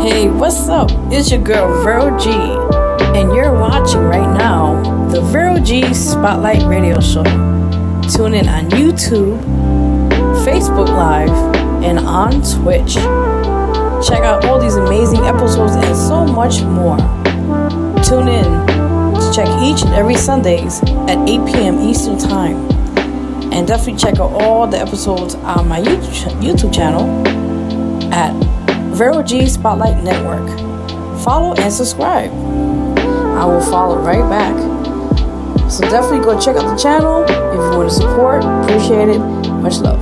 Hey, what's up? It's your girl Vero G, and you're watching right now the Vero G Spotlight Radio Show. Tune in on YouTube, Facebook Live, and on Twitch. Check out all these amazing episodes and so much more. Tune in to check each and every Sundays at 8 p.m. Eastern Time. And definitely check out all the episodes on my YouTube channel at Vero G Spotlight Network. Follow and subscribe. I will follow right back. So definitely go check out the channel if you want to support. Appreciate it. Much love.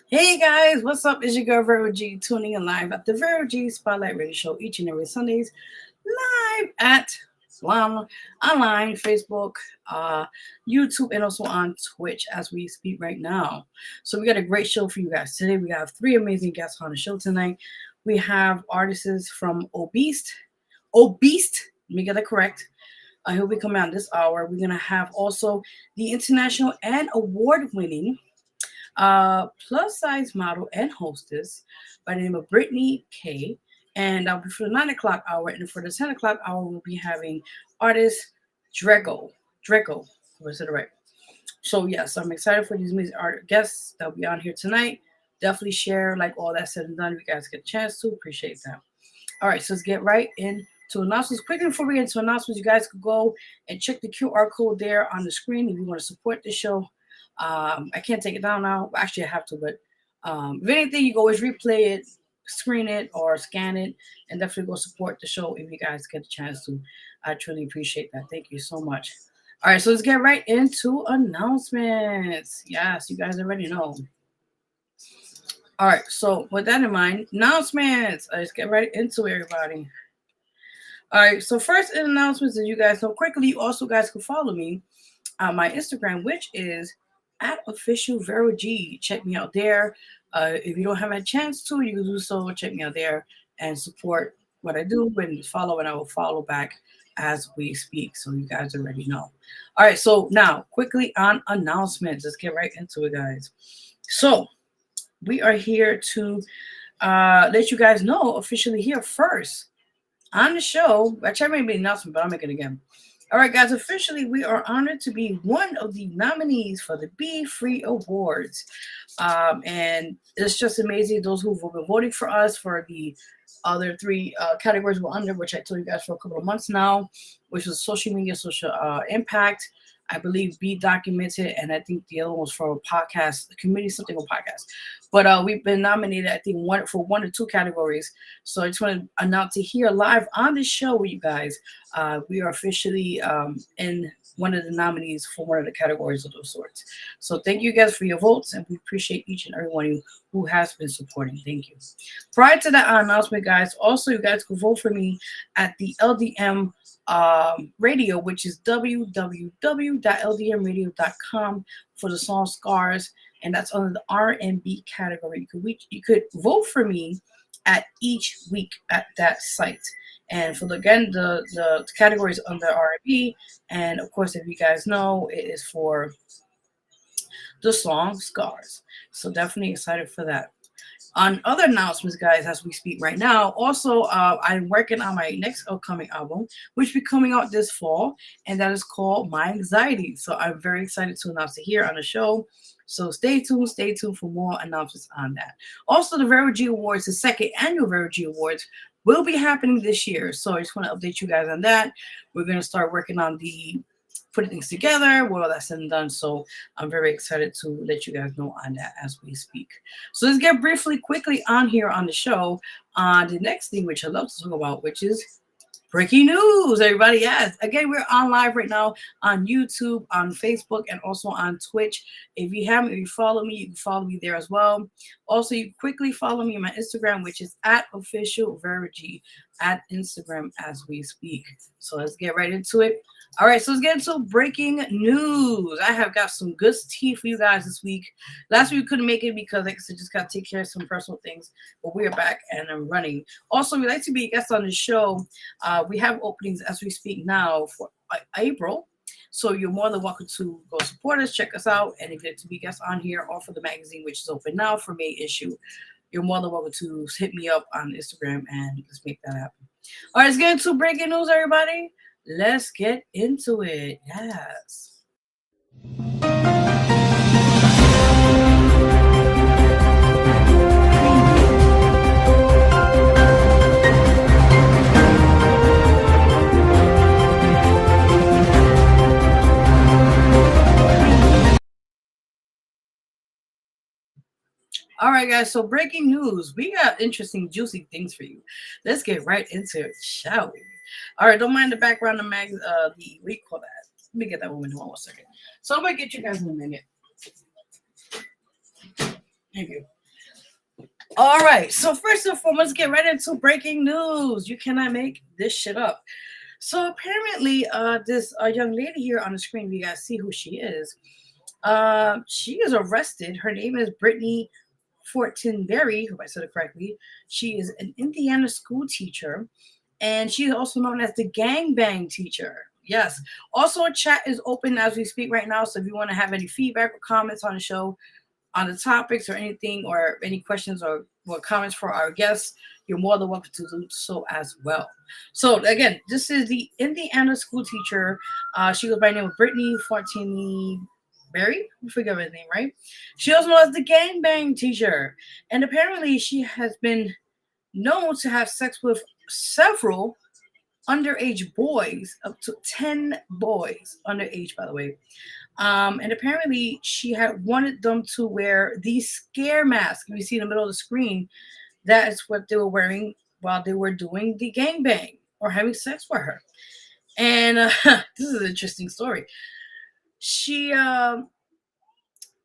Hey guys, what's up? It's your girl Vero G tuning in live at the Vero G Spotlight Radio Show each and every Sundays live at online, Facebook, YouTube, and also on Twitch as we speak right now. So we got a great show for you guys today. We have three amazing guests on the show tonight. We have artists from Obeast. Let me get it correct. He'll be coming out this hour. We're gonna have also the international and award-winning plus size model and hostess by the name of Brittany K. And for the 9 o'clock hour and for the 10 o'clock hour, we'll be having artist Dreco. Was it right? So yes, I'm excited for these amazing art guests that'll be on here tonight. Definitely share, like all that said and done. If you guys get a chance to, appreciate that. All right, so let's get right into announcements. Quickly before we get into announcements, you guys could go and check the QR code there on the screen if you want to support the show. I can't take it down now. Actually, I have to, but if anything, you can always replay it, screen it, or scan it, and definitely go support the show if you guys get a chance to. I truly appreciate that. Thank you so much. All right, so let's get right into announcements. Yes, you guys already know. All right, so with that in mind, announcements. Let's get right into it, everybody. All right, so first in announcements, as you guys know quickly, you also guys can follow me on my Instagram, which is at official Vero G. Check me out there. If you don't have a chance to, you can do so. Check me out there and support what I do and follow, and I will follow back as we speak. So you guys already know. All right, so now quickly on announcements. Let's get right into it, guys. So we are here to let you guys know officially here first on the show. Actually, I made an announcement, but I'll make it again. All right, guys, officially, we are honored to be one of the nominees for the Be Free Awards. And it's just amazing. Those who've been voting for us for the other three categories we're under, which I told you guys for a couple of months now, which was social media, social impact, I believe Be Documented, and I think the other one was for a podcast, the community, something on podcast. But we've been nominated, I think, for one or two categories. So I just want to announce it here live on the show with you guys. We are officially in one of the nominees for one of the categories of those sorts. So thank you guys for your votes, and we appreciate each and every one of you who has been supporting. Thank you. Prior to that announcement, guys, also you guys can vote for me at the LDM radio, which is www.ldmradio.com for the song Scars, and that's under the R&B category. You could vote for me at each week at that site. And for the categories under R&B, and of course, if you guys know, it is for the song Scars. So definitely excited for that. On other announcements, guys, as we speak right now, also, I'm working on my next upcoming album, which will be coming out this fall, and that is called My Anxiety. So I'm very excited to announce it here on the show. So stay tuned for more announcements on that. Also, the Vero G Awards, the second annual Vero G Awards, will be happening this year. So I just want to update you guys on that. We're going to start working on putting things together, well, that's said and done. So I'm very excited to let you guys know on that as we speak. So let's get quickly on here on the show on the next thing, which I love to talk about, which is Breaking news, everybody. Yes. Again, we're on live right now on YouTube, on Facebook, and also on Twitch. If you follow me, you can follow me there as well. Also, you quickly follow me on my Instagram, which is at official Vero G at Instagram as we speak. So let's get right into it. All right, so let's get into breaking news. I have got some good tea for you guys this week. Last week we couldn't make it because, like I said, just got to take care of some personal things. But we are back and I'm running. Also, we'd like to be a guest on the show. We have openings as we speak now for April. So you're more than welcome to go support us, check us out, and if you'd like to be guests on here or for the magazine, which is open now for May issue, you're more than welcome to hit me up on Instagram and let's make that happen. All right, let's get into breaking news, everybody. Let's get into it. Yes. All right, guys. So breaking news. We got interesting, juicy things for you. Let's get right into it, shall we? All right. Don't mind the background of what do you call that? Let me get that one in 1 second. So I'm going to get you guys in a minute. Thank you. All right. So first and foremost, let's get right into breaking news. You cannot make this shit up. So apparently, this young lady here on the screen, you guys see who she is. She is arrested. Her name is Brittany Fortenberry, hope I said it correctly. She is an Indiana school teacher, and she's also known as the gangbang teacher. Yes. Also, chat is open as we speak right now, so if you want to have any feedback or comments on the show, on the topics or anything, or any questions or comments for our guests, you're more than welcome to do so as well. So again, this is the Indiana school teacher. She goes by the name of Brittany Fortenberry. I forget her name, right? She also known as the gangbang teacher. And apparently she has been known to have sex with several underage boys, up to 10 boys, underage, by the way. And apparently she had wanted them to wear these scare masks. You see in the middle of the screen, that is what they were wearing while they were doing the gangbang or having sex with her. And this is an interesting story. She, I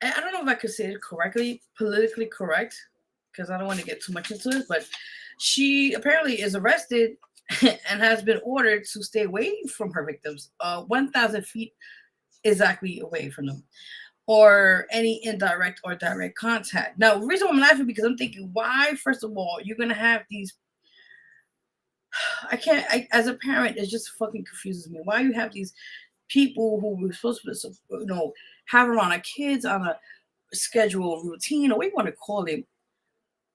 don't know if I could say it correctly, politically correct, because I don't want to get too much into it, but she apparently is arrested and has been ordered to stay away from her victims, 1,000 feet exactly away from them, or any indirect or direct contact. Now, the reason why I'm laughing because I'm thinking, why, first of all, you're going to have these, as a parent, it just fucking confuses me. Why you have these people who were supposed to, have around our kids on a schedule, routine, or what you want to call it,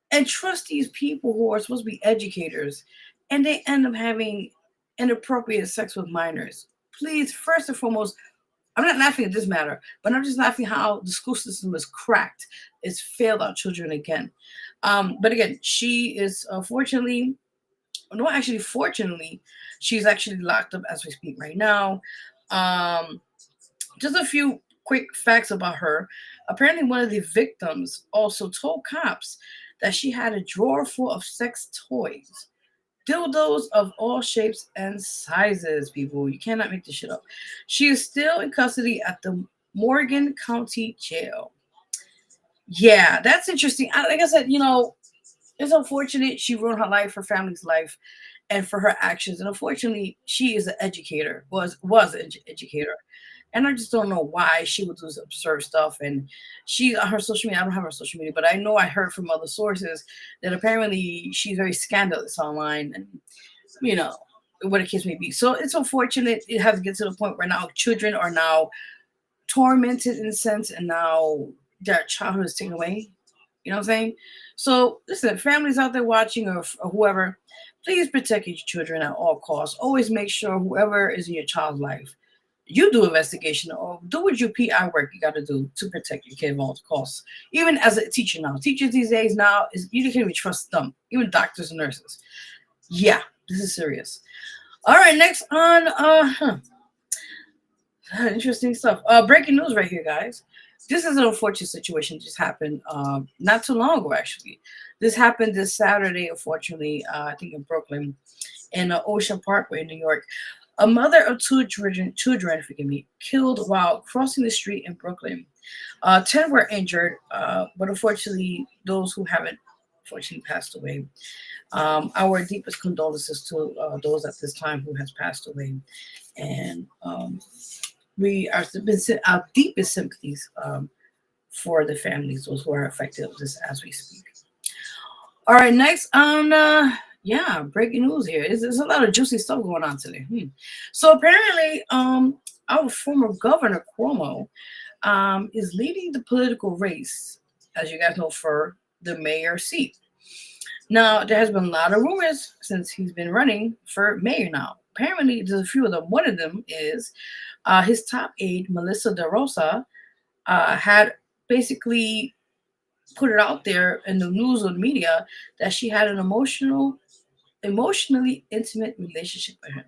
and trust these people who are supposed to be educators, and they end up having inappropriate sex with minors. Please, first and foremost, I'm not laughing at this matter, but I'm just laughing how the school system is cracked. It's failed our children again. But again, she is fortunately, she's actually locked up as we speak right now. Just a few quick facts about her. Apparently, one of the victims also told cops that she had a drawer full of sex toys. Dildos of all shapes and sizes, people. You cannot make this shit up. She is still in custody at the Morgan County Jail. Yeah, that's interesting. Like I said, it's unfortunate she ruined her life, her family's life, and for her actions. And unfortunately, she is an educator, was an educator. And I just don't know why she would do this absurd stuff. And she, on her social media, I don't have her social media, but I know I heard from other sources that apparently she's very scandalous online and, what the case may be. So it's unfortunate it has to get to the point where now children are now tormented in a sense, and now their childhood is taken away. You know what I'm saying? So listen, families out there watching or whoever, please protect your children at all costs. Always make sure whoever is in your child's life, you do investigation or do what your PI work you got to do to protect your kid at all costs. Even as a teacher now, teachers these days now, you can't even trust them, even doctors and nurses. Yeah, this is serious. All right, next on interesting stuff. Breaking news right here, guys. This is an unfortunate situation that just happened not too long ago, actually. This happened this Saturday, unfortunately, I think in Brooklyn. in Ocean Parkway in New York. A mother of two children, forgive me, killed while crossing the street in Brooklyn. 10 were injured, but unfortunately, those who haven't unfortunately passed away. Our deepest condolences to those at this time who has passed away, and we are our deepest sympathies for the families, those who are affected of this as we speak. All right, next on yeah, breaking news here. There's a lot of juicy stuff going on today. So apparently, our former governor Cuomo is leading the political race, as you guys know, for the mayor seat. Now, there has been a lot of rumors since he's been running for mayor now. Apparently, there's a few of them. One of them is his top aide, Melissa DeRosa, had basically put it out there in the news or the media that she had an emotionally intimate relationship with him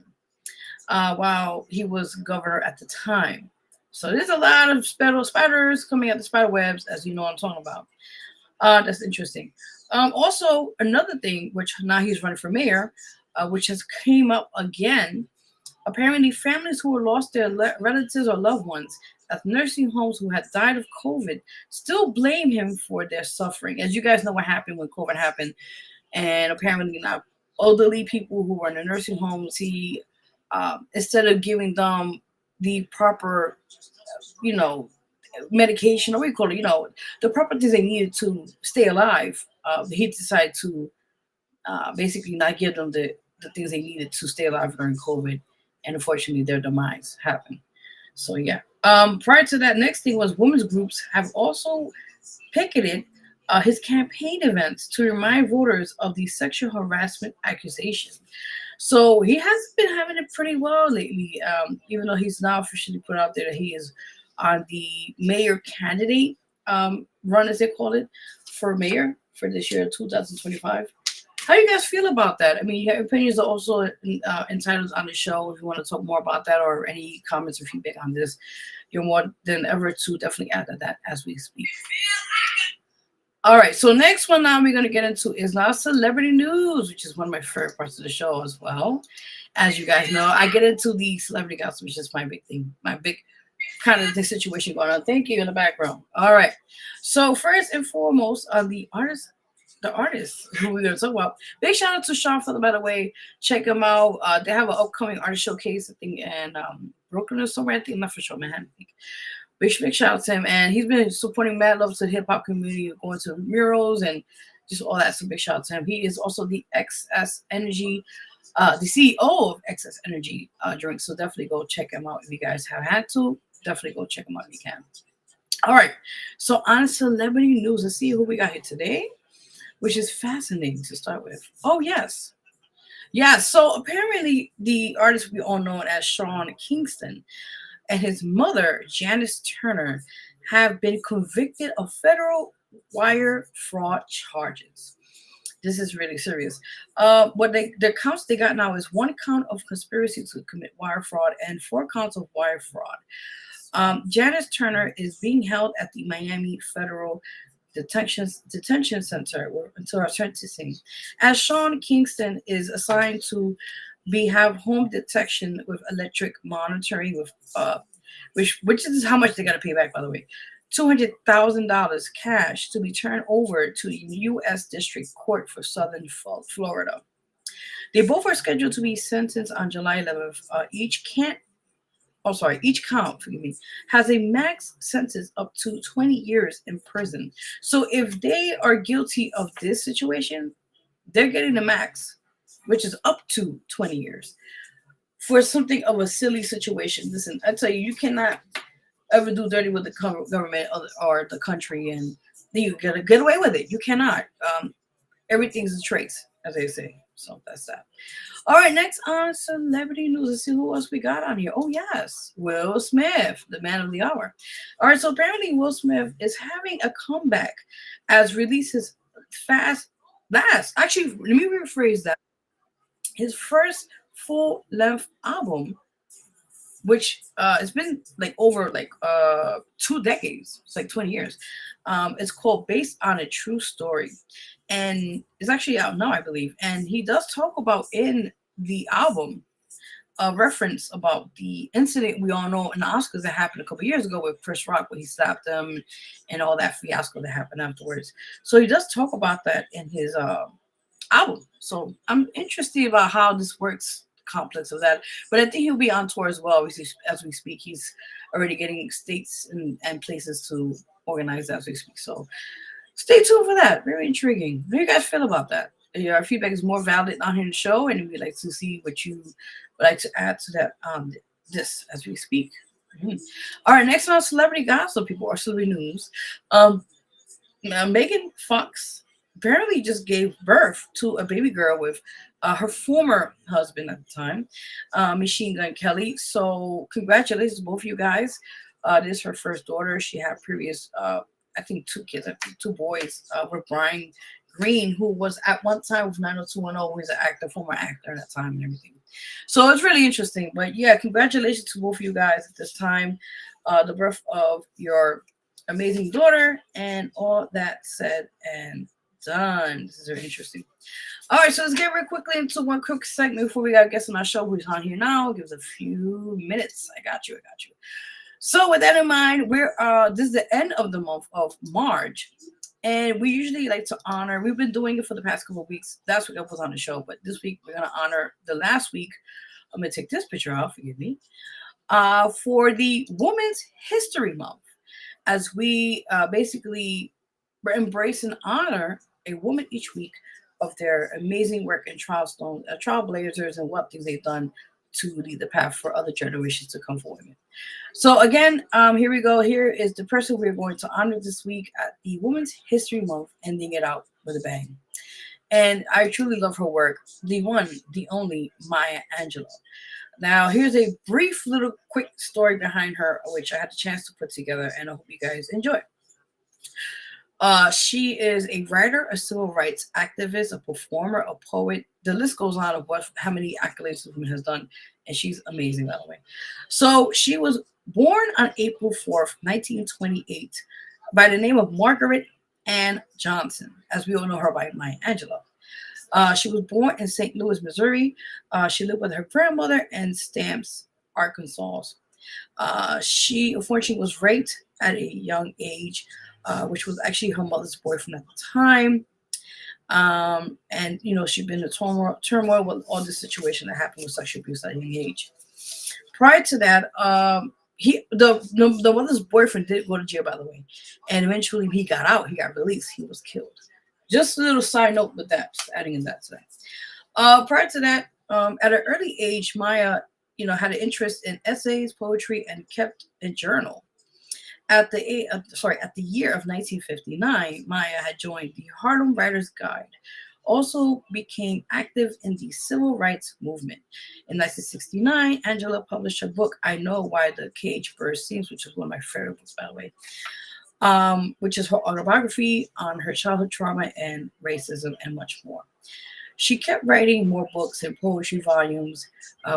while he was governor at the time. So there's a lot of spiders coming out the spider webs, as you know what I'm talking about. That's interesting. Also, another thing, which now he's running for mayor, which has came up again. Apparently, families who lost their relatives or loved ones at nursing homes who had died of COVID still blame him for their suffering. As you guys know what happened when COVID happened, and apparently now elderly people who were in the nursing homes, he instead of giving them the proper, medication, or what you call it, the proper things they needed to stay alive, he decided to basically not give them the things they needed to stay alive during COVID, and unfortunately their demise happened. So yeah. Prior to that, next thing was women's groups have also picketed his campaign events to remind voters of the sexual harassment accusations. So he has been having it pretty well lately, even though he's now officially put out there that he is on the mayor candidate run, as they call it, for mayor for this year, 2025. How do you guys feel about that? I mean, your opinions are also entitled on the show. If you want to talk more about that or any comments or feedback on this, you're more than ever to definitely add to that as we speak. All right, so next one now we're going to get into is now celebrity news, which is one of my favorite parts of the show as well. As you guys know, I get into the celebrity gossip, which is my big thing, my big kind of the situation going on. Thank you in the background. All right, so first and foremost, the artists who we're going to talk about. Big shout out to Sean Feather, by the way. Check them out. They have an upcoming artist showcase, I think, in Brooklyn or somewhere. I think, not for sure, man. Big shout out to him. And he's been supporting mad love to the hip hop community, going to murals and just all that. So big shout out to him. He is also the XS Energy, the CEO of XS Energy drink. So definitely go check him out if you guys have had to. Definitely go check him out if you can. All right. So on celebrity news, let's see who we got here today, which is fascinating to start with. Oh, yes. Yeah, so apparently the artist we all know as Sean Kingston and his mother, Janice Turner, have been convicted of federal wire fraud charges. This is really serious. The counts they got now is 1 count of conspiracy to commit wire fraud and 4 counts of wire fraud. Janice Turner is being held at the Miami Federal Detention Center until her sentencing, as Sean Kingston is assigned to have home detection with electric monitoring, with which is how much they got to pay back, by the way. $200,000 cash to be turned over to the U.S. District Court for Southern Florida. They both are scheduled to be sentenced on July 11th. Each count, has a max sentence up to 20 years in prison. So if they are guilty of this situation, they're getting the max, which is up to 20 years for something of a silly situation. Listen, I tell you, you cannot ever do dirty with the government or the country and then you get away with it. You cannot. Everything's a trace, as they say. So that's that. All right, next on celebrity news. Let's see who else we got on here. Oh, yes, Will Smith, the man of the hour. All right, so apparently Will Smith is having a comeback as releases actually, let me rephrase that. His first full-length album, which it's been over 2 decades. It's like 20 years. It's called Based on a True Story. And it's actually out now, I believe. And he does talk about in the album a reference about the incident we all know in the Oscars that happened a couple years ago with Chris Rock, where he slapped them and all that fiasco that happened afterwards. So he does talk about that in his album. So I'm interested about how this works, the complex of that. But I think he'll be on tour as well as we speak. He's already getting states and places to organize as we speak. So stay tuned for that. Very intriguing. How do you guys feel about that? Your feedback is more valid on here in the show, and we'd like to see what you would like to add to that this as we speak. All right, next on celebrity gossip, people, or celebrity news. Megan Fox apparently just gave birth to a baby girl with her former husband at the time, Machine Gun Kelly. So congratulations, both of you guys. This is her first daughter. She had previous, I think, two kids, I think two boys with Brian Green, who was at one time with 90210, who is an actor, former actor at that time and everything. So it's really interesting. But yeah, congratulations to both of you guys at this time. The birth of your amazing daughter, and all that said and done. This is very interesting. All right, so let's get real quickly into one quick segment before we got a guest on our show who's on here now. Give us a few minutes. I got you. So with that in mind, this is the end of the month of March. And we usually like to honor, we've been doing it for the past couple of weeks. Last week I was on the show, but this week we're going to honor the last week. I'm going to take this picture off, forgive me, for the Women's History Month, as we basically embrace and honor a woman each week of their amazing work and trailblazers and what things they've done to lead the path for other generations to come forward. So again, here we go. Here is the person we're going to honor this week at the Women's History Month, ending it out with a bang. And I truly love her work. The one, the only Maya Angelou. Now, here's a brief little quick story behind her, which I had the chance to put together, and I hope you guys enjoy. She is a writer, a civil rights activist, a performer, a poet. The list goes on of how many accolades this woman has done, and she's amazing, by the way. So she was born on April 4th, 1928, by the name of Margaret Ann Johnson, as we all know her by Maya Angelou. She was born in St. Louis, Missouri. She lived with her grandmother in Stamps, Arkansas. She unfortunately was raped at a young age, which was actually her mother's boyfriend at the time. And, you know, she'd been in turmoil with all this situation that happened with sexual abuse at a young age. Prior to that, the mother's boyfriend did go to jail, by the way. And eventually he got out. He got released. He was killed. Just a little side note with that, just adding in that today. Prior to that, at an early age, Maya, had an interest in essays, poetry, and kept a journal. At the year of 1959, Maya had joined the Harlem Writers Guild. Also became active in the civil rights movement. In 1969, Angela published her book, I Know Why the Cage Bird Sings, which is one of my favorite books, by the way, which is her autobiography on her childhood trauma and racism and much more. She kept writing more books and poetry volumes,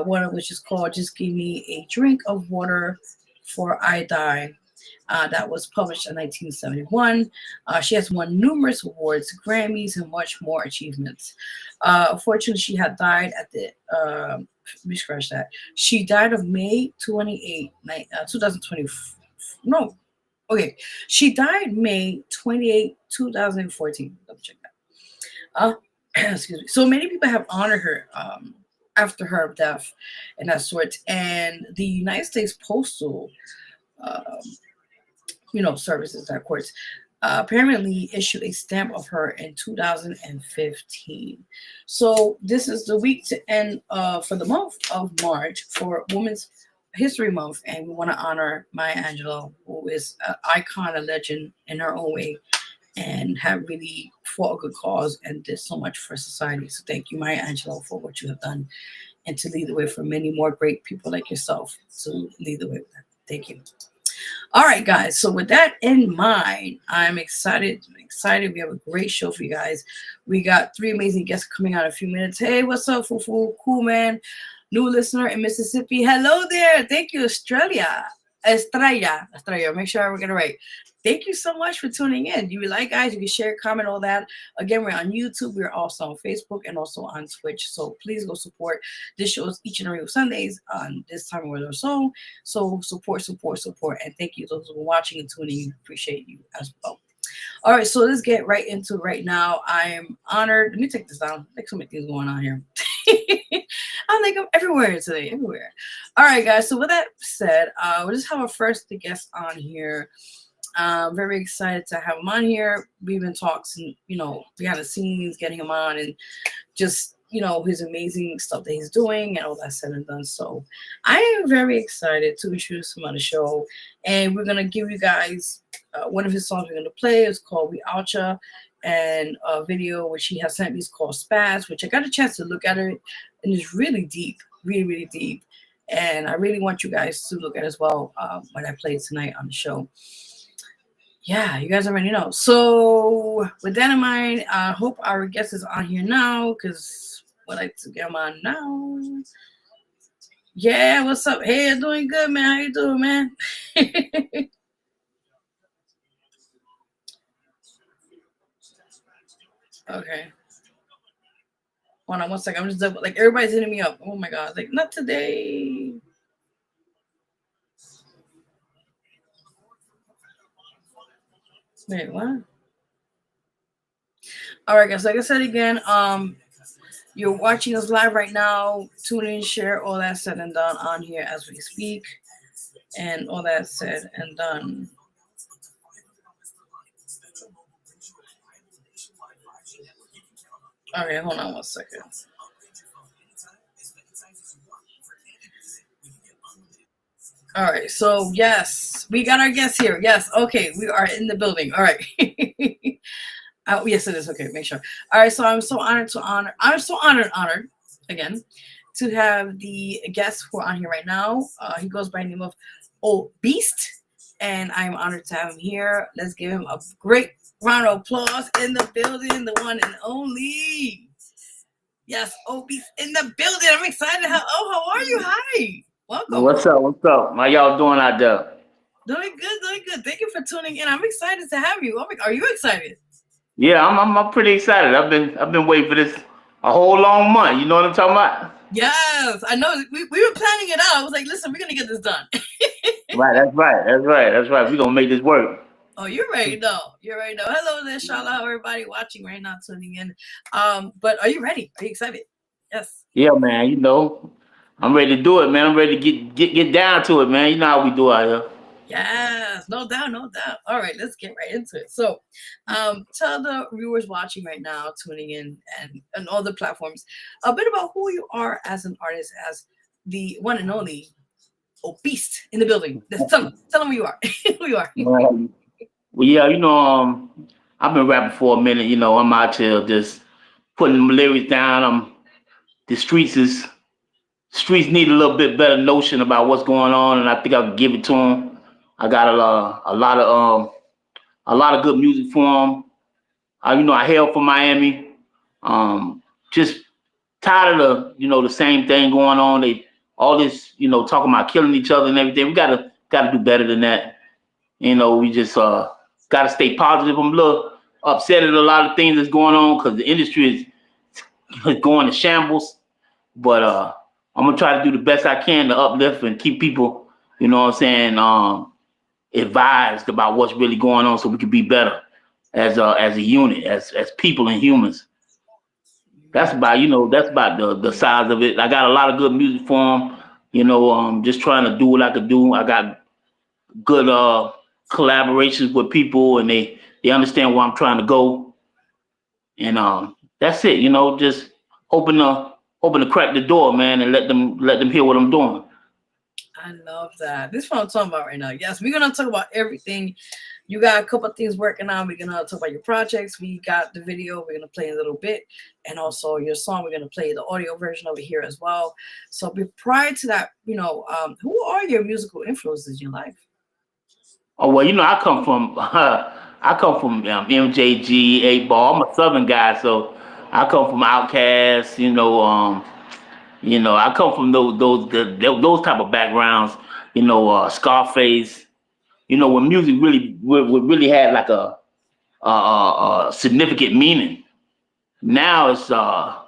one of which is called Just Give Me a Drink of Water for I Die. That was published in 1971. She has won numerous awards, Grammys, and much more achievements. Unfortunately, she had died at the, let me scratch that. She died of May 28, 2020. No, okay. She died May 28, 2014. Double check that. Excuse me. So many people have honored her after her death and that sort. And the United States Postal services, that courts, apparently issued a stamp of her in 2015. So this is the week to end for the month of March for Women's History Month, and we want to honor Maya Angelou, who is an icon, a legend in her own way, and have really fought a good cause and did so much for society. So thank you, Maya Angelou, for what you have done, and to lead the way for many more great people like yourself to lead the way with that. Thank you. All right, guys. So with that in mind, I'm excited. We have a great show for you guys. We got 3 amazing guests coming out in a few minutes. Hey, what's up, Fufu? Cool, man. New listener in Mississippi. Hello there. Thank you, Australia. Estrella. Make sure I get it right. Thank you so much for tuning in. You like, guys, you can share, comment, all that. Again, we're on YouTube. We're also on Facebook and also on Twitch. So please go support this shows each and every Sundays on this time or so. So support. And thank you those who are watching and tuning in. Appreciate you as well. All right, so let's get right into it right now. I am honored. Let me take this down. Like so many things going on here. I think I'm everywhere today, everywhere. All right, guys. So with that said, we'll just have our first guest on here. Very excited to have him on here. We've been talking, behind the scenes, getting him on, and just his amazing stuff that he's doing and all that said and done. So I am very excited to introduce him on the show, and we're gonna give you guys one of his songs we're gonna play. It's called "We Oucha," and a video which he has sent me is called "Spaz," which I got a chance to look at it, and it's really deep, really deep. And I really want you guys to look at it as well when I play it tonight on the show. Yeah, you guys already know. So with that in mind, I hope our guest is on here now because we'd like to get him on now. Yeah, what's up? Hey, I'm doing good, man. How you doing, man? Okay. Hold on 1 second. I'm just like everybody's hitting me up. Oh my god, like not today. Wait, what? All right, guys. Like I said again, you're watching us live right now. Tune in, share, all that said and done on here as we speak, and all that said and done. Okay, hold on 1 second. All right, so yes, we got our guest here. Yes, okay, we are in the building. All right. Yes, it is. Okay, make sure. All right, so I'm so honored again to have the guests who are on here right now. He goes by the name of Obeast, and I'm honored to have him here. Let's give him a great round of applause in the building, the one and only. Yes, Obeast in the building. I'm excited. How are you? Hi. Welcome. What's up? How y'all doing out there? Doing good. Thank you for tuning in. I'm excited to have you. Are you excited? Yeah, I'm pretty excited. I've been waiting for this a whole long month. You know what I'm talking about? Yes, I know. We were planning it out. I was like, listen, we're gonna get this done. Right, that's right. We're gonna make this work. Oh, you're ready though. Hello there, Shala, everybody watching right now, tuning in. But are you ready? Are you excited? Yes. Yeah, man. I'm ready to do it, man. I'm ready to get down to it, man. You know how we do out here. Yes, no doubt. All right, let's get right into it. So, tell the viewers watching right now, tuning in, and all the platforms, a bit about who you are as an artist, as the one and only Obeast in the building. Tell them who you are. Who you are. Well, yeah, I've been rapping for a minute. I'm out here just putting my lyrics down. The streets need a little bit better notion about what's going on, and I think I can give it to them. I got a lot of good music for them. I hail from Miami. Just tired of the same thing going on. All this talking about killing each other and everything. We gotta do better than that. We just gotta stay positive. I'm a little upset at a lot of things that's going on because the industry is going to shambles. But I'm gonna try to do the best I can to uplift and keep people, advised about what's really going on, so we can be better as a unit, as people and humans. That's about the size of it. I got a lot of good music for them. Just trying to do what I could do. I got good collaborations with people, and they understand where I'm trying to go. And that's it. Just hoping to crack the door, man, and let them hear what I'm doing. I love that. This is what I'm talking about right now. Yes, we're gonna talk about everything. You got a couple of things working on. We're gonna talk about your projects. We got the video. We're gonna play a little bit, and also your song. We're gonna play the audio version over here as well. So, prior to that, who are your musical influences in your life? Oh well, I come from MJG, 8 Ball. I'm a Southern guy, so I come from Outkast. I come from those type of backgrounds. Scarface. When music really had like a significant meaning. Now it's I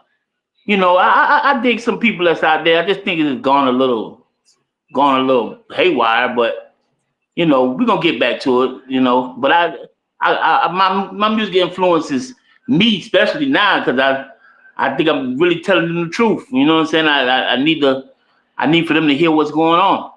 dig some people that's out there. I just think it's gone a little haywire, but we're gonna get back to it. But my music influences me, especially now, because I think I'm really telling them the truth. You know what I'm saying? I need for them to hear what's going on.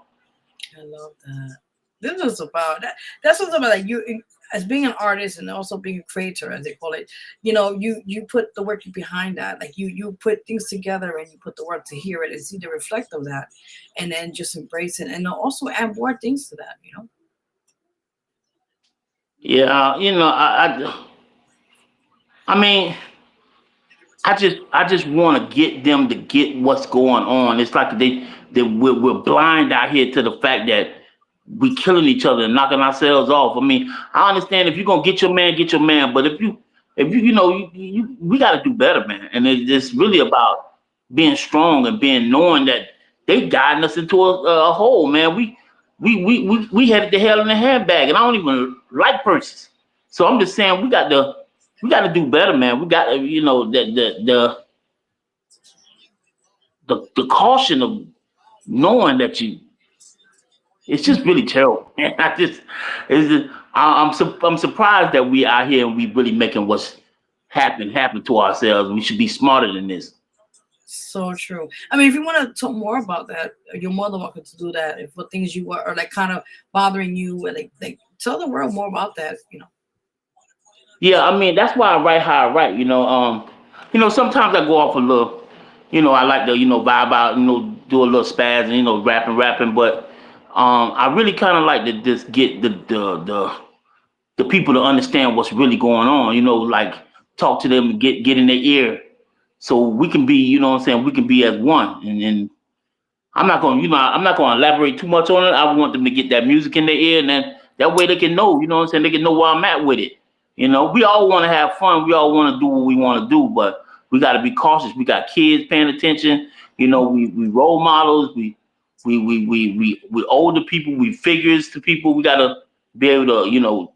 I love that. This is about that. That's what's about like you as being an artist and also being a creator, as they call it. You put the work behind that. Like you put things together and you put the work to hear it and see the reflect of that, and then just embrace it and also add more things to that. Yeah, I mean, I just want to get them to get what's going on. It's like we're blind out here to the fact that we killing each other and knocking ourselves off. I mean, I understand if you're gonna get your man. But if we got to do better, man. And it's really about being strong and being knowing that they guiding us into a hole, man. We headed to hell in a handbag, and I don't even like purses. So I'm just saying we got to do better, man. We got to, the caution of knowing that it's just really terrible. Man. I'm surprised that we out here and we really making what's happen to ourselves. We should be smarter than this. So true. I mean, if you want to talk more about that, you're more than welcome to do that. If what things you are like kind of bothering you, and like tell the world more about that. Yeah, I mean that's why I write how I write. Sometimes I go off a little. I like to vibe out. Do a little spaz and rapping. But I really kind of like to just get the people to understand what's really going on. Like talk to them and get in their ear, so we can be. What I'm saying, we can be as one. And I'm not gonna elaborate too much on it. I want them to get that music in their ear, and then that way they can know. What I'm saying, they can know where I'm at with it. We all want to have fun. We all want to do what we want to do, but we got to be cautious. We got kids paying attention. We role models. We older people. We figures to people. We got to be able to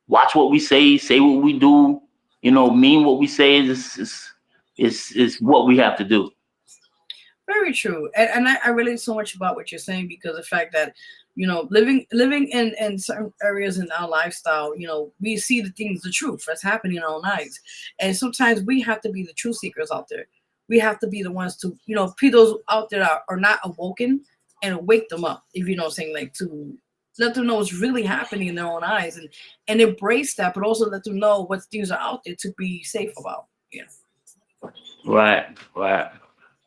watch what we say what we do. Mean what we say is what we have to do. Very true, and I relate so much about what you're saying because the fact that living in certain areas in our lifestyle, we see the truth that's happening in our lives, and sometimes we have to be the truth seekers out there. We have to be the ones to people out there are not awoken and wake them up. If you know what I'm saying, like to let them know what's really happening in their own eyes and embrace that, but also let them know what things are out there to be safe about. Right.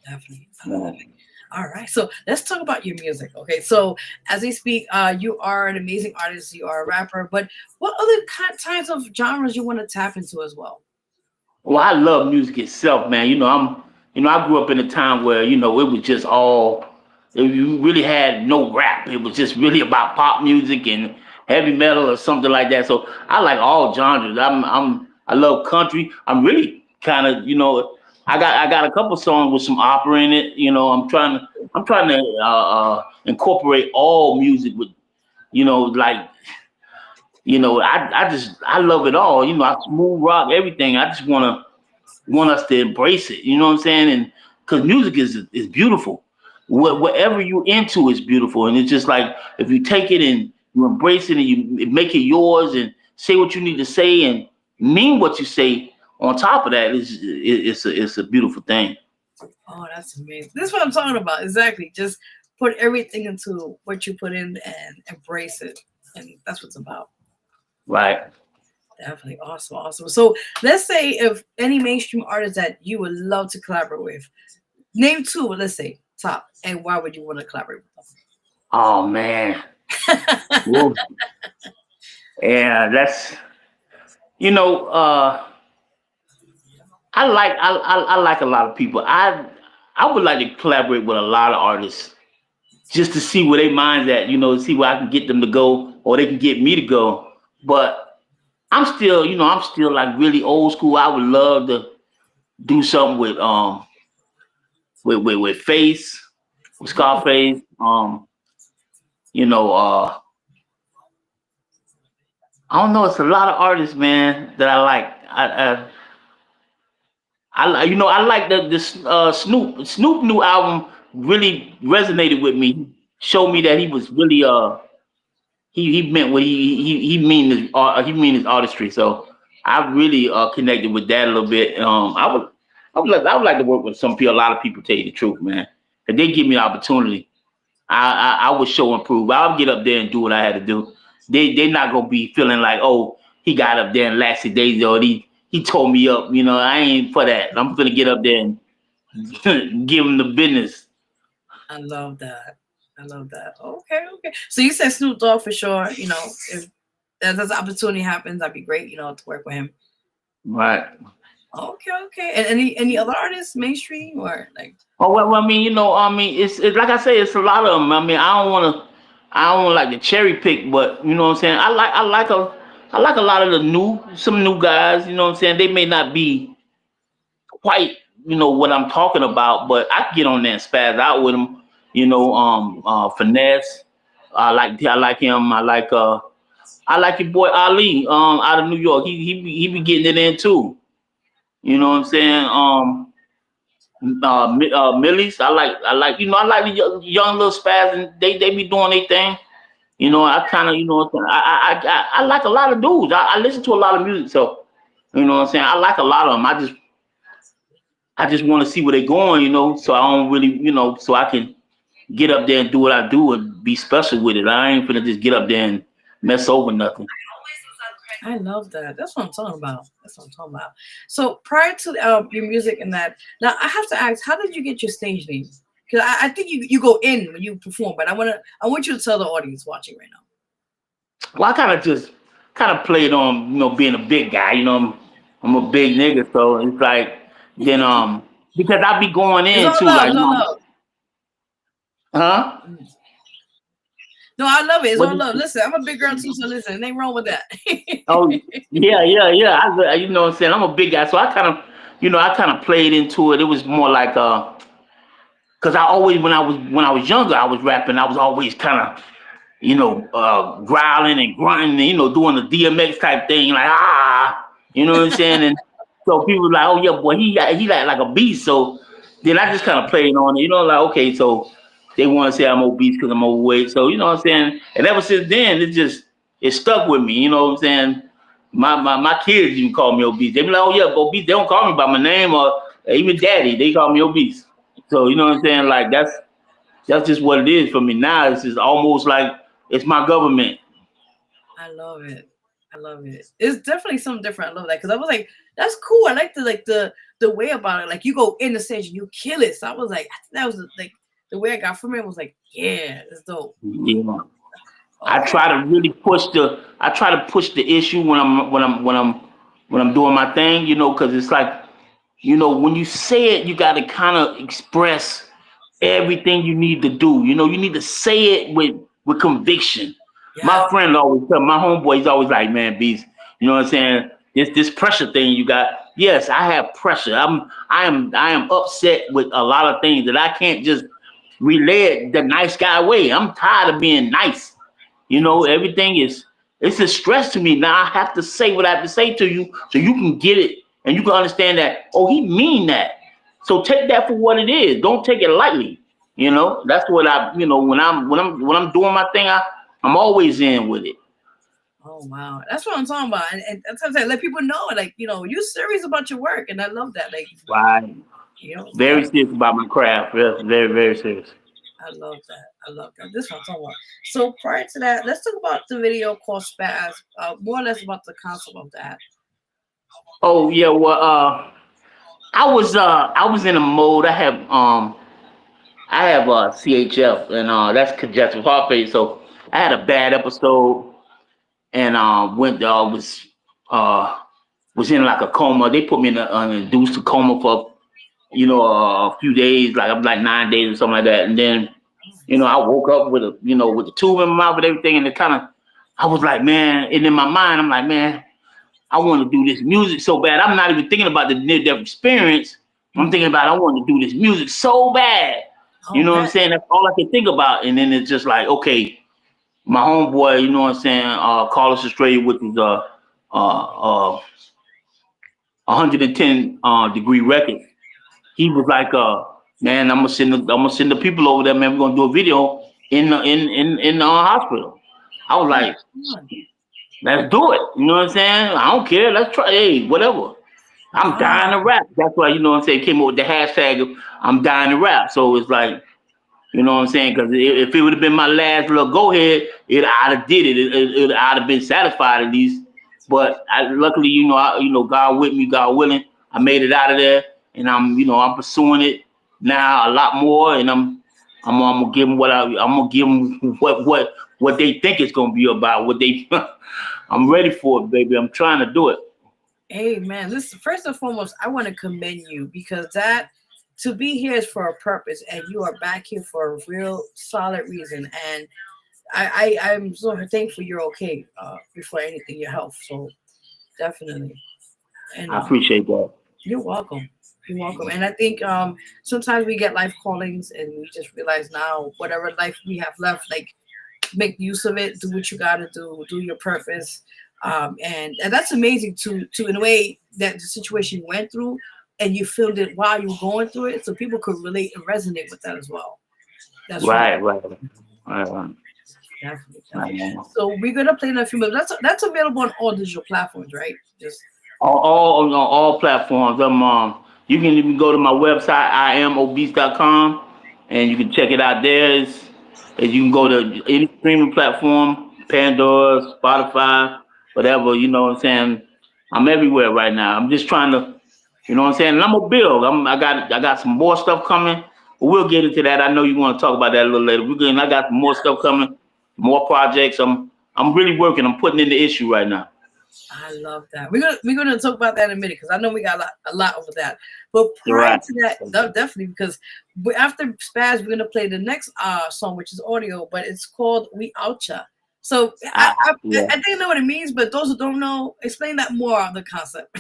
Definitely. All right. So let's talk about your music. Okay. So as we speak, you are an amazing artist. You are a rapper. But what other kinds of genres you want to tap into as well? Well, I love music itself, man. I grew up in a time where it was just all. You really had no rap. It was just really about pop music and heavy metal or something like that. So I like all genres. I love country. I'm really kind of I got a couple songs with some opera in it. I'm trying to incorporate all music with like I love it all. I smooth rock everything. I just want us to embrace it. You know what I'm saying? And because music is beautiful. Whatever you into is beautiful, and it's just like if you take it and you embrace it and you make it yours and say what you need to say and mean what you say. On top of that, it's a beautiful thing. Oh, that's amazing. This is what I'm talking about. Exactly. Just put everything into what you put in and embrace it. And that's what it's about. Right. Definitely. Awesome. Awesome. So let's say if any mainstream artist that you would love to collaborate with, name two, let's say top. And why would you want to collaborate Oh man. with them? Whoa. Yeah, that's you know, uh I like a lot of people. I would like to collaborate with a lot of artists just to see where they minds at, see where I can get them to go or they can get me to go. But I'm still like really old school. I would love to do something with Face, with Scarface. You know, I don't know. It's a lot of artists, man, that I like. I like the Snoop new album really resonated with me. Showed me that he was really he meant what he mean his artistry. So I really connected with that a little bit. I would like to work with some people. A lot of people tell you the truth, man. If they give me the opportunity, I would show and prove. I'll get up there and do what I had to do. They not gonna be feeling like, oh, he got up there and lasted days or he told me up. You know, I ain't for that. I'm gonna get up there and give him the business. I love that. I love that. Okay, okay. So you said Snoop Dogg for sure. You know, if this opportunity happens, that'd be great. You know, to work with him. Right. Okay, okay. And any other artists, mainstream or like? Oh well, I mean, it's like I say, it's a lot of them. I mean, I don't want like the cherry pick, but you know what I'm saying. I like a lot of some new guys. You know what I'm saying. They may not be quite, what I'm talking about, but I can get on there and spaz out with them. Finesse. I like him. I like your boy Ali, out of New York. He be getting it in too. You know what I'm saying. Millies. I like the young little spaz, and they be doing their thing. I kind of, I like a lot of dudes. I listen to a lot of music, so you know what I'm saying. I like a lot of them. I just want to see where they're going, so I don't really, so I can get up there and do what I do and be special with it. I ain't finna just get up there and mess over nothing. I love that. That's what I'm talking about. That's what I'm talking about. So prior to your music and that, now I have to ask, how did you get your stage name? Because I think you go in when you perform, but I want you to tell the audience watching right now. Well, I kind of played on, being a big guy. I'm a big nigga, so it's like then because I be going It's in all too, love. like, It's all love. huh? No, I love it. It's What? all love. Listen, I'm a big girl too, so listen, ain't wrong with that. Oh, yeah, yeah, yeah. You know what I'm saying? I'm a big guy, so I kind of played into it. It was more like because I always when I was younger, I was rapping. I was always kind of growling and grunting, and, doing the DMX type thing, like you know what I'm saying? And so people were like, oh yeah, boy, he like a beast. So then I just kind of played on it, like okay, so they want to say I'm obese because I'm overweight. So you know what I'm saying? And ever since then, it stuck with me. You know what I'm saying? My kids even call me obese. They be like, oh yeah, obese. They don't call me by my name or even daddy. They call me obese. So you know what I'm saying? Like that's just what it is for me now. It's just almost like it's my government. I love it. I love it. It's definitely something different. I love that because I was like, that's cool. I like the way about it. Like you go in the stage and you kill it. So I was like, I think that was like the way I got from it was like, yeah, it's dope. Yeah. Okay. I try to push the issue when I'm doing my thing, because it's like, when you say it, you got to kind of express everything you need to do. You need to say it with conviction. Yeah. My friend always tell my homeboy, he's always like, man, Beast, you know what I'm saying? This pressure thing you got. Yes, I have pressure. I am upset with a lot of things that I can't just relay it the nice guy way. I'm tired of being nice. Everything it's a stress to me. Now I have to say what I have to say to you so you can get it and you can understand that, oh, he mean that. So take that for what it is. Don't take it lightly. That's what when I'm doing my thing, I'm always in with it. Oh wow, that's what I'm talking about. And sometimes I let people know, like you're serious about your work, and I love that. Like Right. Very that. serious about my craft. Yes, very, very serious. I love that. I love that. This one I'm talking about. So prior to that, let's talk about the video called Spaz. More or less about the concept of that. Oh yeah, well I was in a mode. I have CHF, and that's congestive heart failure. So I had a bad episode, and uh was in like a coma. They put me in an induced coma for a few days, like I'm like 9 days or something like that. And then I woke up with with the tube in my mouth and everything, and it kind of I was like, man, and in my mind I'm like, man, I want to do this music so bad. I'm not even thinking about the near death experience. I'm thinking about I want to do this music so bad. You Oh know what I'm man. saying? That's all I can think about. And then it's just like, okay. my homeboy, you know what I'm saying, Carlos Estrella, which is 110 degree record. He was like, man, I'm gonna send the people over there, man. We're gonna do a video in the hospital. I was like, let's do it. You know what I'm saying? I don't care. Let's try. Hey, whatever. I'm dying to rap. That's why, you know what I'm saying, came up with the hashtag of I'm dying to rap. So it's like, you know what I'm saying? Because if it would have been my last little go ahead, I'd have did it. I'd have been satisfied at least. But luckily, God with me, God willing, I made it out of there, and I'm pursuing it now a lot more, and I'm gonna give them what they think it's gonna be about. What they, I'm ready for it, baby. I'm trying to do it. Hey man, listen, first and foremost, I want to commend you because to be here is for a purpose, and you are back here for a real solid reason. And I'm so thankful you're okay. Before anything, your health. So definitely. And I appreciate that. You're welcome. You're welcome. And I think sometimes we get life callings, and we just realize now whatever life we have left, like make use of it, do what you gotta do your purpose. And that's amazing to in a way that the situation you went through and you filmed it while you were going through it, so people could relate and resonate with that as well. That's right. Definitely. So we're gonna play in a few minutes. That's available on all digital platforms, right? Just all platforms. You can even go to my website, IamObeast.com, and you can check it out there. And you can go to any streaming platform, Pandora, Spotify, whatever, you know what I'm saying? I'm everywhere right now. I'm just trying to, you know what I'm saying? And I'm a build. I got some more stuff coming. But we'll get into that. I know you want to talk about that a little later. I got some more stuff coming, more projects. I'm really working. I'm putting in the issue right now. I love that. We're gonna talk about that in a minute because I know we got a lot over that. But prior to that, definitely, because after Spaz, we're gonna play the next song, which is audio, but it's called "We Outcha." So I think I know what it means, but those who don't know, explain that more of the concept.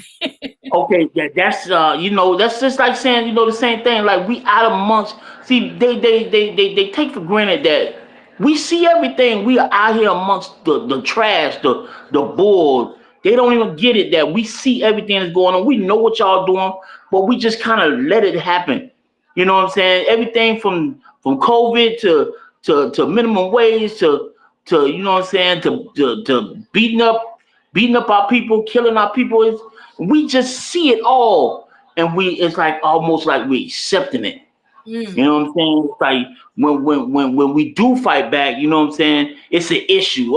Okay, that's that's just like saying, the same thing. Like, we out amongst. See, they take for granted that we see everything. We are out here amongst the trash, the bull. They don't even get it that we see everything that's going on. We know what y'all doing, but we just kind of let it happen. You know what I'm saying? Everything from COVID to minimum wage to you know what I'm saying, to beating up our people, killing our people. We just see it all, and it's like almost like we accepting it. You know what I'm saying? It's like when we do fight back, you know what I'm saying? It's an issue.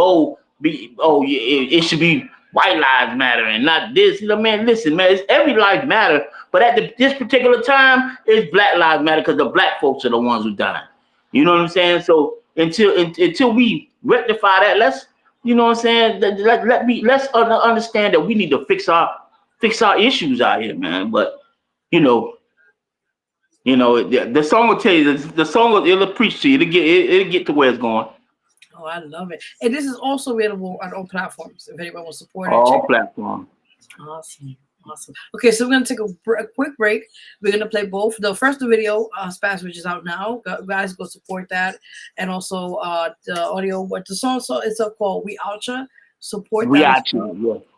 It should be white lives matter and not this. Man, listen, man, it's every life matter, but at this particular time, it's Black lives matter because the Black folks are the ones who died. You know what I'm saying? So until we rectify that, let's, you know what I'm saying? Let's understand that we need to fix our issues out here, man. But the song will tell you, the song it'll preach to you. It'll get to where it's going. Oh, I love it. And this is also available on all platforms if anyone wants to support it. All platforms. Awesome. Okay, so we're going to take a quick break. We're going to play both. The video, Spaz, which is out now. Guys, go support that. And also the audio. What the song is called We Outcha. Support that.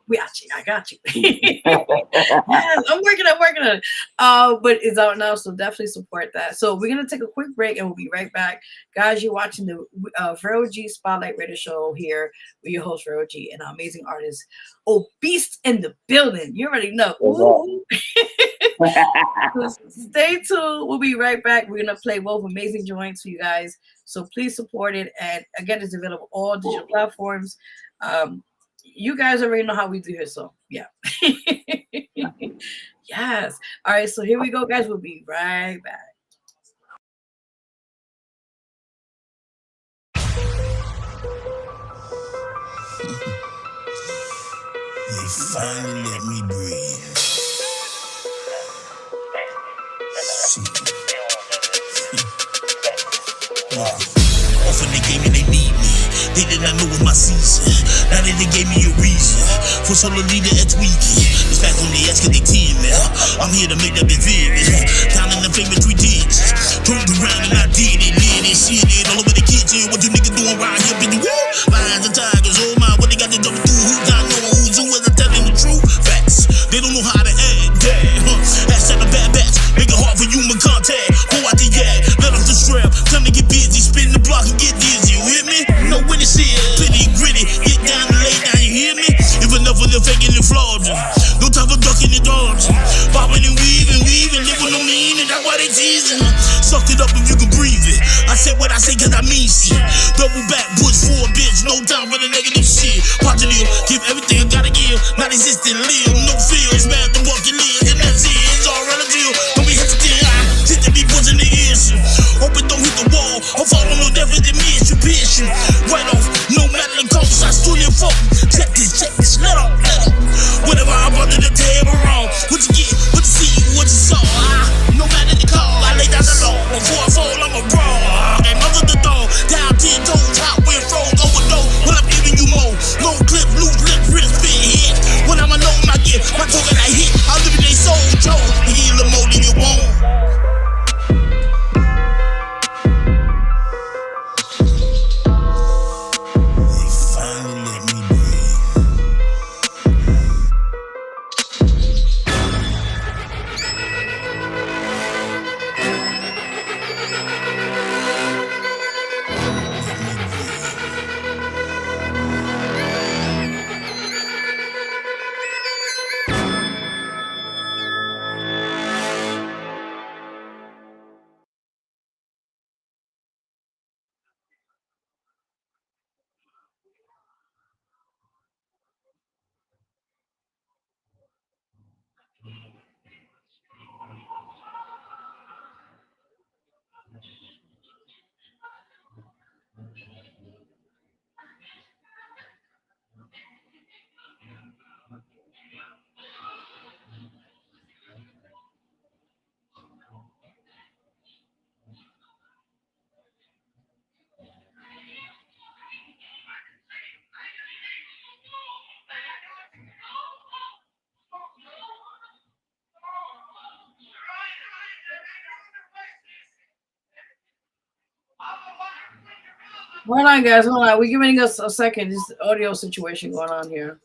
We Outcha, yeah. I got you. Yes, I'm working on it. But it's out now, so definitely support that. So we're gonna take a quick break, and we'll be right back, guys. You're watching the Vero G Spotlight Radio Show here with your host Vero G and our amazing artist Obeast in the building. You already know. Stay tuned. We'll be right back. We're gonna play both amazing joints for you guys. So please support it. And again, it's available on all digital platforms. You guys already know how we do here, so yeah. Yes. All right, so here we go, guys. We'll be right back. They finally let me breathe. Often they gave me, they need me. They did not know it my season. Now that they gave me a reason for solo leader at tweaking. It's back on the ass cause they team me. I'm here to make that bitch vivid. Down in the famous 3 digits. Turned around and I did it, shit it all over the kitchen. What you niggas doing right here, bitch? faking and flogging. No time for ducking and dodging. Bobbing and weaving, living no meaning. That's why they teasing. Suck it up if you can breathe it. I said what I say cause I mean shit. Double back, push for a bitch. No time for the negative shit. Positive, give everything I gotta give. Not existing, live, no feels. Mad the walking lives, and that's it. It's all relative. Don't be hesitant. Sit to be pushing the issue. Hope it don't hit the wall. I'm falling no different than me. It's your passion. Right off, no matter the cost. I stood in for. Check this, let off. Whatever I'm under the table wrong. What you get, what you see, what you saw. No matter the call, I lay down the law. Before I fall, I'm a brawl. And mother the dog, down 10 toes, hot wind froze, overdose. Well, I'm giving you more. No clip, loose lips, wrist, spit hit. When I'm alone, I get my token, I hit. I live in they soul, Joe. You get a little more than you want. Hold on, guys. Hold on. We're giving us a second. This audio situation going on here.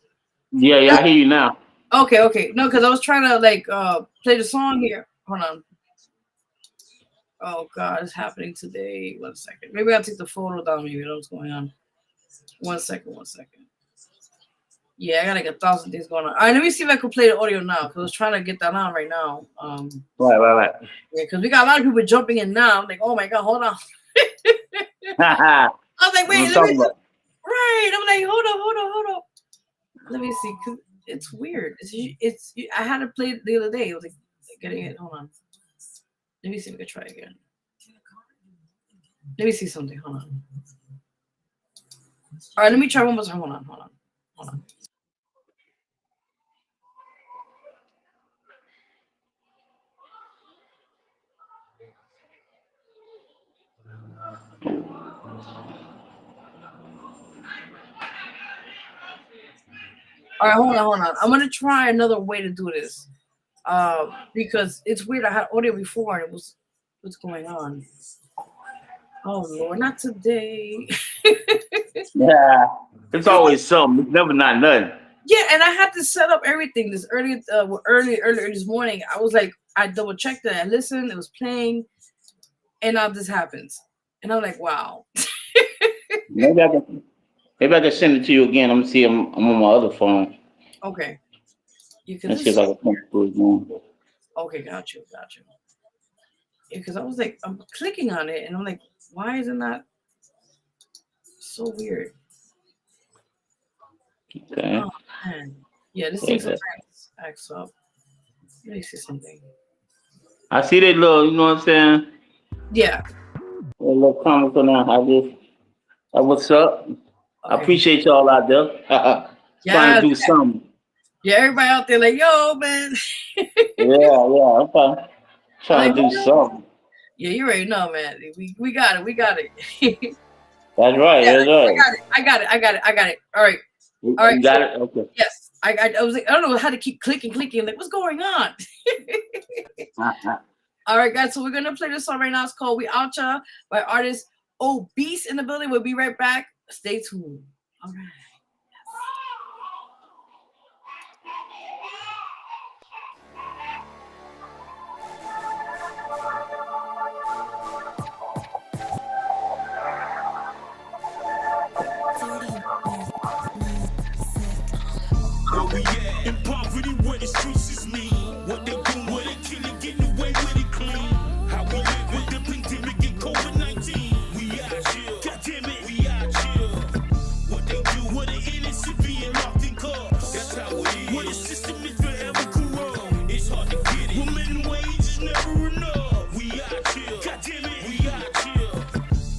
Yeah, I hear you now. Okay. No, because I was trying to play the song here. Hold on. Oh God, it's happening today. 1 second. Maybe I'll take the photo down. Maybe that's what's going on. 1 second. Yeah, I got like 1,000 things going on. All right, let me see if I can play the audio now. Because I was trying to get that on right now. Right. Yeah, because we got a lot of people jumping in now. I'm like, oh my God, hold on. I was like, wait, let me. Right. I'm like, hold on. Let me see. Cause it's weird. It's. I had to play it the other day. I was like, getting it. Hold on. Let me see if we can try again. Let me see something. Hold on. All right, let me try one more time. Hold on. All right, hold on. I'm gonna try another way to do this, because it's weird. I had audio before, and it was what's going on. Oh Lord, not today. Yeah, it's always something. It's never not nothing. Yeah, and I had to set up everything this earlier this morning. I was like, I double checked it. I listened. It was playing, and now this happens, and I'm like, wow. Maybe I can send it to you again. I'm gonna see. I'm on my other phone. Okay. Let's see if I can come through again. Okay, got you. Yeah, because I was like, I'm clicking on it, and I'm like, why is it not so weird? Okay. Oh man. Yeah, this thing sometimes acts up. Let me see something. I see that little. You know what I'm saying? Yeah. A little comment on that. What's up? Okay. I appreciate y'all out there. Trying to do something. Yeah, everybody out there like, yo, man. yeah. I'm trying to do something. Yeah, you already know, man. We got it. That's right. Yeah, that's right. I got it. All right. You got it? Okay. Yes. I was like, I don't know how to keep clicking. Like, what's going on? All right, guys. So we're gonna play this song right now. It's called "We Out Ya" by Artists Obeast in the building. We'll be right back. Stay tuned. All right. Where we at? In poverty, where the streets is mean. What they do, what they killing, getting away with it clean. How we live with the pandemic and COVID-19. We out here, goddamn it, we out here. What they do, what the innocent being locked in cars. That's how it is. What the system is forever corrupt. It's hard to get it. Women wages never enough. We out here, goddamn it, we out here.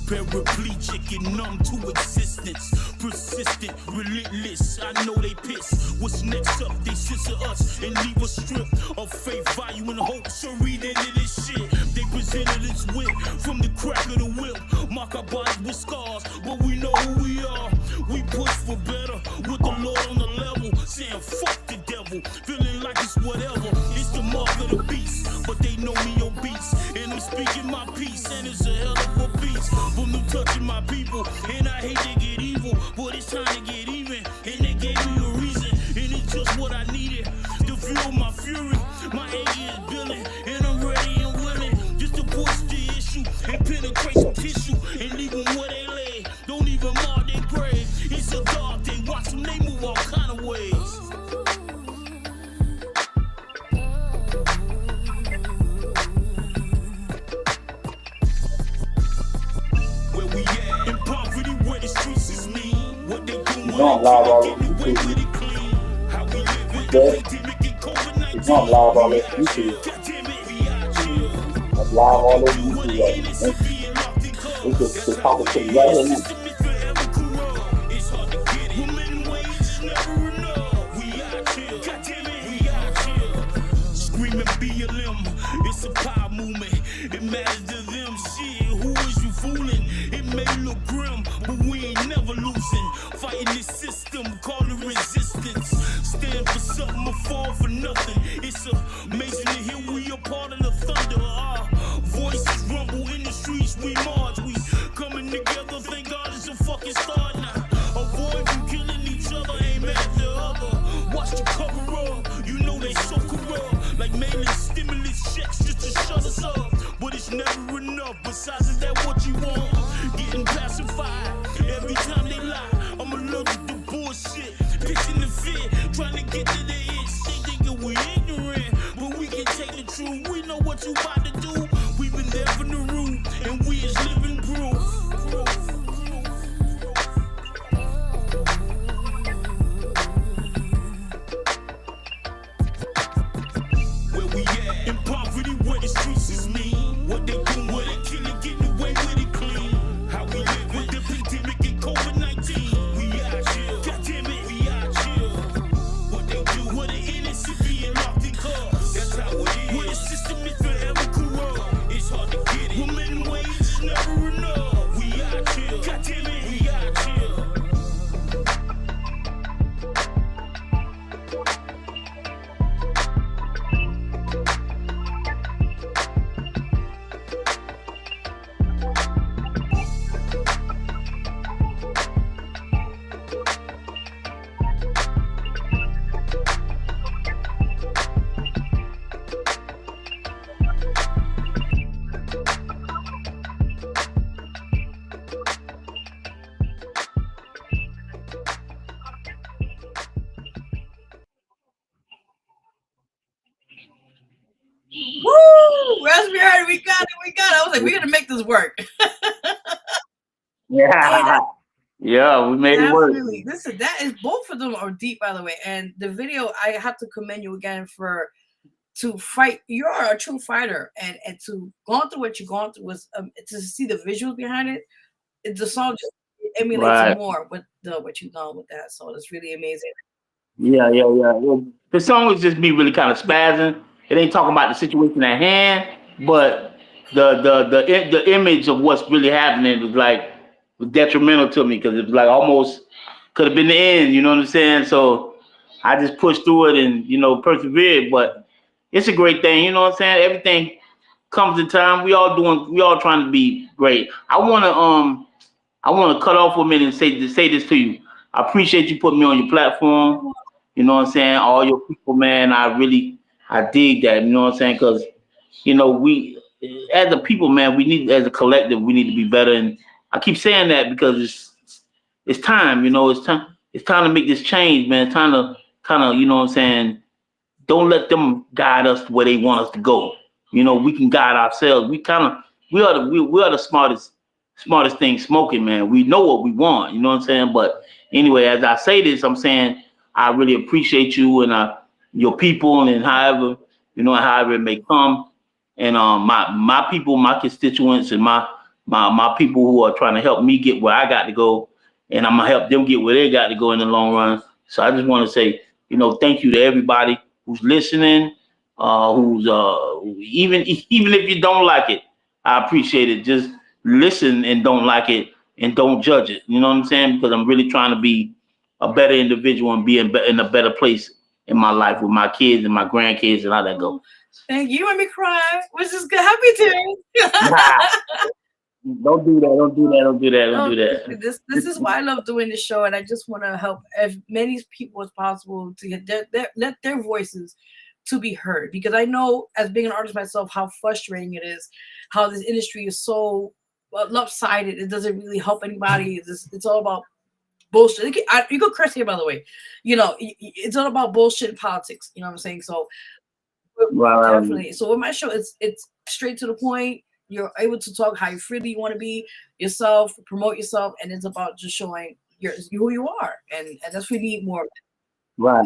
Paraplegic and numb to existence. Persistent, relentless. I know they pissed. What's next up? They censor us and leave us stripped of faith, value, and hope. So read into this shit. They presented us with from the crack of the whip. Mark our bodies with scars, but we know who we are. We push for better with the Lord on the level. Saying fuck the devil, feeling like it's whatever. It's the mark of the beast, but they know me obese. And I'm speaking my peace, and it's a hell of a beast. From them touching my people, and I hate to get evil, but it's time to get even. And they gave me a reason, and it's just what I needed to fuel my fury. My anger is building, and I'm ready and willing just to push the issue and penetrate some tissue and leave them where they lay. Don't even mark their grave. It's a dark day. Watch them, they move all kind of ways. Where we at? In poverty, where the streets is mean. What they do, what they getting away with it clean. How we live with the pandemic and COVID-19. It's not live all over YouTube. That's live all over YouTube right now. It's just talking to you right now. It's hard to get it. Women wages never enough. We out here. Goddamn it, we out here. Screaming BLM. It's a power movement. It matters to them. Shit, who is you fooling? It may look grim, but we ain't never losing. Fighting this system, call it resistance. Stand for something or fall for nothing. It's amazing to hear we a part of the thunder. Our voices rumble in the streets, we march. We coming together, thank God it's a fucking start now. Avoid from killing each other, aim at the other. Watch the cover up, you know they so corrupt. Like mailing stimulus checks just to shut us up. But it's never enough, besides is that what you want? Getting pacified, every time they lie. I'm allergic to bullshit, pitching the fear, trying to get to the itch. They thinking we ignorant, but we can take the truth. We know what you about to do. We've been there from the root, and we is living proof. Where we at? In poverty, where the streets is mean. What they do, what they killing, getting away with it clean. How we live with the pandemic and COVID-19. We out here, goddamn it, we out here. What they do, what the innocent being locked in cars. That's how it is. Where the system is forever corrupt. It's hard to get it. Women wages never enough. We out here, goddamn it, we out here. Woo! Raspberry, we got it. I was like, we're gonna make this work. Yeah. Yeah, we made it work. Absolutely. Listen, that is both of them are deep, by the way. And the video, I have to commend you again to fight. You're a true fighter, and to go through what you're going through was to see the visuals behind it. The song just emulates more with what you've done with that. So it's really amazing. Yeah. Well, the song is just me really kind of spazzing. It ain't talking about the situation at hand, but the image of what's really happening was detrimental to me, because it was like almost could have been the end. You know what I'm saying? So I just pushed through it and persevered. But it's a great thing. You know what I'm saying? Everything comes in time. We all trying to be great. I wanna cut off for a minute and say this to you. I appreciate you putting me on your platform. You know what I'm saying? All your people, man. I dig that. You know what I'm saying? Because we as a people, man, as a collective, we need to be better. And I keep saying that because it's time. It's time to make this change, man. It's time kind of, you know what I'm saying, don't let them guide us to where they want us to go. You know, we can guide ourselves. We are the smartest thing smoking, man. We know what we want, you know what I'm saying? But anyway, as I say this, I'm saying I really appreciate you and your people, and however it may come. And my people, my constituents, and my people who are trying to help me get where I got to go, and I'm gonna help them get where they got to go in the long run. So I just want to say, thank you to everybody who's listening, who's even if you don't like it, I appreciate it. Just listen and don't like it and don't judge it. You know what I'm saying? Because I'm really trying to be a better individual and be in a better place in my life with my kids and my grandkids and how that go. Thank you. Let me cry. Which is good. Happy to. Don't do that. This is why I love doing this show, and I just want to help as many people as possible to get their voices to be heard. Because I know, as being an artist myself, how frustrating it is, how this industry is so lopsided. It doesn't really help anybody. It's all about bullshit. You go crazy, by the way. It's all about bullshit and politics. You know what I'm saying? So definitely. So with my show, it's straight to the point. You're able to talk how you freely want to be yourself, promote yourself, and it's about just showing who you are, and that's what we need more. Right.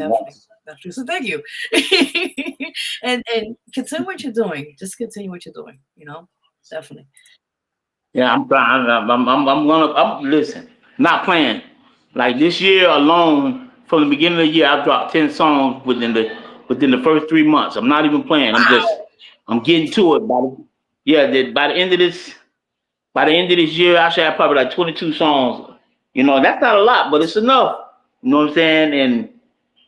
That's true. So thank you, and continue what you're doing. Just continue what you're doing. Definitely. Yeah, I'm trying. I'm listen. Not playing. Like this year alone, from the beginning of the year, I've dropped 10 songs within the first 3 months. I'm not even playing. I'm getting to it, buddy. Yeah, by the end of this year, I should have probably like 22 songs. That's not a lot, but it's enough. You know what I'm saying? And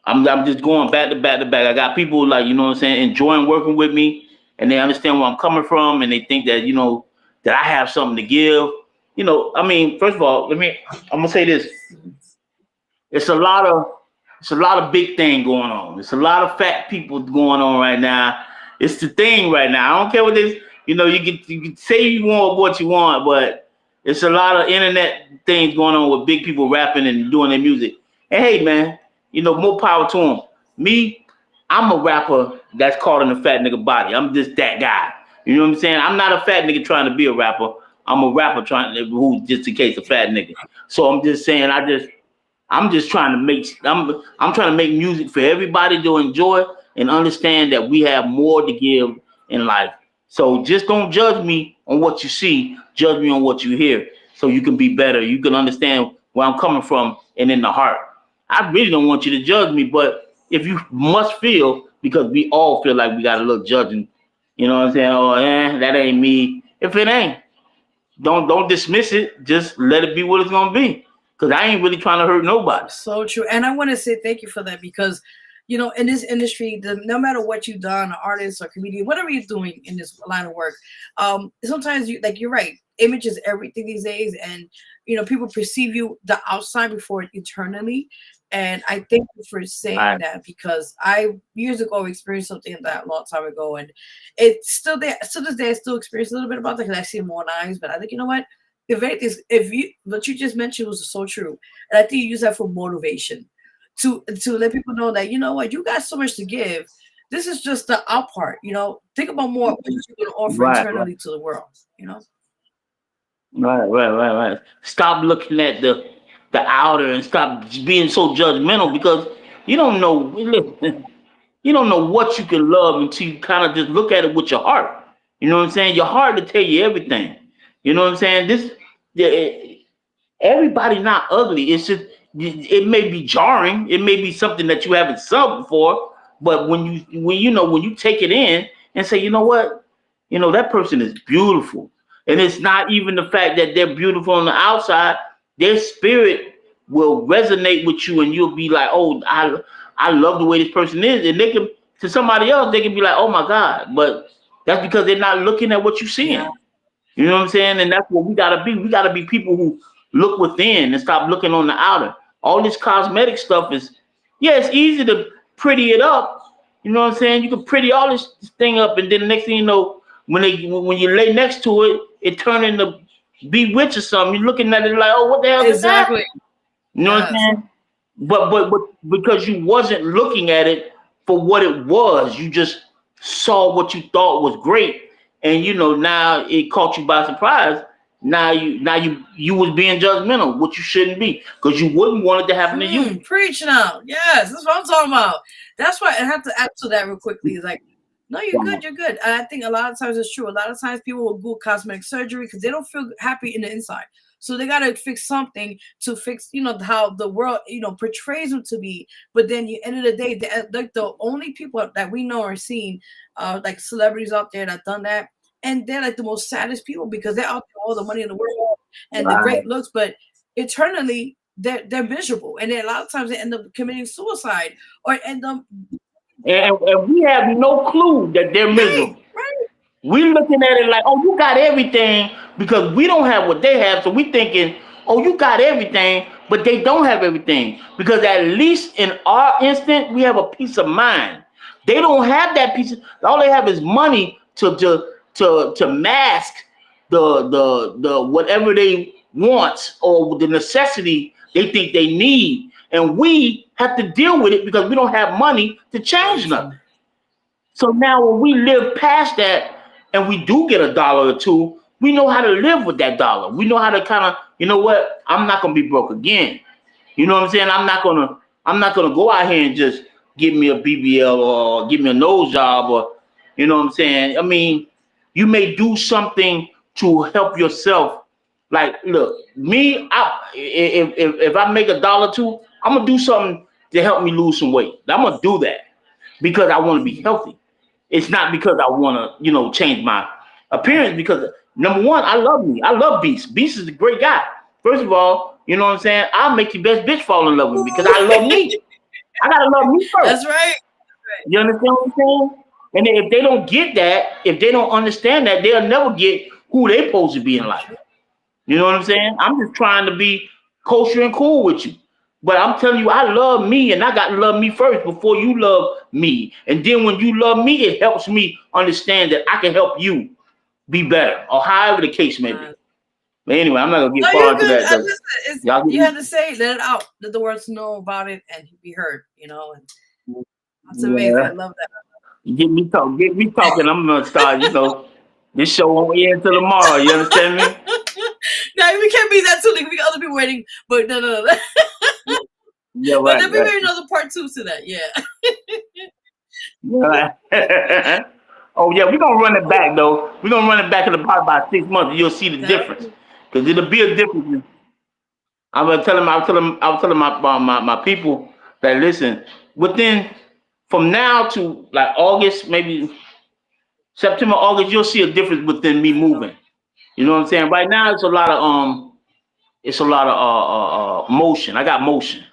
I'm just going back to back to back. I got people like, enjoying working with me, and they understand where I'm coming from, and they think that, that I have something to give. First of all, I'm gonna say this. It's a lot of big thing going on. It's a lot of fat people going on right now. It's the thing right now. I don't care what this. You can say you want what you want, but it's a lot of internet things going on with big people rapping and doing their music. And hey, man, more power to them. Me, I'm a rapper that's caught in a fat nigga body. I'm just that guy. You know what I'm saying? I'm not a fat nigga trying to be a rapper. I'm a rapper who just in case a fat nigga. So I'm just saying, I'm just trying to I'm trying to make music for everybody to enjoy and understand that we have more to give in life. So just don't judge me on what you see, judge me on what you hear, so you can be better. You can understand where I'm coming from and in the heart. I really don't want you to judge me, but if you must feel, because we all feel like we got a little judging, you know what I'm saying? Oh, that ain't me. If it ain't, don't dismiss it. Just let it be what it's gonna be. Because I ain't really trying to hurt nobody. So true. And I want to say thank you for that, because in this industry, no matter what you've done, an artist or comedian, whatever you're doing in this line of work, sometimes you're right. Image is everything these days, and people perceive you the outside before internally. And I thank you for saying that, because I years ago experienced something that a long time ago, and it's still there. To this day, I still experience a little bit about that because I see more eyes. But I think what. What you just mentioned was so true, and I think you use that for motivation to let people know that you got so much to give. This is just the out part. Think about more what you're going to offer internally to the world. Right. Stop looking at the outer and stop being so judgmental, because you don't know. Listen, you don't know what you can love until you kind of just look at it with your heart. You know what I'm saying? Your heart to tell you everything. You know what I'm saying? Everybody not ugly. It's just, it may be jarring. It may be something that you haven't subbed before. But when you take it in and say, you know what, that person is beautiful, and it's not even the fact that they're beautiful on the outside. Their spirit will resonate with you, and you'll be like, oh, I love the way this person is, and they can, to somebody else, they can be like, oh my God, but that's because they're not looking at what you're seeing. Yeah. You know what I'm saying? And that's what we gotta be. We gotta be people who look within and stop looking on the outer. All this cosmetic stuff is, it's easy to pretty it up. You know what I'm saying? You can pretty all this thing up, and then the next thing you know, when you lay next to it, it turn into bewitch or something. You're looking at it like, oh, what the hell is that? Exactly. You know what I'm saying? but because you wasn't looking at it for what it was, you just saw what you thought was great, and now it caught you by surprise. Now you was being judgmental, what you shouldn't be, because you wouldn't want it to happen to you. Preach now. Yes, that's what I'm talking about. That's why I have to answer that real quickly. It's like, no, you're good, you're good. And I think a lot of times it's true. A lot of times people will do cosmetic surgery because they don't feel happy in the inside. So they gotta fix something to fix, how the world, portrays them to be. But then, at the end of the day, like the only people that we know are seen, like celebrities out there that done that, and they're like the most saddest people because they're out there all the money in the world and the great looks, but eternally they're miserable, and then a lot of times they end up committing suicide or end up. And we have no clue that they're miserable. Right. We're looking at it like, oh, you got everything, because we don't have what they have. So we thinking, oh, you got everything, but they don't have everything. Because at least in our instant, we have a peace of mind. They don't have that piece. All they have is money to mask the whatever they want or the necessity they think they need. And we have to deal with it because we don't have money to change nothing. So now when we live past that and we do get a dollar or two, we know how to live with that dollar. We know how to kind of, I'm not gonna be broke again. You know what I'm saying? I'm not gonna go out here and just give me a BBL or give me a nose job, or you know what I'm saying? I mean, you may do something to help yourself. Like, look, me, if I make a dollar or two, I'm gonna do something to help me lose some weight. I'm gonna do that because I want to be healthy. It's not because I want to, change my appearance. Because number one, I love me. I love Beast. Beast is a great guy. First of all, you know what I'm saying? I'll make your best bitch fall in love with me because I love me. I gotta love me first. That's right. You understand what I'm saying? And if they don't get that, if they don't understand that, they'll never get who they're supposed to be in life. You know what I'm saying? I'm just trying to be kosher and cool with you. But I'm telling you, I love me, and I got to love me first before you love me. And then when you love me, it helps me understand that I can help you be better, or however the case may be. But anyway, I'm not going to get far into that. You had to say, let it out, let the world know about it and be heard, And that's amazing. I love that. Get me talking. I'm going to start, this show won't end until tomorrow. You understand me? No, we can't be that too late. We got other people waiting, but no. Yeah, right. But there'll be maybe another part 2 to that. Yeah. Oh yeah, we're gonna run it back though. We're gonna run it back in about 6 months, and you'll see the difference. Because it'll be a difference. I was telling my people that, listen, from now to like August, maybe September, August, you'll see a difference within me moving. You know what I'm saying? Right now, it's a lot of motion. I got motion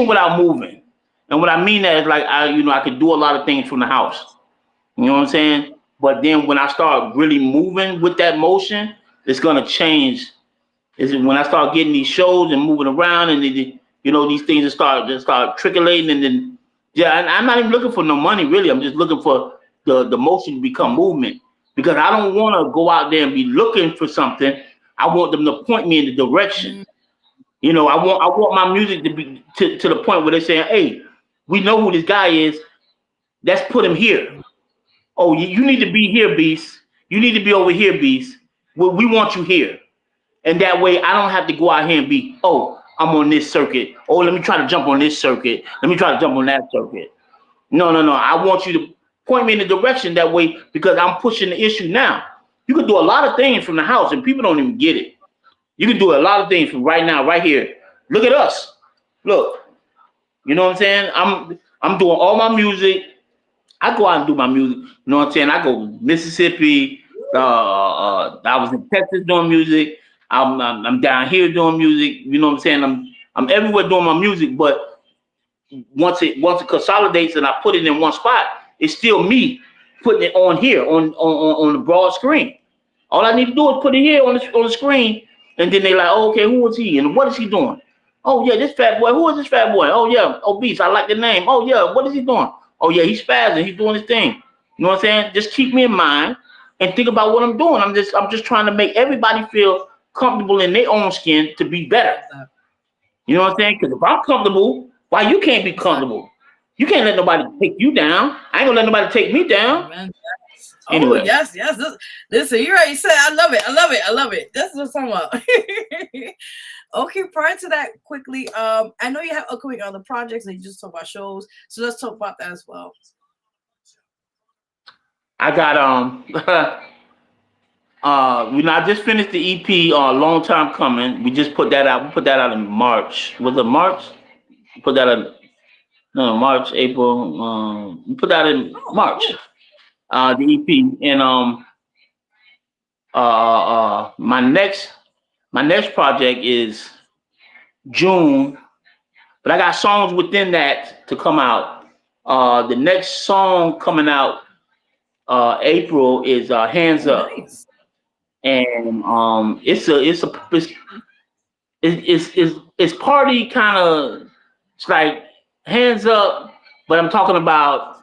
without moving, and what I mean that is like I could do a lot of things from the house. You know what I'm saying? But then when I start really moving with that motion, it's gonna change. Is when I start getting these shows and moving around, and these things start trickling, and then I'm not even looking for no money really. I'm just looking for the motion to become movement, because I don't want to go out there and be looking for something. I want them to point me in the direction. I want my music to be to the point where they're saying, hey, we know who this guy is. Let's put him here. Oh, you need to be here, Beast. You need to be over here, Beast. We want you here. And that way I don't have to go out here and be, oh, I'm on this circuit. Oh, let me try to jump on this circuit. Let me try to jump on that circuit. No. I want you to point me in the direction that way, because I'm pushing the issue now. You can do a lot of things from the house and people don't even get it. You can do a lot of things from right now, right here. Look at us. Look. You know what I'm saying? I'm doing all my music. I go out and do my music. You know what I'm saying? I go Mississippi. I was in Texas doing music. I'm down here doing music. You know what I'm saying? I'm everywhere doing my music. But once it consolidates and I put it in one spot, it's still me putting it on here on the broad screen. All I need to do is put it here on the screen, and then they like, oh, okay, who is he and what is he doing? Oh yeah, this fat boy. Who is this fat boy? Oh yeah, Obeast. I like the name. Oh yeah, what is he doing? Oh yeah, he's spazzing. He's doing his thing. You know what I'm saying? Just keep me in mind and think about what I'm doing. I'm just trying to make everybody feel comfortable in their own skin to be better. You know what I'm saying? Because if I'm comfortable, why you can't be comfortable? You can't let nobody take you down. I ain't gonna let nobody take me down. Amen. Anyway. Oh yes. Listen, you already said I love it. That's what I'm talking about. Okay, prior to that, quickly, I know you have upcoming other projects and you just talk about shows, so let's talk about that as well. I got I just finished the EP Long Time Coming. We just put that out. We put that out in March. Was it March? We put that in March, April. We put that in March. The EP. And my next project is June, but I got songs within that to come out. The next song coming out April is Hands Up. Nice. And it's party kind of. It's like hands up, but I'm talking about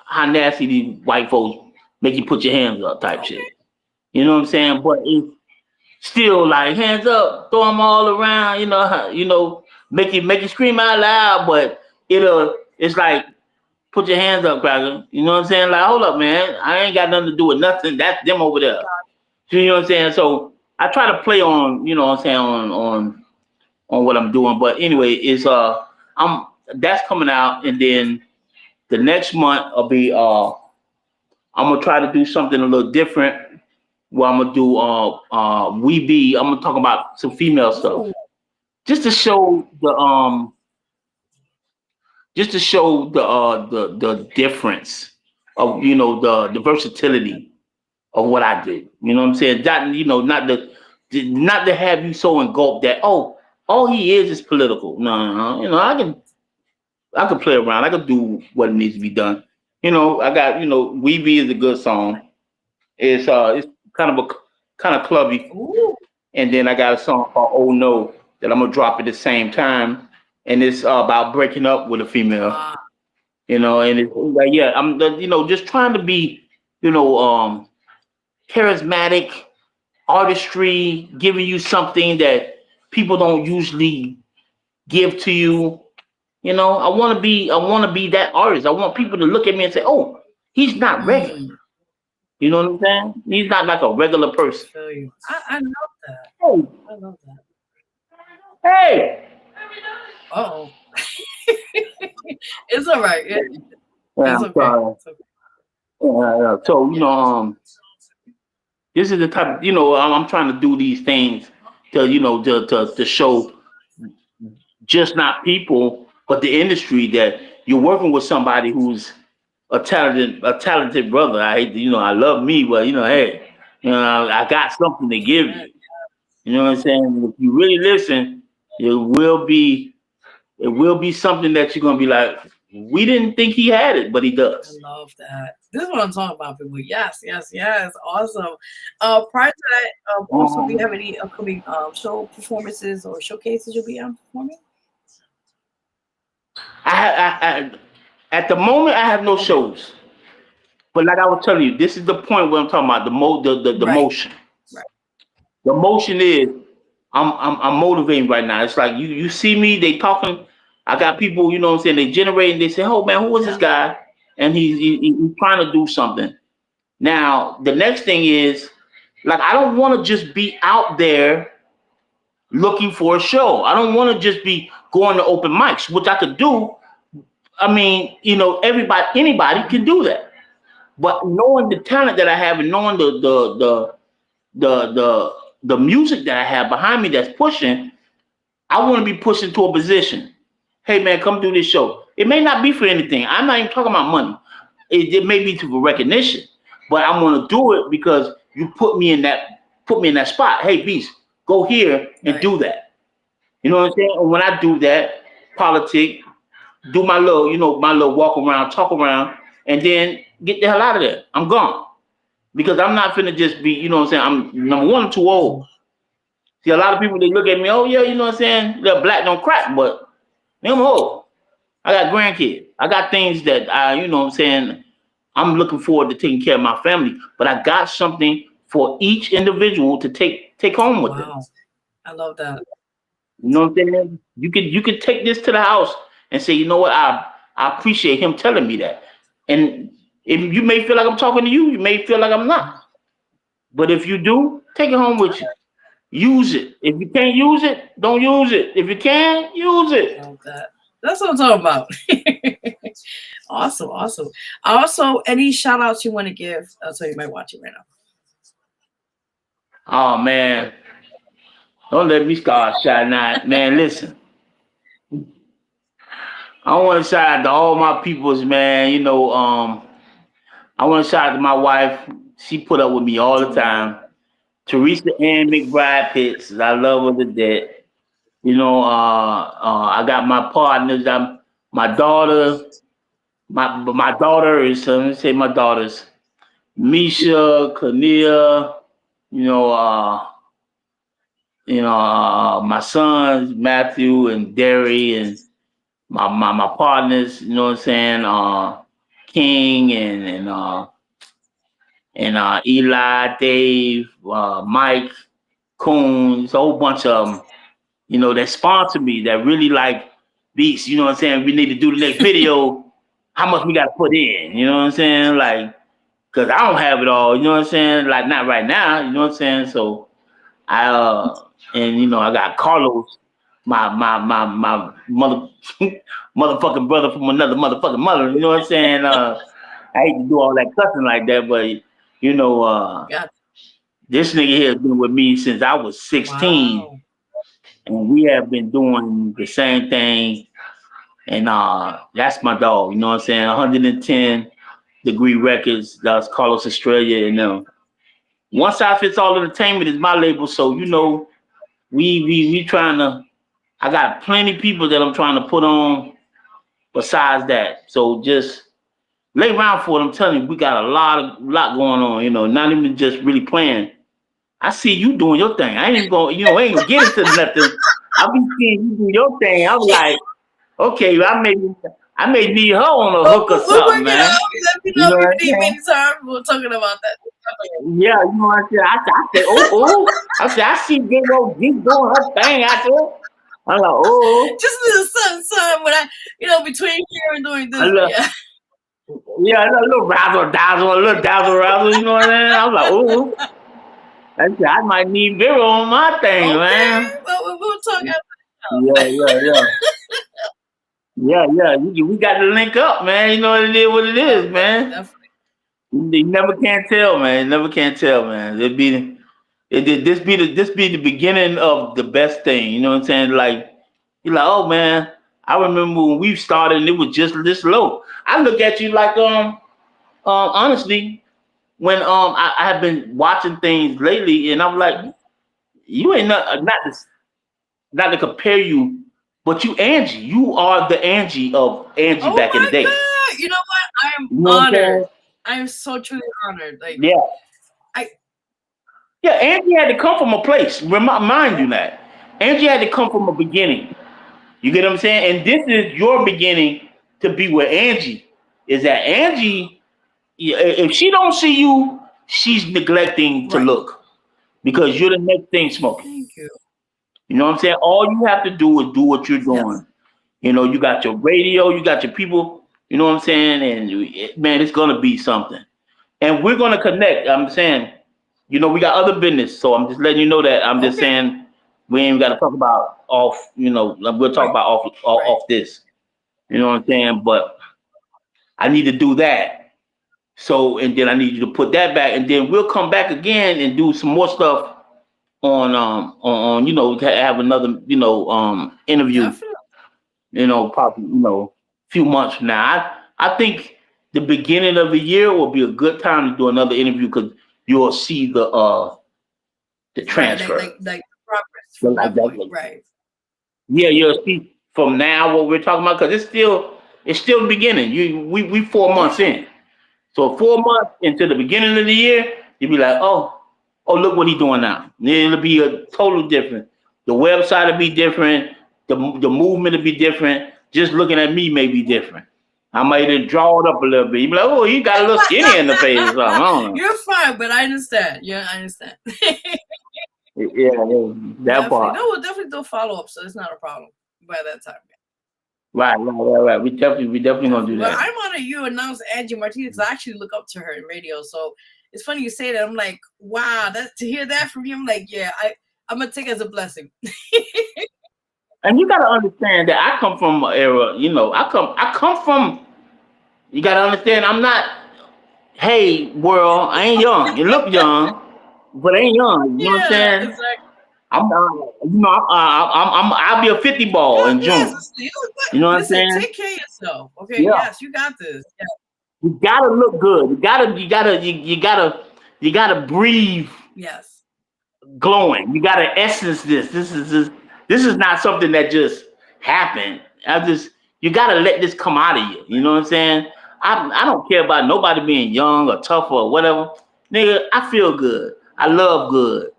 how nasty these white folks make you put your hands up type shit. You know what I'm saying? But it's still like hands up, throw them all around. Make you scream out loud, but it's like put your hands up, cracker. You know what I'm saying? Like, hold up, man, I ain't got nothing to do with nothing. That's them over there. You know what I'm saying? So I try to play on, you know what I'm saying, on what I'm doing. But anyway, that's coming out, and then the next month I'll be I'm gonna try to do something a little different. Where I'm gonna do I'm gonna talk about some female stuff, just to show the difference of the versatility of what I do. You know what I'm saying? That not to have you so engulfed that all he is political. No. I can play around. I can do what needs to be done. I got We Be is a good song. It's kind of clubby. Ooh. And then I got a song called Oh No that I'm gonna drop at the same time, and it's about breaking up with a female. And it's like, yeah, I'm just trying to be charismatic, artistry, giving you something that people don't usually give to you. I want to be that artist. I want people to look at me and say, "Oh, he's not regular." You know what I'm saying? He's not like a regular person. I love that. Hey. I love that. Hey. Uh-oh. It's all right. It's okay. It's okay. So this is the type. I'm trying to do these things to show just not people, but the industry that you're working with somebody who's a talented brother. I love me, but hey, I got something to give you. You know what I'm saying? If you really listen, it will be something that you're gonna be like, we didn't think he had it, but he does. I love that. This is what I'm talking about, people. Yes. Awesome. Prior to that, also, do you have any upcoming show performances or showcases you'll be performing? I at the moment I have no shows, but like I was telling you, this is the point where I'm talking about the motion. Right. The motion is I'm motivating right now. It's like you see me, they talking. I got people, you know what I'm saying, they generating, they say, oh man, who is this guy? And he's trying to do something. Now, the next thing is, like, I don't want to just be out there looking for a show. I don't want to just be going to open mics, which I could do. I mean, anybody can do that. But knowing the talent that I have and knowing the music that I have behind me that's pushing, I want to be pushing to a position. Hey man, come do this show. It may not be for anything. I'm not even talking about money. It may be for recognition, but I'm gonna do it because you put me in that spot. Hey Beast, go here and do that. You know what I'm saying? And when I do that, politic, do my little walk around, talk around, and then get the hell out of there. I'm gone. Because I'm not finna just be, you know what I'm saying? I'm number one, I'm too old. See, a lot of people, they look at me, oh yeah, you know what I'm saying? They're black don't crack, but I'm old. I got grandkids. I got things that you know what I'm saying, I'm looking forward to taking care of my family. But I got something for each individual to take home with them. I love that. You know what I'm saying? You can take this to the house and say, you know what, I appreciate him telling me that. And if you may feel like I'm talking to you, you may feel like I'm not. But if you do, take it home with you. Use it. If you can't use it, don't use it. If you can, use it. That's what I'm talking about. Awesome. Also, any shout outs you want to give? So you might watch it right now. Oh man. Don't let me start shouting out. Man, listen. I want to shout out to all my peoples, man. You know, I want to shout out to my wife. She put up with me all the time. Teresa Ann McBride Pitts. I love her to death. You know, I got my partners. My daughter. My daughter is. Let me say my daughters. Misha, Kania. You know, my sons Matthew and Derry and my partners. You know what I'm saying? King and Eli, Dave, Mike, Coons, a whole bunch of them, you know, that sponsor me, that really like Beats, you know what I'm saying? We need to do the next video. How much we got to put in, you know what I'm saying? Like, because I don't have it all, you know what I'm saying? Like, not right now, you know what I'm saying? So, and you know, I got Carlos, my mother, motherfucking brother from another motherfucking mother, you know what I'm saying? I hate to do all that cussing like that, but you know, this nigga here has been with me since I was 16, Wow. and we have been doing the same thing. And that's my dog, you know what I'm saying? 110 Degree Records, that's Carlos Australia, and One Size Fits All Entertainment is my label, so you know, we trying to. I got plenty of people that I'm trying to put on besides that. So just lay around for it. I'm telling you, we got a lot going on. You know, not even just really playing. I see you doing your thing. I ain't even going. You know, I ain't gonna get into nothing. I be seeing you do your thing. I'm like, okay, I may need her on a hook or something, man. Let me You know know what if you I'm need saying? me time. We're talking about that. Yeah, you know what I'm saying? I said, oh. I said, I see Big old Geek doing her thing out there. I'm like, oh. Just a little something when I, between here and doing this. Yeah, a little razzle dazzle, razzle, you know what I'm saying? I'm like, oh. I said, I might need Vero on my thing, Okay, man. well, we'll talk after. Yeah. We got to link up, man. You know what it is, man. Definitely. You never can tell, man. Never can tell, man. This be the beginning of the best thing. You know what I'm saying? Like you're like, oh man, I remember when we started and it was just this low. I look at you like honestly, when I have been watching things lately and I'm like, you ain't not to compare you, but you Angie. You are the Angie of Angie Oh back in the my day. God! You know what? I am You know what I'm honored. saying? I am so truly honored. Like, Yeah, Angie had to come from a place. Mind you that. Angie had to come from a beginning. You get what I'm saying? And this is your beginning to be with Angie. Is that Angie, if she don't see you, she's neglecting to look. Because you're the next thing smoking. Thank you. You know what I'm saying? All you have to do is do what you're doing. Yes. You know, you got your radio, you got your people, you know what I'm saying? And man, it's gonna be something. And we're gonna connect. I'm saying, you know, we got other business, so I'm just letting you know that. I'm just saying we ain't got to talk about off. You know, we'll talk about off this. You know what I'm saying? But I need to do that. So and then I need you to put that back, and then we'll come back again and do some more stuff on you know have another interview. Definitely. You know, probably a few months from now. I think the beginning of the year will be a good time to do another interview because you'll see the transfer. Like progress from that point. Right. Yeah, you'll see from now what we're talking about because it's still the beginning. We 4 months in. So 4 months into the beginning of the year, you'll be like, oh, look what he's doing now. It'll be a totally different. The website will be different. The movement will be different. Just looking at me may be different. I might even draw it up a little bit. You be like, oh, he got a little skinny in the face or something. I don't know. You're fine, but I understand. Yeah, I understand. that Definitely. part. No, we'll definitely do a follow up, so it's not a problem by that time. Right. We definitely gonna Definitely. do Well, that. I'm honored you announced Angie Martinez. I actually look up to her in radio, so it's funny you say that. I'm like, wow, that to hear that from you, I'm like, yeah, I'm gonna take it as a blessing. And you gotta understand that I come from an era, I come from. You gotta understand, I'm not. Hey, world, I ain't young. You look young, but I ain't young. You know what I'm Yeah, saying? exactly. I'm, I'll be a 50 ball God in bless. June. Listen, you look You good. know what I'm Listen, saying? take care of yourself. Okay, Yeah. yes, you got this. Yeah. You gotta look good. You gotta breathe Yes. glowing. You gotta essence this. This is not something that just happened. You gotta let this come out of you. You know what I'm saying? I don't care about nobody being young or tough or whatever. Nigga, I feel good. I love good.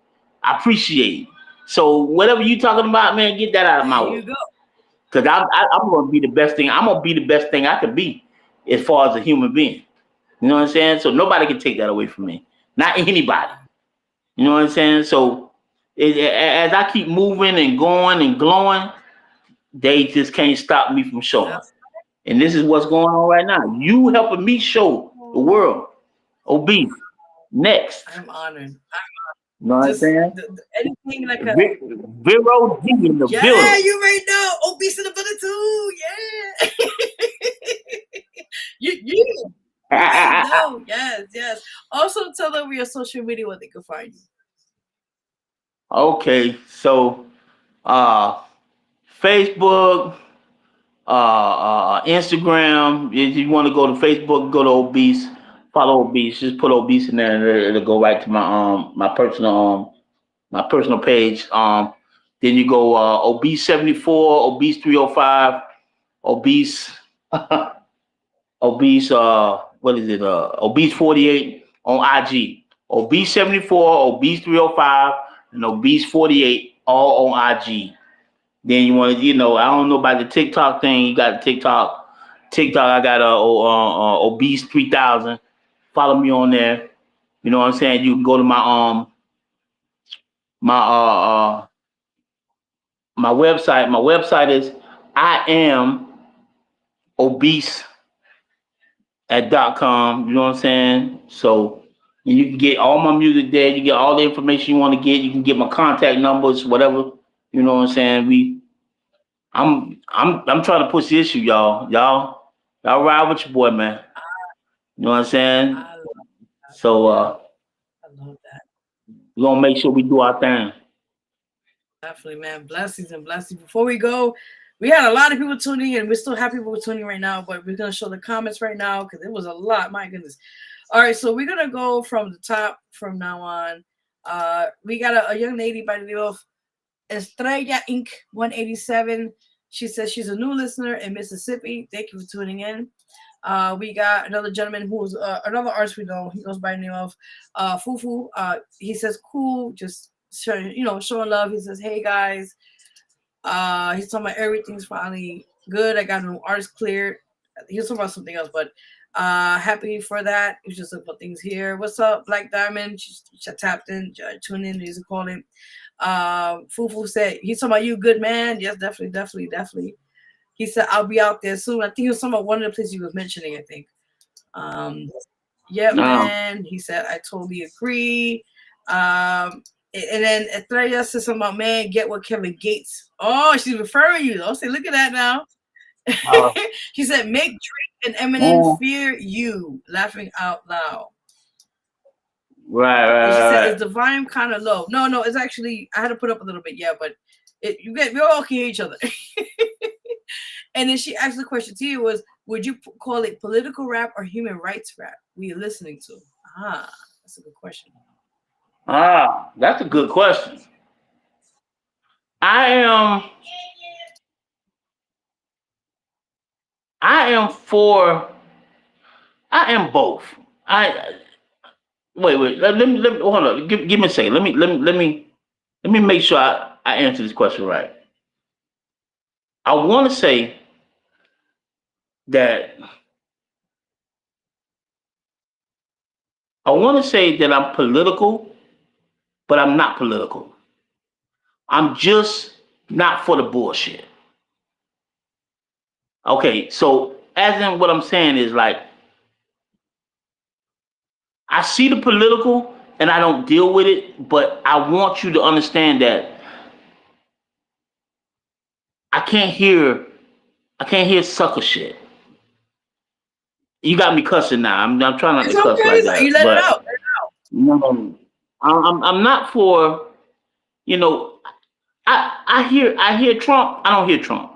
I appreciate. So whatever you talking about, man, get that out of There my you way. go. Cause I'm gonna be the best thing. I'm gonna be the best thing I could be as far as a human being. You know what I'm saying? So nobody can take that away from me. Not anybody. You know what I'm saying? So as I keep moving and going and glowing, they just can't stop me from showing. That's And this is what's going on right now. You helping me show the world obese next. I'm honored. You know what I'm Just saying? anything like a Vero G in the yeah, building. you right now. Obese in the building too. Yeah. You right now. Yes, yes. Also tell them your social media where they can find you. Okay, so uh Facebook, Instagram. If you want to go to Facebook, go to Obese, follow Obese. Just put Obese in there, and it'll go right to my personal page. Then you go Obese 74, Obese 305, Obese Obese. What is it? Obese 48 on IG. Obese 74, Obese 305, and Obese 48 all on IG. Then you want to, I don't know about the TikTok thing. You got TikTok. I got Obese 3000. Follow me on there. You know what I'm saying? You can go to my my website. My website is I am obese at .com. You know what I'm saying? So you can get all my music there. You get all the information you want to get. You can get my contact numbers, whatever. You know what I'm saying? I'm trying to push the issue, y'all. Y'all ride with your boy, man. You know what I'm saying? I love, So I love that. we're gonna make sure we do our thing. Definitely, man. Blessings and blessings. Before we go, we had a lot of people tuning in. We're still happy people tuning right now, but we're gonna show the comments right now because it was a lot. My goodness. All right, so we're gonna go from the top from now on. We got a young lady by the name of Estrella Inc. 187. She says she's a new listener in Mississippi. Thank you for tuning in. We got another gentleman who's another artist we know. He goes by the name of Fufu. He says, "Cool, just showing love." He says, "Hey guys." He's talking about everything's finally good. I got no artist cleared. He was talking about something else, but happy for that. He's just looking for things here. What's up, Black Diamond? She tapped in, tuned in, he's calling. Fufu said, he's talking about you, good man. Yes, definitely. He said, I'll be out there soon. I think he was talking about one of the places he was mentioning, I think. Yeah, No. man. He said, I totally agree. And then Estrella said something about, man, get what Kevin Gates. Oh, she's referring you. I'll say, look at that now. She said, make Drake and Eminem fear you. Laughing out loud. And she said, is the volume kind of low? No, it's actually, I had to put up a little bit, yeah, but we all can hear each other. And then she asked the question to you was, would you call it political rap or human rights rap we are listening to? That's a good question. That's a good question. I am both. Wait. Let me hold on. Give me a second. Let me make sure I answer this question right. I want to say that I'm political, but I'm not political. I'm just not for the bullshit. Okay, so as in what I'm saying is like, I see the political and I don't deal with it, but I want you to understand that I can't hear sucker shit. You got me cussing now. I'm trying not It's to cuss okay. like You that, let it but out. no, I'm not for, you know, I hear Trump. I don't hear Trump.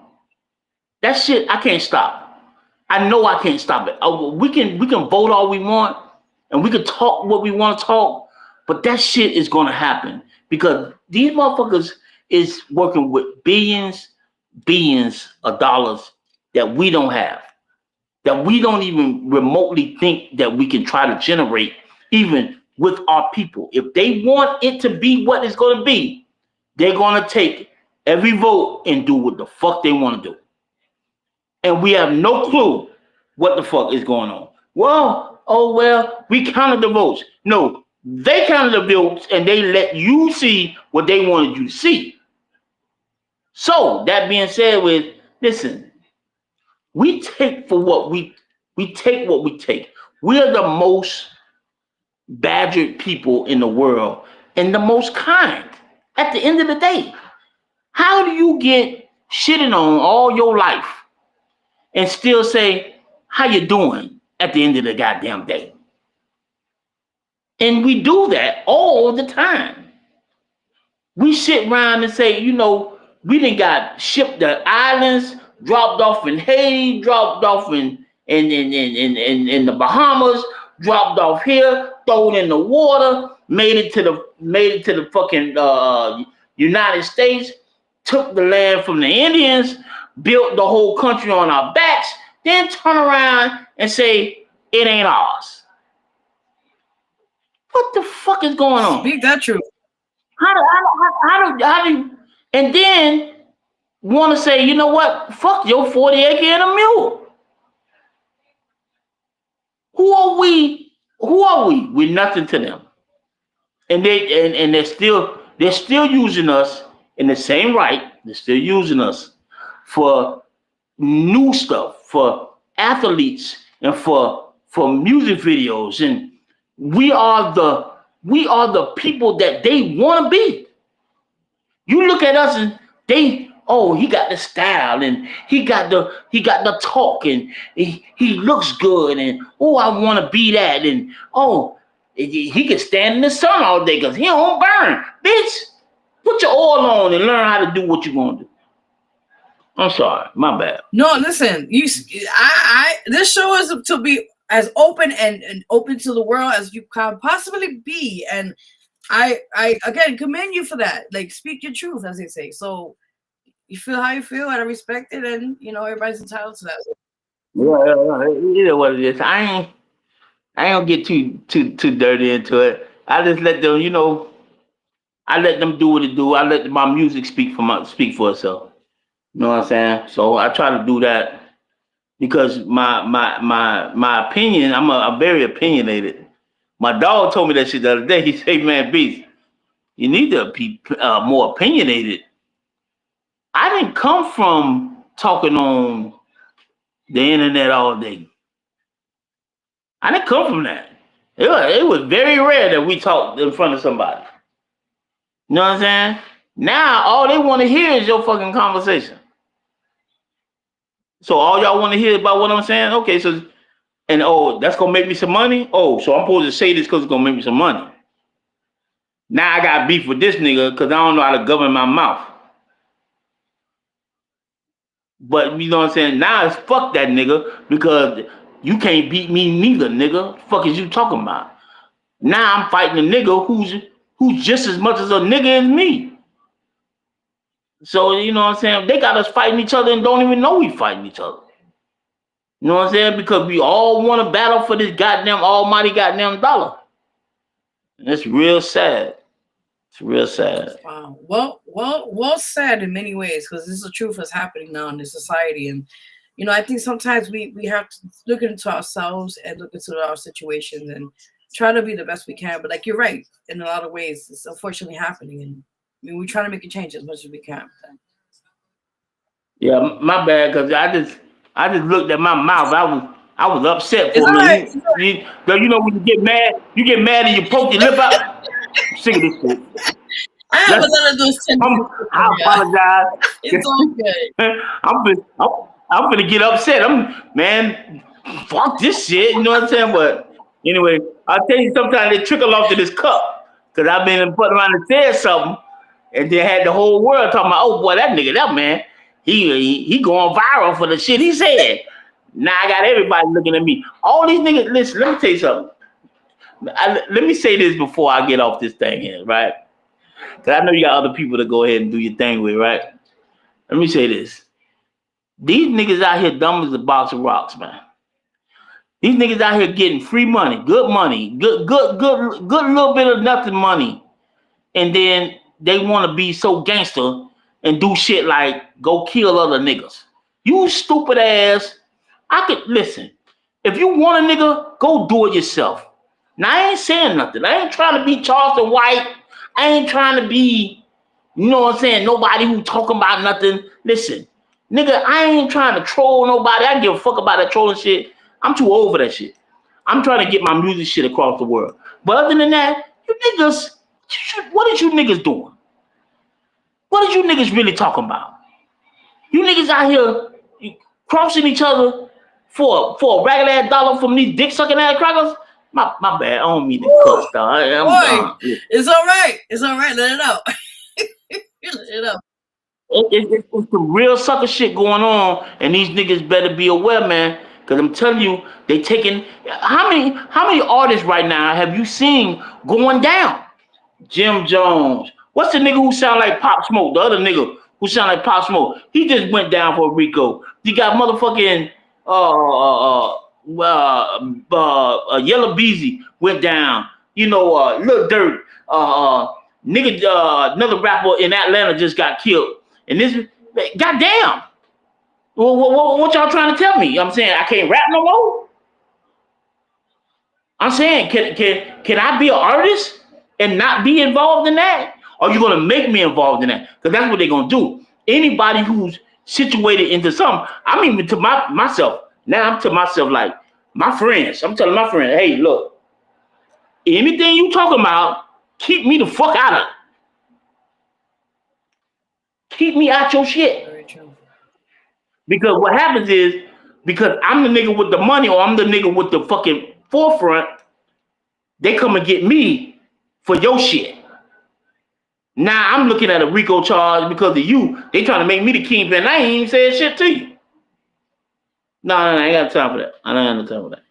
That shit I can't stop. I know I can't stop it. We can vote all we want, and we can talk what we want to talk, but that shit is gonna happen because these motherfuckers is working with billions of dollars that we don't have, that we don't even remotely think that we can try to generate, even with our people. If they want it to be what it's gonna be, they're gonna take every vote and do what the fuck they want to do. And we have no clue what the fuck is going on. Well, we counted the votes. No, they counted the votes and they let you see what they wanted you to see. So that being said, listen, we take for what we take what we take. We are the most badgered people in the world and the most kind. At the end of the day, how do you get shitting on all your life and still say, how you doing at the end of the goddamn day? And we do that all the time. We sit around and say, we done got shipped to islands, dropped off in Haiti, dropped off in the Bahamas, dropped off here, thrown in the water, made it to the fucking United States, took the land from the Indians, built the whole country on our backs, then turn around and say it ain't ours. What the fuck is going on? Speak that truth. How do, and then want to say, you know what? Fuck your 40 acre and a mule. Who are we? We're nothing to them. And they're still using us in the same right. They're still using us for new stuff, for athletes and for music videos. And we are the people that they want to be. You look at us and he got the style and he got the talk and he looks good and I want to be that and he can stand in the sun all day because he don't burn. Bitch, put your oil on and learn how to do what you're gonna do. I'm sorry, my bad. No, listen, this show is to be as open and open to the world as you can possibly be, and I again commend you for that. Like, speak your truth, as they say. So you feel how you feel, and I respect it, and everybody's entitled to that. Yeah, you know what it is. I ain't gonna get too dirty into it. I just let them, I let them do what it do. I let my music speak for itself. You know what I'm saying? So I try to do that because my opinion, I'm very opinionated. My dog told me that shit the other day. He said, "Man, Beast, you need to be more opinionated." I didn't come from talking on the internet all day. I didn't come from that. It was very rare that we talked in front of somebody. You know what I'm saying? Now all they want to hear is your fucking conversation. So all y'all want to hear about what I'm saying? Okay, so that's gonna make me some money. Oh, so I'm supposed to say this because it's gonna make me some money. Now I got beef with this nigga because I don't know how to govern my mouth. But you know what I'm saying? Now it's fuck that nigga because you can't beat me neither, nigga. Fuck is you talking about? Now I'm fighting a nigga who's just as much as a nigga as me. So you know what I'm saying? They got us fighting each other and don't even know we fighting each other. You know what I'm saying? Because we all want to battle for this goddamn almighty goddamn dollar. And it's real sad. It's real sad. Well said in many ways, because this is the truth that's happening now in this society. And I think sometimes we have to look into ourselves and look into our situations and try to be the best we can. But like, you're right, in a lot of ways, it's unfortunately happening. And mean, we're trying to make a change as much as we can. Yeah, my bad, cause I just looked at my mouth. I was upset for a minute. You know when you get mad and you poke your lip out. I'm sick of this shit. I have another those I apologize. It's all good. I'm gonna get upset. Man, fuck this shit. You know what I'm saying? But anyway, I'll tell you sometimes they trickle off to this cup. Cause I've been putting around and said something, and then had the whole world talking about, oh boy, that nigga, that man, he going viral for the shit he said. Now I got everybody looking at me. All these niggas, listen, let me tell you something. Let me say this before I get off this thing here, right? Because I know you got other people to go ahead and do your thing with, right? Let me say this. These niggas out here dumb as a box of rocks, man. These niggas out here getting free money, good little bit of nothing money. And then they want to be so gangster and do shit like go kill other niggas. You stupid ass. I could listen. If you want a nigga, go do it yourself. Now I ain't saying nothing. I ain't trying to be Charleston White. I ain't trying to be, you know what I'm saying, nobody who talking about nothing. Listen, nigga, I ain't trying to troll nobody. I don't give a fuck about that trolling shit. I'm too old for that shit. I'm trying to get my music shit across the world. But other than that, you niggas, what is you niggas doing? What is you niggas really talking about? You niggas out here crossing each other for a regular ass dollar from these dick sucking ass crackers? My bad. I don't mean to cuss, dog. It's all right. It's all right. Let it out. Let it out. It's some real sucker shit going on, and these niggas better be aware, man. Cause I'm telling you, they taking how many artists right now have you seen going down? Jim Jones. What's the nigga who sound like Pop Smoke? The other nigga who sound like Pop Smoke. He just went down for Rico. You got motherfucking Yellow Beezy went down. You know, Lil Durk. Nigga, another rapper in Atlanta just got killed. And this, goddamn. What y'all trying to tell me? I'm saying I can't rap no more. I'm saying, can I be an artist and not be involved in that? Or are you gonna make me involved in that? Because that's what they're gonna do. Anybody who's situated into something, I'm even to myself. Now I'm to myself like my friends. I'm telling my friends, hey, look, anything you talking about, keep me the fuck out of it. Keep me out your shit. Very true. Because what happens is, because I'm the nigga with the money or I'm the nigga with the fucking forefront, they come and get me for your shit. Now I'm looking at a RICO charge because of you. They trying to make me the kingpin. I ain't even saying shit to you. No, I ain't got time for that. I don't have no time for that.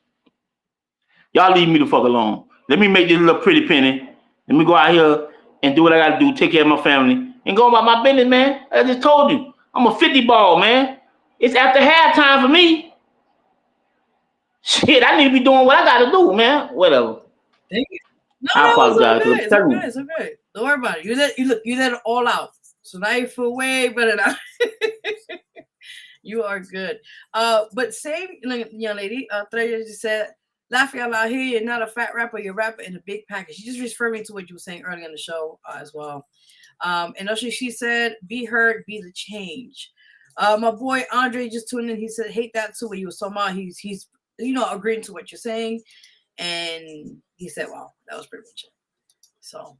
Y'all leave me the fuck alone. Let me make this little pretty penny. Let me go out here and do what I gotta do, take care of my family, and go about my business, man. I just told you. I'm a 50 ball, man. It's after halftime for me. Shit, I need to be doing what I gotta do, man. Whatever. Thank you. No, I apologize. It's okay. Don't worry about it. You let it all out. So now you feel way better now. You are good. But same young lady, Treya just said, Lafayette out here, you're not a fat rapper, you're a rapper in a big package. You just referring to what you were saying earlier in the show as well. And also she said, be heard, be the change. My boy Andre just tuned in. He said, hate that too. When you were so much, he's agreeing to what you're saying. And he said, wow, that was pretty much it. So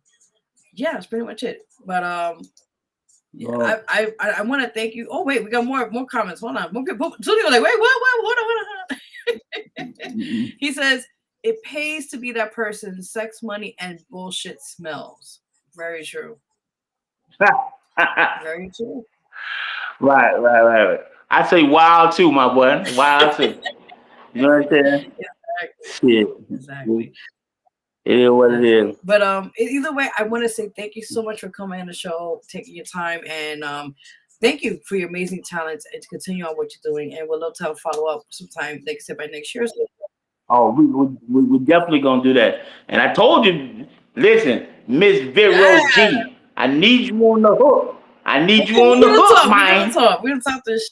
yeah, that's pretty much it. But yeah, I want to thank you. Oh wait, we got more comments. Hold on. Studio like, wait, what? Hold on. He says it pays to be that person. Sex, money, and bullshit smells. Very true. Very true. Right. I say wild too, my boy. Wild too. You know what I'm saying? Exactly. It is what it is. But either way, I want to say thank you so much for coming on the show, taking your time, and thank you for your amazing talents and to continue on what you're doing. And we'll love to have a follow up sometime, like I said, by next year. Oh, we definitely gonna do that. And I told you, listen, Miss Vero G, I need you on the hook. I need you on the hook, man. We're gonna talk this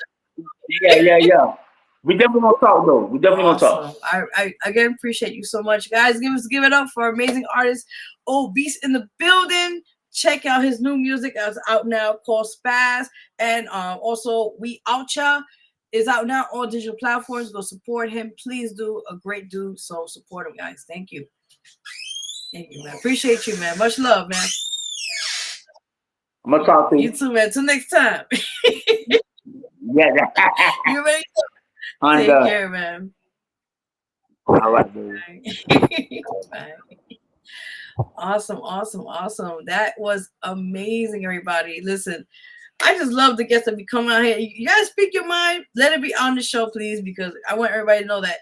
shit. Yeah. We definitely gonna talk though. We definitely gonna talk. I again appreciate you so much, guys. Give it up for amazing artist Obeast in the building. check out his new music that's out now called Spaz. And also We Outcha is out now on digital platforms. Go support him. Please do. A great dude. So support him, guys. Thank you. Thank you, man. Appreciate you, man. Much love, man. I'm gonna talk to You too, man. Till next time. Yeah. You ready? Take care, man. All right, baby. Bye. Awesome. That was amazing, everybody. Listen, I just love the guests that be coming out here. You guys speak your mind. Let it be on the show, please, because I want everybody to know that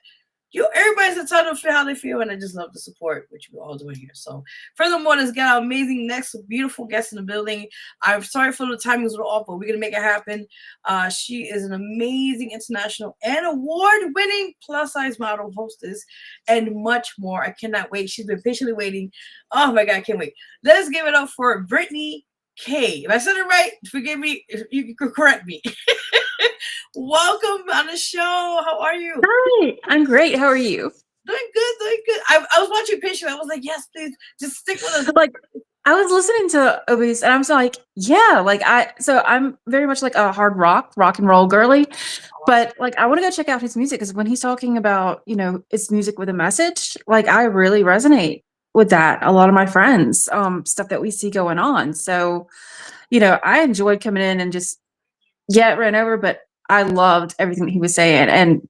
everybody's entitled to feel how they feel, and I just love the support which we're all doing here. So, furthermore, let's get our amazing next beautiful guest in the building. I'm sorry for the timing was a little off, but we're gonna make it happen. She is an amazing international and award-winning plus-size model, hostess, and much more. I cannot wait. She's been patiently waiting. Oh my God, I can't wait. Let's give it up for Brittany K. If I said it right, forgive me. If you could correct me. Welcome on the show. How are you? Hi, I'm great. How are you? Doing good. I was watching Patient. I was like, yes, please, just stick with us. Like, I was listening to Obeast, and I'm so like, yeah, like I'm very much like a hard rock and roll girly, but like I want to go check out his music because when he's talking about, it's music with a message, like I really resonate with that. A lot of my friends, stuff that we see going on. So, I enjoyed coming in and just it ran over, but I loved everything that he was saying, and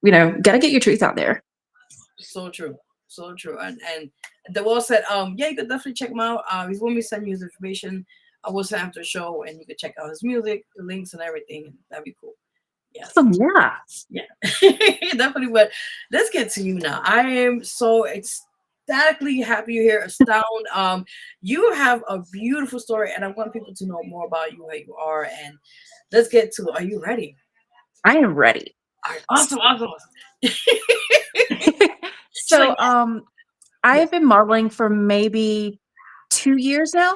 gotta get your truth out there. So true. And the wall said, yeah, you could definitely check him out. He's going to send you his information. I will send after the show, and you can check out his music, the links, and everything. That'd be cool. Yes. Yeah. Definitely. But let's get to you now. I am so ecstatically happy you're here. Astound. You have a beautiful story, and I want people to know more about you, who you are, and let's get to it. Are you ready? I am ready. All right. Awesome. So, I have been modeling for maybe 2 years now,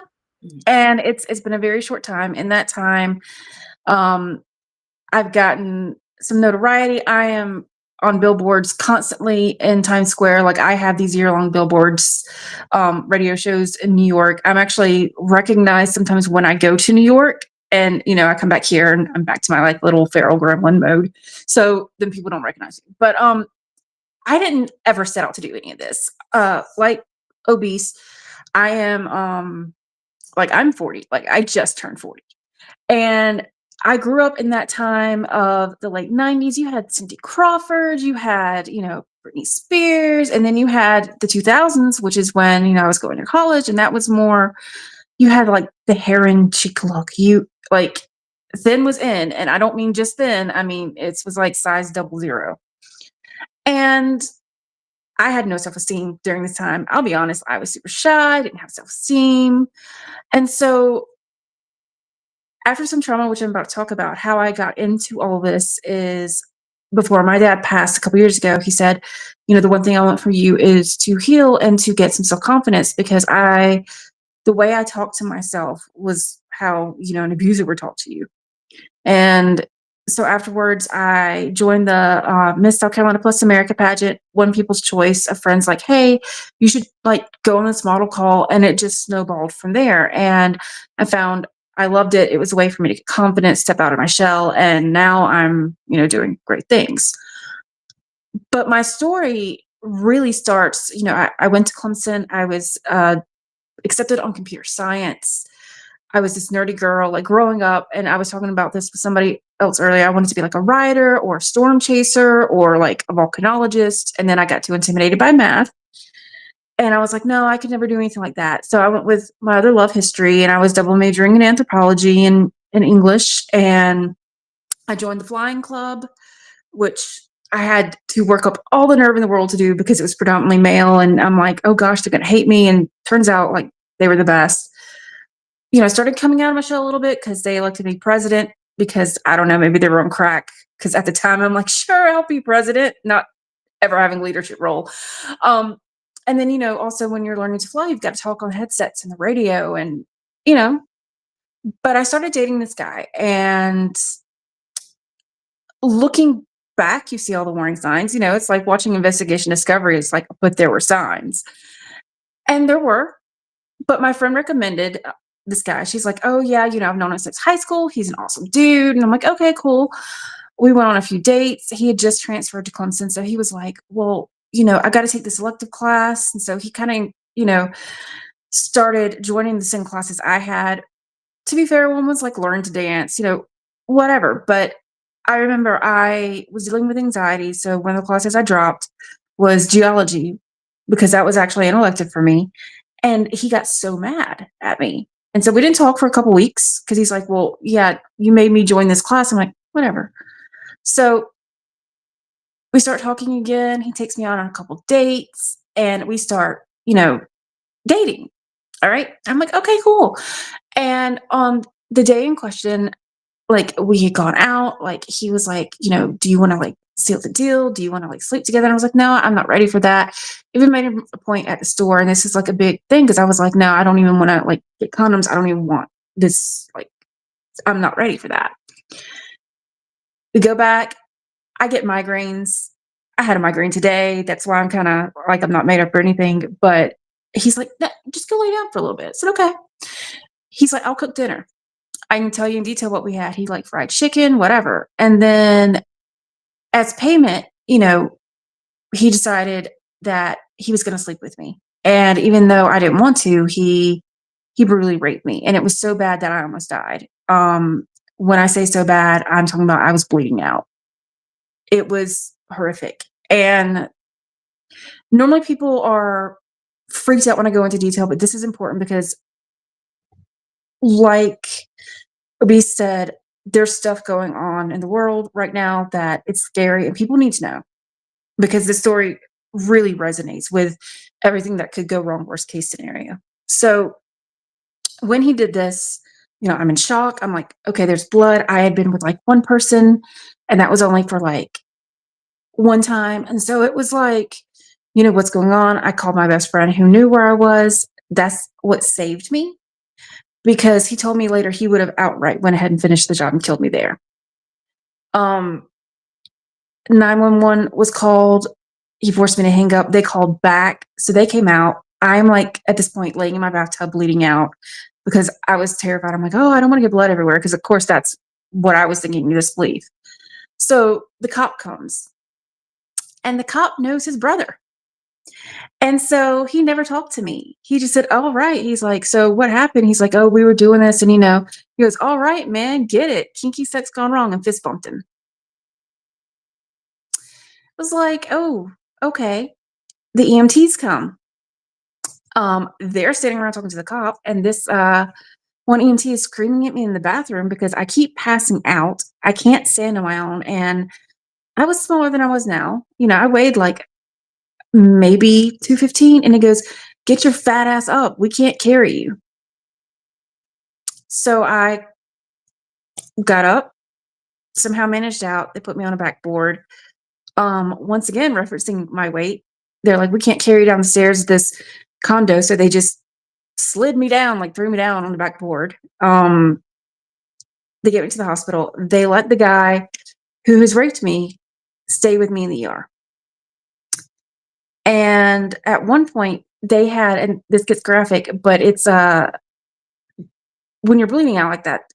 and it's been a very short time. In that time, I've gotten some notoriety. I am on billboards constantly in Times Square. Like I have these year-long billboards, radio shows in New York. I'm actually recognized sometimes when I go to New York, and I come back here and I'm back to my like little feral gremlin mode. So then people don't recognize me. But I didn't ever set out to do any of this. Like Obese, I am like I'm 40. Like I just turned 40. And I grew up in that time of the late 90s. You had Cindy Crawford, you had, Britney Spears, and then you had the 2000s, which is when, I was going to college, and that was more, you had like the heron chic look. You like thin was in, and I don't mean just thin. I mean, it was like size 00. And I had no self-esteem during this time. I'll be honest, I was super shy, didn't have self-esteem. And so after some trauma, which I'm about to talk about, how I got into all this is before my dad passed a couple years ago, he said, the one thing I want for you is to heal and to get some self-confidence, because the way I talked to myself was how, an abuser would talk to you. And so afterwards, I joined the Miss South Carolina Plus America pageant, won People's Choice. A friend's like, hey, you should like go on this model call. And it just snowballed from there. And I found I loved it. It was a way for me to get confident, step out of my shell. And now I'm, doing great things. But my story really starts, I went to Clemson. I was accepted on computer science. I was this nerdy girl, like growing up, and I was talking about this with somebody else earlier. I wanted to be like a writer or a storm chaser or like a volcanologist. And then I got too intimidated by math. And I was like, no, I could never do anything like that. So I went with my other love, history, and I was double majoring in anthropology and in English. And I joined the flying club, which I had to work up all the nerve in the world to do because it was predominantly male. And I'm like, oh gosh, they're going to hate me. And turns out like they were the best. I started coming out of my shell a little bit because they elected me president, because I don't know, maybe they were on crack. Because at the time I'm like, sure, I'll be president, not ever having a leadership role. And then, also when you're learning to fly, you've got to talk on headsets and the radio and, but I started dating this guy, and looking back, you see all the warning signs, it's like watching Investigation Discovery. It's like, but there were signs, and there were, but my friend recommended this guy. She's like, oh yeah, I've known him since high school. He's an awesome dude. And I'm like, okay, cool. We went on a few dates. He had just transferred to Clemson. So he was like, well, I got to take this elective class. And so he kind of, started joining the same classes I had. To be fair, one was like learn to dance, whatever. But I remember I was dealing with anxiety. So one of the classes I dropped was geology because that was actually an elective for me. And he got so mad at me. And so we didn't talk for a couple weeks because he's like, well, yeah, you made me join this class. I'm like, whatever. So we start talking again. He takes me out on a couple dates and we start, dating. All right. I'm like, okay, cool. And on the day in question, like we had gone out, like he was like, do you want to like seal the deal? Do you want to like sleep together? And I was like, no, I'm not ready for that. Even made a point at the store. And this is like a big thing because I was like, no, I don't even want to like get condoms. I don't even want this. Like, I'm not ready for that. We go back. I get migraines. I had a migraine today. That's why I'm kind of like, I'm not made up or anything. But he's like, "No, just go lay down for a little bit." I said, okay. He's like, I'll cook dinner. I can tell you in detail what we had. He like fried chicken, whatever. And then as payment, he decided that he was going to sleep with me. And even though I didn't want to, he brutally raped me. And it was so bad that I almost died. When I say so bad, I'm talking about I was bleeding out. It was horrific. And normally people are freaked out when I go into detail, but this is important because like Obeast said, there's stuff going on in the world right now that it's scary and people need to know because this story really resonates with everything that could go wrong, worst case scenario. So when he did this, I'm in shock. I'm like, okay, there's blood. I had been with like one person and that was only for like one time. And so it was like, what's going on? I called my best friend who knew where I was. That's what saved me because he told me later he would have outright went ahead and finished the job and killed me there. 911 was called. He forced me to hang up. They called back. So they came out. I'm like, at this point, laying in my bathtub, bleeding out because I was terrified. I'm like, oh, I don't want to get blood everywhere. Because of course, that's what I was thinking, disbelief. So the cop comes and the cop knows his brother. And so he never talked to me. He just said, all right. He's like, so what happened? He's like, oh, we were doing this. And, he goes, all right, man, get it. Kinky sex gone wrong, and fist bumped him. I was like, oh, okay. The EMTs come. They're sitting around talking to the cop. And this one EMT is screaming at me in the bathroom because I keep passing out. I can't stand on my own. And I was smaller than I was now. I weighed like maybe 215. And he goes, get your fat ass up. We can't carry you. So I got up, somehow managed out. They put me on a backboard. Once again, referencing my weight, they're like, we can't carry you down the stairs of this condo. So they just slid me down, like threw me down on the backboard. They get me to the hospital. They let the guy who has raped me stay with me in the ER. And at one point they had, and this gets graphic, but it's when you're bleeding out like that,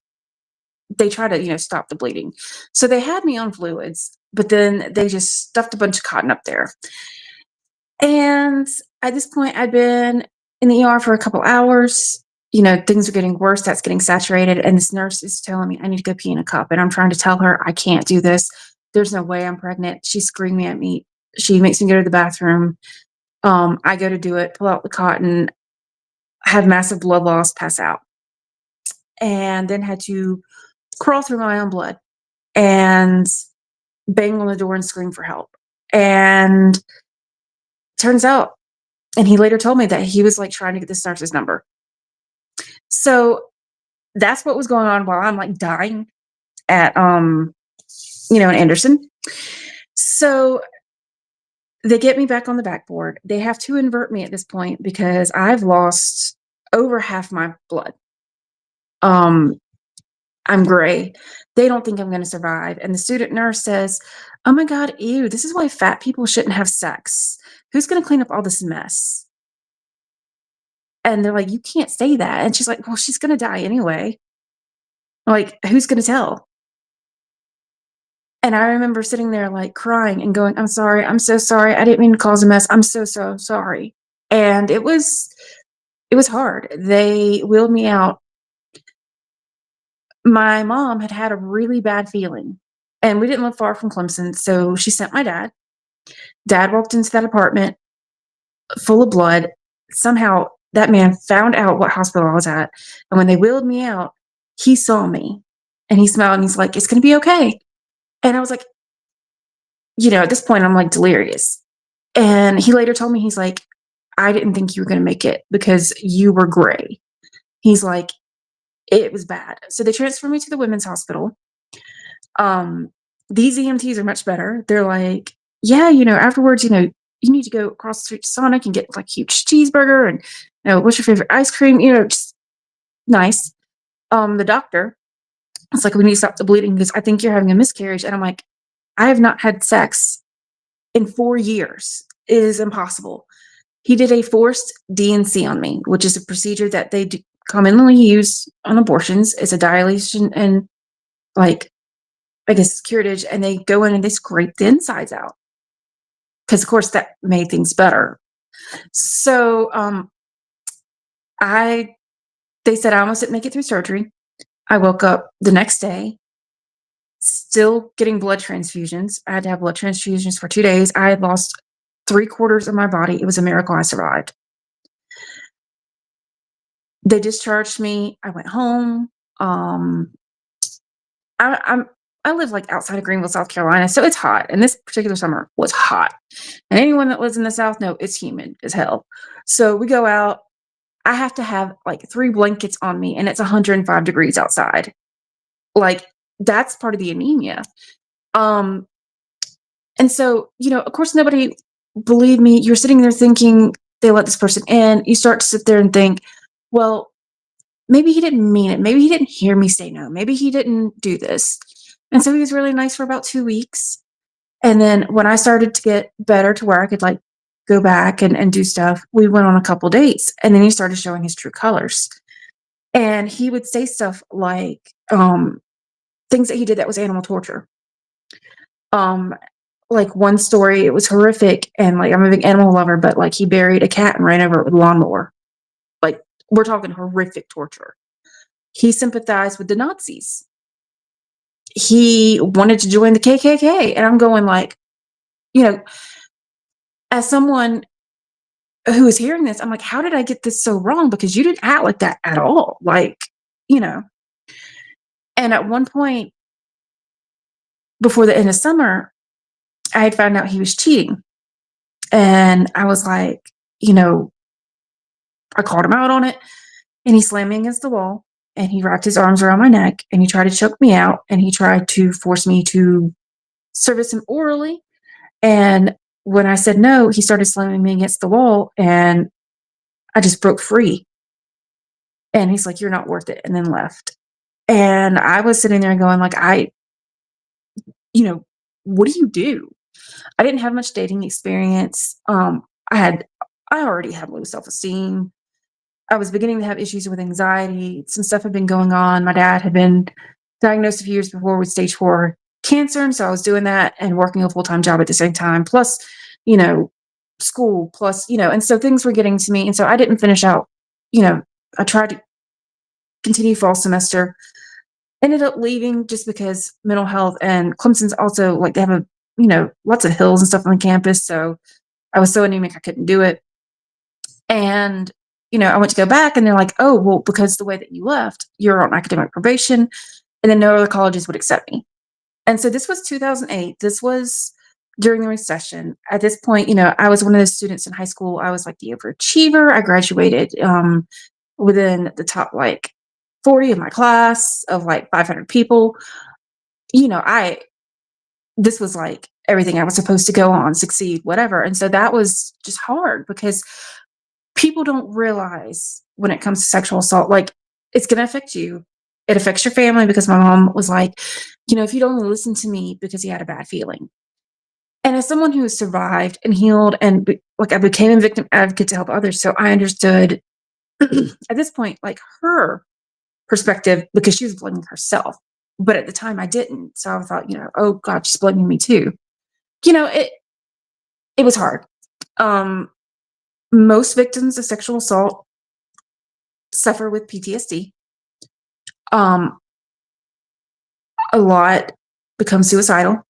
they try to, stop the bleeding. So they had me on fluids, but then they just stuffed a bunch of cotton up there. And at this point, I'd been in the ER for a couple hours. Things are getting worse. That's getting saturated. And this nurse is telling me I need to go pee in a cup. And I'm trying to tell her I can't do this. There's no way I'm pregnant. She's screaming at me. She makes me go to the bathroom. I go to do it, pull out the cotton, have massive blood loss, pass out. And then had to crawl through my own blood and bang on the door and scream for help. And turns out, and he later told me that he was like trying to get this nurse's number. So that's what was going on while I'm like dying at, in Anderson. So they get me back on the backboard. They have to invert me at this point because I've lost over half my blood. I'm gray. They don't think I'm going to survive. And the student nurse says, oh my God, ew, this is why fat people shouldn't have sex. Who's going to clean up all this mess? And they're like, you can't say that. And she's like, well, she's going to die anyway. Like, who's going to tell? And I remember sitting there like crying and going, I'm sorry. I'm so sorry. I didn't mean to cause a mess. I'm so sorry. And it was hard. They wheeled me out. My mom had a really bad feeling, and we didn't live far from Clemson. So she sent my dad. Dad walked into that apartment full of blood. Somehow that man found out what hospital I was at. And when they wheeled me out, he saw me and he smiled and he's like, it's going to be okay. And I was like, at this point, I'm like delirious. And he later told me, he's like, I didn't think you were going to make it because you were gray. He's like, it was bad. So they transferred me to the women's hospital. These EMTs are much better. They're like, yeah, afterwards, you need to go across the street to Sonic and get like a huge cheeseburger and, what's your favorite ice cream? Just nice. The doctor, it's like, we need to stop the bleeding because I think you're having a miscarriage. And I'm like, I have not had sex in 4 years. It is impossible. He did a forced DNC on me, which is a procedure that they commonly use on abortions. It's a dilation and like, I guess, curettage, and they go in and they scrape the insides out. Because, of course, that made things better. So they said I almost didn't make it through surgery. I woke up the next day, still getting blood transfusions. I had to have blood transfusions for 2 days. I had lost 3/4 of my body. It was a miracle I survived. They discharged me. I went home. I live like outside of Greenville, South Carolina, so it's hot. And this particular summer was hot. And anyone that lives in the South knows it's humid as hell. So we go out. I have to have like 3 blankets on me, and it's 105 degrees outside. Like, that's part of the anemia. And so, of course, nobody believed me. You're sitting there thinking they let this person in. You start to sit there and think, well, maybe he didn't mean it. Maybe he didn't hear me say no. Maybe he didn't do this. And so he was really nice for about 2 weeks. And then when I started to get better to where I could like go back and do stuff, we went on a couple dates, and then he started showing his true colors. And he would say stuff like things that he did that was animal torture. Like one story, it was horrific, and like, I'm a big animal lover, but like, he buried a cat and ran over it with a lawnmower. Like, we're talking horrific torture. He sympathized with the Nazis. He wanted to join the KKK. And I'm going like, as someone who is hearing this, I'm like, how did I get this so wrong? Because you didn't act like that at all. Like, And at one point before the end of summer, I had found out he was cheating. And I was like, I called him out on it, and he slammed me against the wall, and he wrapped his arms around my neck, and he tried to choke me out, and he tried to force me to service him orally. And when I said no, he started slamming me against the wall, and I just broke free. And he's like, you're not worth it, and then left. And I was sitting there going like, what do you do? I didn't have much dating experience. I already had low self-esteem. I was beginning to have issues with anxiety. Some stuff had been going on. My dad had been diagnosed a few years before with stage 4 cancer. And so I was doing that and working a full-time job at the same time, plus, school, plus, and so things were getting to me. And so I didn't finish out, I tried to continue fall semester, ended up leaving just because mental health, and Clemson's also like, they have lots of hills and stuff on the campus. So I was so anemic, I couldn't do it. And, I went to go back, and they're like, oh, well, because the way that you left, you're on academic probation, and then no other colleges would accept me. And so this was 2008. This was during the recession. At this point, I was one of those students in high school. I was like the overachiever. I graduated within the top like 40 of my class of like 500 people. This was like everything I was supposed to go on, succeed, whatever. And so that was just hard because people don't realize when it comes to sexual assault, like, it's going to affect you. It affects your family, because my mom was like, if you'd only listen to me because he had a bad feeling. And as someone who has survived and healed, and like, I became a victim advocate to help others. So I understood at this point, like her perspective, because she was blaming herself. But at the time I didn't. So I thought, oh God, she's blaming me too. It was hard. Most victims of sexual assault suffer with PTSD. A lot become suicidal.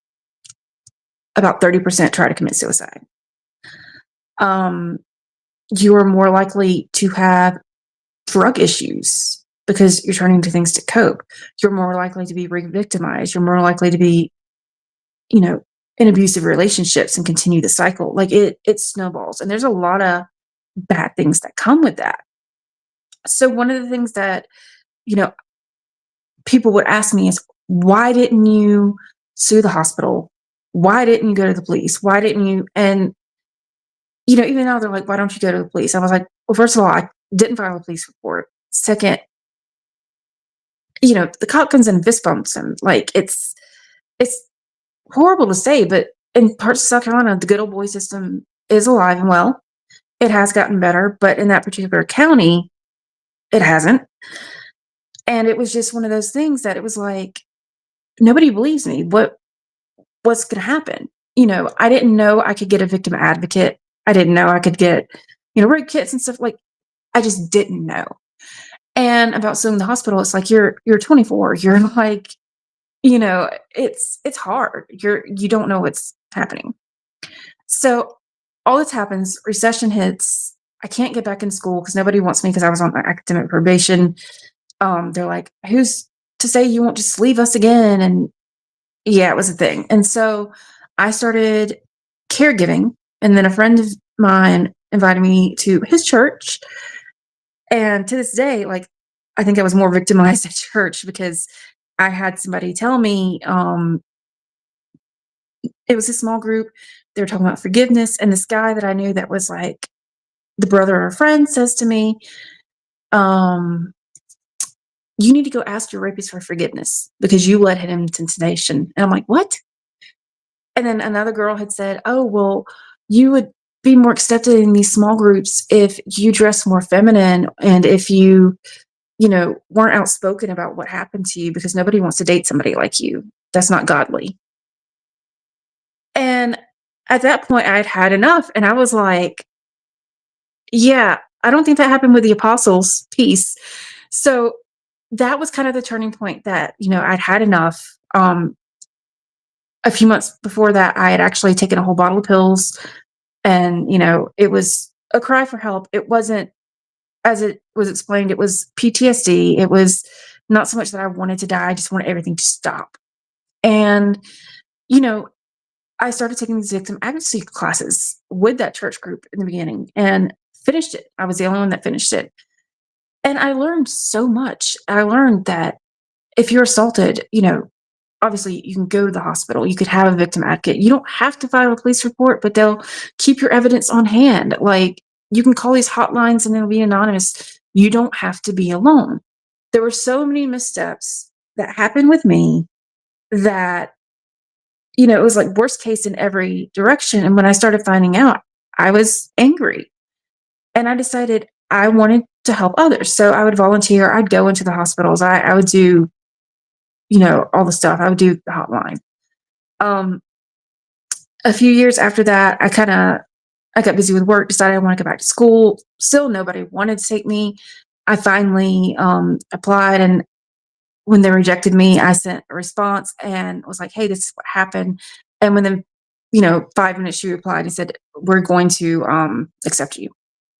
About 30% try to commit suicide. You are more likely to have drug issues because you're turning to things to cope. You're more likely to be re-victimized. You're more likely to be, in abusive relationships and continue the cycle. Like it snowballs. And there's a lot of bad things that come with that. So one of the things that, people would ask me is, why didn't you sue the hospital? Why didn't you go to the police? Why didn't you? And, even now they're like, why don't you go to the police? I was like, well, first of all, I didn't file a police report. Second, the cop comes in and fist bumps him. Like it's horrible to say, but in parts of South Carolina, the good old boy system is alive and well. It has gotten better, but in that particular county, it hasn't. And it was just one of those things that it was like, nobody believes me. What's going to happen? I didn't know I could get a victim advocate. I didn't know I could get, rape kits and stuff. Like, I just didn't know. And about suing the hospital, it's like, you're 24. You're like, it's hard. You don't know what's happening. So all this happens, recession hits. I can't get back in school because nobody wants me because I was on academic probation. They're like, who's to say you won't just leave us again? And yeah, it was a thing. And so I started caregiving, and then a friend of mine invited me to his church. And to this day, like, I think I was more victimized at church because I had somebody tell me, it was a small group. They were talking about forgiveness. And this guy that I knew that was like the brother of a friend says to me, you need to go ask your rapist for forgiveness because you led him to temptation. And I'm like, what? And then another girl had said, oh, well, you would be more accepted in these small groups if you dress more feminine and if you, weren't outspoken about what happened to you because nobody wants to date somebody like you. That's not godly. And at that point, I'd had enough. And I was like, yeah, I don't think that happened with the apostles' piece. So that was kind of the turning point that, I'd had enough. A few months before that, I had actually taken a whole bottle of pills and, it was a cry for help. It wasn't, as it was explained, it was PTSD. It was not so much that I wanted to die. I just wanted everything to stop. And, I started taking these victim advocacy classes with that church group in the beginning and finished it. I was the only one that finished it. And I learned so much. I learned that if you're assaulted, obviously you can go to the hospital. You could have a victim advocate. You don't have to file a police report, but they'll keep your evidence on hand. Like, you can call these hotlines and they'll be anonymous. You don't have to be alone. There were so many missteps that happened with me that, it was like worst case in every direction. And when I started finding out, I was angry. And I decided I wanted to help others. So I would volunteer. I'd go into the hospitals. I would do, all the stuff. I would do the hotline. A few years after that, I got busy with work, decided I want to go back to school. Still nobody wanted to take me. I finally applied, and when they rejected me, I sent a response and was like, hey, this is what happened. And within, 5 minutes, she replied and said, we're going to accept you.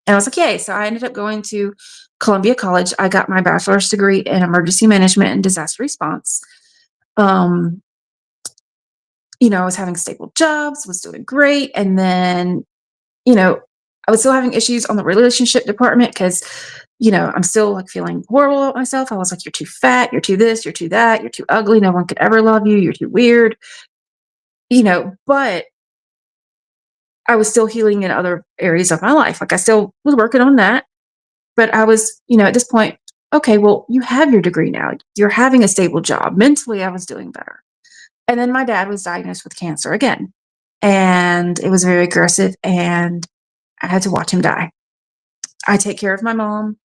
And I was like, yay. So I ended up going to Columbia College. I got my bachelor's degree in emergency management and disaster response. I was having stable jobs, was doing great. And then, I was still having issues on the relationship department because, I'm still like feeling horrible about myself. I was like, you're too fat, you're too this, you're too that, you're too ugly. No one could ever love you. You're too weird, but I was still healing in other areas of my life. Like, I still was working on that, but I was, at this point, okay, well, you have your degree now. You're having a stable job. Mentally, I was doing better. And then my dad was diagnosed with cancer again, and it was very aggressive, and I had to watch him die. I take care of my mom.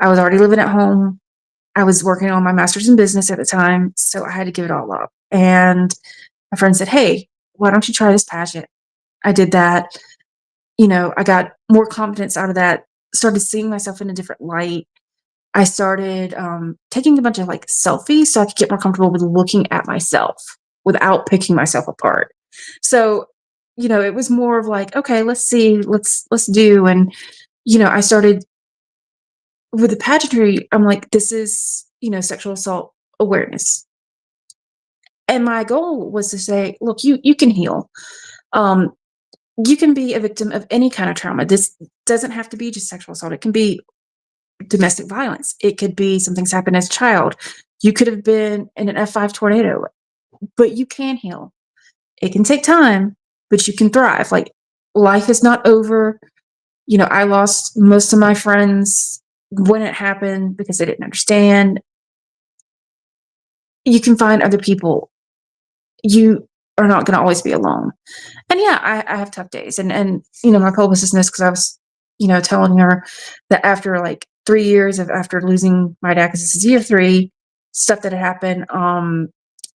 I was already living at home. I was working on my master's in business at the time, so I had to give it all up. And my friend said, hey, why don't you try this pageant? I did that. I got more confidence out of that, started seeing myself in a different light. I started taking a bunch of like selfies so I could get more comfortable with looking at myself without picking myself apart. So, it was more of like, okay, let's see, let's do. And, I started with the pageantry. I'm like, this is, sexual assault awareness. And my goal was to say, look, you can heal. You can be a victim of any kind of trauma. This doesn't have to be just sexual assault. It can be domestic violence. It could be something's happened as a child. You could have been in an F5 tornado, but you can heal. It can take time, but you can thrive. Like, life is not over. I lost most of my friends when it happened because they didn't understand. You can find other people. You are not going to always be alone. And yeah, I have tough days. And my publicist knows, because I was, telling her that after like 3 years after losing my dad, because this is year 3, stuff that had happened,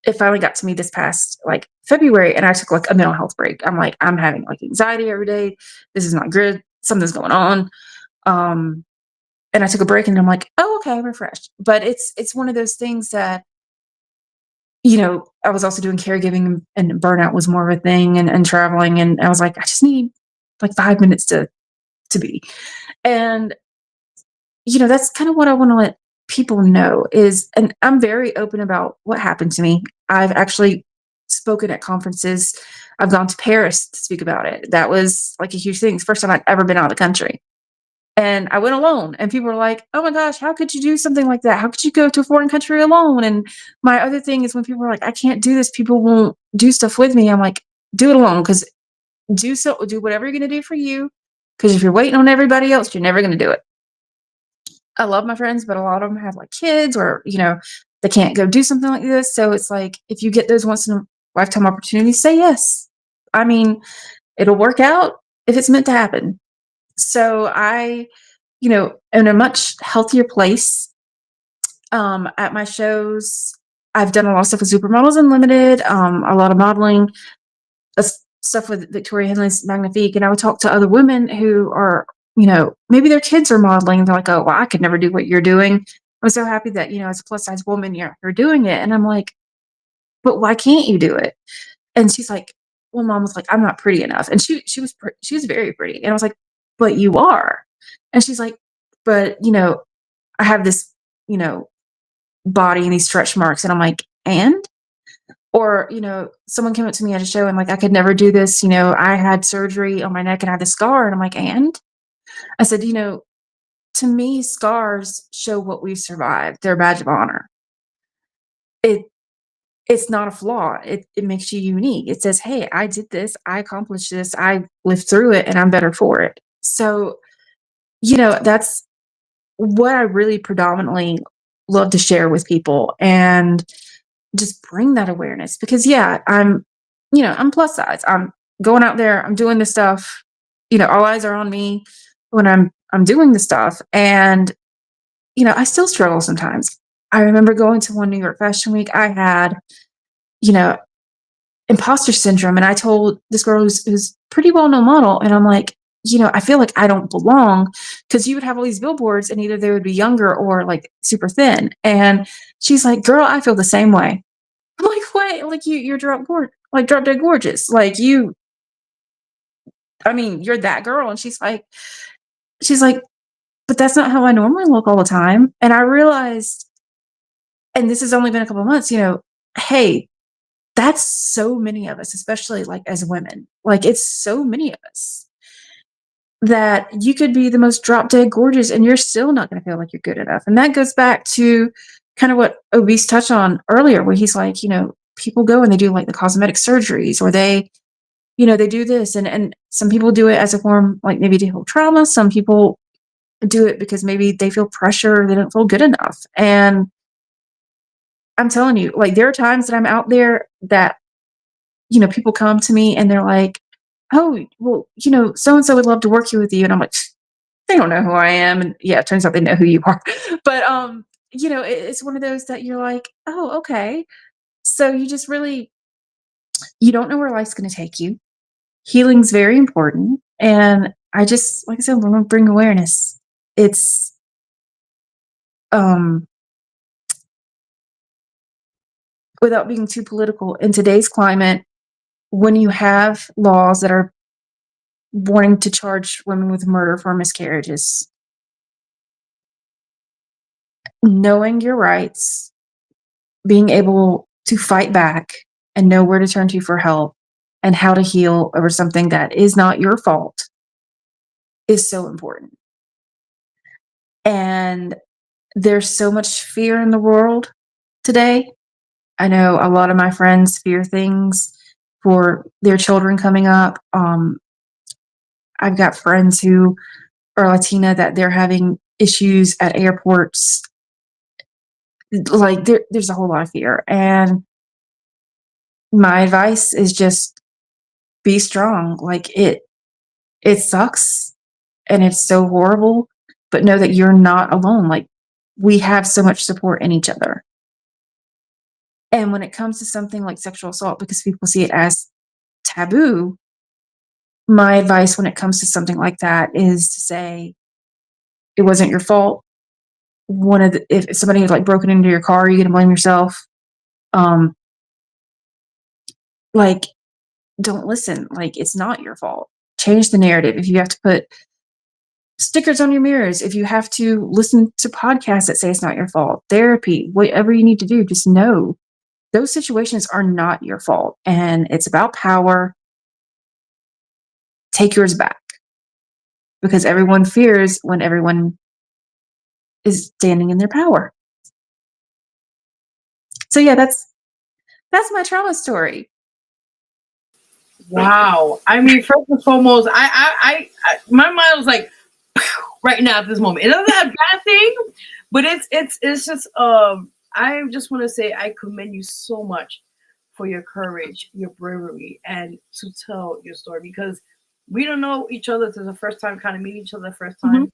it finally got to me this past like February, and I took like a mental health break. I'm like, I'm having like anxiety every day. This is not good. Something's going on. And I took a break, and I'm like, oh, okay, I'm refreshed. But it's one of those things that, I was also doing caregiving, and burnout was more of a thing, and traveling. And I was like, I just need like 5 minutes to be. And, that's kind of what I want to let people know is, and I'm very open about what happened to me. I've actually spoken at conferences. I've gone to Paris to speak about it. That was like a huge thing. It's the first time I'd ever been out of the country. And I went alone, and people were like, oh my gosh, how could you do something like that? How could you go to a foreign country alone? And my other thing is, when people are like, I can't do this, people won't do stuff with me. I'm like, do it alone, because do whatever you're going to do for you. Because if you're waiting on everybody else, you're never going to do it. I love my friends, but a lot of them have like kids, or, they can't go do something like this. So it's like, if you get those once in a lifetime opportunities, say yes. I mean, it'll work out if it's meant to happen. So I, in a much healthier place, at my shows. I've done a lot of stuff with Supermodels Unlimited, a lot of modeling, stuff with Victoria Henley's Magnifique. And I would talk to other women who are, maybe their kids are modeling. They're like, oh, well, I could never do what you're doing. I'm so happy that, as a plus size woman, you're doing it. And I'm like, but why can't you do it? And she's like, well, Mom was like, I'm not pretty enough. And she was very pretty. And I was like, but you are. And she's like, but, I have this, body and these stretch marks. And I'm like, and? Or, someone came up to me at a show and like, I could never do this. I had surgery on my neck and I had this scar. And I'm like, and? I said, to me, scars show what we've survived. They're a badge of honor. It's not a flaw. It makes you unique. It says, hey, I did this. I accomplished this. I lived through it, and I'm better for it. So, that's what I really predominantly love to share with people, and just bring that awareness. Because yeah, I'm plus size. I'm going out there. I'm doing this stuff. All eyes are on me when I'm doing the stuff. And, I still struggle sometimes. I remember going to one New York Fashion Week. I had, imposter syndrome. And I told this girl who's pretty well-known model, and I'm like, I feel like I don't belong, because you would have all these billboards and either they would be younger or like super thin. And she's like, girl, I feel the same way. I'm like, what? Like you're drop dead gorgeous. Like you're that girl. And she's like, but that's not how I normally look all the time. And I realized, and this has only been a couple of months, hey, that's so many of us, especially like as women, like it's so many of us, that you could be the most drop dead gorgeous and you're still not going to feel like you're good enough. And that goes back to kind of what Obeast touched on earlier, where he's like, people go and they do like the cosmetic surgeries, or they do this. And some people do it as a form, like maybe to heal trauma. Some people do it because maybe they feel pressure, they don't feel good enough. And I'm telling you, like, there are times that I'm out there that, people come to me and they're like, oh, well, so-and-so would love to work with you. And I'm like, they don't know who I am. And yeah, it turns out they know who you are. But, it's one of those that you're like, oh, okay. So you just really, you don't know where life's going to take you. Healing's very important. And I just, like I said, want to bring awareness. It's, without being too political, in today's climate, when you have laws that are wanting to charge women with murder for miscarriages, knowing your rights, being able to fight back and know where to turn to for help and how to heal over something that is not your fault is so important. And there's so much fear in the world today. I know a lot of my friends fear things for their children coming up. I've got friends who are Latina that they're having issues at airports. Like there's a whole lot of fear. And my advice is just be strong. Like it sucks and it's so horrible, but know that you're not alone. Like we have so much support in each other. And when it comes to something like sexual assault, because people see it as taboo, my advice when it comes to something like that is to say, it wasn't your fault. If somebody had like broken into your car, you're gonna blame yourself. Like, don't listen. Like, it's not your fault. Change the narrative. If you have to put stickers on your mirrors, if you have to listen to podcasts that say it's not your fault, therapy, whatever you need to do, just know those situations are not your fault. And it's about power. Take yours back. Because everyone fears when everyone is standing in their power. So yeah, that's my trauma story. Wow. I mean, first and foremost, I my mind was like right now at this moment. It's not a bad thing, but it's just I just want to say I commend you so much for your courage, your bravery, and to tell your story, because we don't know each other. This is the first time kind of meeting each other the first time. Mm-hmm.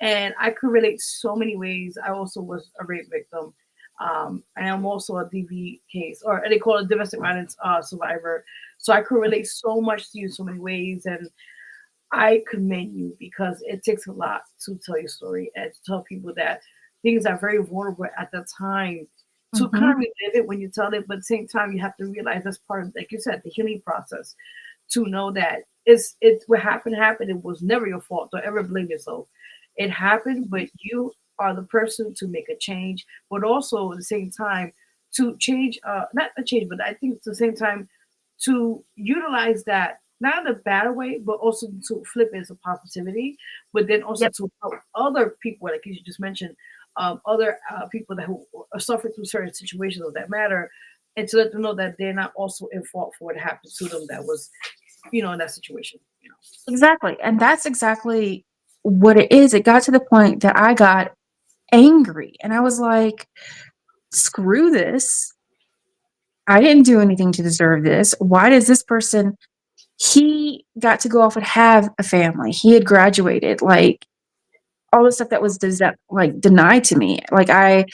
And I could relate so many ways. I also was a rape victim. And I'm also a DV case, or they call it domestic violence survivor. So I could relate so much to you in so many ways. And I commend you, because it takes a lot to tell your story and to tell people that things are very vulnerable at that time, to kind of relive it when you tell it. But at the same time, you have to realize that's part of, like you said, the healing process, to know that it's what happened. It was never your fault. Don't ever blame yourself. It happened, but you are the person to make a change, but also at the same time to change, not a change, but I think at the same time to utilize that, not in a bad way, but also to flip it as a positivity, but then also to help other people, like you just mentioned, other people that who are suffering through certain situations of that matter, and to let them know that they're not also in fault for what happened to them that was, in that situation. Exactly. And that's exactly what it is. It got to the point that I got angry and I was like, screw this. I didn't do anything to deserve this. Why does this person, he got to go off and have a family. He had graduated, like all the stuff that was denied to me. Like I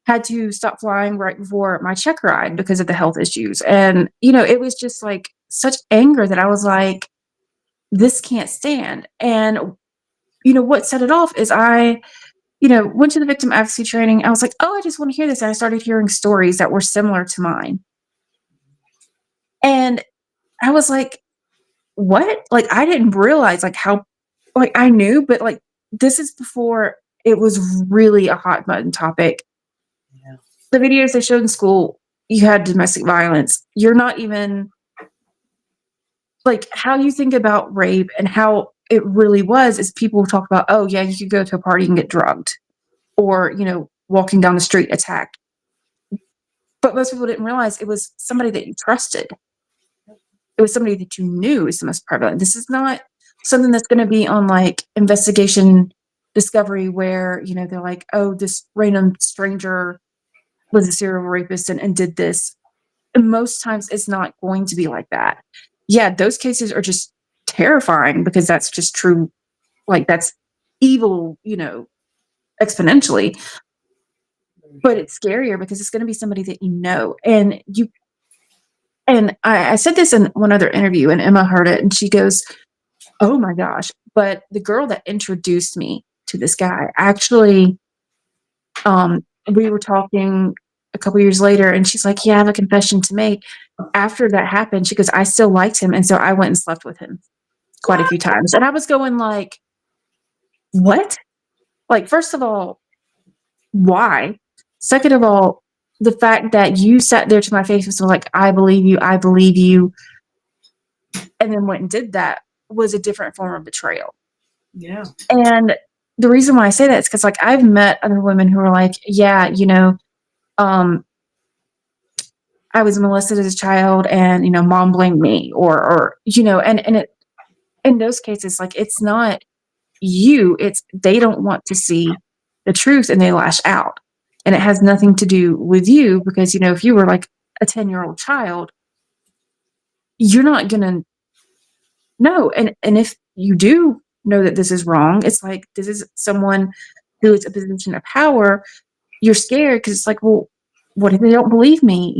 had to stop flying right before my check ride because of the health issues. And, it was just like such anger that I was like, this can't stand. And, what set it off is I went to the victim advocacy training. I was like, oh, I just want to hear this. And I started hearing stories that were similar to mine. And I was like, what? Like, I didn't realize how, I knew, but this is before it was really a hot button topic. Yeah. The videos they showed in school, you had domestic violence. You're not even how you think about rape and how it really was is people talk about, oh yeah, you could go to a party and get drugged, or, walking down the street attacked. But most people didn't realize it was somebody that you trusted. It was somebody that you knew is the most prevalent. This is not something that's going to be on investigation discovery where, they're like, oh, this random stranger was a serial rapist and did this. And most times it's not going to be like that. Yeah, those cases are just terrifying because that's just true. That's evil, exponentially. But it's scarier because it's going to be somebody that and I said this in one other interview, and Emma heard it, and she goes, "Oh my gosh." But the girl that introduced me to this guy actually, we were talking a couple years later, and she's like, "Yeah, I have a confession to make." After that happened, she goes, "I still liked him, and so I went and slept with him quite a few times." And I was going like, "What?" Like, first of all, why? Second of all, the fact that you sat there to my face and was like, I believe you, and then went and did that was a different form of betrayal. Yeah. And the reason why I say that is because, like, I've met other women who are like, yeah, I was molested as a child, and mom blamed me, or and it, in those cases, like, it's not you, it's they don't want to see the truth and they lash out, and it has nothing to do with you, because if you were like a 10-year-old child, you're not gonna know, and if you do know that this is wrong, it's like, this is someone who is a position of power. You're scared because it's like, well, what if they don't believe me?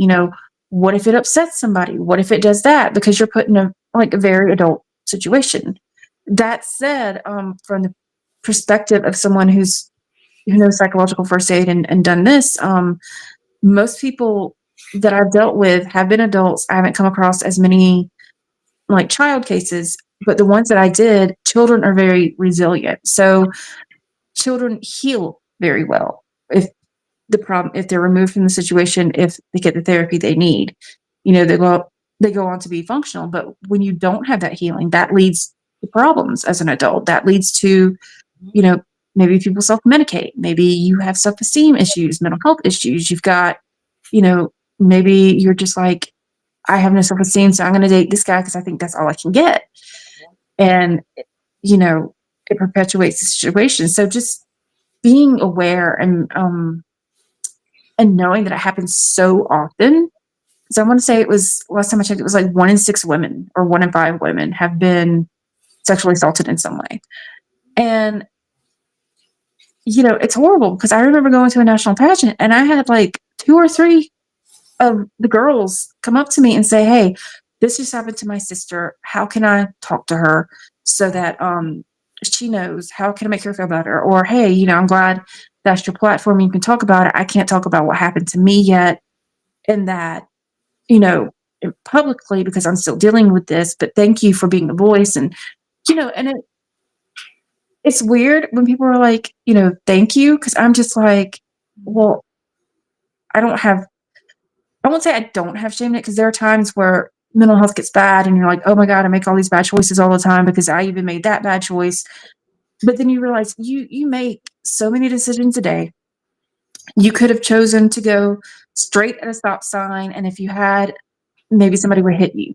What if it upsets somebody? What if it does that? Because you're put in a very adult situation. That said, from the perspective of someone who knows psychological first aid and done this, most people that I've dealt with have been adults. I haven't come across as many like child cases, but the ones that I did, children are very resilient. So children heal very well if they're removed from the situation, if they get the therapy they need. They go on to be functional. But when you don't have that healing, that leads to problems as an adult. That leads to, maybe people self-medicate. Maybe you have self-esteem issues, mental health issues. You've got, maybe you're just like, I have no self-esteem, so I'm going to date this guy because I think that's all I can get. And, it perpetuates the situation. So just being aware and knowing that it happens so often. So I want to say it was, last time I checked, it was like 1 in 6 women or 1 in 5 women have been sexually assaulted in some way. And, it's horrible because I remember going to a national pageant and I had like 2 or 3 of the girls come up to me and say, "Hey, this just happened to my sister. How can I talk to her so that she knows? How can I make her feel better?" Or, "Hey, I'm glad that's your platform. You can talk about it. I can't talk about what happened to me yet, and that, publicly, because I'm still dealing with this, but thank you for being a voice." And, and it's weird when people are like, "Thank you." Cause I'm just like, well, I won't say I don't have shame in it, because there are times where mental health gets bad and you're like, oh my God, I make all these bad choices all the time because I even made that bad choice. But then you realize you make so many decisions a day. You could have chosen to go straight at a stop sign, and if you had, maybe somebody would hit you.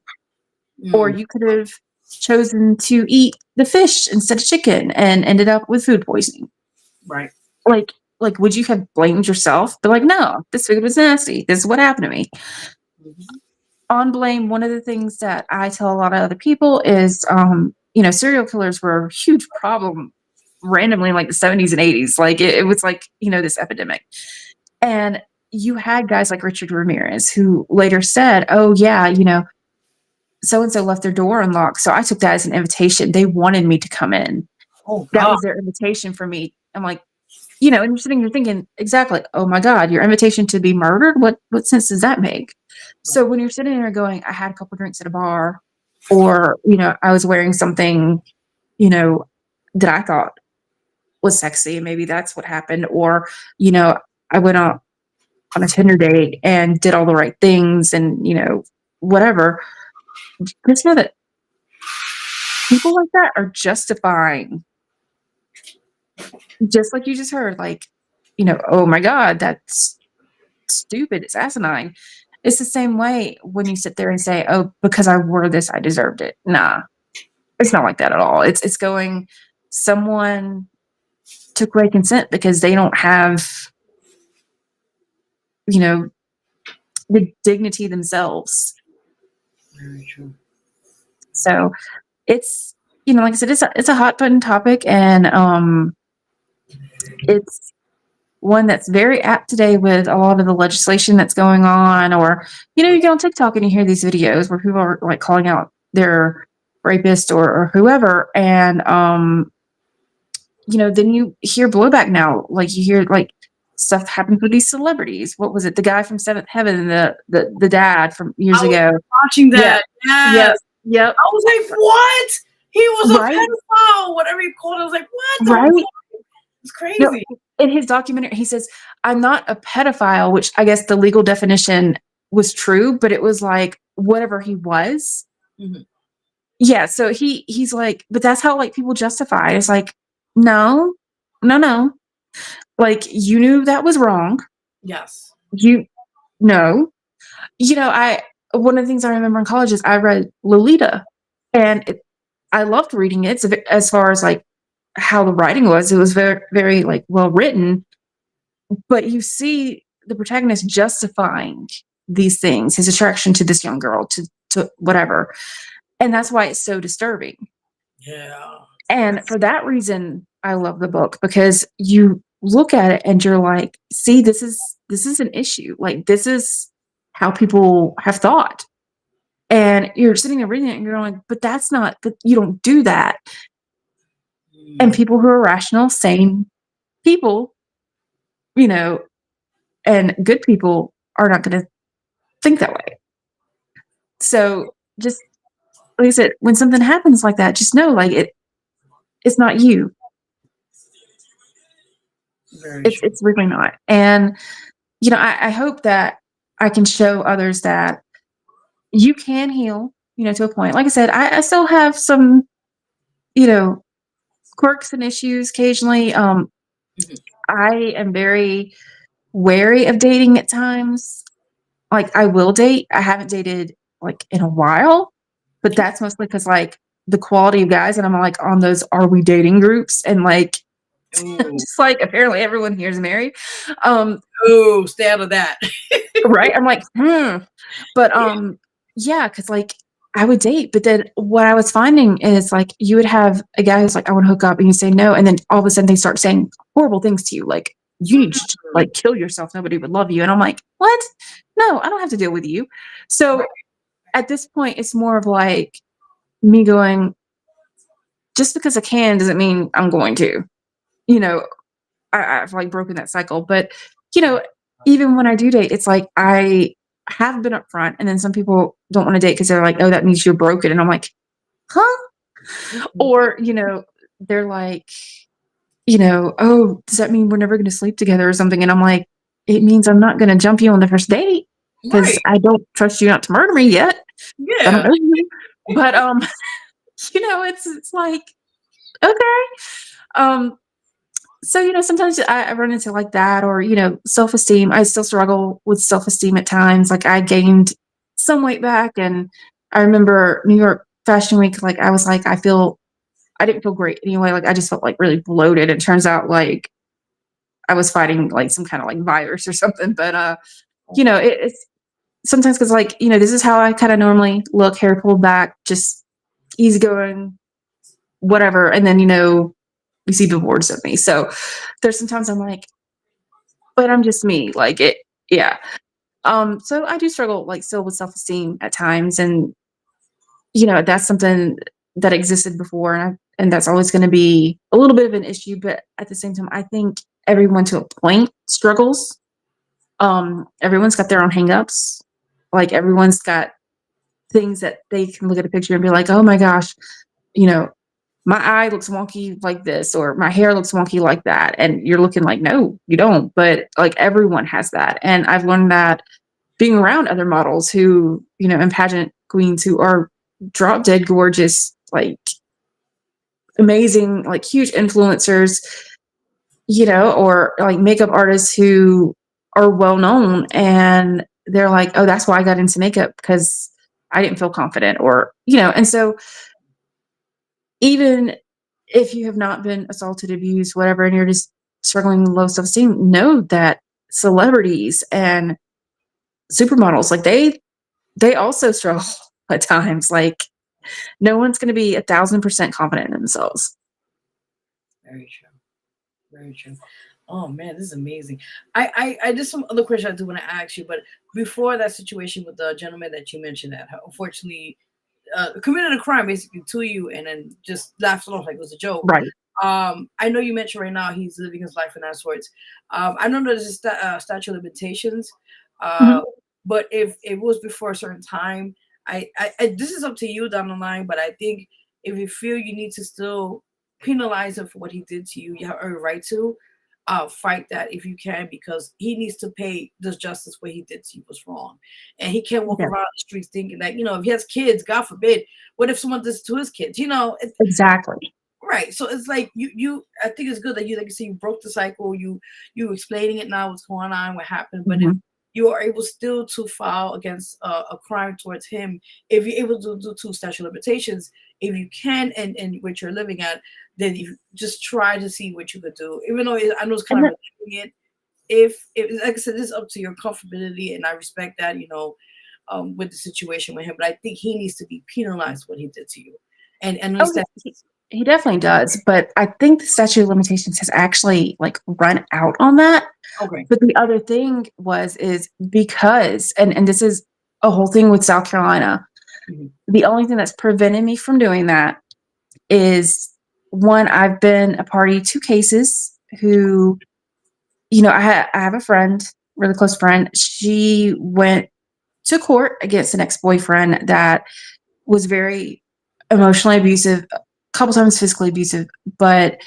Or you could have chosen to eat the fish instead of chicken and ended up with food poisoning. Right. Like, would you have blamed yourself? But like, no, this food was nasty. This is what happened to me. On blame, one of the things that I tell a lot of other people is, serial killers were a huge problem randomly in like the 70s and 80s. Like it was like, this epidemic. And you had guys like Richard Ramirez who later said, oh yeah, so-and-so left their door unlocked. So I took that as an invitation. They wanted me to come in. Oh, that was their invitation for me. I'm like, and you're sitting here thinking, exactly, oh my God, your invitation to be murdered? What sense does that make? So when you're sitting there going, I had a couple drinks at a bar, or, I was wearing something, that I thought was sexy, and maybe that's what happened. Or, I went on a Tinder date and did all the right things and, whatever. Just know that people like that are justifying, just like you just heard, like, oh my God, that's stupid, it's asinine. It's the same way when you sit there and say, oh, because I wore this, I deserved it. Nah, it's not like that at all. It's going, someone took away consent because they don't have, the dignity themselves. Very true. So it's, like I said, it's a hot button topic, and It's one that's very apt today with a lot of the legislation that's going on, or, you know, you get on TikTok and you hear these videos where people are like calling out their rapist or whoever. And, you know, then you hear blowback now. Like you hear like stuff happens with these celebrities. What was it? The guy from Seventh Heaven, the dad from years ago. Watching that. Yes. Yep. I was like, what? He was a Right. pedophile, whatever you called it. I was like, what the Right. fuck? It's crazy. No, in his documentary, he says, I'm not a pedophile, which I guess the legal definition was true, but it was like whatever he was. Mhm. Yeah. So he's like, but that's how like people justify it. It's like, no. Like you knew that was wrong. Yes. No. You know, one of the things I remember in college is I read Lolita, and I loved reading it. So as far as like how the writing was, it was very, very like well written. But you see the protagonist justifying these things, his attraction to this young girl, to whatever, and that's why it's so disturbing. Yeah. And for that reason, I love the book, because you look at it and you're like, see, this is an issue. Like this is how people have thought. And you're sitting there reading it and you're like, but you don't do that. And people who are rational, sane people, you know, and good people are not going to think that way. So just like I said, when something happens like that, just know like it's not you. It's really not. And, you know, I hope that I can show others that you can heal, you know, to a point. Like I said, I still have some, you know, quirks and issues occasionally. I am very wary of dating at times. Like I will date. I haven't dated like in a while, but that's mostly because like the quality of guys, and I'm like on those "are we dating" groups, and like just like apparently everyone here is married. Stay out of that. Right? I'm like, but yeah, because like I would date, but then what I was finding is like you would have a guy who's like, I want to hook up, and you say no, and then all of a sudden they start saying horrible things to you, like you need to like kill yourself, nobody would love you. And I'm like, what? No, I don't have to deal with you. So at this point it's more of like me going, just because I can doesn't mean I'm going to, you know. I've like broken that cycle. But you know, even when I do date, it's like I have been upfront, and then some people don't want to date because they're like, oh, that means you're broken. And I'm like, huh? Or, you know, they're like, you know, oh, does that mean we're never going to sleep together or something? And I'm like, it means I'm not going to jump you on the first date because I don't trust you not to murder me yet. I don't know you. But you know, it's like, okay. So, you know, sometimes I run into like that, or, you know, self-esteem. I still struggle with self-esteem at times. Like I gained some weight back, and I remember New York Fashion Week, like I was like, I didn't feel great anyway. Like I just felt like really bloated. It turns out like I was fighting like some kind of like virus or something. But you know, it's sometimes because like, you know, this is how I kind of normally look, hair pulled back, just easygoing, whatever. And then, you know, you see billboards of me. So there's sometimes I'm like, but I'm just me. Like it, yeah. So I do struggle like still with self-esteem at times. And, you know, that's something that existed before. And that's always going to be a little bit of an issue. But at the same time, I think everyone to a point struggles. Everyone's got their own hangups. Like everyone's got things that they can look at a picture and be like, oh my gosh, you know, my eye looks wonky like this, or my hair looks wonky like that. And you're looking like, no, you don't. But like everyone has that. And I've learned that being around other models who, you know, and pageant queens who are drop dead gorgeous, like amazing, like huge influencers, you know, or like makeup artists who are well known, and they're like, oh, that's why I got into makeup, because I didn't feel confident, or, you know. And so even if you have not been assaulted, abused, whatever, and you're just struggling with low self-esteem, know that celebrities and supermodels, like they also struggle at times. Like no one's going to be 1,000% confident in themselves. Very true. Very true. Oh man, this is amazing. I just some other question I do want to ask you, but before that situation with the gentleman that you mentioned that unfortunately committed a crime basically to you and then just laughed it off like it was a joke. Right. I know you mentioned right now he's living his life in that sorts. I know there's a statute of limitations, Mhm. uh, but if it was before a certain time, I this is up to you down the line. But I think if you feel you need to still penalize him for what he did to you, you have every right to fight that if you can, because he needs to pay this justice. What he did to you was wrong, and he can't walk Yeah, around the streets thinking that if he has kids, God forbid, what if someone does this to his kids? exactly. Right. So it's like you I think it's good that you like you say you broke the cycle, you explaining it now what's going on, what happened. But if Mhm. you are able still to file against a crime towards him, if you're able to do two statute of limitations, if you can and what you're living at, then you just try to see what you could do. Even though I know it's And kind the of doing it, if like I said, this is up to your comfortability, and I respect that, with the situation with him. But I think he needs to be penalized what he did to you, and oh, understand. he definitely does, but I think the statute of limitations has actually, like, run out on that. Okay. But the other thing is because and this is a whole thing with South Carolina, Mhm. the only thing that's prevented me from doing that is, 1, I've been a party to cases who, I have a friend, really close friend. She went to court against an ex-boyfriend that was very emotionally abusive, a couple times physically abusive, but,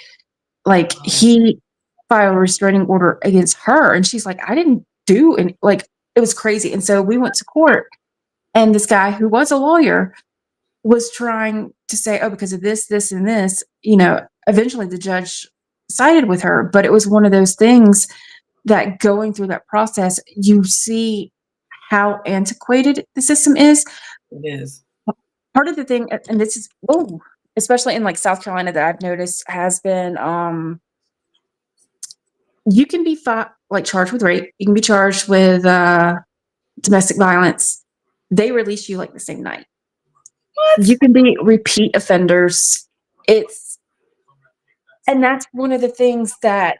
like, he filed a restraining order against her, and she's like, "I didn't do any," like, it was crazy, and so we went to court, and this guy who was a lawyer was trying to say, "Oh, because of this, this, and this," eventually the judge sided with her, but it was one of those things that going through that process, you see how antiquated the system is. It is. Part of the thing, and this is, especially in, like, South Carolina, that I've noticed has been, you can be like, charged with rape, you can be charged with, domestic violence. They release you, like, the same night. What? You can be repeat offenders. It's and that's one of the things that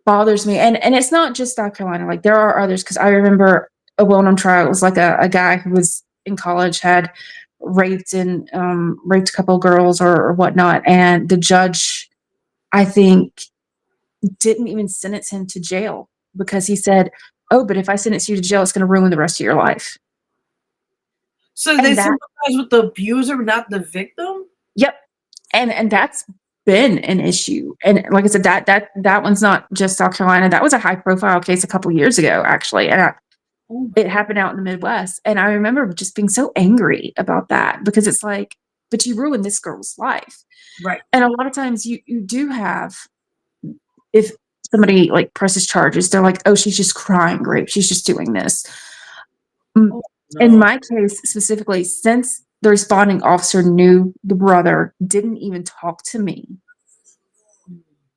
bothers me, and it's not just South Carolina, like, there are others, because I remember a well-known trial. It was, like, a guy who was in college, had raped a couple of girls or whatnot, and the judge, I think, didn't even sentence him to jail because he said, "Oh, but if I sentence you to jail, it's gonna ruin the rest of your life." So they And that sympathize with the abuser, not the victim? Yep. And that's been an issue. And like I said, that one's not just South Carolina. That was a high profile case a couple years ago, actually, and Oh, it happened out in the Midwest. And I remember just being so angry about that because it's like, but you ruined this girl's life. right. And a lot of times you do have, if somebody, like, presses charges, they're like, "Oh, she's just crying rape. She's just doing this." Mm, Oh, in no. my case specifically, since the responding officer knew the brother, didn't even talk to me,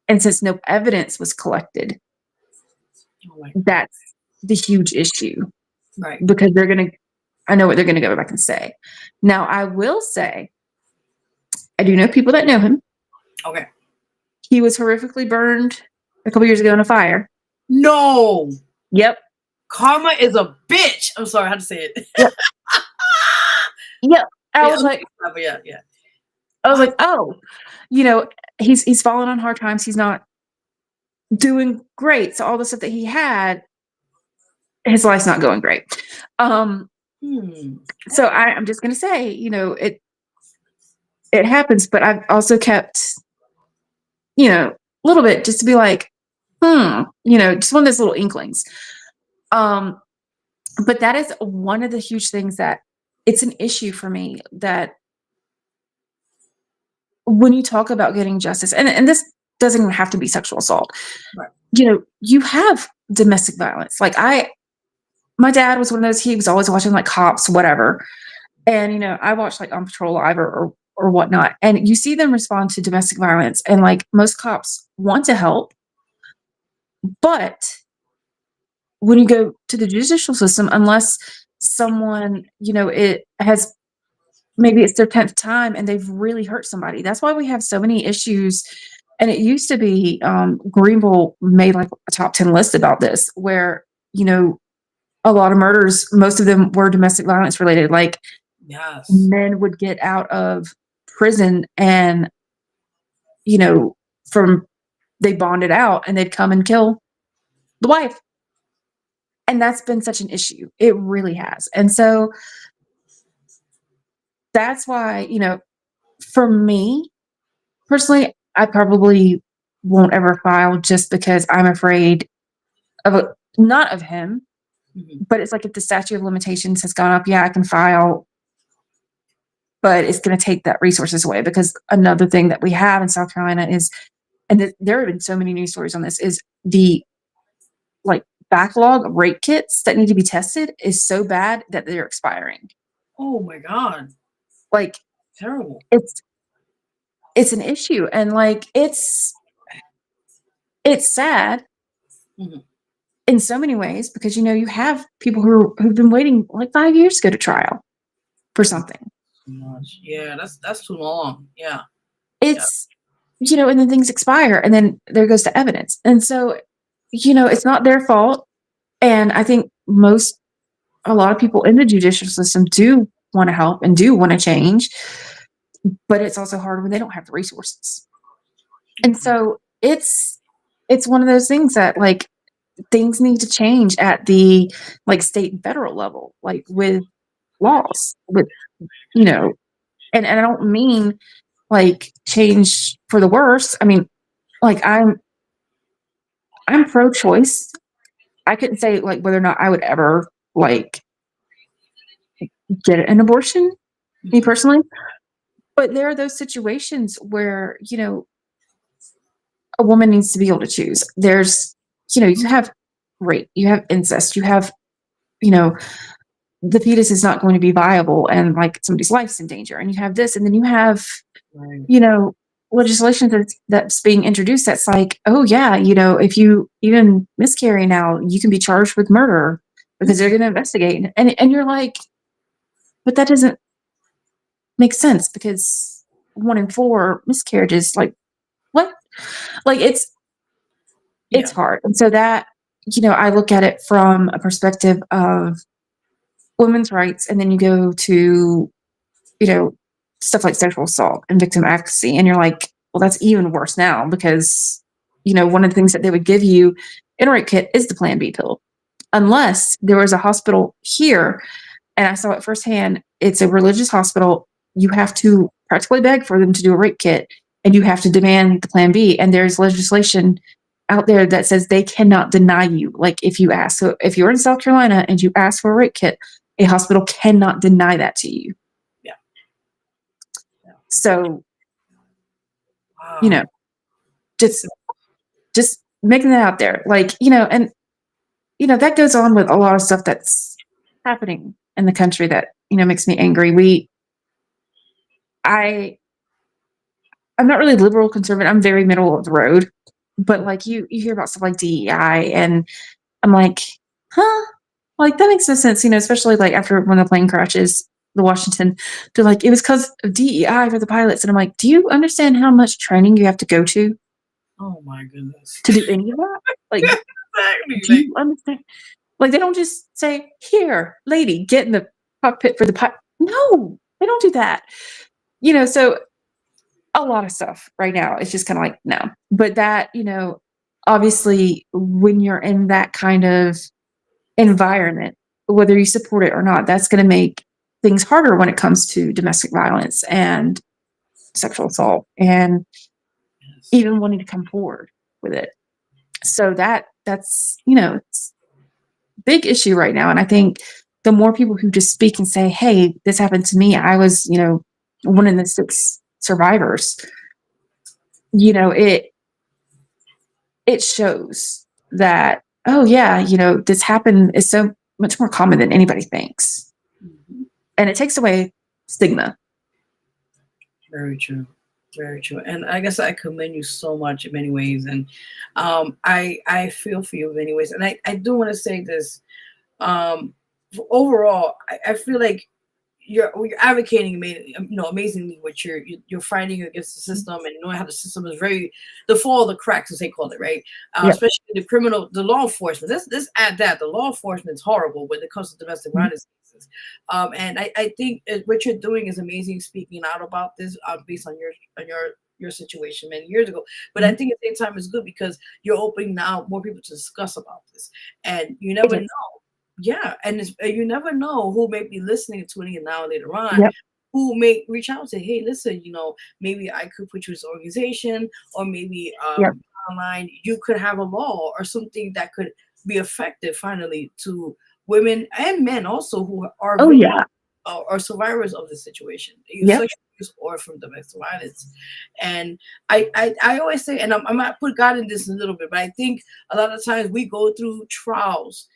and since no evidence was collected, Oh, my. that's the huge issue Right. because I know what they're gonna go back and say. Now, I will say, I do know people that know him. Okay. He was horrifically burned a couple years ago in a fire. No. Yep. Karma is a bitch. I'm sorry, how to say it. Yep. Yep. I Yeah, was like, but yeah, yeah. "Oh, he's fallen on hard times. He's not doing great. So all the stuff that he had, his life's not going great." Um, Hmm. so I'm just gonna say, it happens, but I've also kept, a little bit just to be like, just one of those little inklings. Um, but that is one of the huge things that it's an issue for me that when you talk about getting justice, and this doesn't even have to be sexual assault, Right. you have domestic violence. Like, my dad was one of those, he was always watching, like, Cops, whatever. And, I watched, like, On Patrol Live or whatnot. And you see them respond to domestic violence. And, like, most cops want to help. But when you go to the judicial system, unless someone, it has, maybe it's their 10th time and they've really hurt somebody. That's why we have so many issues And it used to be, Greenville made like a top 10 list about this, where, you know, a lot of murders, most of them were domestic violence related. Like, Yes. men would get out of prison and, you know, they bonded out and they'd come and kill the wife. And that's been such an issue. It really has. And so that's why, you know, for me personally, I probably won't ever file, just because I'm afraid of not of him, but it's like if the statute of limitations has gone up, yeah, I can file, but it's going to take that resources away. Because another thing that we have in South Carolina is, and there have been so many news stories on this, is the like backlog of rape kits that need to be tested is so bad that they're expiring. Oh my God. Like, Terrible. It's an issue, and like it's sad in so many ways, because, you know, you have people who've been waiting like 5 years to go to trial for something. Much. Yeah, that's too long. Yeah. It's, you know, and then things expire, and then there goes the evidence. And so, you know, it's not their fault. And I think a lot of people in the judicial system do want to help and do want to change, but it's also hard when they don't have the resources. And so it's one of those things that, like, things need to change at the like state and federal level, like with laws, with, you know, and I don't mean like change for the worse. I mean, like, I'm pro-choice. I couldn't say like whether or not I would ever like get an abortion, me personally, but there are those situations where, you know, a woman needs to be able to choose. There's, you know, you have rape, you have incest, you have, you know, the fetus is not going to be viable and like somebody's life's in danger, and you have this, and then you have, you know, legislation that's being introduced that's like, oh yeah, you know, if you even miscarry now, you can be charged with murder because they're going to investigate. And you're like, but that doesn't make sense, because 1 in 4 miscarriages, like, what? Like, it's hard. And so that, you know, I look at it from a perspective of women's rights, and then you go to, you know, stuff like sexual assault and victim advocacy, and you're like, well, that's even worse now, because, you know, one of the things that they would give you in a rape kit is the Plan B pill, unless there was a hospital here, and I saw it firsthand. It's a religious hospital. You have to practically beg for them to do a rape kit, and you have to demand the Plan B. And there's legislation out there that says they cannot deny you, like, if you ask. So if you're in South Carolina and you ask for a rape kit, a hospital cannot deny that to you. Yeah. So, Wow. you know, just making that out there, like, you know, and, you know, that goes on with a lot of stuff that's happening in the country that, you know, makes me angry. I'm not really liberal conservative. I'm very middle of the road, but like you hear about stuff like DEI, and I'm like, huh? Like, that makes no sense, you know, especially like after when the plane crashes, the Washington, they're like, it was because of DEI for the pilots. And I'm like, do you understand how much training you have to go to? Oh my goodness. To do any of that? Like, exactly. do you understand? Like, they don't just say, here, lady, get in the cockpit for the pilot. No, they don't do that. You know, so a lot of stuff right now, it's just kind of like, no. But that, you know, obviously when you're in that kind of environment, whether you support it or not, that's going to make things harder when it comes to domestic violence and sexual assault, and even wanting to come forward with it. So that's, you know, it's a big issue right now. And I think the more people who just speak and say, hey, this happened to me, I was, you know, one of the 6 survivors, you know, it shows that, oh yeah, you know, this happened is so much more common than anybody thinks. And it takes away stigma. Very true. Very true. And I guess I commend you so much in many ways. And I feel for you in many ways. And I do want to say this. Overall, I feel like you're advocating, amazingly, what you're fighting against the system, and knowing how the system is the fall of the cracks, as they call it, right? Yep. Especially the law enforcement. This add that the law enforcement is horrible when it comes to domestic violence cases. And I think what you're doing is amazing, speaking out about this, based on your situation many years ago. But I think at the same time it's good because you're opening now more people to discuss about this, and you never know. Yeah, and you never know who may be listening and tuning in now later on, Yep. who may reach out and say, "Hey, listen, maybe I could put you in this organization, or maybe Yep. online you could have a law or something that could be effective finally to women and men also who are Oh yeah. or survivors of the situation, Yep. sexual abuse or from domestic violence." And I always say, and I'm not put God in this a little bit, but I think a lot of times we go through trials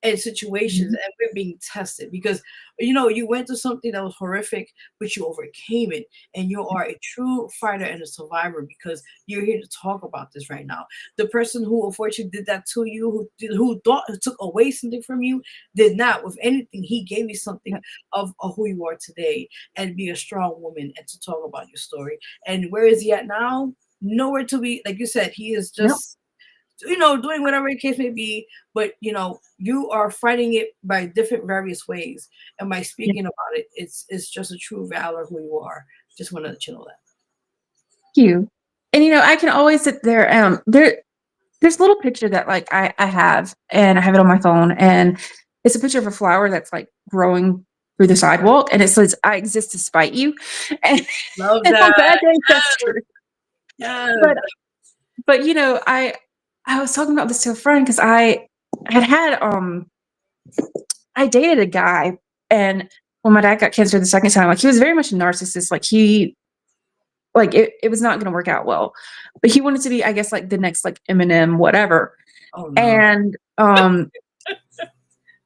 and situations and we're being tested because you went through something that was horrific, but you overcame it, and you are a true fighter and a survivor because you're here to talk about this right now. The person who unfortunately did that to you, who took away something from you, did not. With anything, he gave you something of who you are today, and be a strong woman and to talk about your story. And where is he at now? Nowhere to be. Like you said, he is just doing whatever the case may be, but you are fighting it by different various ways, and by speaking about it, it's just a true valor who you are. Just want to let you know that. Thank you. And I can always sit there. There's a little picture that like I have, and I have it on my phone, and it's a picture of a flower that's like growing through the sidewalk, and it says, "I exist to spite you." And, Love and on that. bad days, that's true. Yes. But I was talking about this to a friend because I dated a guy, and when my dad got cancer the second time, like he was very much a narcissist. Like it was not going to work out well, but he wanted to be, I guess, like the next like Eminem, whatever. Oh no. And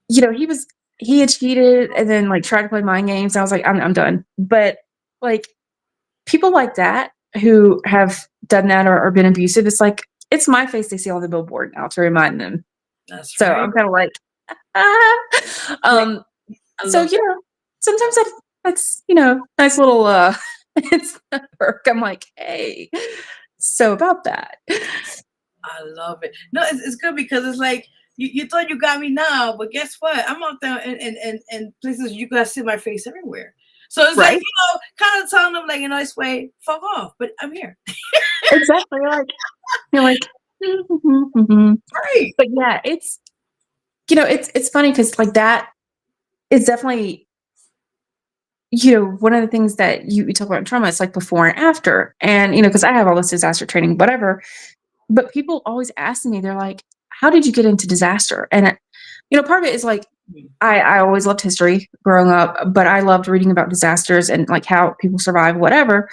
he had cheated and then like tried to play mind games. I was like, I'm done. But like people like that who have done that or been abusive, it's my face they see on the billboard now to remind them. That's So right. I'm kind of like, so sometimes that's nice little it's a perk. I'm like, hey, so about that. I love it. No, it's good because it's like you thought you got me now, but guess what? I'm out there and places you guys see my face everywhere. So it's Right. like, kind of telling them like in a nice way, fuck off, but I'm here. Exactly. You're like, Right. But yeah, it's funny because like that is definitely, one of the things that you talk about in trauma, it's like before and after. And, because I have all this disaster training, whatever, but people always ask me, they're like, how did you get into disaster? And, part of it is like, I always loved history growing up, but I loved reading about disasters and like how people survive, whatever.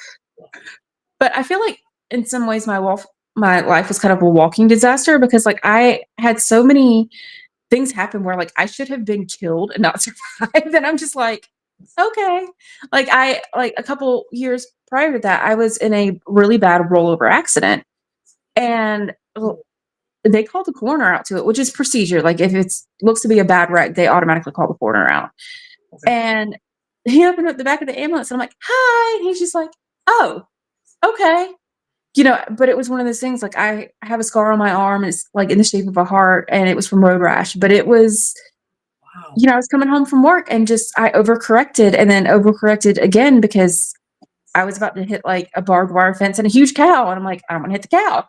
But I feel like in some ways my life was kind of a walking disaster because like I had so many things happen where like I should have been killed and not survived. And I'm just like, okay. Like a couple years prior to that, I was in a really bad rollover accident, and they called the coroner out to it, which is procedure. Like if it looks to be a bad wreck, they automatically call the coroner out. Okay. And he opened up the back of the ambulance and I'm like, hi. And he's just like, oh, okay. But it was one of those things, like I have a scar on my arm and it's like in the shape of a heart, and it was from road rash, but it was, wow. I was coming home from work and just, I overcorrected and then overcorrected again because I was about to hit like a barbed wire fence and a huge cow. And I'm like, I don't want to hit the cow.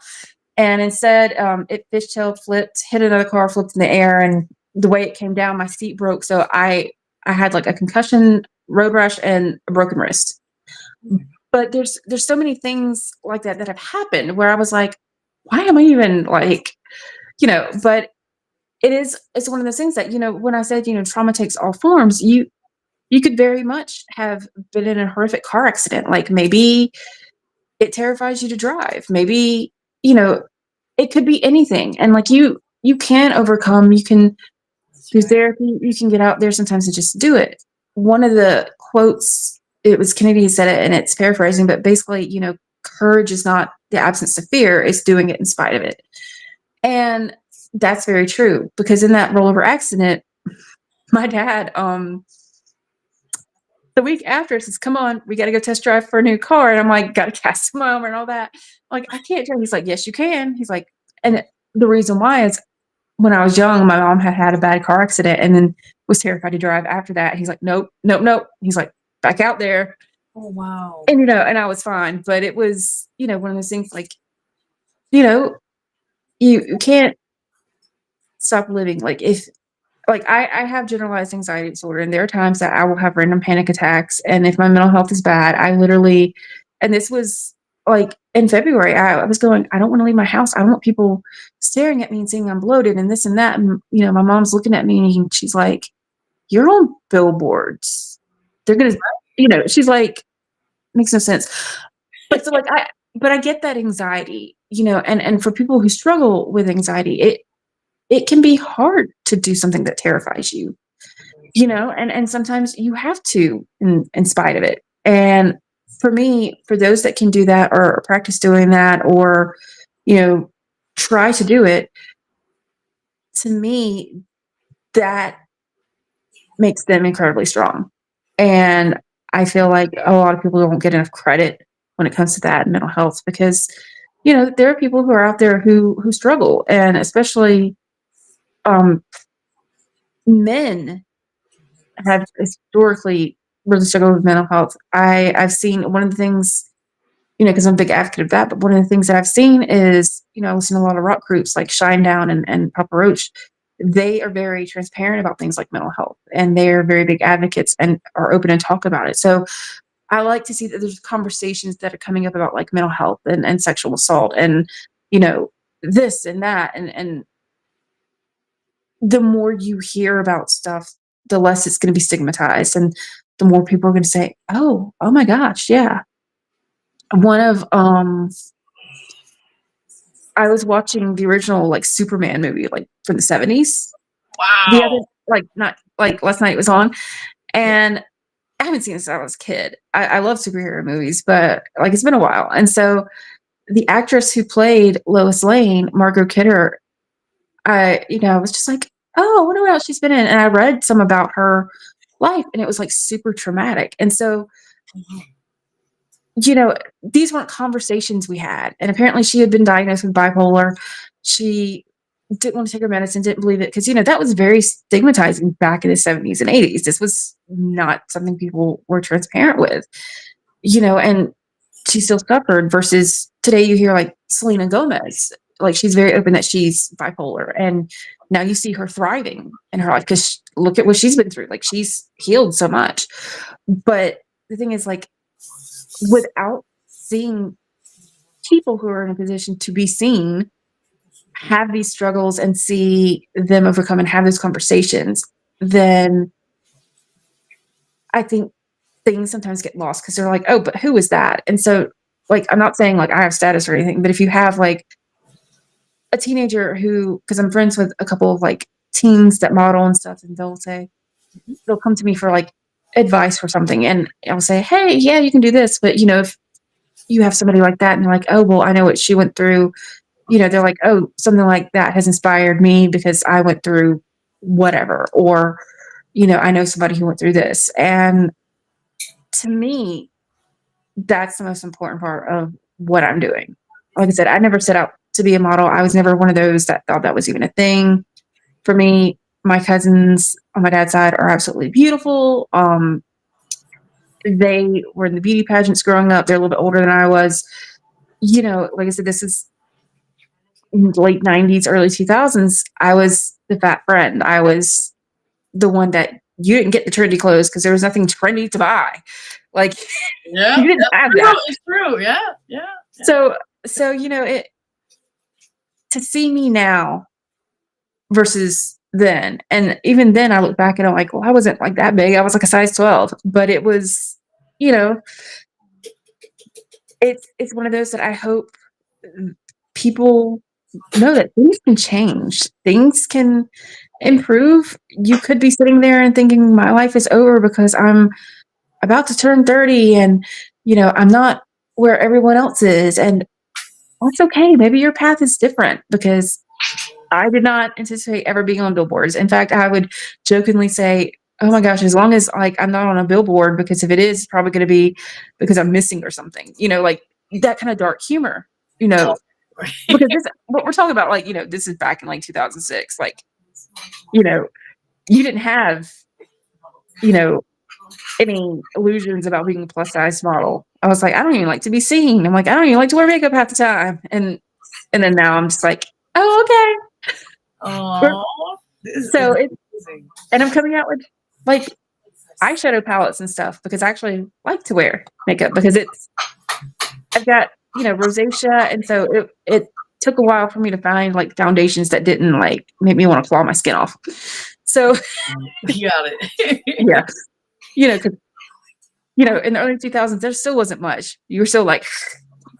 And instead, it fishtailed, flipped, hit another car, flipped in the air. And the way it came down, my seat broke. So I had like a concussion, road rash, and a broken wrist. But there's so many things like that have happened where I was like, why am I even like, but it's one of those things that, when I said, trauma takes all forms, you could very much have been in a horrific car accident. Like maybe it terrifies you to drive. Maybe, it could be anything. And like you can overcome, you can do therapy, you can get out there sometimes and just do it. One of the quotes, it was Kennedy said it, and it's paraphrasing, but basically, courage is not the absence of fear, it's doing it in spite of it. And that's very true, because in that rollover accident, my dad, so the week after it says, come on, we got to go test drive for a new car. And I'm like, got to cast them over and all that. I'm like, I can't drive. He's like, yes, you can. He's like, and the reason why is when I was young, my mom had a bad car accident and then was terrified to drive after that. He's like, nope, nope, nope. He's like, back out there. Oh, wow. And, and I was fine, but it was, one of those things like, you can't stop living. Like I have generalized anxiety disorder, and there are times that I will have random panic attacks. And if my mental health is bad, I literally, and this was like in February, I was going, I don't want to leave my house. I don't want people staring at me and saying I'm bloated and this and that. And, my mom's looking at me and she's like, you're on billboards. They're going to, she's like, makes no sense. But so but I get that anxiety, and for people who struggle with anxiety, it can be hard to do something that terrifies you, and sometimes you have to in spite of it. And for me, for those that can do that or practice doing that or, try to do it, to me, that makes them incredibly strong. And I feel like a lot of people don't get enough credit when it comes to that and mental health because, there are people who are out there who struggle, and especially men have historically really struggled with mental health. I've seen one of the things, because I'm a big advocate of that, but one of the things that I've seen is, I listen to a lot of rock groups like Shinedown and Papa Roach. They are very transparent about things like mental health, and they're very big advocates and are open and talk about it. So I like to see that there's conversations that are coming up about like mental health and sexual assault and, this and that. And the more you hear about stuff, the less it's going to be stigmatized. And the more people are going to say, oh my gosh. Yeah. One of, I was watching the original like Superman movie, like from the 70s. Wow. Not like last night it was on, and I haven't seen this since I was a kid. I love superhero movies, but like it's been a while. And so the actress who played Lois Lane, Margot Kidder, I was just like, oh, I wonder what else she's been in. And I read some about her life, and it was like super traumatic. And so, these weren't conversations we had. And apparently she had been diagnosed with bipolar. She didn't want to take her medicine, didn't believe it, because, that was very stigmatizing back in the 70s and 80s. This was not something people were transparent with, and she still suffered versus today you hear like Selena Gomez, like she's very open that she's bipolar. And now you see her thriving in her life because look at what she's been through. Like she's healed so much. But the thing is, like, without seeing people who are in a position to be seen have these struggles and see them overcome and have those conversations, then I think things sometimes get lost because they're like, oh, but who is that? And so, like, I'm not saying like I have status or anything, but if you have like a teenager who, because I'm friends with a couple of like teens that model and stuff, and they'll come to me for like advice for something, and I'll say, hey, yeah, you can do this. But if you have somebody like that and they're like, oh, well, I know what she went through, they're like, oh, something like that has inspired me because I went through whatever, or I know somebody who went through this. And to me, that's the most important part of what I'm doing. Like I said, I never set out to be a model. I was never one of those that thought that was even a thing. For me, my cousins on my dad's side are absolutely beautiful. They were in the beauty pageants growing up. They're a little bit older than I was. Like I said, this is in the late 90s, early 2000s. I was the fat friend. I was the one that you didn't get the trendy clothes because there was nothing trendy to buy. Like, yeah, you didn't have that. It's true. Yeah. So it, to see me now versus then, and even then I look back and I'm like, well, I wasn't like that big. I was like a size 12, but it was, it's one of those that I hope people know that things can change, things can improve. You could be sitting there and thinking my life is over because I'm about to turn 30 and I'm not where everyone else is, and that's okay. Maybe your path is different, because I did not anticipate ever being on billboards. In fact, I would jokingly say oh my gosh, as long as like I'm not on a billboard, because if it is, it's probably going to be because I'm missing or something, like that kind of dark humor, because this, what we're talking about, like, this is back in like 2006, like, you didn't have, any illusions about being a plus size model. I was like, I don't even like to be seen. I'm like, I don't even like to wear makeup half the time. And then now I'm just like, oh, okay. Oh, So it's, and I'm coming out with like eyeshadow palettes and stuff because I actually like to wear makeup because I've got, rosacea. And so it took a while for me to find like foundations that didn't like make me want to claw my skin off. So you got it. yeah, cause, in the early 2000s, there still wasn't much. You were still like,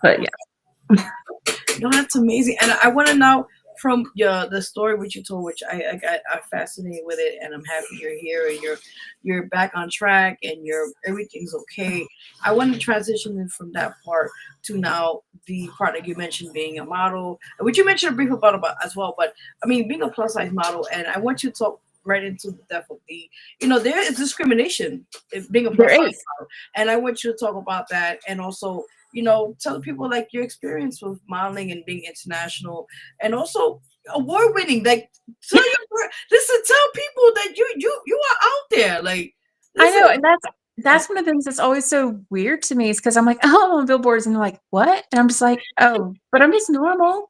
but yeah. No, that's amazing. And I want to know from the story which you told, which I'm fascinated with it, and I'm happy you're here and you're back on track and everything's okay. I want to transition from that part to now the part that you mentioned, being a model, which you mentioned a brief about as well. But I mean, being a plus size model, and I want you to talk right into the depth of there is discrimination in being a plus size model, and I want you to talk about that, and also tell people like your experience with modeling and being international and also award winning. Like, tell people that you are out there. Like, I know, and that's one of the things that's always so weird to me is because I'm like, oh, I'm on billboards, and they're like, what? And I'm just like, oh, but I'm just normal.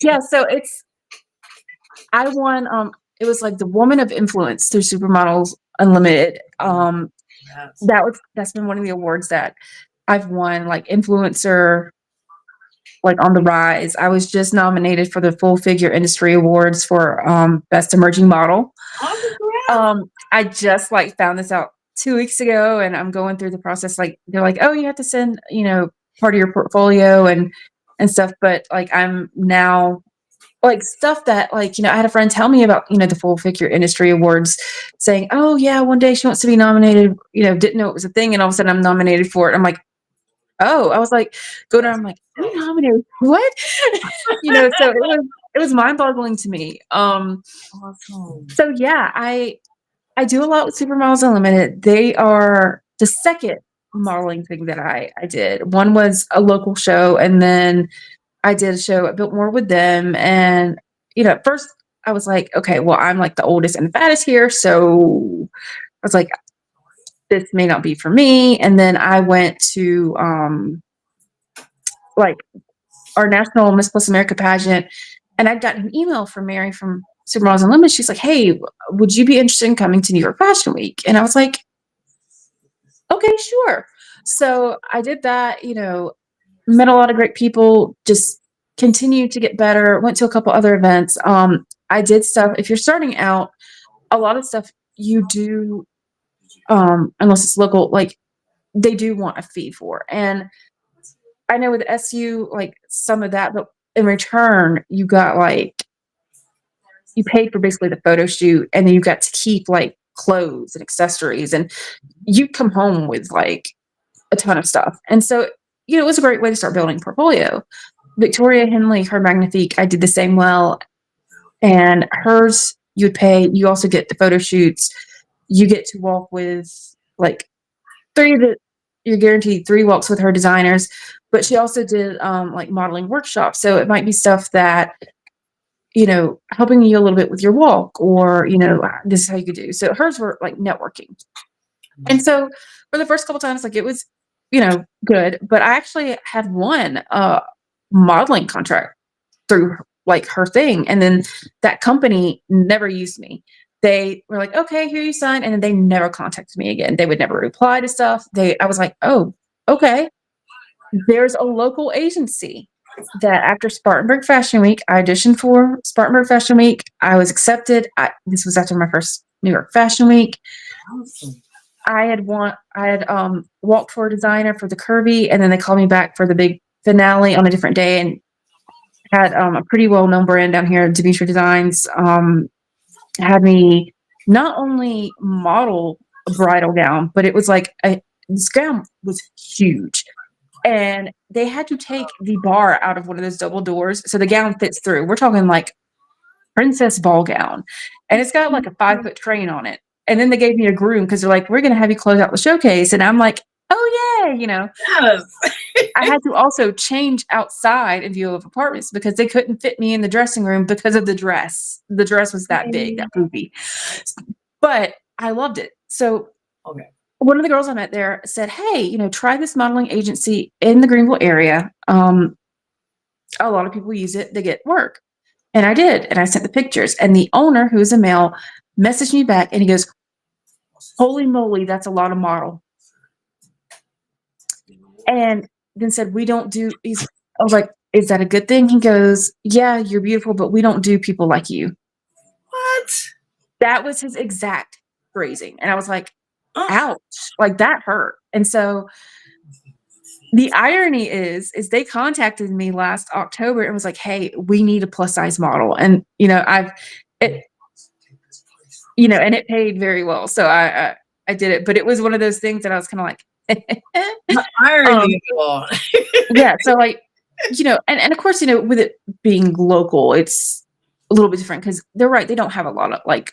Yeah. So I won. It was like the Woman of Influence through Supermodels Unlimited. That's been one of the awards that I've won, like influencer, like on the rise. I was just nominated for the Full Figure Industry Awards for Best Emerging Model. I just like found this out 2 weeks ago, and I'm going through the process. Like they're like, oh, you have to send part of your portfolio and stuff. But like I'm now like stuff that like I had a friend tell me about the Full Figure Industry Awards, saying, oh yeah, one day she wants to be nominated. Didn't know it was a thing, and all of a sudden I'm nominated for it. I'm like, oh, I was like, go down. I'm like, you nominated? What? So it was mind boggling to me. Awesome. So yeah, I do a lot with Supermodels Unlimited. They are the second modeling thing that I did. One was a local show, and then I did a show at Biltmore with them. And at first I was like, okay, well, I'm like the oldest and the fattest here, so I was like, this may not be for me. And then I went to like our national Miss Plus America pageant, and I'd gotten an email from Mary from Supermodels Unlimited. She's like, hey, would you be interested in coming to New York Fashion Week? And I was like, okay, sure. So I did that, met a lot of great people, just continued to get better, went to a couple other events. I did stuff. If you're starting out, a lot of stuff you do, unless it's local, like they do want a fee for. And I know with SU, like some of that, but in return, you got like, you paid for basically the photo shoot, and then you got to keep like clothes and accessories, and you come home with like a ton of stuff. And so, it was a great way to start building a portfolio. Victoria Henley, her Magnifique, I did the same well. And hers, you would pay, you also get the photo shoots. You get to walk with like you're guaranteed 3 walks with her designers, but she also did like modeling workshops. So it might be stuff that, helping you a little bit with your walk, or, this is how you could do. So hers were like networking. And so for the first couple times, like it was, good, but I actually had one modeling contract through like her thing. And then that company never used me. They were like, okay, here you sign. And then they never contacted me again. They would never reply to stuff. I was like, oh, okay. There's a local agency that after Spartanburg Fashion Week, I auditioned for Spartanburg Fashion Week. I was accepted. This was after my first New York Fashion Week. Awesome. I had walked for a designer for the Curvy, and then they called me back for the big finale on a different day, and had a pretty well-known brand down here, Demetri Designs, had me not only model a bridal gown, but it was like this gown was huge, and they had to take the bar out of one of those double doors so the gown fits through. We're talking like princess ball gown, and it's got like a 5-foot train on it. And then they gave me a groom because they're like, we're going to have you close out the showcase. And I'm like, oh, yeah, Yes. I had to also change outside in view of apartments because they couldn't fit me in the dressing room because of the dress. The dress was that big, that poopy. But I loved it. So Okay. one of the girls I met there said, hey, try this modeling agency in the Greenville area. A lot of people use it. They get work. And I did. And I sent the pictures. And the owner, who is a male, messaged me back and he goes, holy moly, that's a lot of model. And then said, we don't do these. I was like, is that a good thing? He goes, yeah, you're beautiful, but we don't do people like you. What? That was his exact phrasing. And I was like, ouch, like that hurt. And so the irony is they contacted me last October and was like, hey, we need a plus size model. And, and it paid very well. So I did it, but it was one of those things that I was kind of like, the irony of it all. Yeah. So like, and of course, with it being local, it's a little bit different because they're right. They don't have a lot of like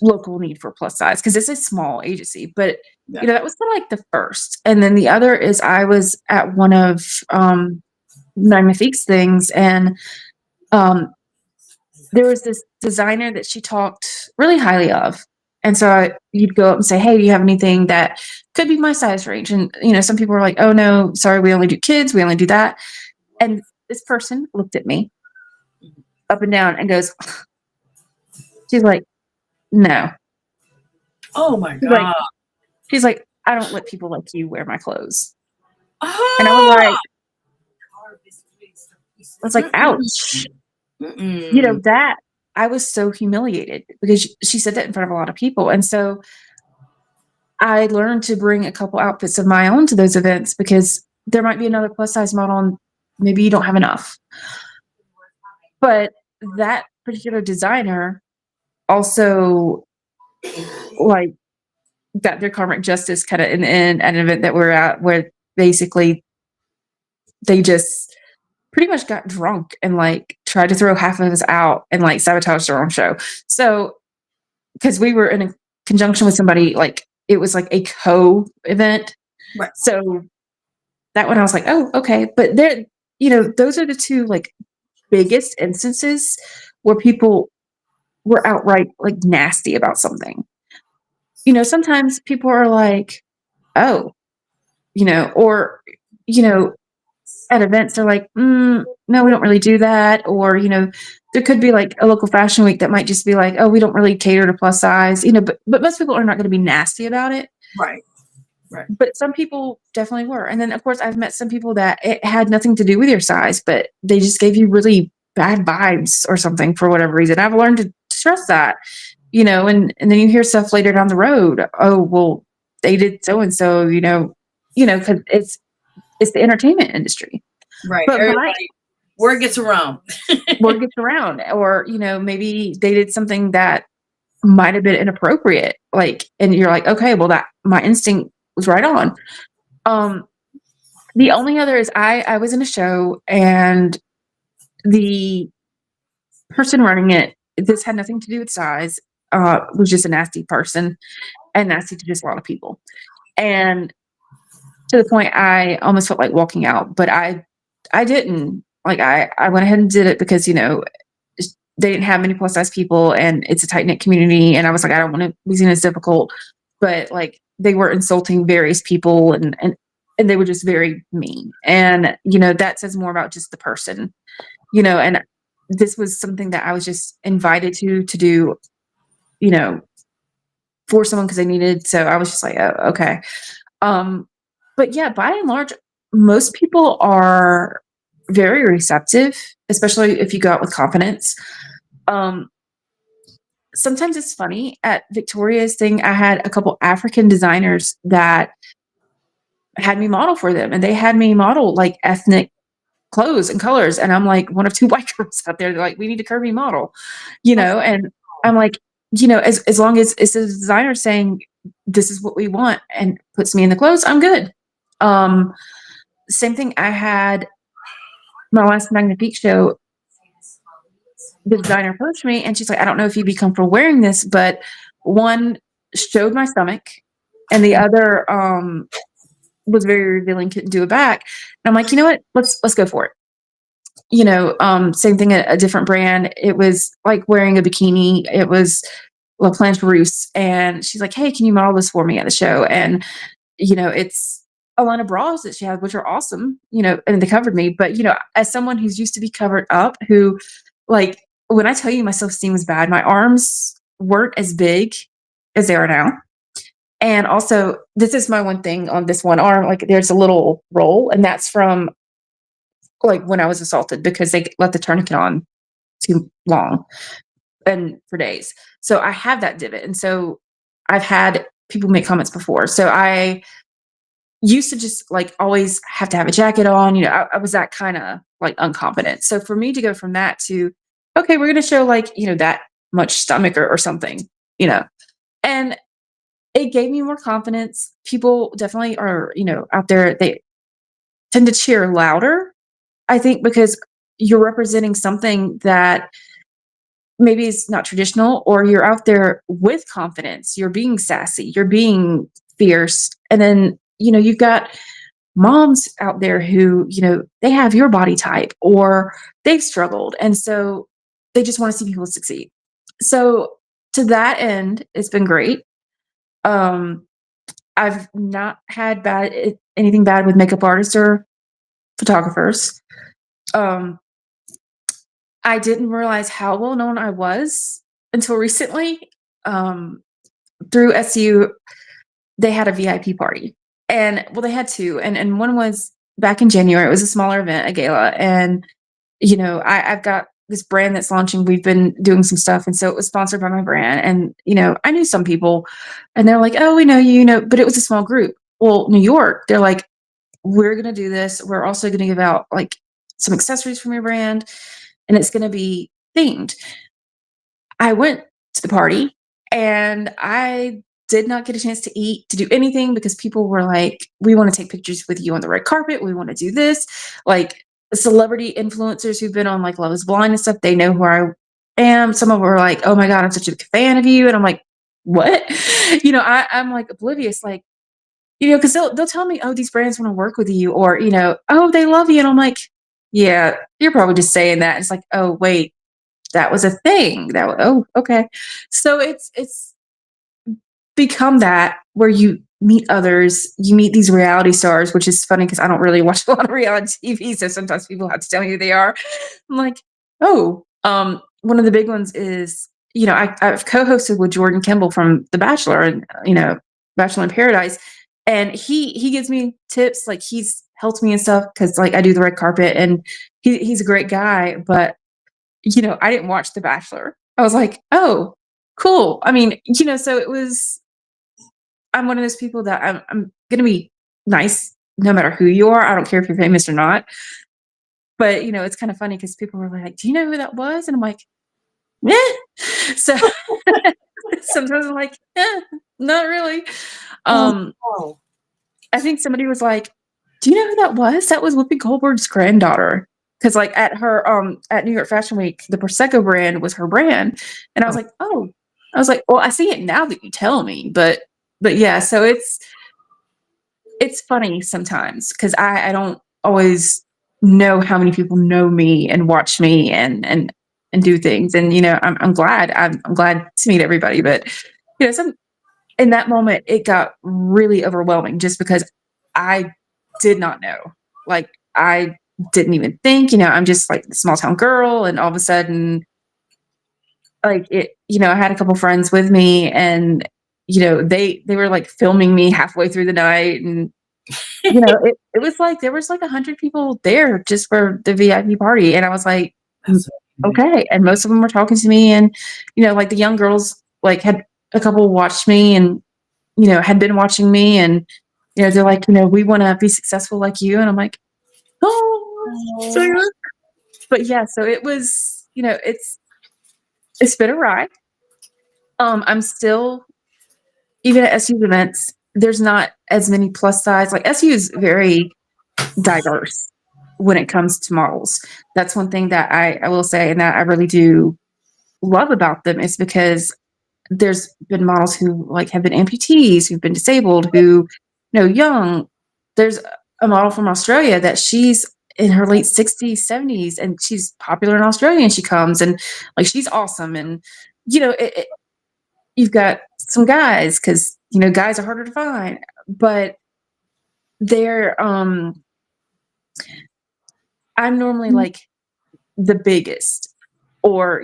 local need for plus size because it's a small agency, but that was kind of like the first. And then the other is I was at one of Magnifique's things, and there was this designer that she talked really highly of. And so you'd go up and say, hey, do you have anything that could be my size range? And, some people were like, oh, no, sorry, we only do kids. We only do that. And this person looked at me up and down and goes, she's like, no. Oh, my God. She's like, I don't let people like you wear my clothes. Oh. And I was like, ouch. That I was so humiliated because she said that in front of a lot of people. And so I learned to bring a couple outfits of my own to those events because there might be another plus size model and maybe you don't have enough. But that particular designer also like got their karmic justice kind of in at an event that we're at where basically they just pretty much got drunk and like tried to throw half of us out and like sabotage their own show. So, because we were in a conjunction with somebody, like it was like a co-event. Right. So that one I was like, oh, okay. But there, those are the two like biggest instances where people were outright like nasty about something. Sometimes people are like, oh, or, at events, they're like, no, we don't really do that. Or, there could be like a local fashion week that might just be like, oh, we don't really cater to plus size, but most people are not going to be nasty about it. Right. Right. But some people definitely were. And then, of course, I've met some people that it had nothing to do with your size, but they just gave you really bad vibes or something for whatever reason. I've learned to trust that, and then you hear stuff later down the road. Oh, well, they did so-and-so, because it's the entertainment industry. Right. But word gets around. Word gets around. Or, maybe they did something that might have been inappropriate. Like, and you're like, okay, well, that my instinct was right on. The only other is I was in a show and the person running it, this had nothing to do with size, was just a nasty person and nasty to just a lot of people. And to the point I almost felt like walking out, but I didn't. Like I went ahead and did it because, they didn't have many plus size people and it's a tight knit community. And I was like, I don't want to be seen as difficult, but like they were insulting various people and they were just very mean. And, that says more about just the person, and this was something that I was just invited to do, for someone because I needed. So I was just like, oh, okay. But yeah, by and large, most people are very receptive, especially if you go out with confidence. Sometimes it's funny at Victoria's thing. I had a couple African designers that had me model for them, and they had me model like ethnic clothes and colors. And I'm like one of two white girls out there. They're like, we need a curvy model, and I'm like, as long as it's a designer saying this is what we want and puts me in the clothes, I'm good. Same thing. I had my last Magnifique show. the designer approached me and she's like, I don't know if you'd be comfortable wearing this, but one showed my stomach and the other was very revealing, couldn't do it back. And I'm like, you know what? Let's go for it. You know, same thing at a different brand. It was like wearing a bikini. It was La Planche Rousse. And she's like, hey, can you model this for me at the show? And, you know, it's a line of bras that she had, which are awesome, you know, and they covered me. But, you know, as someone who's used to be covered up, who like, when I tell you my self-esteem was bad, my arms weren't as big as they are now. And also, this is my one thing on this one arm, like there's a little roll, and that's from like when I was assaulted because they let the tourniquet on too long and for days. So I have that divot. And so I've had people make comments before. So I used to just like always have to have a jacket on. You know, I was that kind of like unconfident. So for me to go from that to, okay, we're going to show like, you know, that much stomach or something, you know, and it gave me more confidence. People definitely are, you know, out there, they tend to cheer louder, I think, because you're representing something that maybe is not traditional, or you're out there with confidence. You're being sassy, you're being fierce. And then, you know, you've got moms out there who, you know, they have your body type or they've struggled. And so they just want to see people succeed. So to that end, it's been great. I've not had anything bad with makeup artists or photographers. I didn't realize how well known I was until recently. Through SU, they had a VIP party, and well, they had two, and one was back in January. It was a smaller event, a gala, and you know, I've got this brand that's launching. We've been doing some stuff, and so it was sponsored by my brand. And you know, I knew some people, and they're like, "Oh, we know you," you know, but it was a small group. Well, New York, they're like, "We're gonna do this. We're also gonna give out like some accessories from your brand, and it's gonna be themed." I went to the party, and I did not get a chance to eat, to do anything, because people were like, "We want to take pictures with you on the red carpet. We want to do this." Like celebrity influencers who've been on like Love is Blind and stuff, they know who I am. Some of them were like, "Oh my God, I'm such a big fan of you." And I'm like, what? You know, I'm like oblivious, like, you know, because they'll tell me, "Oh, these brands want to work with you," or, you know, "Oh, they love you." And I'm like, yeah, you're probably just saying that. It's like, oh, wait, that was a thing. Oh, okay. So it's become that where you meet others, you meet these reality stars, which is funny because I don't really watch a lot of reality TV. So sometimes people have to tell me who they are. I'm like, oh, one of the big ones is, you know, I've co-hosted with Jordan Kimball from The Bachelor and, you know, Bachelor in Paradise. And he gives me tips, like he's helped me and stuff because like I do the red carpet, and he's a great guy. But you know, I didn't watch The Bachelor. I was like, oh, cool. I mean, you know, so it was, I'm one of those people that I'm going to be nice no matter who you are. I don't care if you're famous or not. But, you know, it's kind of funny because people were like, "Do you know who that was?" And I'm like, "Eh." So sometimes I'm like, not really. Oh, I think somebody was like, "Do you know who that was? That was Whoopi Goldberg's granddaughter." Because like at her at New York Fashion Week, the Prosecco brand was her brand. And I was like, oh, I was like, well, I see it now that you tell me. But yeah, so it's funny sometimes because I don't always know how many people know me and watch me and do things. And you know, I'm glad to meet everybody. But you know, in that moment it got really overwhelming just because I did not know. Like I didn't even think, you know, I'm just like the small town girl, and all of a sudden like it, you know, I had a couple friends with me, and you know, they were like filming me halfway through the night. And you know, it was like there was like 100 people there just for the VIP party. And I was like, okay. And most of them were talking to me, and you know, like the young girls like had a couple watched me and you know, had been watching me, and you know, they're like, you know, "We want to be successful like you." And I'm like, oh, so but yeah, so it was, you know, it's been a ride. I'm still, even at SU's events, there's not as many plus size. Like SU is very diverse. when it comes to models. That's one thing that I will say, and that I really do love about them, is because there's been models who like have been amputees, who've been disabled, who, young. There's a model from Australia that she's in her late 60s, 70s, and she's popular in Australia, and she comes and like she's awesome. And you've got some guys, because guys are harder to find, but they're I'm normally like the biggest, or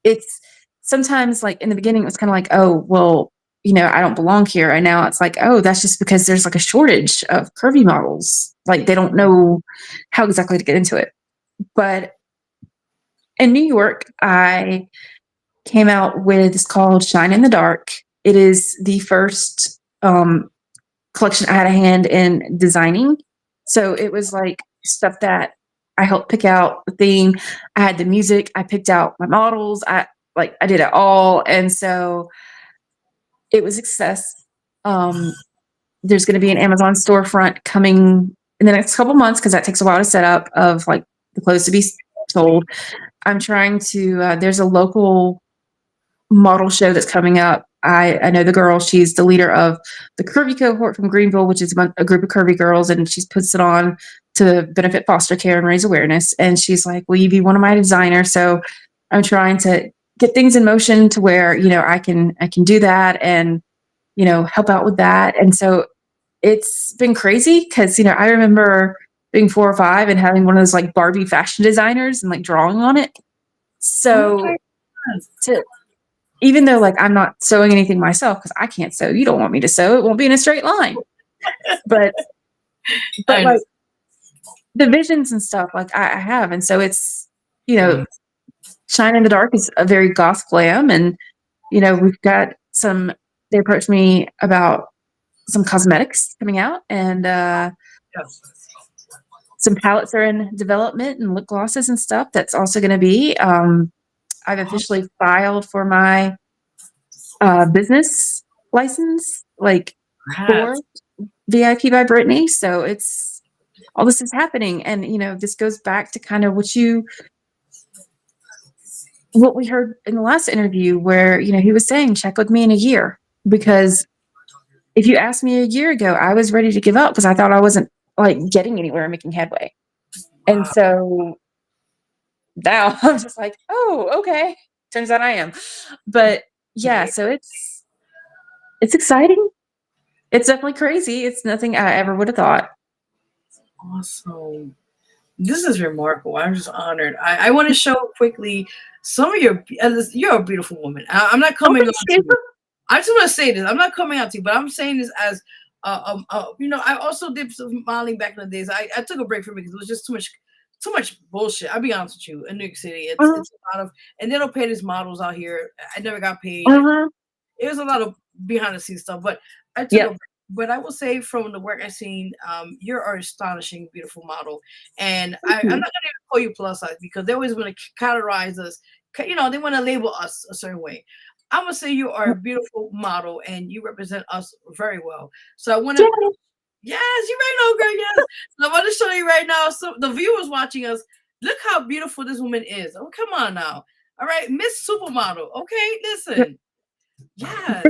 it's sometimes like in the beginning it was kind of like, oh well, I don't belong here, and now it's like, oh, that's just because there's like a shortage of curvy models, like they don't know how exactly to get into it. But in New York, I came out with, it's called Shine in the Dark. It is the first collection I had a hand in designing. So it was like stuff that I helped pick out the theme. I had the music, I picked out my models, I did it all. And so it was a success. There's going to be an Amazon storefront coming in the next couple months, because that takes a while to set up, of like the clothes to be sold. I'm trying to, there's a local model show that's coming up. I know the girl, she's the leader of the curvy cohort from Greenville, which is a group of curvy girls, and she puts it on to benefit foster care and raise awareness. And she's like, will you be one of my designers? So I'm trying to get things in motion to where, I can do that and, help out with that. And so it's been crazy, because, I remember being 4 or 5 and having one of those like Barbie fashion designers and like drawing on it. So even though like I'm not sewing anything myself, because I can't sew, you don't want me to sew, it won't be in a straight line. But like the visions and stuff, like I have. And so it's, Shine in the Dark is a very goth glam. And, we've got they approached me about some cosmetics coming out, and some palettes are in development, and lip glosses and stuff. That's also going to be, I've officially filed for my business license, like for VIP by Brittany. So it's all this is happening. And, this goes back to kind of what we heard in the last interview, where, he was saying, check with me in a year, because if you asked me a year ago, I was ready to give up, because I thought I wasn't like getting anywhere and making headway. And so now I'm just like, oh, okay. Turns out I am. But yeah, so it's exciting. It's definitely crazy. It's nothing I ever would have thought. Awesome. This is remarkable. I'm just honored. I want to show quickly some of you're a beautiful woman. I'm not coming on to you. I just want to say this. I'm not coming out to you, but I'm saying this as, I also did some modeling back in the days. I took a break from it because it was just too much bullshit. I'll be honest with you. In New York City, it's a lot of, and they don't pay these models out here. I never got paid. It was a lot of behind the scenes stuff, but I took a break. But I will say, from the work I've seen, you're an astonishing, beautiful model. And I'm not going to call you plus size, because they always want to categorize us. They want to label us a certain way. I'm going to say you are a beautiful model, and you represent us very well. So I want to, yes, you're right, old girl, yes. So I want to show you right now, so the viewers watching us, look how beautiful this woman is. Oh, come on now. All right, Miss Supermodel. Okay, listen. Yes.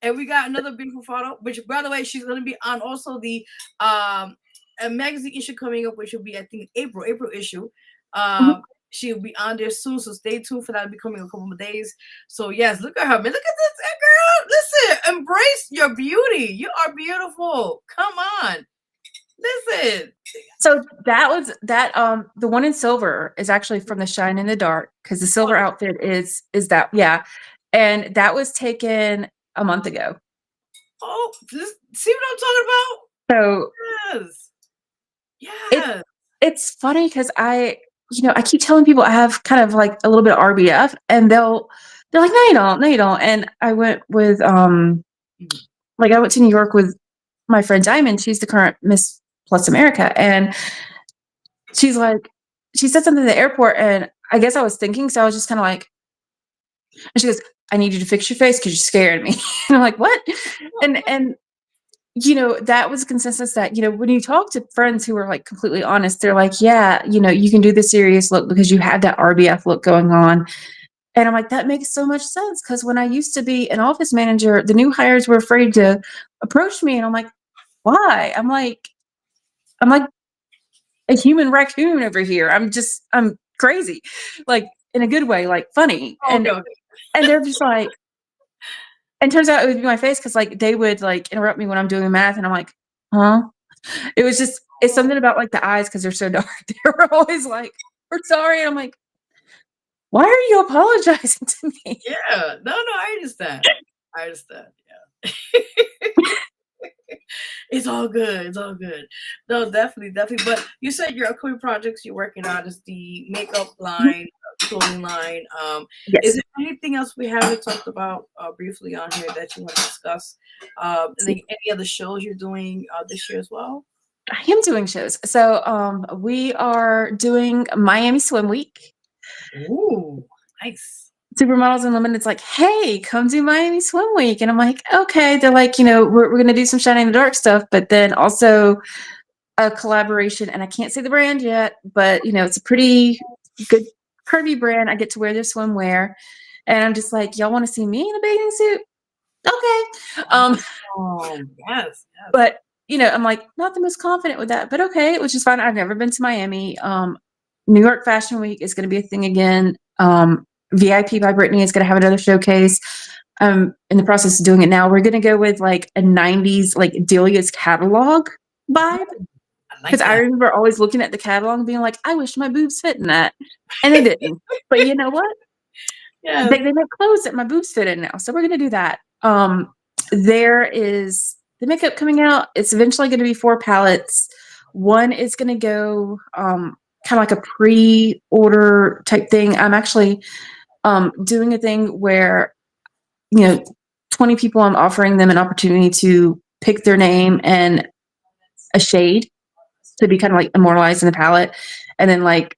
And we got another beautiful photo, which, by the way, she's going to be on also the a magazine issue coming up, which will be, I think, April issue. She'll be on there soon, so stay tuned for that. It'll be coming in a couple of days. So yes, look at her, man. Look at this, girl. Listen, embrace your beauty. You are beautiful. Come on. Listen. So that was the one in silver is actually from the Shine in the Dark, because the silver outfit is that, yeah. And that was taken a month ago. Oh, see what I'm talking about? So yes. It's funny, because I keep telling people I have kind of like a little bit of RBF, and they're like, no, you don't. And I went with I went to New York with my friend Diamond. She's the current Miss Plus America, and she said something at the airport, and I guess I was thinking, so I was just kind of like, and she goes, I need you to fix your face because you're scaring me. And I'm like, what? And that was a consensus that, when you talk to friends who are like completely honest, they're like, yeah, you can do the serious look because you have that RBF look going on. And I'm like, that makes so much sense. Cause when I used to be an office manager, the new hires were afraid to approach me. And I'm like, why? I'm like a human raccoon over here. I'm crazy, like in a good way, like funny. Oh, no. And they're just like, and turns out it would be my face because like they would like interrupt me when I'm doing math, and I'm like, huh? It's something about like the eyes because they're so dark. They were always like, we're sorry. And I'm like, why are you apologizing to me? Yeah. No, I understand. Yeah. It's all good. It's all good. No, definitely. But you said your upcoming projects you're working on is the makeup line, clothing line. Yes. Is there anything else we haven't talked about briefly on here that you want to discuss? Any other shows you're doing this year as well? I am doing shows. So we are doing Miami Swim Week. Ooh, nice. Supermodels Unlimited's like, hey, come do Miami Swim Week. And I'm like, okay. They're like, we're going to do some Shining in the Dark stuff, but then also a collaboration. And I can't say the brand yet, but, it's a pretty good curvy brand. I get to wear their swimwear. And I'm just like, y'all want to see me in a bathing suit? Okay. Oh, yes. But, I'm like, not the most confident with that, but okay, which is fine. I've never been to Miami. New York Fashion Week is going to be a thing again. VIP by Brittany is going to have another showcase. In the process of doing it now. We're going to go with like a 90s, like Delia's catalog vibe. Because I remember always looking at the catalog and being like, I wish my boobs fit in that. And they didn't. But you know what? Yeah. They make clothes that my boobs fit in now. So we're going to do that. There is the makeup coming out. It's eventually going to be 4 palettes. One is going to go kind of like a pre-order type thing. I'm actually doing a thing where, 20 people, I'm offering them an opportunity to pick their name and a shade to be kind of like immortalized in the palette. And then like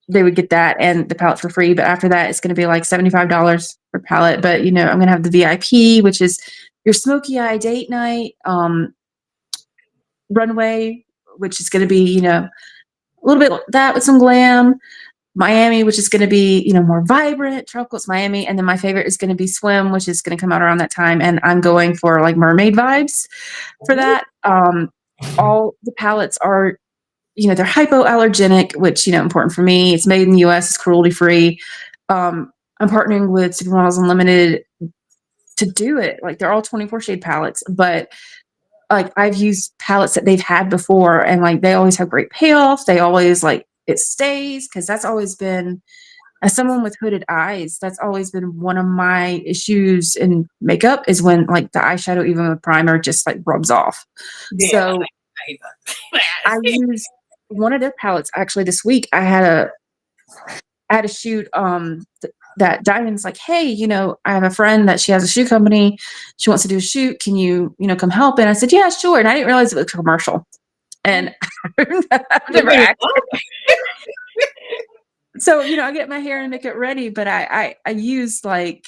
they would get that and the palette for free. But after that, it's going to be like $75 per palette. But, I'm going to have the VIP, which is your smoky eye date night, runway, which is going to be, a little bit like that with some glam. Miami, which is going to be, more vibrant. Tropical's Miami. And then my favorite is going to be Swim, which is going to come out around that time. And I'm going for like mermaid vibes for that. All the palettes are, they're hypoallergenic, which, important for me. It's made in the US, it's cruelty free. I'm partnering with Supermodels Unlimited to do it. Like they're all 24 shade palettes, but like I've used palettes that they've had before and like they always have great payoff. They always like it stays because that's always been, as someone with hooded eyes, that's always been one of my issues in makeup is when like the eyeshadow, even with primer, just like rubs off. Yeah, so I used one of their palettes actually this week. I had a shoot that Diamond's like, hey, I have a friend that she has a shoe company. She wants to do a shoot. Can you, come help? And I said, yeah, sure. And I didn't realize it was a commercial. And I've never acted. So, I get my hair and makeup ready, but I used like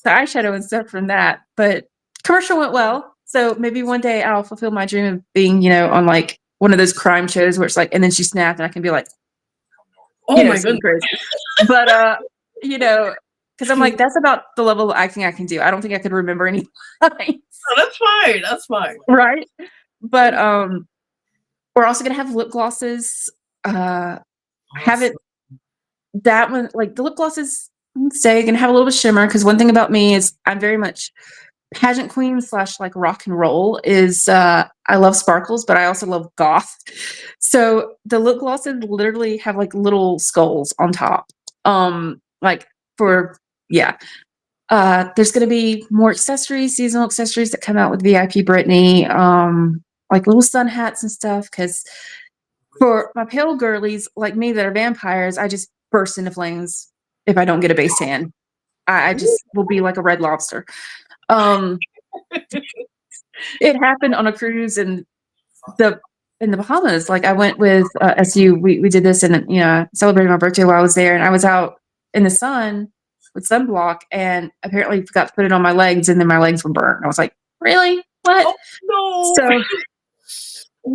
the eyeshadow and stuff from that. But commercial went well. So maybe one day I'll fulfill my dream of being, on like one of those crime shows where it's like, and then she snapped and I can be like, oh my goodness. Crazy. But, because I'm like, that's about the level of acting I can do. I don't think I could remember any lines. Oh, that's fine. Right. But we're also going to have lip glosses. Have it, that one, like the lip glosses stay, going to have a little bit of shimmer. Because one thing about me is I'm very much pageant queen / like rock and roll is I love sparkles, but I also love goth. So the lip glosses literally have like little skulls on top. There's going to be more accessories, seasonal accessories that come out with VIP Brittany, like little sun hats and stuff. Because for my pale girlies like me that are vampires, I just burst into flames if I don't get a base tan. I just will be like a red lobster. It happened on a cruise in the Bahamas. Like I went with SU. We did this and celebrated my birthday while I was there, and I was out in the sun with sunblock and apparently forgot to put it on my legs, and then my legs were burnt. I was like, really? what? Oh,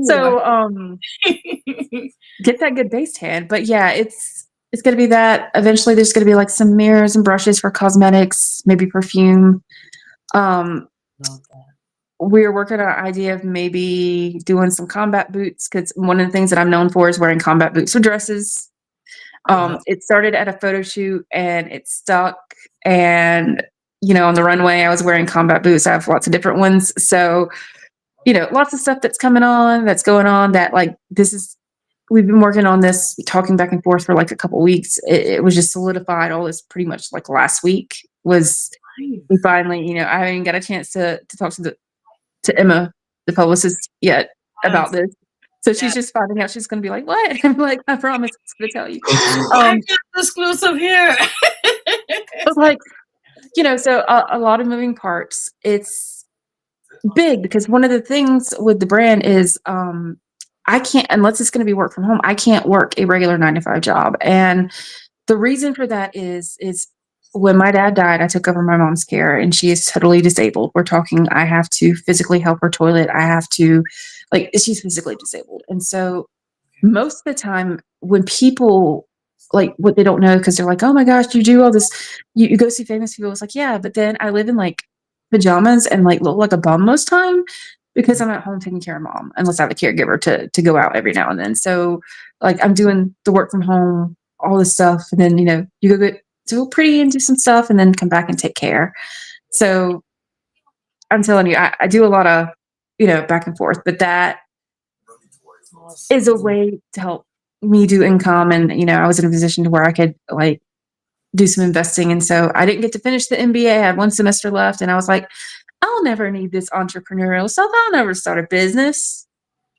So, no. get that good base tan. But yeah, it's going to be that. Eventually there's going to be like some mirrors and brushes for cosmetics, maybe perfume. Love that. We're working on an idea of maybe doing some combat boots, because one of the things that I'm known for is wearing combat boots or dresses. It started at a photo shoot and it stuck. And, on the runway, I was wearing combat boots. I have lots of different ones. So, lots of stuff that's going on, that like, we've been working on this, talking back and forth for like a couple weeks. It was just solidified all this pretty much like last week was we finally, I haven't even got a chance to talk to Emma, the publicist, yet about this. So she's just finding out. She's going to be like, what? I'm like, I promise I'm going to tell you. I got exclusive here. But like, so a lot of moving parts. It's big because one of the things with the brand is I can't, unless it's going to be work from home, I can't work a regular 9-to-5 job. And the reason for that is when my dad died, I took over my mom's care and she is totally disabled. We're talking, I have to physically help her toilet. I have to, she's physically disabled. And so most of the time when people, like, what they don't know, because they're like, oh my gosh, you do all this, you go see famous people. It's like, yeah, but then I live in like pajamas and like look like a bum most time because I'm at home taking care of mom, unless I have a caregiver to go out every now and then. So like I'm doing the work from home, all this stuff. And then, you go get feel pretty and do some stuff and then come back and take care. So I'm telling you, I do a lot of, back and forth, but that is a way to help me do income. And, I was in a position to where I could like do some investing. And so I didn't get to finish the MBA. I had one semester left and I was like, I'll never need this entrepreneurial stuff. I'll never start a business.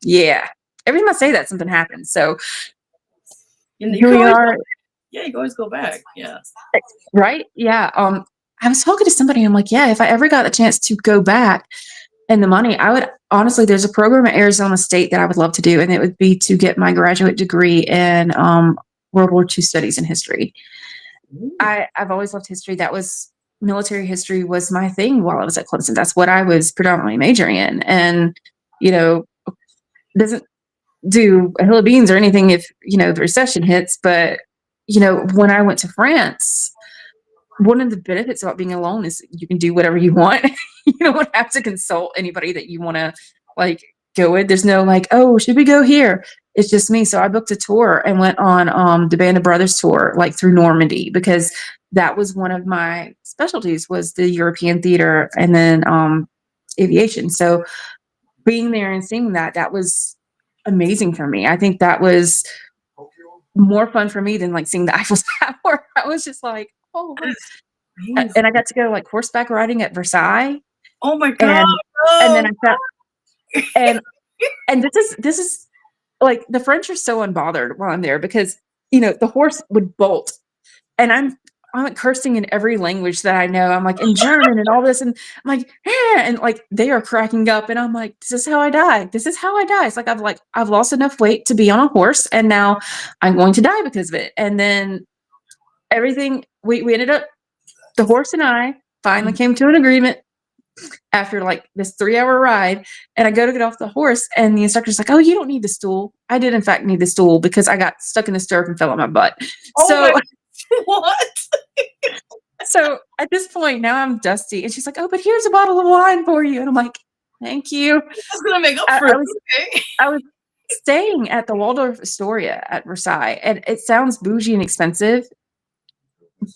Yeah. Every time I say that, something happens. So here we are. Yeah, you can always go back. Yeah. Right? Yeah. I was talking to somebody. I'm like, yeah, if I ever got a chance to go back and the money, I would honestly, there's a program at Arizona State that I would love to do. And it would be to get my graduate degree in World War II studies and history. I've always loved history. That was military history was my thing while I was at Clemson. That's what I was predominantly majoring in. And, doesn't do a hill of beans or anything if, the recession hits. But, when I went to France, one of the benefits about being alone is you can do whatever you want. You don't have to consult anybody that you want to like go with. There's no like, oh, should we go here? It's just me. So I booked a tour and went on the Band of Brothers tour, like through Normandy, because that was one of my specialties was the European theater and then aviation. So being there and seeing that was amazing for me. I think that was more fun for me than like seeing the Eiffel Tower. I was just like, oh, and I got to go like horseback riding at Versailles. Oh my God. And then I felt, and this is like the French are so unbothered while I'm there because, the horse would bolt and I'm like cursing in every language that I know. I'm like in German and all this. And I'm like, and like they are cracking up and I'm like, this is how I die. This is how I die. It's like, I've lost enough weight to be on a horse and now I'm going to die because of it. And then everything, we ended up, the horse and I finally came to an agreement after like this 3-hour ride. And I go to get off the horse and the instructor's like, oh, you don't need the stool. I did in fact need the stool because I got stuck in the stirrup and fell on my butt. What? So at this point now I'm dusty and she's like, oh, but here's a bottle of wine for you. And I'm like, thank you. That's gonna make up for it. I was staying at the Waldorf Astoria at Versailles and it sounds bougie and expensive,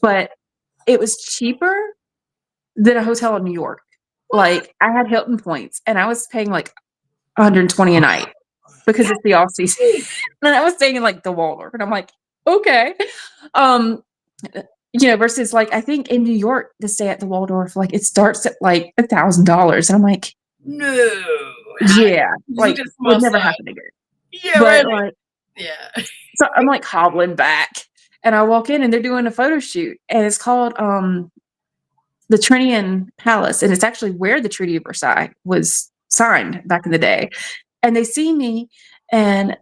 but it was cheaper than a hotel in New York. What? Like I had Hilton points and I was paying like $120 a night because it's the off season. And I was staying in like the Waldorf and I'm like, okay. Versus like, I think in New York to stay at the Waldorf, like it starts at like $1,000. And I'm like, no. Yeah. Like would never happen again. Yeah. But, right. Like, yeah. So I'm like hobbling back and I walk in and they're doing a photo shoot and it's called, the Trinian Palace. And it's actually where the Treaty of Versailles was signed back in the day. And they see me and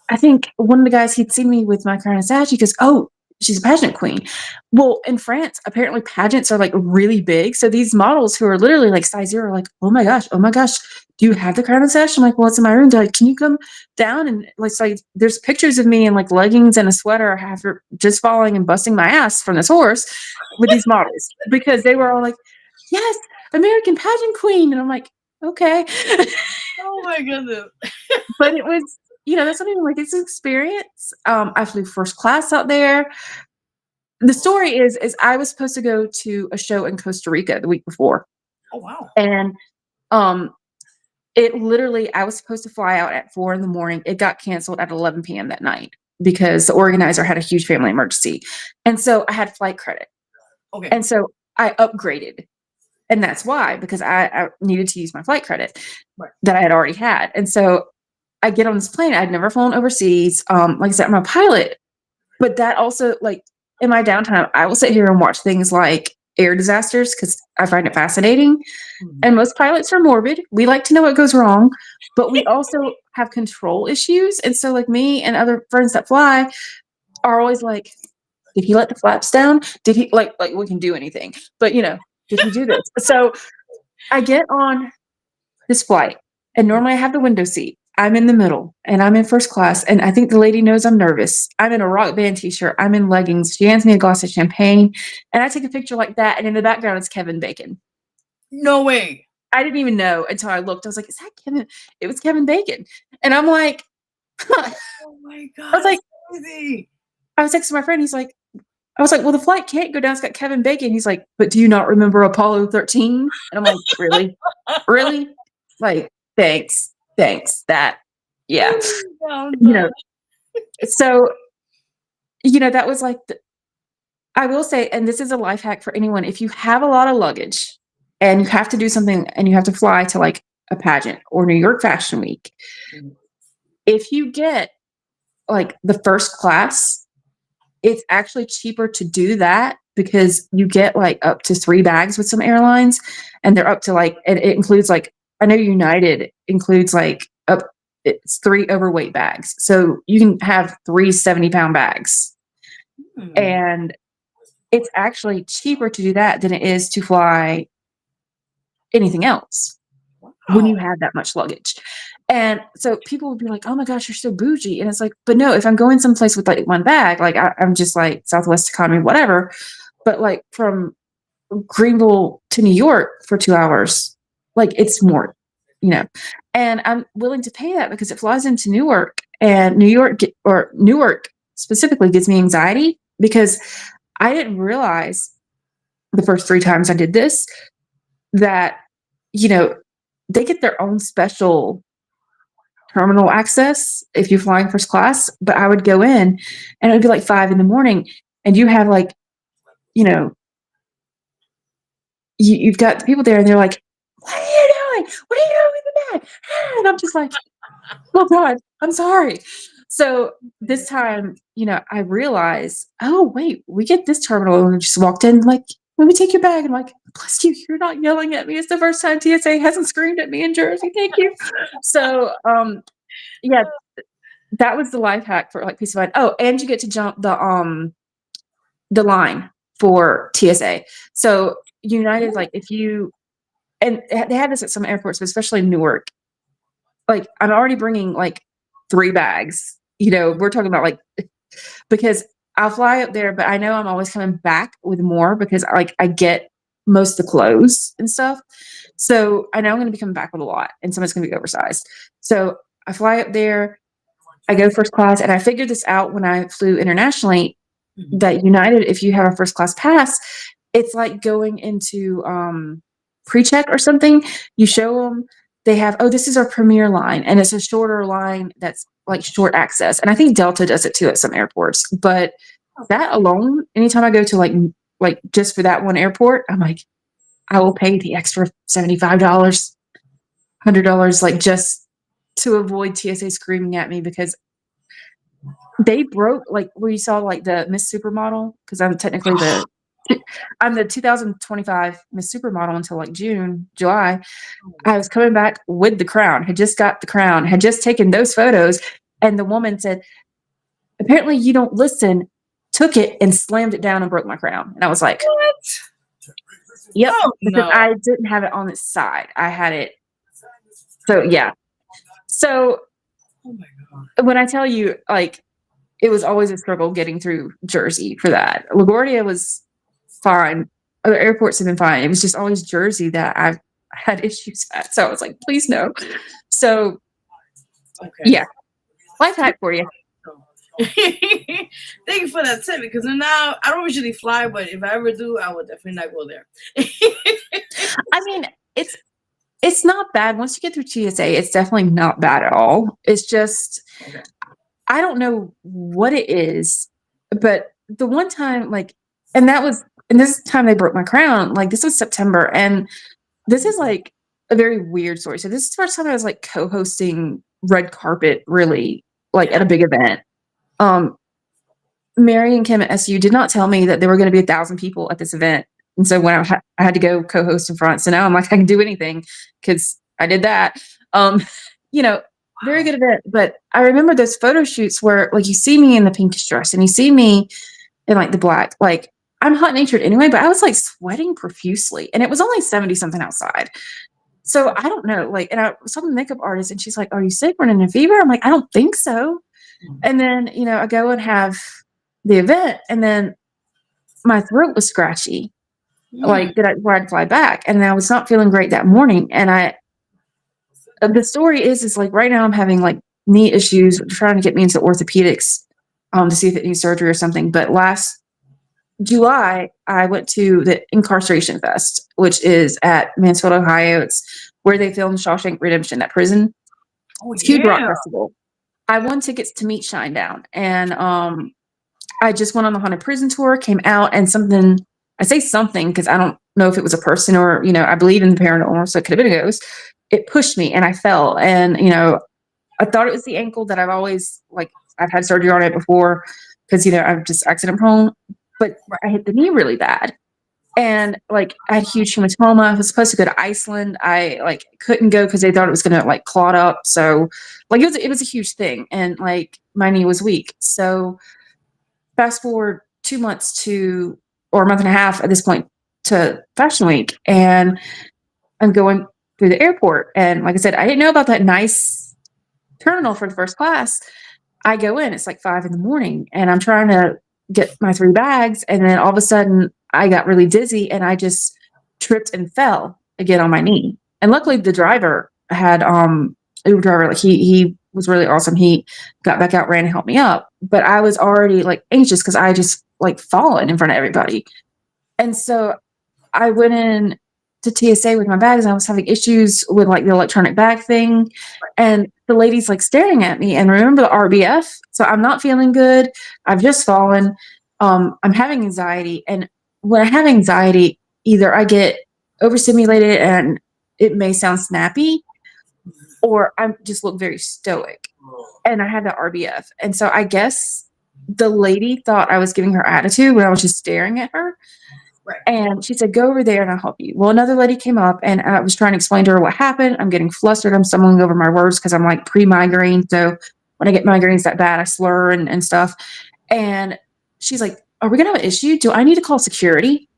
I think one of the guys, he'd seen me with my crown and sash. He goes, oh, she's a pageant queen. Well, in France, apparently pageants are like really big. So these models who are literally like size 0 are like, oh my gosh, do you have the crown and sash? I'm like, well, it's in my room. They're like, can you come down? And like there's pictures of me in like leggings and a sweater after just falling and busting my ass from this horse with these models, because they were all like, yes, American pageant queen. And I'm like, okay. Oh my goodness. But it was, that's not even like it's an experience. I flew first class out there. The story is I was supposed to go to a show in Costa Rica the week before. Oh wow. And it literally, I was supposed to fly out at 4 a.m. It got canceled at 11 p.m. that night because the organizer had a huge family emergency. And so I had flight credit. Okay. And so I upgraded. And that's why, because I needed to use my flight credit that I had already had. And so I get on this plane. I'd never flown overseas. Like I said, I'm a pilot, but that also, like, in my downtime, I will sit here and watch things like air disasters because I find it fascinating. Mm-hmm. And most pilots are morbid. We like to know what goes wrong, but we also have control issues. And so, like, me and other friends that fly are always like, did he let the flaps down? Did he like we can do anything, but did he do this? So I get on this flight, and normally I have the window seat. I'm in the middle, and I'm in first class, and I think the lady knows I'm nervous. I'm in a Rock Band t-shirt. I'm in leggings. She hands me a glass of champagne, and I take a picture like that, and in the background it's Kevin Bacon. No way. I didn't even know until I looked. I was like, is that Kevin? It was Kevin Bacon. And I'm like, oh my God. I was like, crazy. I was texting my friend. I was like, well, the flight can't go down. It's got Kevin Bacon. He's like, but do you not remember Apollo 13? And I'm like, really? Really? Like, thanks. That, yeah. So, that was like, I will say, and this is a life hack for anyone. If you have a lot of luggage and you have to do something and you have to fly to like a pageant or New York Fashion Week, if you get like the first class, it's actually cheaper to do that because you get like up to 3 bags with some airlines, and they're up to like, and it includes like, I know United includes like it's 3 overweight bags. So you can have 3 70-pound bags. And it's actually cheaper to do that than it is to fly anything else when you have that much luggage. And so people would be like, oh my gosh, you're so bougie. And it's like, but no, if I'm going someplace with like 1 bag, like I'm just like Southwest economy, whatever. But like from Greenville to New York for 2 hours, like it's more, and I'm willing to pay that because it flies into Newark, and Newark specifically gives me anxiety because I didn't realize the first 3 times I did this that, they get their own special terminal access if you're flying first class. But I would go in and it would be like 5 a.m. and you have like, you've got the people there and they're like, what are you doing? What are you doing with the bag? And I'm just like, oh God, I'm sorry. So this time, I realized, oh wait, we get this terminal, and we just walked in like, let me take your bag. I'm like, bless you, you're not yelling at me. It's the first time TSA hasn't screamed at me in Jersey. Thank you. So yeah, that was the life hack for like peace of mind. Oh, and you get to jump the line for TSA. So United, like and they have this at some airports, but especially in Newark, like I'm already bringing like 3 bags, we're talking about like, because I'll fly up there, but I know I'm always coming back with more because I get most of the clothes and stuff. So I know I'm going to be coming back with a lot, and some of it's going to be oversized. So I fly up there, I go first class, and I figured this out when I flew internationally that United, if you have a first class pass, it's like going into pre-check or something. You show them, they have, oh, this is our premier line, and it's a shorter line that's like short access. And I think Delta does it too at some airports. But that alone, anytime I go to like just for that one airport, I'm like, I will pay the extra $75, $100, like just to avoid TSA screaming at me, because they broke like where you saw like the Miss Supermodel, because I'm technically I'm the 2025 Miss Supermodel until like July. I was coming back with the crown, had just got the crown, had just taken those photos. And the woman said, apparently you don't listen took it and slammed it down and broke my crown. And I was like, What? yep, Oh, because no. I didn't have it on its side. I had it. So yeah. So Oh my God. when I tell you, like, it was always a struggle getting through Jersey for that. LaGuardia was fine. Other airports have been fine. It was just always Jersey that I've had issues at. So I was like, please no. So Okay. yeah, life hack for you. Thank you for that tip, because now I don't usually fly, but if I ever do, I would definitely not go there. I mean, it's not bad. Once you get through TSA, it's definitely not bad at all. It's just, Okay. I don't know what it is, but the one time, like, and this time they broke my crown, like, this was September, and this is like a very weird story. So this is the first time I was like co-hosting red carpet, really, like at a big event. Mary and Kim at SU did not tell me that there were going to be 1,000 people at this event. And so when I had to go co-host in front, so now I'm like, I can do anything because I did that. You know, very good event. But I remember those photo shoots where, like, you see me in the pinkish dress and you see me in like the black. Like, I'm hot natured anyway, but I was like sweating profusely, and it was only 70 something outside. So I don't know. Like, and I saw the makeup artist, and she's like, "Are you sick? Running a fever?" I'm like, "I don't think so." And then, you know, I go and have the event, and then my throat was scratchy, like where I'd fly back, and I was not feeling great that morning. And the story is like right now I'm having like knee issues, trying to get me into orthopedics, to see if it needs surgery or something. But last July, I went to the Incarceration Fest, which is at Mansfield, Ohio. It's where they filmed Shawshank Redemption, that prison. Oh, It's a huge rock yeah. festival. I won tickets to meet Shinedown, and I just went on the Haunted Prison tour, came out, and something, I say something because I don't know if it was a person or, you know, I believe in the paranormal, so it could have been a ghost. It pushed me and I fell. And, you know, I thought it was the ankle that I've always, like, I've had surgery on it before because, you know, I'm just accident prone, but I hit the knee really bad. And like, I had huge hematoma. I was supposed to go to Iceland. I like couldn't go because they thought it was going to like clot up. So like, it was a huge thing. And like, my knee was weak. So fast forward 2 months or a month and a half at this point to Fashion Week. And I'm going through the airport. And like I said, I didn't know about that nice terminal for the first class. I go in, it's like 5 a.m, and I'm trying to get my 3 bags. And then all of a sudden I got really dizzy and I just tripped and fell again on my knee. And luckily the driver had, Uber driver, like he was really awesome. He got back out, ran and helped me up. But I was already like anxious because I just like fallen in front of everybody. And so I went in to TSA with my bags, and I was having issues with like the electronic bag thing. And the lady's like staring at me, and remember the RBF. So I'm not feeling good. I've just fallen. I'm having anxiety. And when I have anxiety, either I get overstimulated and it may sound snappy, or I just look very stoic. And I had the RBF. And so I guess the lady thought I was giving her attitude when I was just staring at her. Right. And she said, "Go over there and I'll help you." Well, another lady came up, and I was trying to explain to her what happened. I'm getting flustered. I'm stumbling over my words because I'm like pre-migraine. So when I get migraines that bad, I slur and stuff. And she's like, "Are we going to have an issue? Do I need to call security?"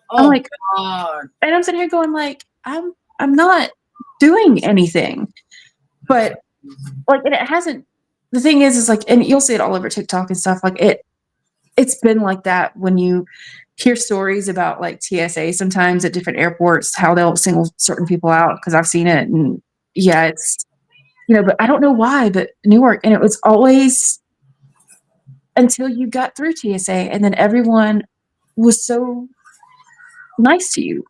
I'm like, God. and I'm sitting here going like, I'm not doing anything. But like, and it hasn't, the thing is like, and you'll see it all over TikTok and stuff. Like it's been like that when you hear stories about like TSA sometimes at different airports, how they'll single certain people out, because I've seen it. And yeah, it's, you know, but I don't know why, but Newark, and it was always until you got through TSA, and then everyone was so nice to you.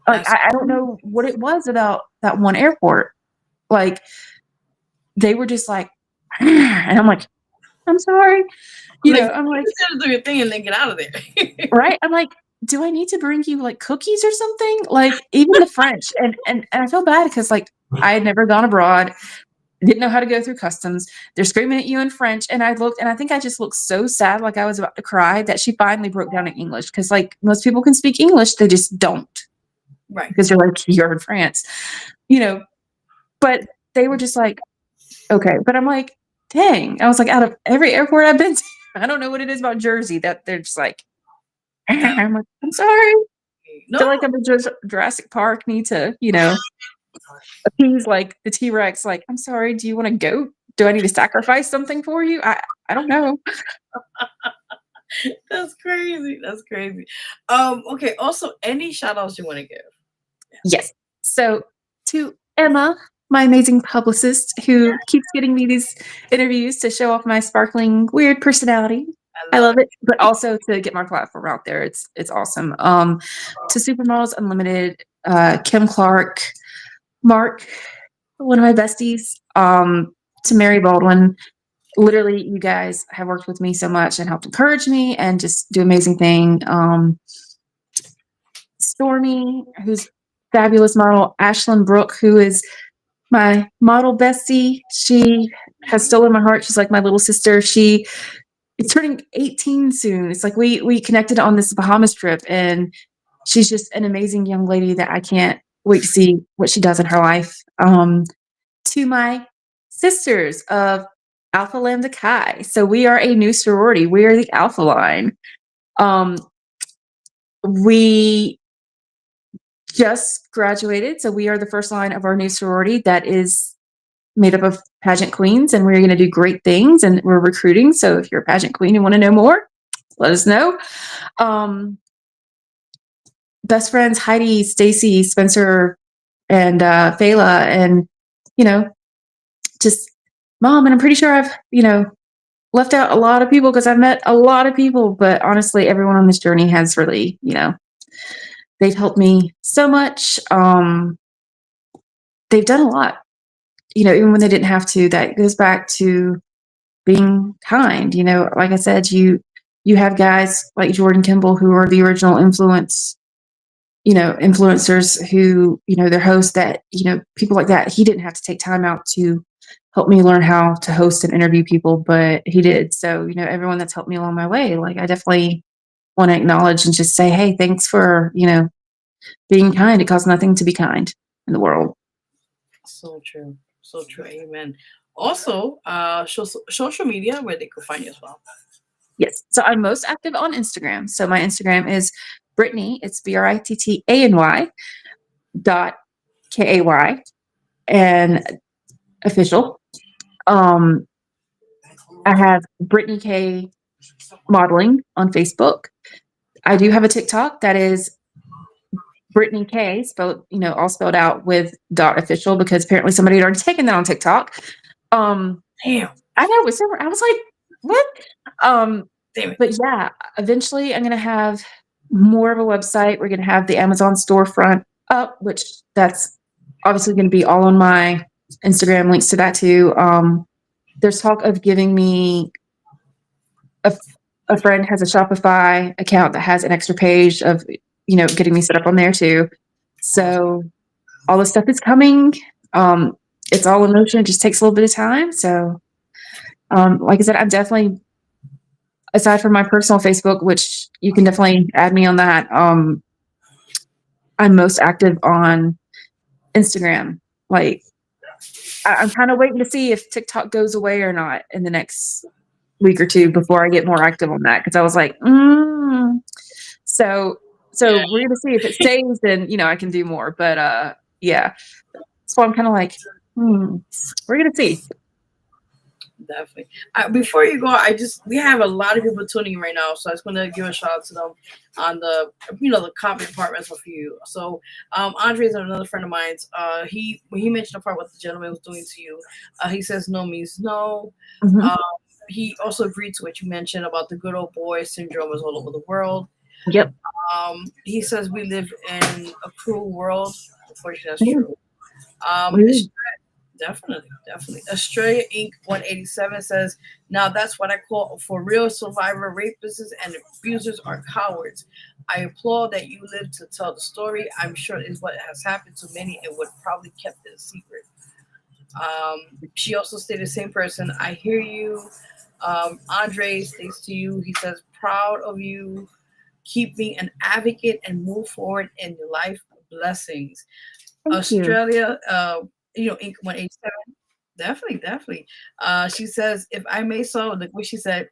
Like, I don't know what it was about that one airport. Like, they were just like, and I'm like, "I'm sorry." You know, I'm like, do your thing and then get out of there. right? I'm like, "Do I need to bring you like cookies or something?" Like, even the French, and I feel bad because like I had never gone abroad, didn't know how to go through customs. They're screaming at you in French, and I looked, and I think I just looked so sad, like I was about to cry, that she finally broke down in English, because like most people can speak English, they just don't, Right? Because you're like, you're in France, you know. But they were just like, okay. But I'm like, dang, I was like, out of every airport I've been to, I don't know what it is about Jersey that they're just like, I'm like, I'm sorry. No, Feel like I'm in Jurassic Park, need to, appease like the T-Rex, like, I'm sorry, do you want to go? Do I need to sacrifice something for you? I don't know. that's crazy. That's crazy. Okay. Also, any shout outs you want to give? Yes. So to Emma, my amazing publicist who keeps getting me these interviews to show off my sparkling weird personality. I love it. But also to get my platform out there. It's awesome. To Supermodels Unlimited, Kim Clark, Mark, one of my besties, to Mary Baldwin. Literally, you guys have worked with me so much and helped encourage me and just do amazing thing. Stormy, who's fabulous model, Ashlyn Brooke, who is my model bestie. She has stolen my heart. She's like my little sister. She is turning 18 soon. It's like we connected on this Bahamas trip, and she's just an amazing young lady that I can't wait to see what she does in her life. To my sisters of Alpha Lambda Chi. So we are a new sorority. We are the Alpha line. We just graduated, so we are the first line of our new sorority that is made up of pageant queens, and we're going to do great things, and we're recruiting. So if you're a pageant queen and want to know more, let us know. Best friends Heidi, Stacy, Spencer, and Fela, and just Mom. And I'm pretty sure I've left out a lot of people because I've met a lot of people, but honestly, everyone on this journey has really they've helped me so much. They've done a lot, even when they didn't have to. That goes back to being kind. Like I said, you have guys like Jordan Kimball who are the original influencers who, their hosts that, people like that. He didn't have to take time out to help me learn how to host and interview people, but he did. So, everyone that's helped me along my way, like I definitely want to acknowledge and just say, hey, thanks for, being kind. It costs nothing to be kind in the world. So true. So true. Amen. Also, social media where they could find you as well. Yes. So I'm most active on Instagram. So my Instagram is Brittany. It's BRITTANY.KAY and official. I have Brittany K modeling on Facebook. I do have a TikTok that is Brittany K spelled, all spelled out with .official because apparently somebody had already taken that on TikTok. Damn. I know. I was like, what? Damn it. But yeah, eventually I'm going to have more of a website. We're going to have the Amazon storefront up, which that's obviously going to be all on my Instagram, links to that too. There's talk of giving me a friend has a Shopify account that has an extra page of, getting me set up on there too. So all this stuff is coming. It's all in motion. It just takes a little bit of time. So, like I said, I'm definitely, aside from my personal Facebook, which you can definitely add me on that. I'm most active on Instagram. Like I'm kind of waiting to see if TikTok goes away or not in the next week or two before I get more active on that. Cause I was like, So we're gonna see if it stays, then I can do more. But yeah. So I'm kind of like, we're gonna see. Definitely. Before you go, we have a lot of people tuning in right now, so I was going to give a shout out to them on the the comment department for you. So Andre is another friend of mine. When he mentioned the part what the gentleman was doing to you, he says no means no. Mm-hmm. He also agreed to what you mentioned about the good old boy syndrome is all over the world. Yep. He says we live in a cruel world. Unfortunately, that's true. Definitely. Australia Inc. 187 says, now that's what I call for real survivor rapists and abusers are cowards. I applaud that you live to tell the story. I'm sure it is what has happened to many and would probably kept it a secret. She also stated, same person, I hear you. Andre states to you, he says, proud of you. Keep being an advocate and move forward in your life. Blessings. Thank Australia, Inc. 187. Definitely. She says, if I may so, like what she said,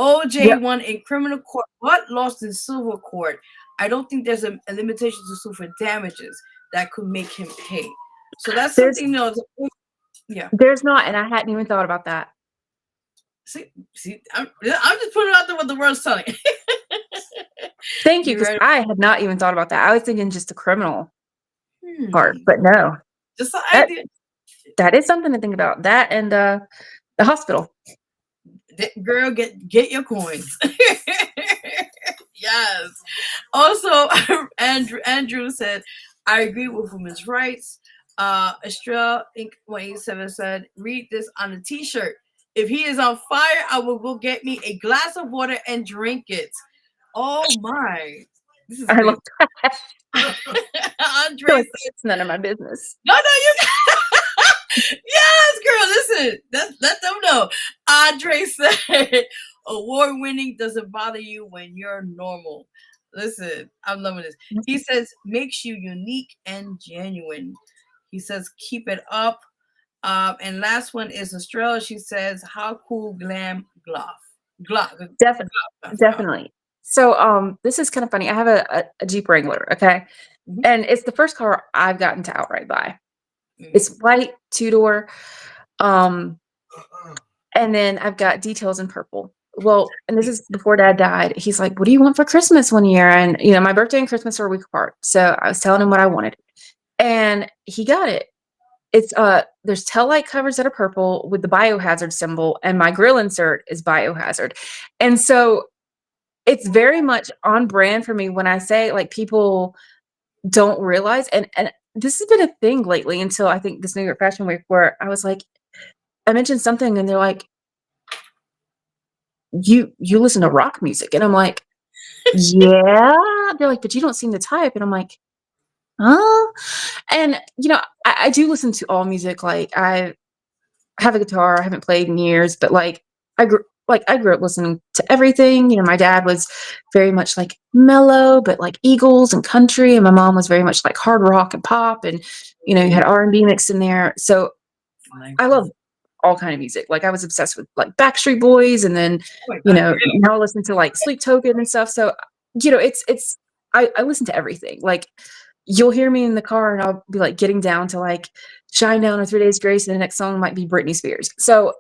OJ won in criminal court, but lost in civil court. I don't think there's a limitation to sue for damages that could make him pay. So that's something, you know. Yeah, there's not, and I hadn't even thought about that. See, I'm just putting it out there what the world's telling. Thank you, because I had not even thought about that. I was thinking just the criminal part, but no. Just an idea. That is something to think about. That and the hospital. Girl, get your coins. Yes. Also, Andrew said, I agree with women's rights. Estrella Inc. 187 said, read this on a t-shirt. If he is on fire, I will go get me a glass of water and drink it. Oh my. This is I love that. Andre said, it's none of my business. No, you yes, girl, listen. Let them know. Andre said, award-winning doesn't bother you when you're normal. Listen, I'm loving this. He says, makes you unique and genuine. He says, keep it up. And last one is Estrella. She says, how cool glam glove. Definitely. So this is kind of funny. I have a Jeep Wrangler, okay? And it's the first car I've gotten to outright buy. It's white, 2-door. And then I've got details in purple. Well, and this is before Dad died. He's like, what do you want for Christmas one year? And, you know, my birthday and Christmas are a week apart. So I was telling him what I wanted. And he got it. It's there's tail light covers that are purple with the biohazard symbol, and my grill insert is biohazard. And so it's very much on brand for me when I say, like, people don't realize, and this has been a thing lately until I think this New York Fashion Week, where I was like, I mentioned something and they're like, you listen to rock music, and I'm like, yeah. They're like, but you don't seem the type, and I'm like, huh? And you know, I do listen to all music. Like, I have a guitar. I haven't played in years, but like I grew up listening to everything. You know, my dad was very much like mellow, but like Eagles and country, and my mom was very much like hard rock and pop, and you know, you had R&B mixed in there. So I love all kind of music. Like, I was obsessed with like Backstreet Boys, and then you know, now I listen to like Sleep Token and stuff. So you know, I listen to everything. Like, you'll hear me in the car and I'll be like getting down to like Shine Down or 3 Days Grace, and the next song might be Britney Spears. So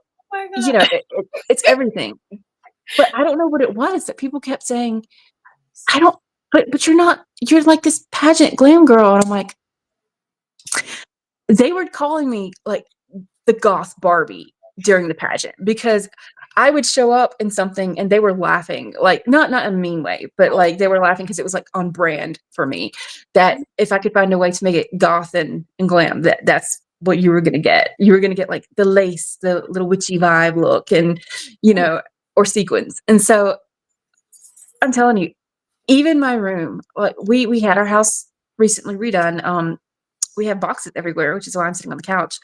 you know, it's everything. But I don't know what it was that people kept saying, but you're like this pageant glam girl. And I'm like, they were calling me like the goth Barbie during the pageant, because I would show up in something and they were laughing, like not in a mean way, but like they were laughing because it was like on brand for me, that if I could find a way to make it goth and glam, that's what you were going to get. You were going to get like the lace, the little witchy vibe look, and, you know, or sequins. And so I'm telling you, even my room, like we had our house recently redone. We have boxes everywhere, which is why I'm sitting on the couch.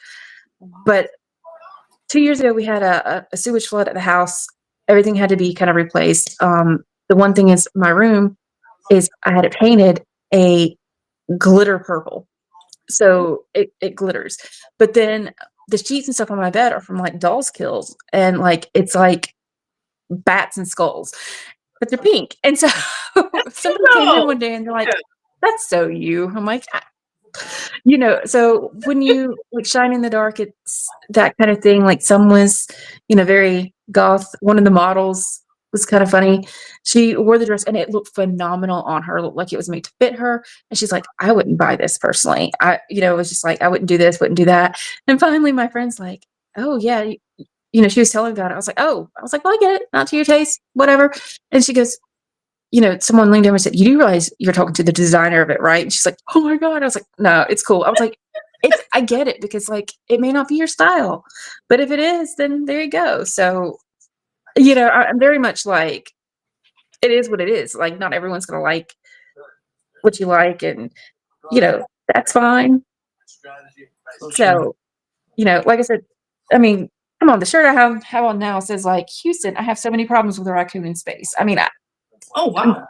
But 2 years ago, we had a sewage flood at the house. Everything had to be kind of replaced. The one thing is, my room is, I had it painted a glitter purple. So it glitters. But then the sheets and stuff on my bed are from like doll's kills. And like, it's like bats and skulls, but they're pink. And so somebody came in one day and they're like, that's so you. I'm like, you know, so when you like shine in the dark, it's that kind of thing. Like, some was, you know, very goth. One of the models was kind of funny. She wore the dress and it looked phenomenal on her. It looked like it was made to fit her. And she's like, I wouldn't buy this personally. You know, it was just like, I wouldn't do this, wouldn't do that. And finally my friend's like, oh yeah, you know, she was telling me about it. I was like, well, I get it. Not to your taste, whatever. And she goes, you know, someone leaned over and said, you do realize you're talking to the designer of it, right? And she's like, oh my God. I was like, no, it's cool. I was like, I get it, because like, it may not be your style, but if it is, then there you go. So, you know, I'm very much like, it is what it is. Like, not everyone's going to like what you like, and, you know, that's fine. So, you know, like I said, I mean, come on, the shirt I have on now says like, Houston, I have so many problems with a raccoon in space. I mean, oh wow,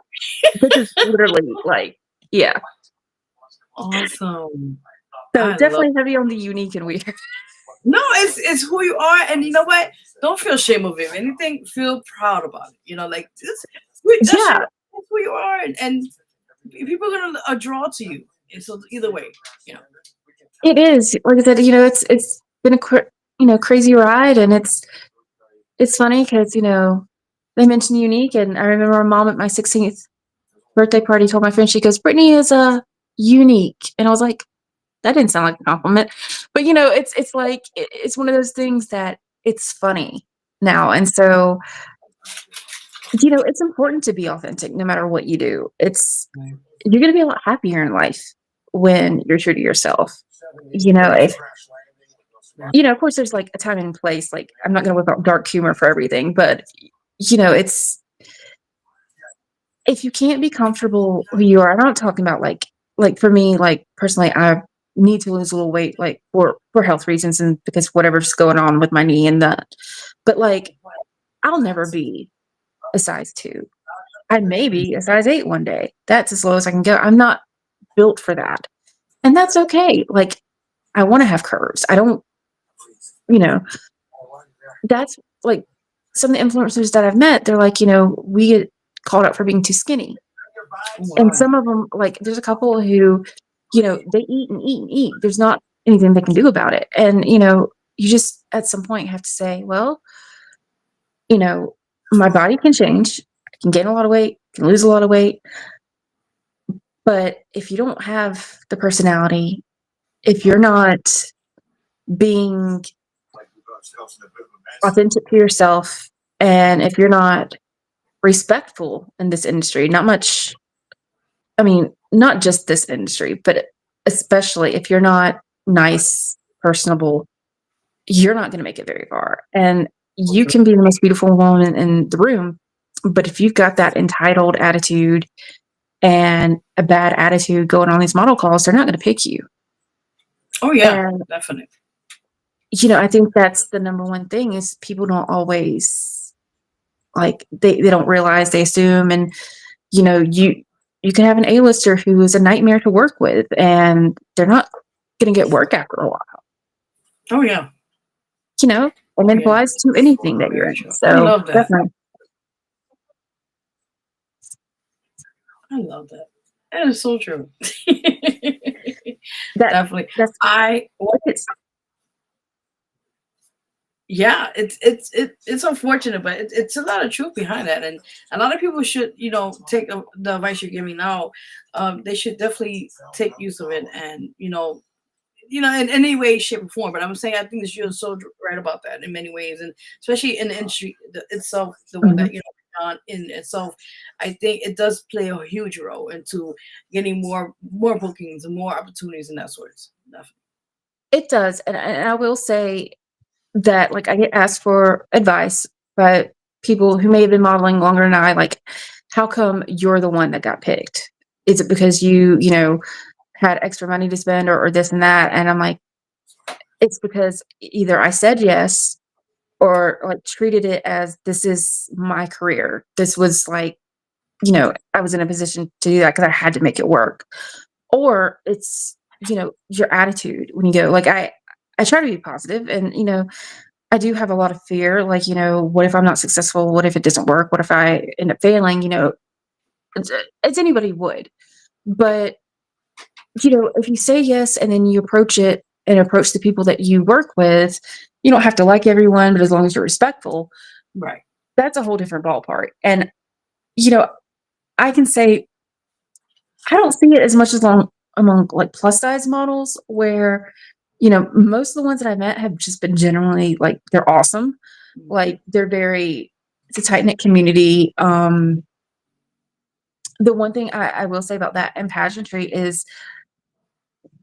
this is literally like, yeah, awesome. So definitely heavy on the unique and weird. No, it's who you are, and you know what? Don't feel shame of it. If anything, feel proud about it. Like this. Yeah, That's who you are, and people are gonna draw to you. And so either way, you know. it is. Like I said, it's been a crazy ride, and it's funny because they mentioned unique, and I remember my mom at my 16th birthday party told my friend, she goes, Brittany is unique, and I was like, that didn't sound like a compliment, but it's like it's one of those things that it's funny now, and so it's important to be authentic no matter what you do. You're going to be a lot happier in life when you're true to yourself. If of course there's like a time and place. Like I'm not going to whip out dark humor for everything, but it's if you can't be comfortable who you are. I'm not talking about like for me, like personally, I need to lose a little weight, like for health reasons and because whatever's going on with my knee and that. But like, I'll never be a size 2. I may be a size 8 one day. That's as low as I can go. I'm not built for that, and that's okay. Like, I want to have curves. I don't, you know. That's like some of the influencers that I've met. They're like, we get called out for being too skinny. And some of them, like, there's a couple who, they eat and eat and eat. There's not anything they can do about it. And, you just at some point have to say, well, my body can change. I can gain a lot of weight, can lose a lot of weight. But if you don't have the personality, if you're not being authentic to yourself, and if you're not respectful in this industry, not just this industry, but especially if you're not nice, personable, you're not going to make it very far. And you can be the most beautiful woman in the room, but if you've got that entitled attitude and a bad attitude going on these model calls, they're not going to pick you. Oh yeah, and, definitely. I think that's the number one thing is people don't always they don't realize, they assume, and you can have an A-lister who is a nightmare to work with, and they're not going to get work after a while. Oh yeah. And it applies to anything that you're in. So I love that. Definitely. I love that. That is so true. Definitely. Yeah, it's unfortunate, but it's a lot of truth behind that, and a lot of people should take the advice you're giving now. They should definitely take use of it, and in any way, shape, or form. But I'm saying I think that you're so right about that in many ways, and especially in the industry itself, the one that on in itself, I think it does play a huge role into getting more bookings and more opportunities and that sort. Definitely. It does, and I will say that I get asked for advice by people who may have been modeling longer than I. Like, how come you're the one that got picked? Is it because you had extra money to spend or this and that? And I'm like, it's because either I said yes or treated it as this is my career. This was I was in a position to do that because I had to make it work. Or it's, your attitude when you go, I try to be positive, and, I do have a lot of fear. What if I'm not successful? What if it doesn't work? What if I end up failing? As anybody would. But, if you say yes and then you approach it and approach the people that you work with, you don't have to like everyone, but as long as you're respectful, right? That's a whole different ballpark. And, I can say, I don't see it as much as among plus size models where, most of the ones that I met have just been generally they're awesome. It's a tight knit community. The one thing I will say about that and pageantry is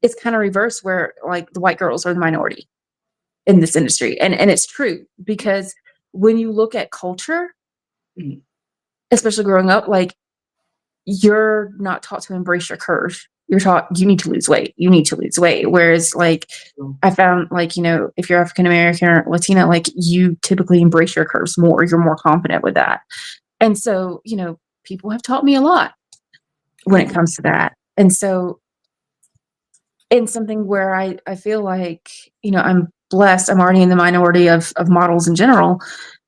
it's kind of reverse where the white girls are the minority in this industry. And it's true because when you look at culture, especially growing up, you're not taught to embrace your curves. You're taught you need to lose weight. You need to lose weight. Whereas I found if you're African American or Latina, you typically embrace your curves more. You're more confident with that. And so, people have taught me a lot when it comes to that. And so in something where I feel I'm blessed. I'm already in the minority of models in general.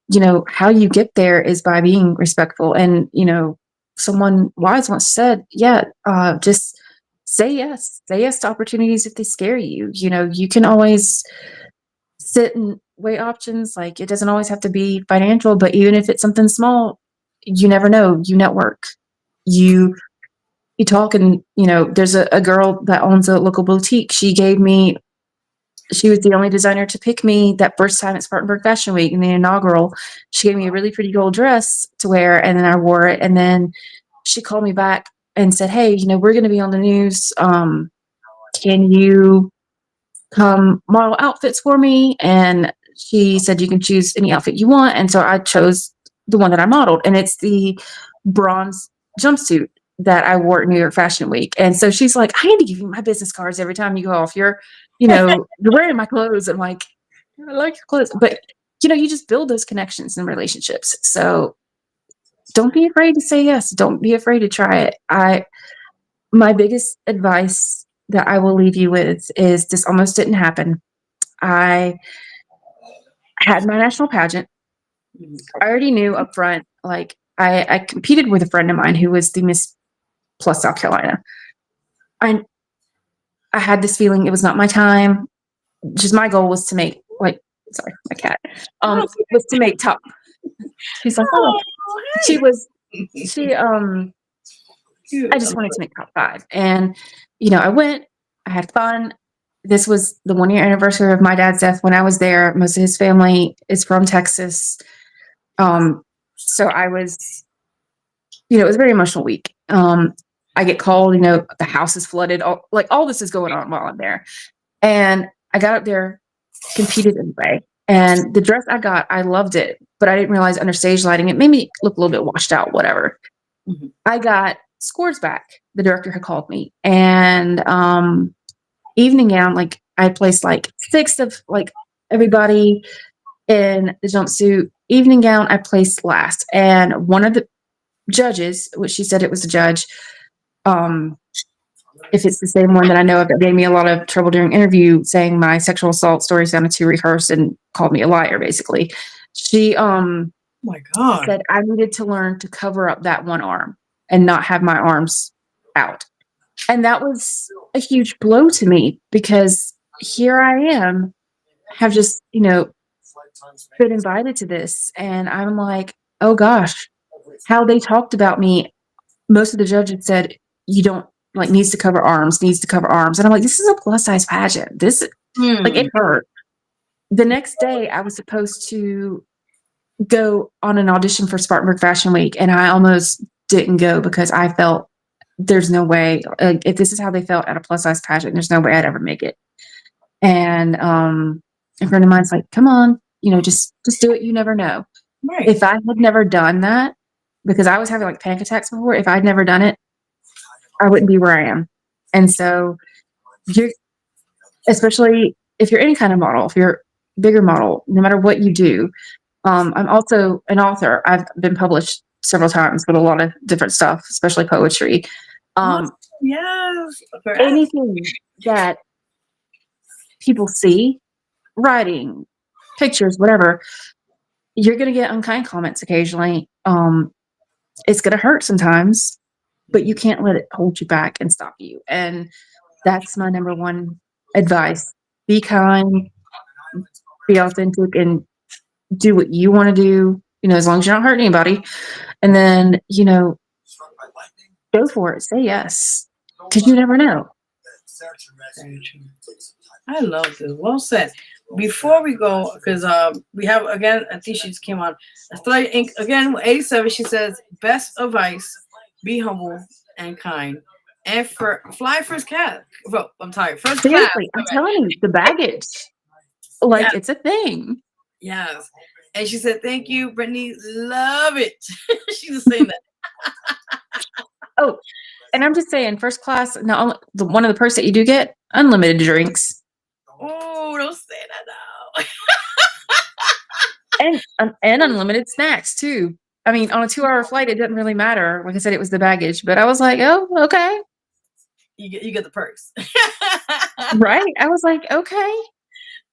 You know, how you get there is by being respectful. And, you know, someone wise once said, just say yes. Say yes to opportunities if they scare you. You know, you can always sit and weigh options. Like, it doesn't always have to be financial, but even if it's something small, you never know. You network. You talk, and, you know, there's a girl that owns a local boutique. She was the only designer to pick me that first time at Spartanburg Fashion Week in the inaugural. She gave me a really pretty gold dress to wear, and then I wore it. And then she called me back and said, "Hey, you know, we're going to be on the news. Can you come model outfits for me?" And she said, "You can choose any outfit you want." And so I chose the one that I modeled, and it's the bronze jumpsuit that I wore at New York Fashion Week. And so she's like, "I need to give you my business cards every time you go off. You're wearing my clothes." I'm like, "I like your clothes." But, you know, you just build those connections and relationships. So don't be afraid to say yes. Don't be afraid to try it. My biggest advice that I will leave you with is, this almost didn't happen. I had my national pageant. I already knew up front, like, I competed with a friend of mine who was the Miss Plus South Carolina. I had this feeling it was not my time. Just my goal was to make, like, sorry, my cat, was to make top. She's like, oh, she, I just wanted to make top 5. And, you know, I went, I had fun. This was the 1-year anniversary of my dad's death when I was there. Most of his family is from Texas. So I was, you know, it was a very emotional week. I get called, you know, the house is flooded. All this is going on while I'm there. And I got up there, competed anyway. And the dress I got, I loved it, but I didn't realize under stage lighting, it made me look a little bit washed out, whatever. Mm-hmm. I got scores back. The director had called me, and evening gown, like, I placed like 6th of like everybody in the jumpsuit. Evening gown, I placed last. And one of the judges, which she said it was a judge, if it's the same one that I know of that gave me a lot of trouble during interview, saying my sexual assault story sounded too rehearsed and called me a liar, basically. She oh my God, said I needed to learn to cover up that one arm and not have my arms out. And that was a huge blow to me, because here I am, have just, you know, been invited to this. And I'm like, oh gosh, how they talked about me. Most of the judges said, you don't, like, needs to cover arms. And I'm like, this is a plus size pageant. This, like, it hurt. The next day I was supposed to go on an audition for Spartanburg Fashion Week, and I almost didn't go because I felt there's no way, if this is how they felt at a plus size pageant, there's no way I'd ever make it. And a friend of mine's like, come on, you know, just do it. You never know. Right. If I had never done that, because I was having like panic attacks before, if I'd never done it, I wouldn't be where I am. And so especially if you're any kind of model, if you're a bigger model, no matter what you do. I'm also an author. I've been published several times with a lot of different stuff, especially poetry. Yes. Anything that people see, writing, pictures, whatever, you're going to get unkind comments occasionally. It's going to hurt sometimes, but you can't let it hold you back and stop you. And that's my number one advice. Be kind, be authentic, and do what you want to do, you know, as long as you're not hurting anybody. And then, you know, go for it. Say yes, because you never know. I love this. Well said. Before we go, because we have, again, I think she just came on. Again, 87, she says, best advice, be humble and kind. And fly first class. Well, I'm tired. First Seriously, class. I'm telling you, the baggage, like, it's a thing. Yes. And she said, thank you, Brittany. Love it. She just saying that. Oh, and I'm just saying, first class, not only one of the perks that you do get, unlimited drinks. Oh, don't say that now. and unlimited snacks too. I mean, on a 2-hour flight, it doesn't really matter. Like I said, it was the baggage, but I was like, oh, okay. You get the perks. Right? I was like, okay.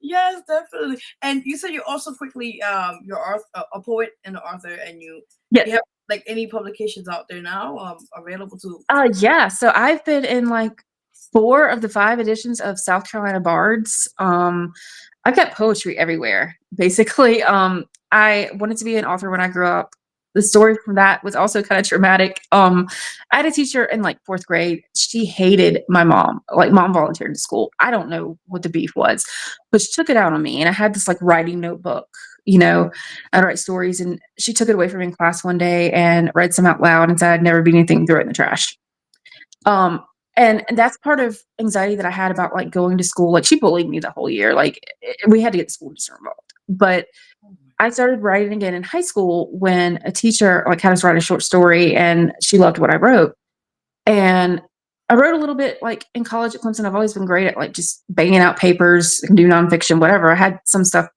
Yes, definitely. And you said you're also quickly a poet and an author, and Yes. you have like any publications out there now available to. Yeah. So I've been in like 4 of the 5 editions of South Carolina Bards. I've got poetry everywhere, basically. I wanted to be an author when I grew up. The story from that was also kind of traumatic. I had a teacher in like 4th grade. She hated my mom. Like, mom volunteered in school. I don't know what the beef was, but she took it out on me. And I had this like writing notebook, I'd write stories, and she took it away from me in class one day and read some out loud and said I'd never be anything, threw it in the trash. And that's part of anxiety that I had about like going to school. Like, she bullied me the whole year. Like, we had to get the school district involved. But I started writing again in high school when a teacher like had us write a short story, and she loved what I wrote. And I wrote a little bit like in college at Clemson. I've always been great at like just banging out papers, do nonfiction, whatever. I had some stuff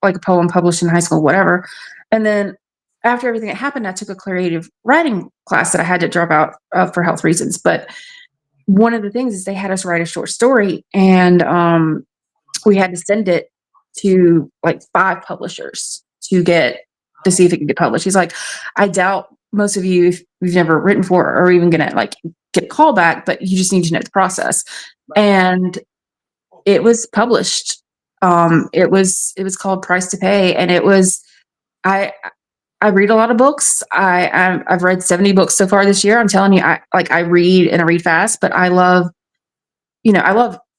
like a poem published in high school, whatever. And then after everything that happened, I took a creative writing class that I had to drop out of for health reasons. But one of the things is they had us write a short story, and we had to send it to like 5 publishers to see if it could get published. He's like, I doubt most of you, if you've never written for, are even gonna like get a call back, but you just need to know the process. And it was published. It was called Price to Pay, and it was I read a lot of books. I've read 70 books so far this year. I'm telling you, I read and I read fast, but I love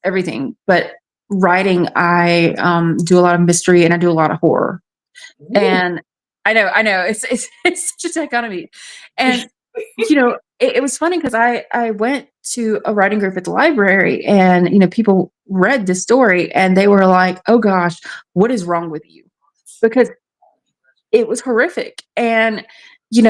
everything. But writing, I do a lot of mystery and I do a lot of horror. Ooh. And I know it's such a dichotomy. And it was funny because I went to a writing group at the library, and people read the story and they were like, "Oh gosh, what is wrong with you?" Because it was horrific. And you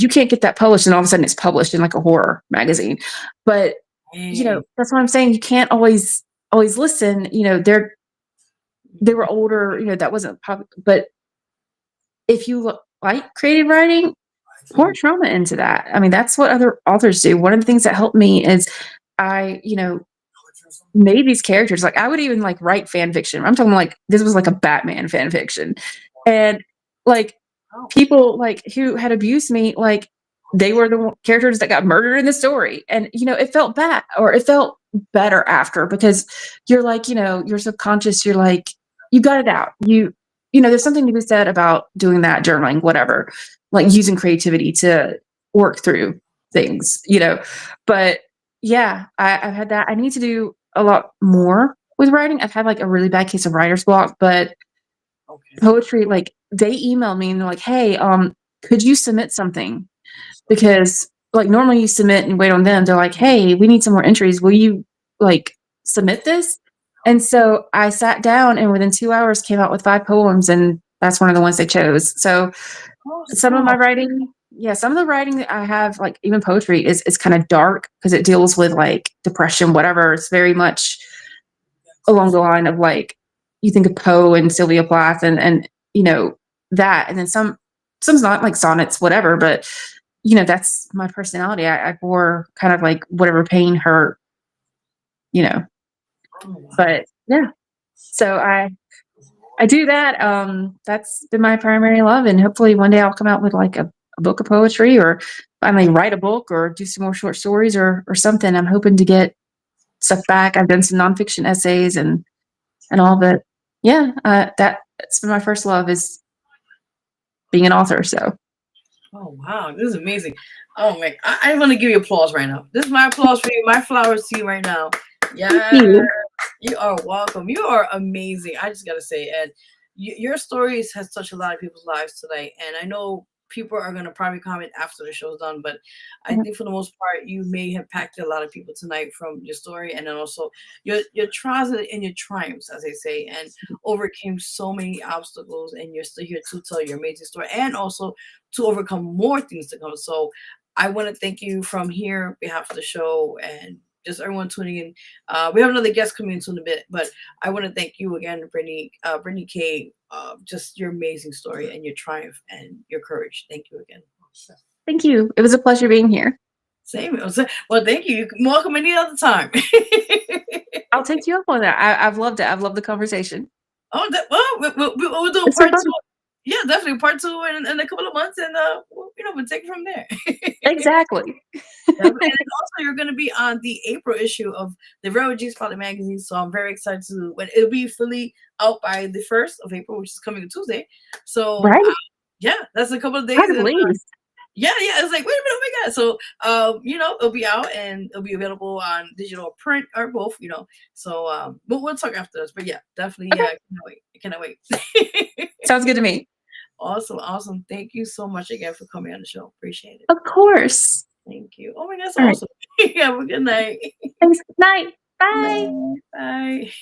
can't get that published, and all of a sudden it's published in like a horror magazine. But that's what I'm saying. You can't always listen. They were older. That wasn't public. But if you like creative writing, pour trauma into that. I mean, that's what other authors do. One of the things that helped me is I made these characters. Like, I would even like write fan fiction. I'm talking like this was like a Batman fan fiction, and like people like who had abused me, like they were the characters that got murdered in the story. And it felt bad, or it felt better after, because you're like, your subconscious, you're like, you got it out. There's something to be said about doing that, journaling, whatever, like using creativity to work through things, But yeah, I've had that. I need to do a lot more with writing. I've had like a really bad case of writer's block, but poetry, like they emailed me and they're like, "Hey, could you submit something?" Because like normally you submit and wait on them. They're like, "Hey, we need some more entries. Will you like submit this?" And so I sat down and within 2 hours came out with 5 poems, and that's one of the ones they chose. So some of my writing, some of the writing that I have, like even poetry, is kind of dark because it deals with like depression, whatever. It's very much along the line of like, you think of Poe and Sylvia Plath and that, and then some's not, like sonnets, whatever, but that's my personality. I bore kind of like whatever pain hurt, but yeah. So I do that. That's been my primary love, and hopefully one day I'll come out with like a book of poetry, or finally write a book, or do some more short stories, or something. I'm hoping to get stuff back. I've done some nonfiction essays and all, but yeah, that's been my first love, is being an author. So. Oh wow, this is amazing. Oh man, I want to give you applause right now. This is my applause for you, my flowers to you right now. Yeah, you are welcome. You are amazing. I just gotta say, and your stories has touched a lot of people's lives today. And I know people are gonna probably comment after the show's done, but I think for the most part, you may have impacted a lot of people tonight from your story, and then also your trials and your triumphs, as they say, and overcame so many obstacles, and you're still here to tell your amazing story, and also to overcome more things to come. So I want to thank you from here on behalf of the show and just everyone tuning in. We have another guest coming in soon a bit, but I want to thank you again, Brittany K. Just your amazing story and your triumph and your courage. Thank you again. Thank you. It was a pleasure being here. Same. Well, thank you. You can welcome any other time. I'll take you up on that. I've loved it. I've loved the conversation. Oh, well, we'll do a It's so part fun. two. Yeah, definitely part two in a couple of months, and we'll take it from there. Exactly. And then also, you're going to be on the April issue of the Vero G Spotlight magazine, so I'm very excited to when it'll be fully out by the 1st of April, which is coming Tuesday. So Right. yeah, that's a couple of days, Hard to and believe. yeah, it's like, wait a minute, oh my god. So it'll be out and it'll be available on digital or print or both, So but we'll talk after this. But yeah, definitely, Okay. yeah, I cannot wait. Sounds good to me. Awesome. Thank you so much again for coming on the show. Appreciate it. Of course. Thank you. Oh my god, that's All right. awesome. Have a good night. Thanks. Good night. Bye. Bye.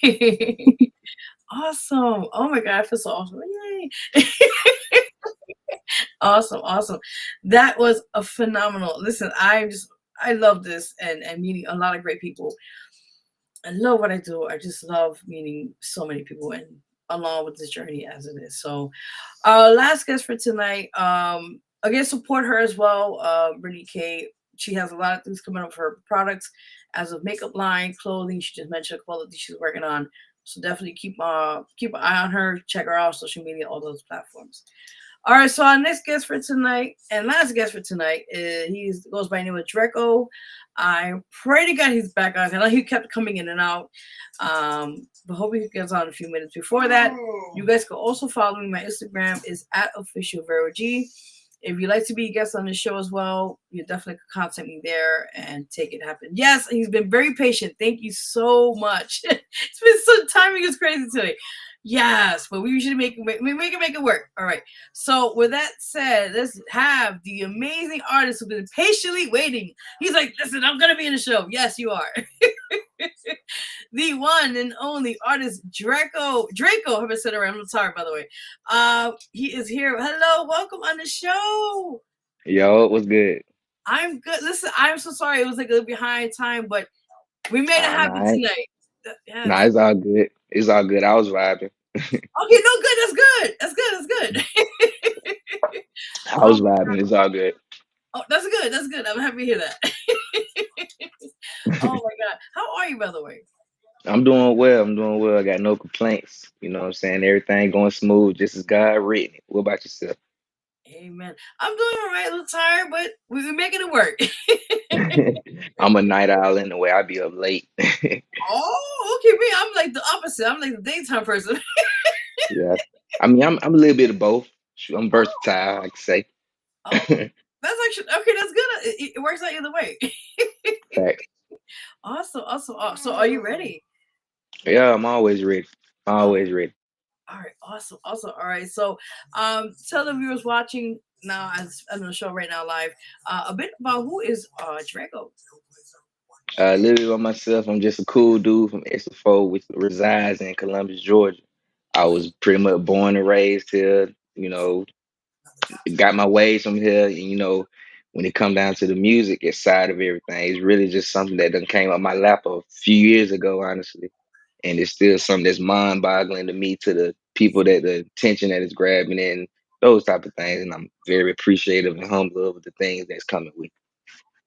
Awesome. Oh my god, I feel so awesome. Yay. Awesome. That was a phenomenal. Listen, I love this and meeting a lot of great people. I love what I do. I just love meeting so many people and along with this journey as it is. So last guest for tonight, again, support her as well. Brittany K. She has a lot of things coming up for her products as of makeup line, clothing. She just mentioned quality she's working on. So definitely keep an eye on her. Check her out, social media, all those platforms. All right, so our next guest for tonight and last guest for tonight he goes by the name of Dreco. I pray to God he's back on. I know he kept coming in and out, but hope he gets on in a few minutes. Before that, you guys can also follow me. My Instagram is @officialverog. If you'd like to be a guest on the show as well, you definitely can contact me there and take it happen. Yes, he's been very patient. Thank you so much. It's been so timing is crazy today. Yes, but we usually make it work. All right. So with that said, let's have the amazing artist who's been patiently waiting. He's like, listen, I'm gonna be in the show. Yes, you are. The one and only artist Dreco. I haven't said it right. I'm sorry, by the way. He is here. Hello, welcome on the show. Yo, what's good? I'm good. Listen, I'm so sorry. It was like a little behind time, but we made it happen Nah, tonight. nah, Yes. it's all good. It's all good. I was vibing. Okay, no, good. That's good. I Oh, was vibing. It's all good. that's good. I'm happy to hear that. Oh my god. How are you, by the way? I'm doing well. I'm doing well. I got no complaints. You know what I'm saying? Everything going smooth, just as God written it. What about yourself? Amen. I'm doing all right, a little tired, but we're making it work. I'm a night owl in the way I be up late. Oh, okay. Me, I'm like the opposite. I'm like the daytime person. Yeah. I mean, I'm a little bit of both. Shoot, I'm versatile, I can say. Oh, that's actually okay. That's good. It works out either way. Facts. Awesome. So, are you ready? Yeah, I'm always ready. Oh, Always ready. all right. Awesome. All right. So, tell the viewers watching now as on the show right now live, a bit about who is Dreco. Living by myself, I'm just a cool dude from Exafo, which resides in Columbus, Georgia. I was pretty much born and raised here, got my ways from here. And, when it come down to the music side of everything, it's really just something that done came up my lap a few years ago, honestly. And it's still something that's mind boggling to me, to the people that the attention that is grabbing and those type of things. And I'm very appreciative and humble of the things that's coming with,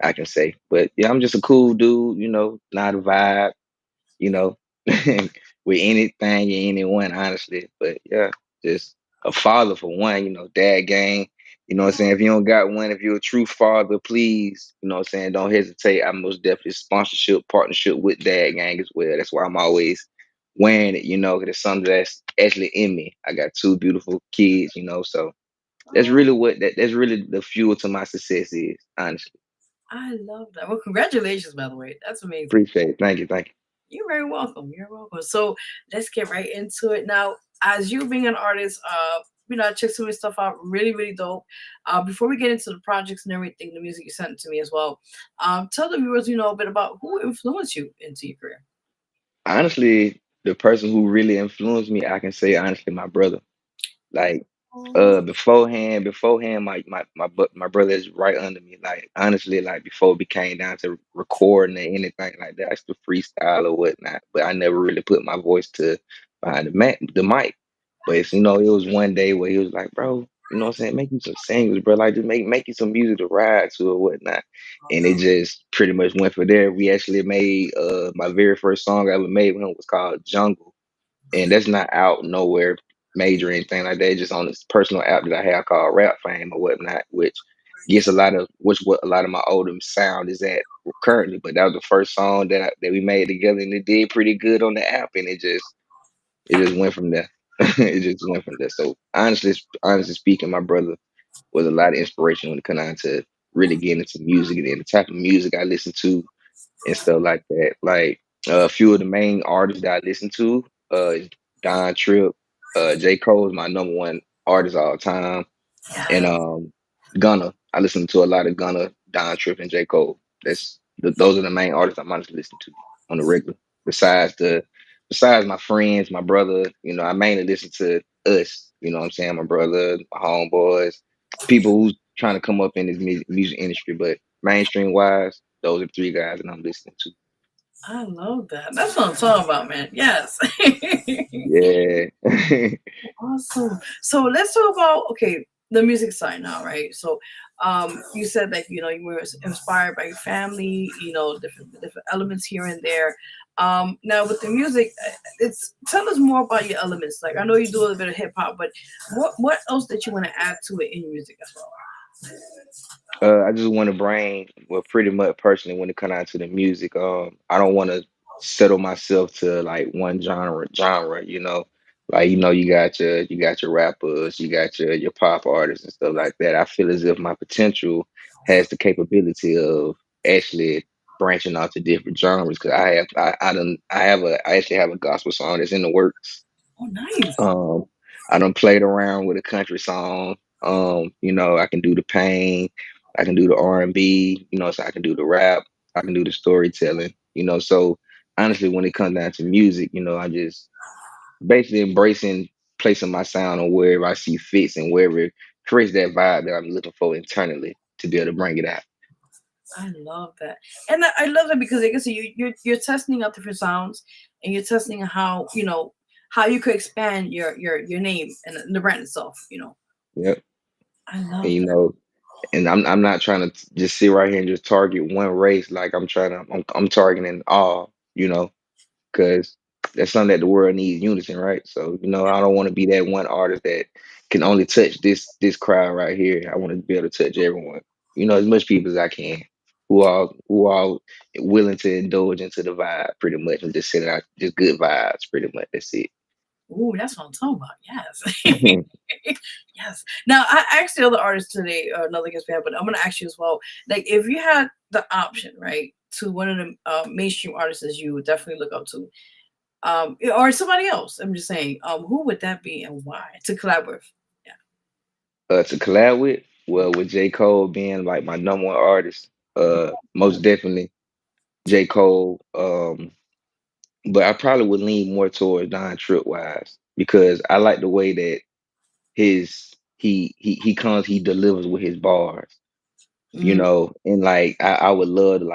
I can say. But yeah, I'm just a cool dude, not a vibe, you know, with anything and anyone, honestly. But yeah, just a father for one, dad gang. You know what I'm saying? If you don't got one, if you're a true father, please, you know what I'm saying, don't hesitate. I most definitely sponsorship, partnership with dad gang as well. That's why I'm always wearing it, 'cause it's something that's actually in me. I got two beautiful kids, so that's Oh, really that's really the fuel to my success is, honestly. I love that. Well, congratulations, by the way. That's amazing. Appreciate it. Thank you. Thank you. You're very welcome. So let's get right into it now. As you being an artist, I checked some of your stuff out. Really, really dope. Before we get into the projects and everything, the music you sent to me as well. Tell the viewers, a bit about who influenced you into your career. Honestly, the person who really influenced me, I can say honestly, my brother. Like Oh, beforehand, my brother is right under me. Like honestly, like before it became down to recording or anything like that, I used to freestyle or whatnot. But I never really put my voice to behind the mic. But it was one day where he was like, bro, you know what I'm saying, make you some singles, bro. Like just make you some music to ride to or whatnot. And it just pretty much went for there. We actually made my very first song I ever made with him was called Jungle. and that's not out nowhere major or anything like that. It's just on this personal app that I have called Rap Fame or whatnot, which gets a lot of what a lot of my older sound is at currently. But that was the first song that we made together, and it did pretty good on the app, and it just went from there. It just went from there. So honestly speaking, my brother was a lot of inspiration when it comes down to really getting into music and the type of music I listen to and stuff like that. Like a few of the main artists that I listen to, is Don Tripp, J. Cole is my number one artist all time, and Yeah. Gunna. I listen to a lot of Gunna, Don Tripp, and J. Cole. Those are the main artists I'm honestly listening to on the regular. Besides my friends, my brother, I mainly listen to us. You know what I'm saying? My brother, my homeboys, people who's trying to come up in this music industry. But mainstream wise, those are three guys that I'm listening to. I love that. That's what I'm talking about, man. Yes. Yeah. Awesome. So let's talk about the music side now, right? So you said that you were inspired by your family, different elements here and there. Now with the music, it's tell us more about your elements. Like I know you do a little bit of hip hop, but what else that you want to add to it in your music as well? I just want to bring, well, pretty much personally, when it comes down to the music, I don't want to settle myself to like one genre, like you got your rappers, you got your pop artists and stuff like that. I feel as if my potential has the capability of actually branching out to different genres because I actually have a gospel song that's in the works. Oh, nice. um, I done played around with a country song. I can do the pain, I can do the R&B, so I can do the rap, I can do the storytelling. So honestly, when it comes down to music, I just basically embracing placing my sound on wherever I see fits and wherever it creates that vibe that I'm looking for internally to be able to bring it out. I love that, and I love that because I guess you're testing out different sounds, and you're testing how how you could expand your name and the brand itself. Yep. I And love that. I'm not trying to just sit right here and just target one race. Like I'm targeting all, because that's something that the world needs unison, right? So, I don't want to be that one artist that can only touch this crowd right here. I want to be able to touch everyone, as much people as I can, who are willing to indulge into the vibe pretty much and just send out just good vibes pretty much. That's it. Ooh, that's what I'm talking about. Yes. Yes. Now, I asked the other artists today, another guest we had, but I'm going to ask you as well. Like, if you had the option, right, to one of the mainstream artists that you would definitely look up to, or somebody else, I'm just saying, who would that be and why to collab with? Yeah. To collab with, well, with J. Cole being like my number one artist, most definitely J. Cole. But I probably would lean more towards Don Trip wise because I like the way that he delivers with his bars, Mm, and like I would love to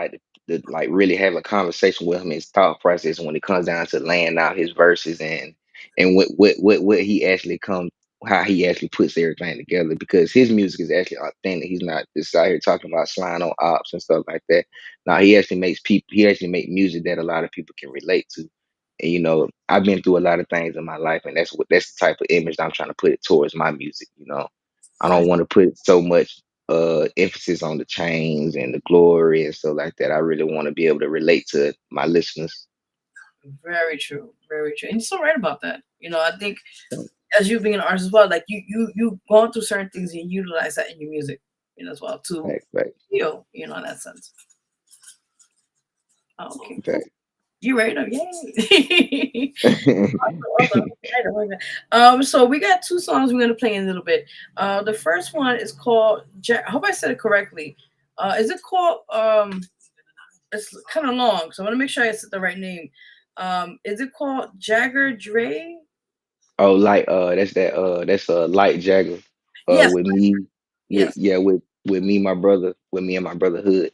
like really have a conversation with him, his thought process when it comes down to laying out his verses and what he actually comes, how he actually puts everything together, because his music is actually authentic. He's not just out here talking about slime on ops and stuff like that. Now he actually make music that a lot of people can relate to. And I've been through a lot of things in my life, and that's the type of image I'm trying to put it towards my music. I I, don't want to put so much emphasis on the chains and the glory and stuff like that. I really want to be able to relate to my listeners. very true. Very true. And you're so right about that. I think as you being an artist as well, like you going through certain things and you utilize that in your music, as well to Fact, fact, heal, in that sense. Oh, okay, cool. fact. You ready to yay? Awesome. So we got two songs we're gonna play in a little bit. The first one is called I hope I said it correctly. Is it called it's kind of long, so I want to make sure I said the right name. Is it called Jagger Dre? Oh, light. That's a light Jagger. Yes, With me, yes, with me, my brother, with me and my brother Hood.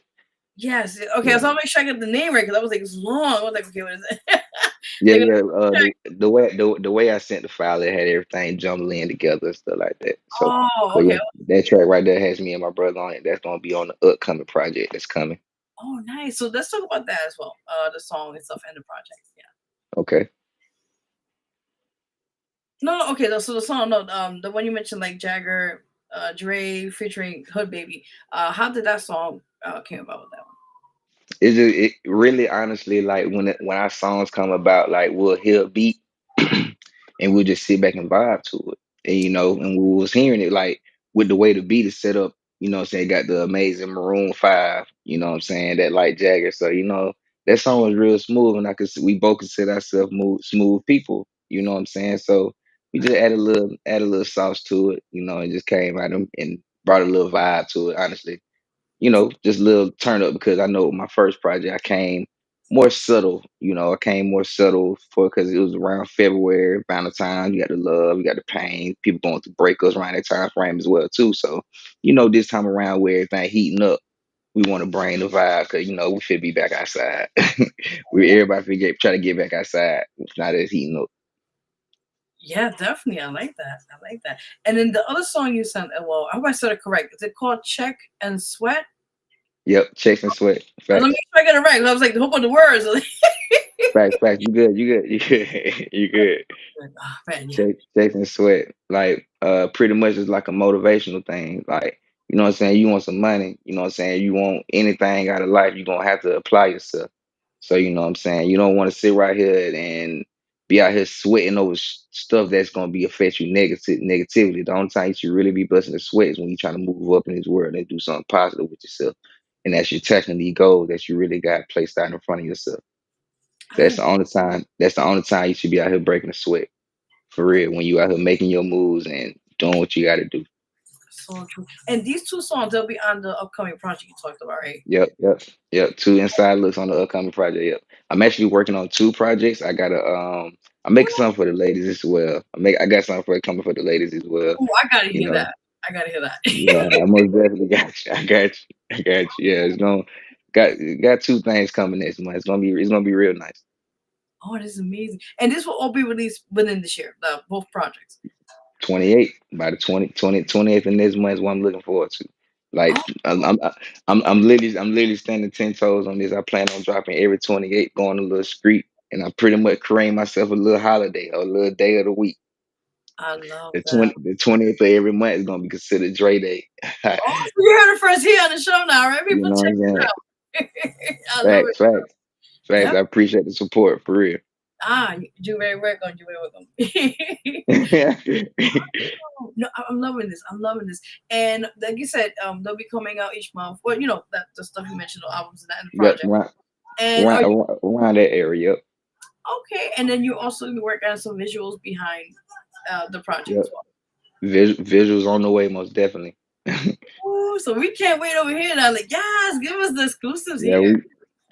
yes. Okay, Yeah, so I'll make sure I get the name right because I was like, it's long. I was like, okay, what is it? yeah, Like, yeah. The way I sent the file, it had everything jumbled in together and stuff like that. So, oh, but okay. yeah, that track right there has me and my brother on it. That's gonna be on the upcoming project that's coming. Oh, nice. So let's talk about that as well. The song itself and the project. Yeah. Okay. No, okay. So the song, no, the one you mentioned, like Jagger, Dre featuring Hood Baby. How did that song came about with that one? It's just, it really honestly, like when our songs come about, like we'll hear a beat and we'll just sit back and vibe to it. And and we was hearing it like with the way the beat is set up, what I'm saying, got the amazing Maroon 5, what I'm saying, that like Jagger. So, that song was real smooth and we both consider ourselves smooth people, what I'm saying? So we just add a little sauce to it, and just came out and brought a little vibe to it, honestly. Just a little turn up because I know my first project I came more subtle. I came more subtle for because it was around February, Valentine's. You got the love, you got the pain, people going through breakups around that time frame as well too. So, this time around where everything heating up, we want to bring the vibe because we should be back outside. Everybody try to get back outside. It's not as heating up. Yeah, definitely. I like that. I like that. And then the other song you sent, well, I hope I said it correct. Is it called Check and Sweat? Yep, checks and sweat. Let me Facts. try to get it right. I was like, hope on the words. Facts, facts. You good, you good, you good, you good. Oh, man, yeah. Chasing sweat, like pretty much is like a motivational thing. Like, what I'm saying, you want some money, what I'm saying, you want anything out of life, you're gonna have to apply yourself. So, what I'm saying, you don't want to sit right here and be out here sweating over stuff that's gonna be affect you negatively. The only time you should really be busting the sweat is when you're trying to move up in this world and do something positive with yourself. And that's your tackling these goals that you really got placed out in front of yourself. That's the only time. That's the only time you should be out here breaking a sweat. For real, when you out here making your moves and doing what you got to do. So true. And these two songs, they'll be on the upcoming project you talked about, right? Yep, yep, yep. Two inside looks on the upcoming project. Yep. I'm actually working on two projects. I'm making something for the ladies as well. I got something coming for the ladies as well. Oh, I gotta You hear know, that. I gotta hear that. yeah, I most definitely got you. I got you. I got you. Yeah, it's gonna got two things coming next month. It's gonna be real nice. Oh, this is amazing. And this will all be released within this year, both projects. 28 by the 28th of this month is what I'm looking forward to. Oh, Like I'm literally standing 10 toes on this. I plan on dropping every 28, going a little street, and I'm pretty much creating myself a little holiday or a little day of the week. I love The that. 20th of every month is gonna be considered Dre Day. Oh, so you heard it first here on the show now, right? You People know what check I'm it saying? out. I love Facts, it. facts, facts. Yep. I appreciate the support for real. You very welcome. You very welcome. No, I'm loving this. I'm loving this. And like you said, they'll be coming out each month. Well, that the stuff you mentioned, the albums and that and the Yep, project. And are you around that area. Yep, okay? And then you also work on some visuals behind the project yep. as well. Visuals on the way, most definitely. Ooh, so we can't wait over here now. Like, yes, give us the exclusives Yeah,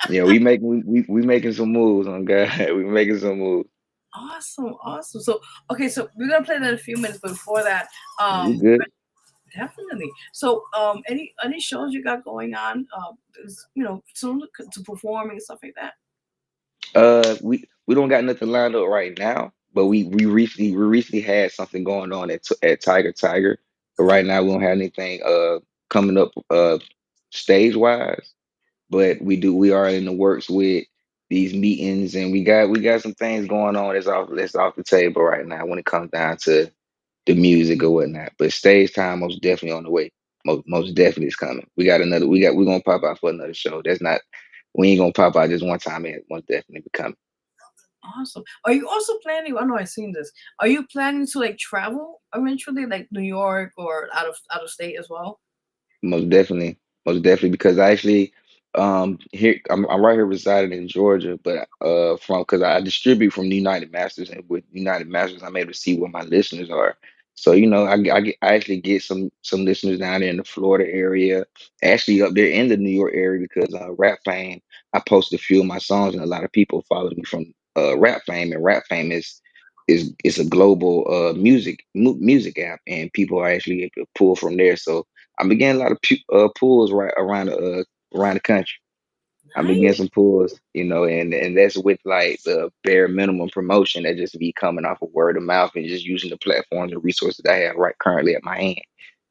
here. we making some moves on God. We making some moves. Awesome, awesome. So okay, so we're gonna play that in a few minutes, but before that, You um, good? definitely. So any shows you got going on? Soon to perform and stuff like that. We don't got nothing lined up right now, but we recently had something going on at Tiger. But right now we don't have anything coming up stage wise. But we are in the works with these meetings, and we got some things going on that's off the table right now when it comes down to the music or whatnot. But stage time most definitely on the way. Most definitely is coming. We're gonna pop out for another show. We ain't gonna pop out just one time. It most definitely be coming. Awesome. Are you also planning? I know I've seen this. Are you planning to like travel eventually, like New York or out of state as well? Most definitely, most definitely. Because I actually, here I'm right here residing in Georgia, but from because I distribute from the United Masters, and with United Masters, I'm able to see where my listeners are. So I actually get some listeners down there in the Florida area, actually up there in the New York area because Rap Fame. I posted a few of my songs, and a lot of people follow me from Rap Fame, and Rap Fame is a global music app, and people are actually able to pull from there. So I'm getting a lot of pulls right around the country. I'm getting Nice. some pulls, and that's with like the bare minimum promotion that just be coming off of word of mouth and just using the platforms and resources I have right currently at my hand.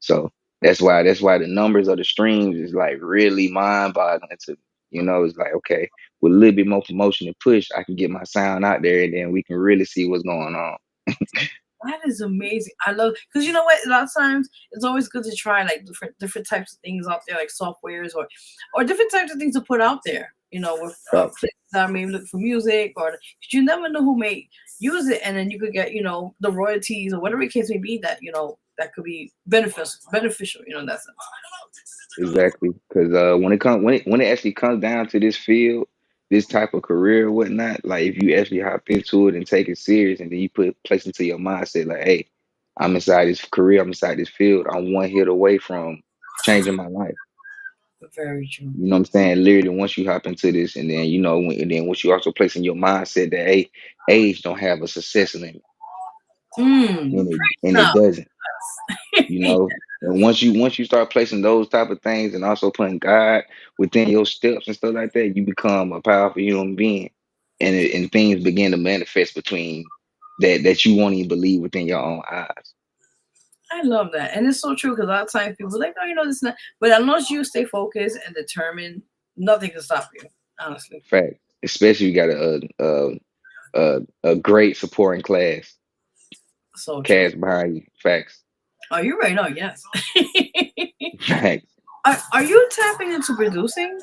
So that's why the numbers of the streams is like really mind boggling to me. It's like, okay, with a little bit more promotion and push, I can get my sound out there, and then we can really see what's going on. That is amazing. I love because you know what? A lot of times it's always good to try like different types of things out there, like softwares or different types of things to put out there. With Facts. places that maybe look for music or 'cause you never know who may use it, and then you could get the royalties or whatever the case may be that could be beneficial. In that sense. Exactly, because when it actually comes down to this field, this type of career or whatnot, like if you actually hop into it and take it serious, and then you put place into your mindset, like, hey, I'm inside this career, I'm inside this field, I'm one hit away from changing my life. Very true. You know what I'm saying? Literally, once you hop into this, and then and then once you also place in your mindset that hey, age don't have a success limit, and it doesn't. You know, and once you start placing those type of things and also putting God within your steps and stuff like that, you become a powerful human being, and things begin to manifest between that you won't even believe within your own eyes. I love that, and it's so true because a lot of times people are like, oh, this, and that. But unless you stay focused and determined, nothing can stop you. Honestly, Fact, especially you got a great supporting so true. cast behind you. Facts, Oh, you're right. Oh, yes. facts. Are you tapping into producing?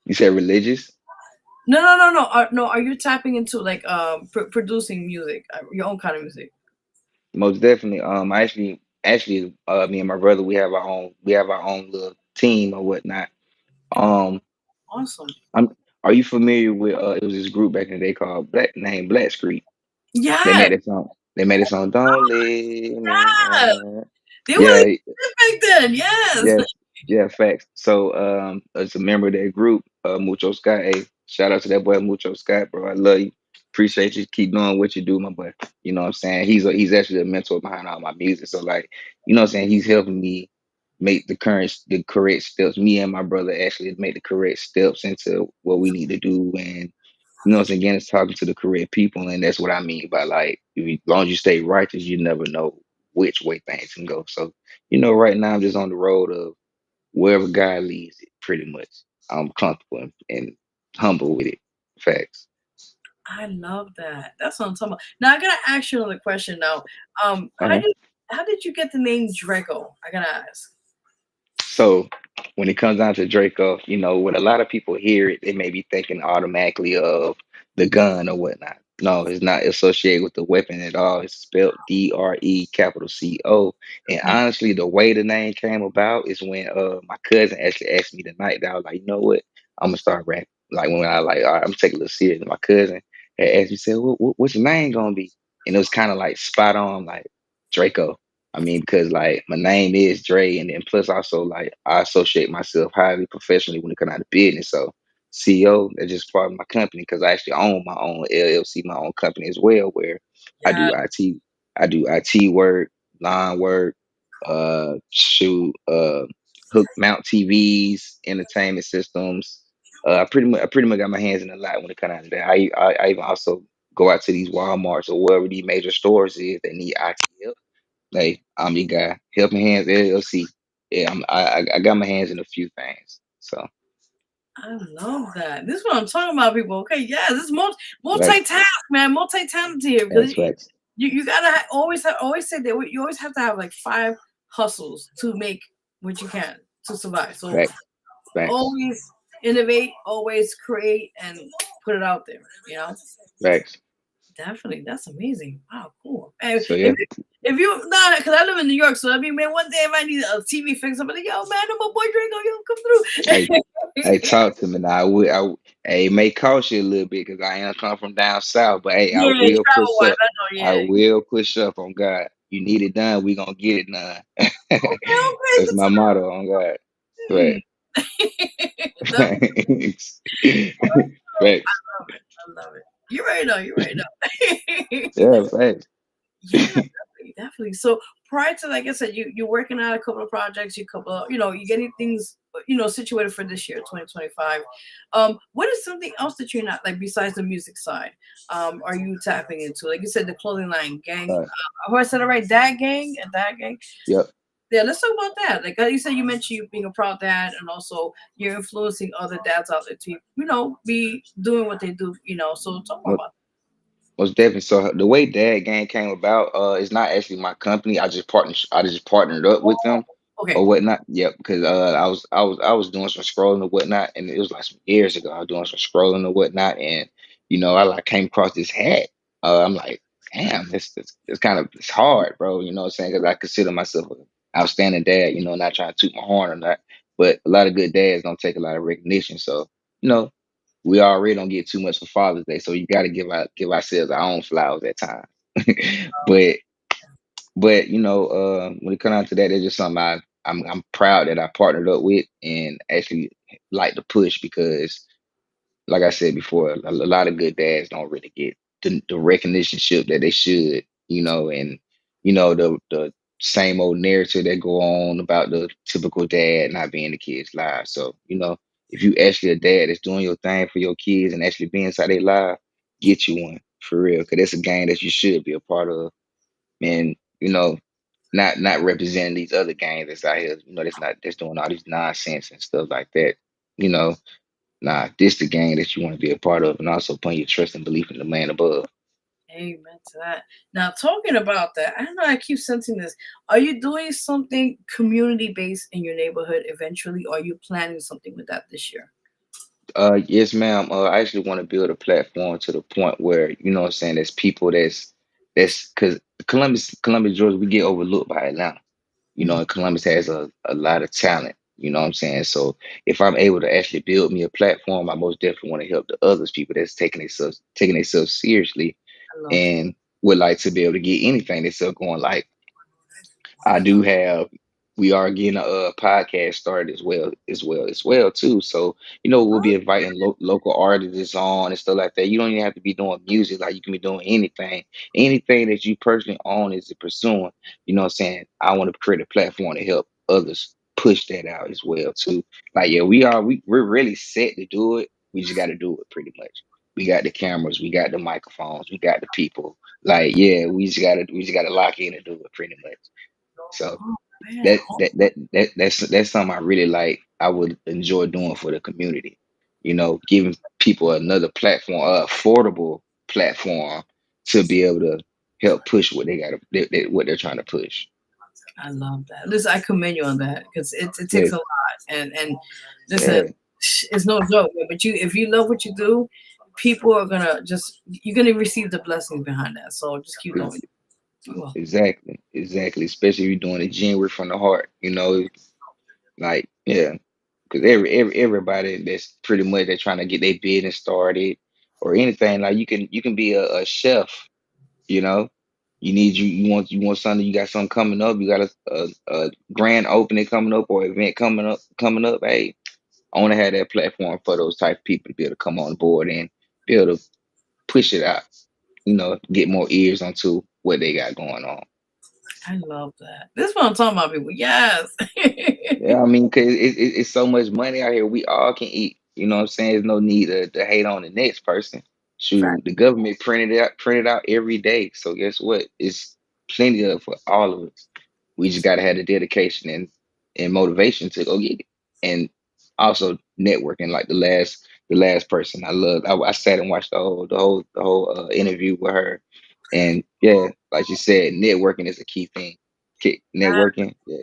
You said religious? No. No, are you tapping into like producing music, your own kind of music? Most definitely. Me and my brother, we have our own little team or whatnot. Um, Awesome. I'm. Are you familiar with? It was this group back in the day called Black Street. They Yes. made a song. They made a song. Don't leave me. Yes. They were like Yeah, back then. Yes. yes, yeah, facts. So, as a member of that group, Mucho Scott. Hey, shout out to that boy Mucho Scott, bro. I love you. Appreciate you. Keep doing what you do, my boy. You know what I'm saying? He's actually a mentor behind all my music. So, like, you know what I'm saying? He's helping me make the correct steps. Me and my brother actually make the correct steps into what we need to do. And you know what I'm saying? Again, it's talking to the correct people, and that's what I mean by like, as long as you stay righteous, you never know which way things can go. So, right now I'm just on the road of wherever God leads it, pretty much. I'm comfortable and humble with it. Facts. I love that. That's what I'm talking about. Now I gotta ask you another question. Now, Uh-huh. how did you get the name Dreco? I gotta ask. So when it comes down to Draco, when a lot of people hear it, they may be thinking automatically of the gun or whatnot. No, it's not associated with the weapon at all. It's spelled DRECO. And honestly, the way the name came about is when my cousin actually asked me tonight that I was like, you know what? I'm gonna start rapping. Like when I like, all right, I'm gonna take a little serious. My cousin had asked me, said, what's your name gonna be? And it was kind of like spot on, like Draco. I mean, because like my name is Dre, and then plus also like I associate myself highly professionally when it comes out of business. So CEO, that's just part of my company because I actually own my own LLC, my own company as well, where I Yeah. do IT, I do IT work, line work, hook mount TVs, entertainment systems. I pretty much got my hands in a lot when it comes out to that. I even also go out to these WalMarts or wherever these major stores is that need IT help. Hey, I'm your guy. Helping Hands LLC. Yeah, I got my hands in a few things. So I love that. This is what I'm talking about, people. Okay, yeah, this is right, multitask, man, multi-talented here because that's facts. you gotta always say that you always have to have like 5 hustles to make what you can to survive. So Facts. Facts. always innovate, always create, and put it out there. Facts. Definitely, that's amazing. Wow, cool. And So yeah. if you not, because I live in New York, so I mean, man, one day if I need a TV fix, I'm like, yo, man, I'm a boy Draco, yo, come Hey, through. hey, talk to me now. Hey, it may cost you a little bit because I am come from down south, but hey, I Yeah, will travel push wise, up. I know. I Yeah. will push up on God. You need it done, we gonna get it done. Okay, okay, That's good my motto on God. time. Right. Thanks. Facts. I love it. You're right though. You're right though. Yeah, facts. Yeah, definitely. So prior to, like I said, you're working on a couple of projects, you're getting things, situated for this year, 2025. What is something else that you're not like besides the music side? Are you tapping into? Like you said, the clothing line gang. Uh, Have I said it right? Dad gang and dad gang. yep. Yeah, let's talk about that. Like you said, you mentioned you being a proud dad, and also you're influencing other dads out there to, be doing what they do. So talk more about Most definitely. So the way Dad Gang came about, is not actually my company. I just partnered up with them Okay. or whatnot. Yep, because I was doing some scrolling or whatnot, and it was like some years ago. I was doing some scrolling or whatnot, and I like came across this hat. I'm like, damn, it's kind of it's hard, bro. You know what I'm saying? Because I consider myself an outstanding dad. Not trying to toot my horn or not, but a lot of good dads don't take a lot of recognition. So you know we already don't get too much for Father's Day, so you got to give ourselves our own flowers at times. but when it comes down to that, it's just something I'm proud that I partnered up with and actually like to push because like I said before, a lot of good dads don't really get the recognition that they should, and the same old narrative that go on about the typical dad not being the kid's life. So, if you actually a dad that's doing your thing for your kids and actually being inside their life, get you one for real. Cause that's a game that you should be a part of. And, not representing these other gangs that's out here, that's doing all these nonsense and stuff like that. You know, Nah, this the game that you want to be a part of, and also putting your trust and belief in the man above. Amen to that. Now, talking about that, I don't know, I keep sensing this. Are you doing something community based in your neighborhood eventually? Or are you planning something with that this year? Yes, ma'am. I actually want to build a platform to the point where what I'm saying. There's people that's because Columbus, Georgia, we get overlooked by Atlanta. Mhm. And Columbus has a lot of talent. You know what I'm saying? So if I'm able to actually build me a platform, I most definitely want to help the others people that's taking themselves seriously I love that. and would like to be able to get anything themselves going. Like I do have. We are getting a podcast started as well too. So we'll be inviting local artists on and stuff like that. You don't even have to be doing music. Like you can be doing anything that you personally own is pursuing. You know what I'm saying? I want to create a platform to help others push that out as well too. Like yeah, we're really set to do it. We just got to do it pretty much. We got the cameras, we got the microphones, we got the people. Like yeah, we just gotta lock in and do it pretty much. So Oh, man. that's something I really like. I would enjoy doing for the community. Giving people another platform, affordable platform to be able to help push what what they're trying to push. I love that. Listen, I commend you on that because it Yeah, takes a lot, and listen, yeah, it's no joke. But if you love what you do, people are gonna you're gonna receive the blessings behind that. So just keep ex- going. Well, exactly. Especially if you're doing it genuine from the heart. Like yeah, because everybody that's pretty much they're trying to get their business started or anything. Like you can be a chef. You know, you want something. You got something coming up. You got a grand opening coming up or event coming up. Hey, I want to have that platform for those type of people to be able to come on board and be able to push it out. Get more ears onto what they got going on. I love that. This is what I'm talking about, people. Yes. Yeah, I mean, cause it's so much money out here. We all can eat. You know what I'm saying? There's no need to hate on the next person. Fact. Shoot, the government printed out every day. So guess what? It's plenty of for all of us. We just gotta have the dedication and motivation to go get it. And also networking, like the last person I loved. I sat and watched the whole interview with her. And yeah, like you said, networking is a key thing. Networking, yes.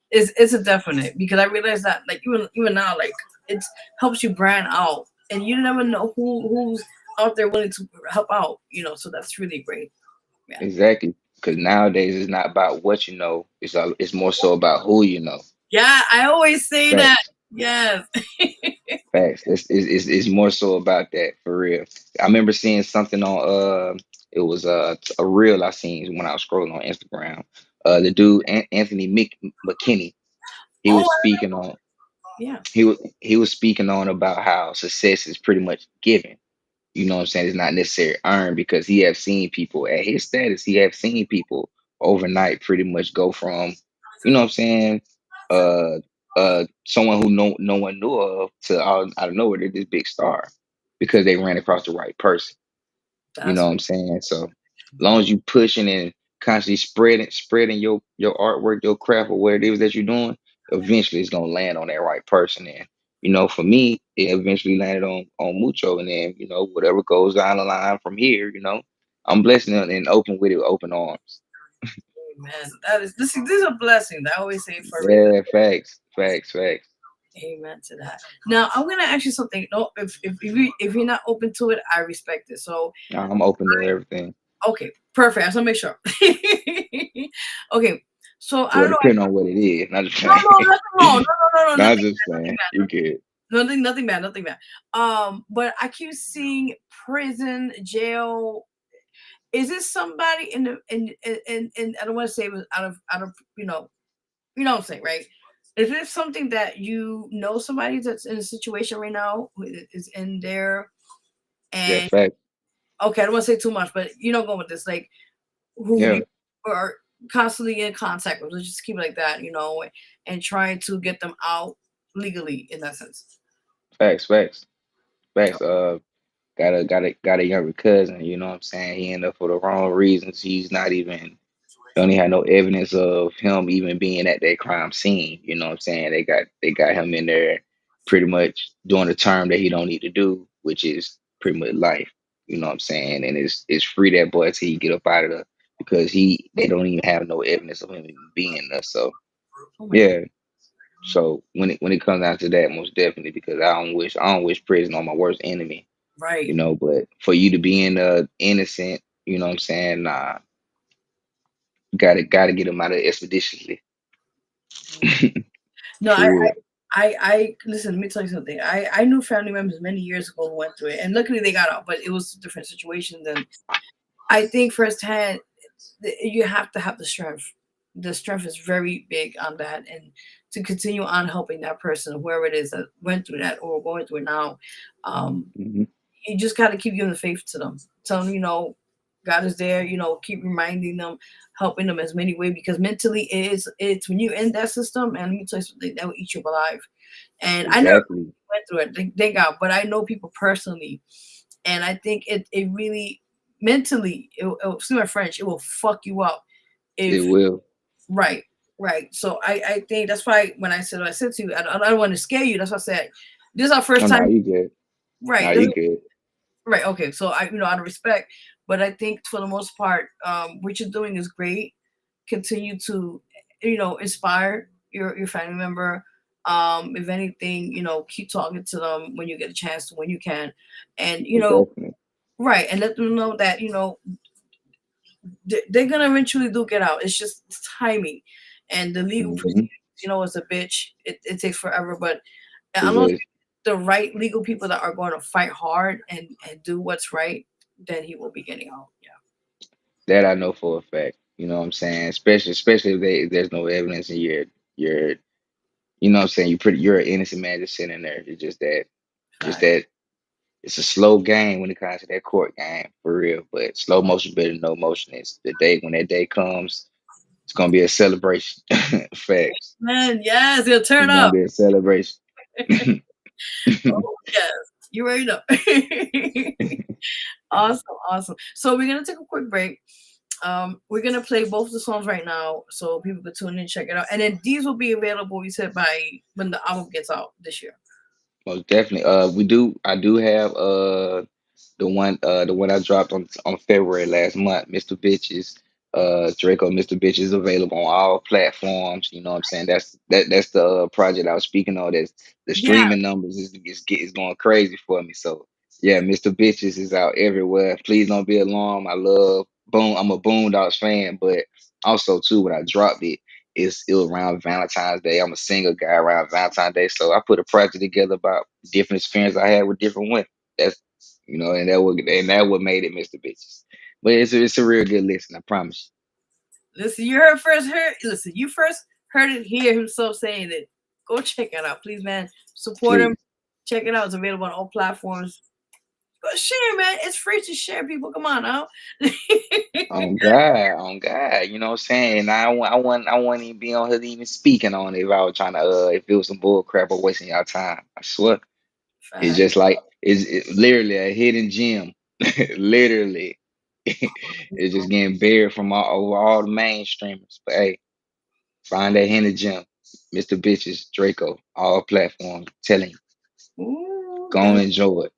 It's a definite because I realize that like even now like it helps you brand out and you never know who's out there willing to help out. So that's really great. Yeah. Exactly. Because nowadays it's not about what you know. It's more so about who you know. Yeah, I always say that. Facts. Yes. Facts. It's more so about that for real. I remember seeing something on it was a reel I seen when I was scrolling on Instagram. The dude Anthony McKinney, he Oh, was speaking on yeah. he was speaking on about how success is pretty much given. You know what I'm saying? It's not necessarily earned because he have seen people at his status. He have seen people overnight pretty much go from, what I'm saying, uh, someone who no one knew of to out of nowhere they're this big star because they ran across the right person. You know That's what I'm saying? So as long as you pushing and constantly spreading your artwork, your craft, or whatever it is that you're doing, eventually it's gonna land on that right person. And For me, it eventually landed on Mucho, and then whatever goes down the line from here, I'm blessed and open with it, open arms. Man, that is this is a blessing. I always say for a reason. Yeah, facts, facts, facts. Amen to that. Now I'm gonna ask you something. No, if you're not open to it, I respect it. So I'm open to everything. okay, perfect. I just want to make sure. Okay, so I Well, don't know. depending on what it is. Not just No, no, saying. nothing wrong. No, no, no, Not nothing just bad, nothing saying. bad, You good. nothing bad, nothing bad. But I keep seeing prison, jail. Is this somebody in the in I don't want to say it was out of what I'm saying, right? Is this something that somebody that's in a situation right now who is in there Yeah, and facts. okay, I don't want to say too much, but going with this, like who Yeah, you are constantly in contact with. Let's just keep it like that, and trying to get them out legally in that sense. facts, facts, facts. Got a younger cousin, you know what I'm saying? He ended up for the wrong reasons. He's not even don't even have no evidence of him even being at that crime scene. You know what I'm saying? They got him in there pretty much doing the term that he don't need to do, which is pretty much life. You know what I'm saying? And it's free that boy till he get up out of there because they don't even have no evidence of him even being there. So Oh my god. yeah. So when it comes down to that, most definitely, because I don't wish prison on my worst enemy. Right. But for you to be innocent, you know what I'm saying? Nah, gotta get him out of expeditiously. No, For real. I listen. Let me tell you something. I knew family members many years ago who went through it, and luckily they got out. But it was different situations, and I think firsthand you have to have the strength. The strength is very big on that, and to continue on helping that person, whoever it is that went through that or going through it now. Um, Hmm. you just got to keep giving the faith to them. Tell them, God is there. Keep reminding them, helping them as many ways because mentally it's when you're in that system, and let me tell you something that will eat you alive. And I never Exactly. went through it, thank God, but I know people personally, and I think it really mentally, excuse my French, it will fuck you up It if will. right, right. So I think that's why when I said what I said to you, I don't want to scare you. That's what I said. This is our Oh first no, time, you good. No, right? you good. Right. Okay. So out of respect, but I think for the most part, what you're doing is great. Continue to, inspire your family member. If anything, keep talking to them when you get a chance to, when you can, and Most definitely. right, and let them know that they're gonna eventually do get out. It's just timing, and the legal Hmm. proceedings. It's a bitch. It takes forever, but It unless is. the right legal people that are going to fight hard and do what's right, then he will be getting out. Yeah. That I know for a fact. You know what I'm saying? Especially if there's no evidence and you're you know what I'm saying, you're an innocent man just sitting there. It's just Fact. that it's a slow game when it comes to that court game, for real. But slow motion better than no motion. It's the day when that day comes, it's gonna be a celebration. Facts. Man, yes, he'll turn It's gonna up. be a celebration. Oh, yes. You already know. Awesome, awesome. So we're gonna take a quick break. We're gonna play both the songs right now, so people can tune in and check it out. And then these will be available. You said by when the album gets out this year. Most definitely. I do have the one I dropped on February last month, Mr. Bitches. Draco Mr. Bitches is available on all platforms. You know what I'm saying? That's the project I was speaking of. That's the Yeah, streaming numbers is going crazy for me. So yeah, Mr. Bitches is out everywhere. Please don't be alarmed. I love Boom. I'm a Boondocks fan, but also too when I dropped it was around Valentine's Day. I'm a single guy around Valentine's Day, so I put a project together about different experiences I had with different women. That's and that what made it Mr. Bitches. But it's a real good listen, I promise listen, listen, you first heard it here himself saying it. Go check it out, please, man. you. Support him. Please. Check it out. It's available on all platforms. Go share, man. It's free to share, people. Come on now. On God, you know what I'm saying? And I wouldn't even be on here even speaking on it if I was trying to if it was some bull crap or wasting y'all time. I swear. It's Fact. just like it's literally a hidden gem. Literally. It's just getting buried from over all the mainstreamers. But hey, find that hidden gem. Mr. Bitches, Draco, all platforms, telling you. Ooh, Go and enjoy it.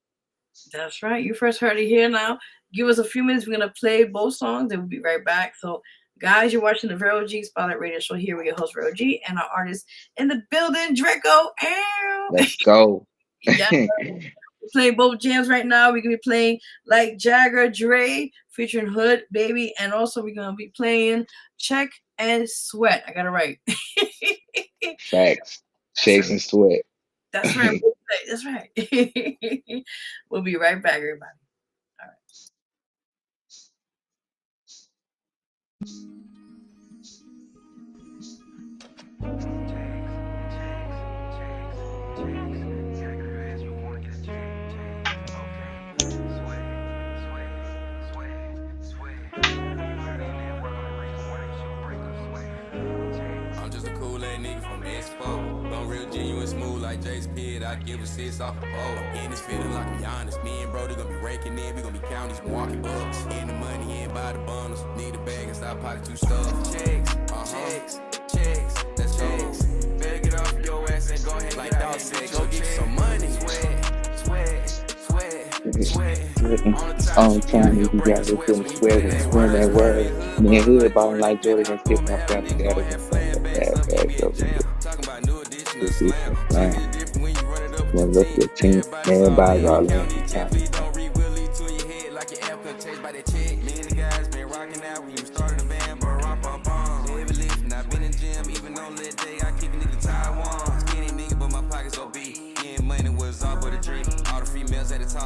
that's right. You first heard it here now. Give us a few minutes. We're going to play both songs and we'll be right back. So, guys, you're watching the Vero G Spotlight Radio Show here with your host, Vero G, and our artist in the building, Dreco. Let's go. Yeah. We're playing both jams right now. We're going to be playing Like Jagger Dre featuring Hood Baby. And also, we're going to be playing Check and Sweat. I got it right. Facts. Chase and Sweat. That's right. That's right. We'll be right back, everybody. All right. I'm just a cool ass nigga from Expo. Bone real genuine, smooth like Jay's kid. I give assists off the boat. In this feeling like I'm honest. Me and Brody gonna be raking in. We gonna be counting these walking bucks. In the money, in by the bundles. Need a bag and stop pocket too stuff. Checks, checks, that's checks. Better get off your ass and go ahead and like get out here. Go get you some money. Sweat. On time, you got this in the sweat and swim that word. Me and Hood balling like Jordan and kick my family together and slam that bad bags over here. This is some slam. Then look at your team, everybody's all in the time.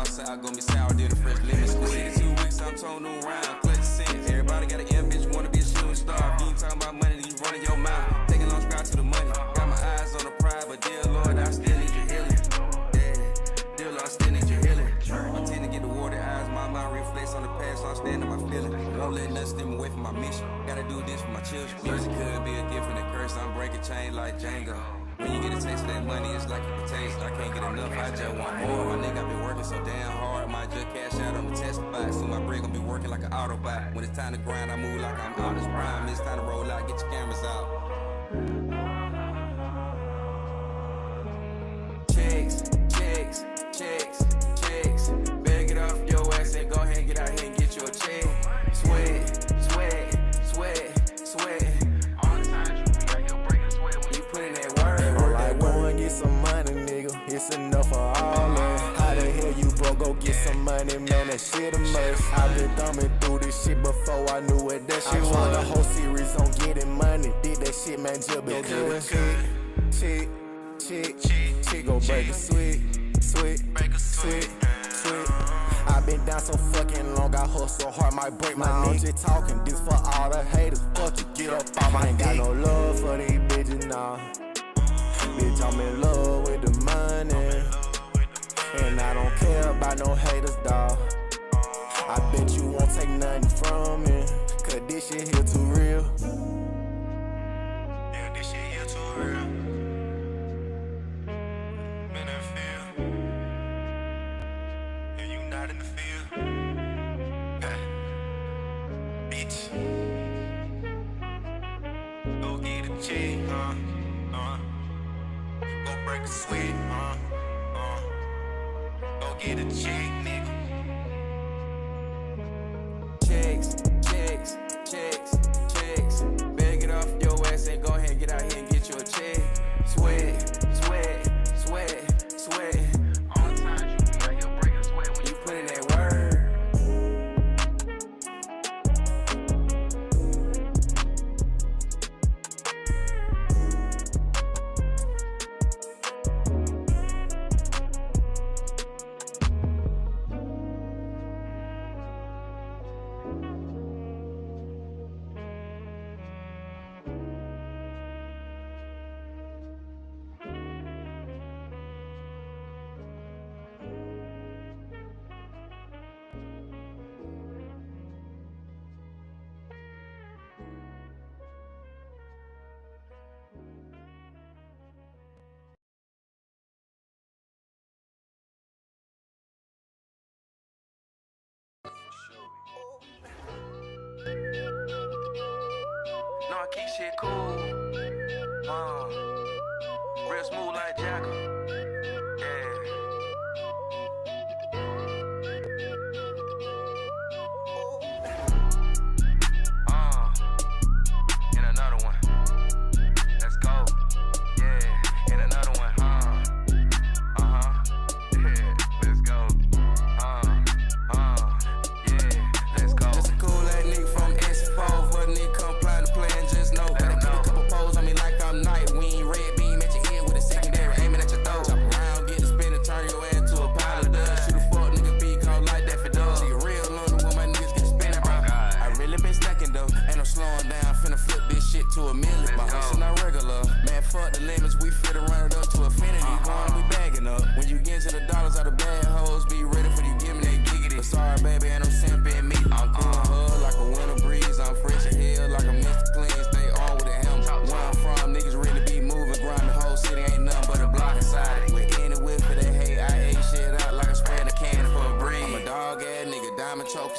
South gonna be sour, did a fresh lemon squeeze. 2 weeks, I'm told new round, clutch sense. Everybody got an M, bitch, wanna be a shooting star. You ain't talking about money, you running your mouth. Taking long scratch to the money. Got my eyes on the prize, but dear Lord, I still need your healing. Yeah, dear Lord, I still need your healing. I tend to get the water eyes, my mind reflects on the past, so I'm standing my feeling. Won't let nothing steal me away from my mission. Gotta do this for my children. Music could be a gift and a curse, I'm breaking chain like Django. When you get a taste of that money, it's like a taste. I can't get enough, I just want more. My nigga, I been working so damn hard. Might just cash out on the testify. Soon my break gonna be working like an Autobot. When it's time to grind, I move like I'm Optimus Prime. It's time to roll out, get your cameras out. Checks. Better get off your ass and go ahead and get out here and get you a check. Sweat. Get some money, nigga. It's enough for all that. How the hell you broke? Go get some money, man. That shit a must. I've been thumbing through this shit before I knew what that shit was. The whole series on getting money. Did that shit, man, just because. Chick, go break a sweet. I've been down so fucking long, I hustle hard, might break my neck. I'm just talking this for all the haters. Fuck you, get up off my. Ain't got no love for these bitches now. Bitch, I'm in love with the money, and I don't care about no haters, dawg. I bet you won't take nothing from me, cause this shit here too real. Yeah, this shit here too real. Man, I feel, and you not in the field. Bitch, go get a check, go break a sweat, go get a check, nigga. Checks. Better get off your ass and go ahead and get out here and get you a check. Sweat. All the time you be out here breaking sweat when you put in that word.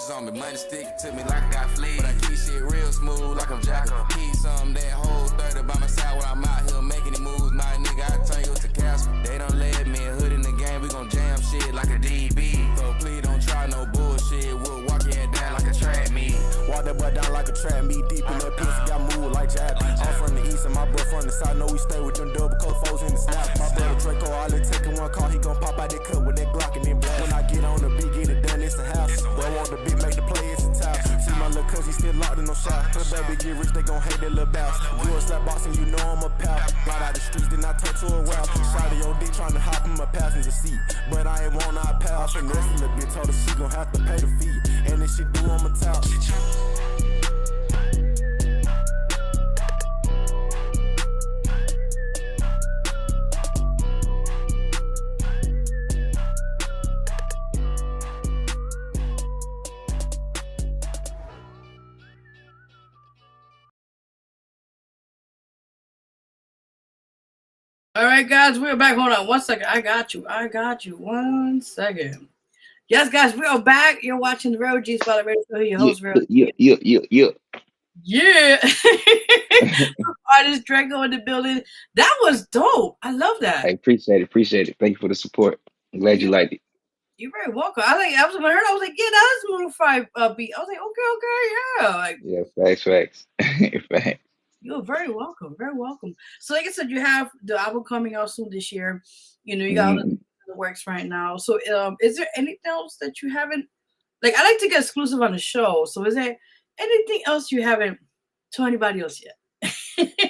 precious on me. Money sticking to me like I got fleas. But I keep shit real smooth like I'm Jacko. Keep some that whole 30 by my side when I'm out here making the moves. My nigga, I turn you to Casper. They don't let me hood in the game. We gon' jam shit like a DB. So please don't try no bullshit. We'll walk your head down like a track meet. Walk that butt down like a trap meet. Deep in that piece, got moved like Jab. I'm from the east and my bro from the south. Know we stay with them double coat foes in the snap. My brother Dreco, all it taking one call. He gon' pop out that cut with that Glock and then blast. When I get on the beat, get it done, it's a house. Bro want the beat, make the play, it's a top. See my little cuz, he still locked in no shot. The baby get rich, they gon' hate that little bounce. Grew up slap boxing, you know I'm a pal. Right out the streets, then I turn to a rap. Shot of your dick tryna hop in my passenger seat. But I ain't want our pal. I finesse a little bit, told her she gon' have to pay the fee. And if she do, I'ma tell. All right, guys, we're back. Hold on 1 second. I got you. 1 second. Yes, guys, we are back. You're watching the Vero G Spotlight Radio Show. Your host, Vero. Yeah. Artist Dreco in the building. That was dope. I love that. I appreciate it. Thank you for the support. I'm glad you liked it. You're very welcome. I was when I heard, I was like, yeah, that is Moon 5 beat. I was like, okay, yeah. Like, yeah, facts. Facts. You're very welcome. Very welcome. So, like I said, you have the album coming out soon this year. You know, you got all the works right now. So, is there anything else that you haven't? Like, I like to get exclusive on the show. So, is there anything else you haven't told anybody else yet?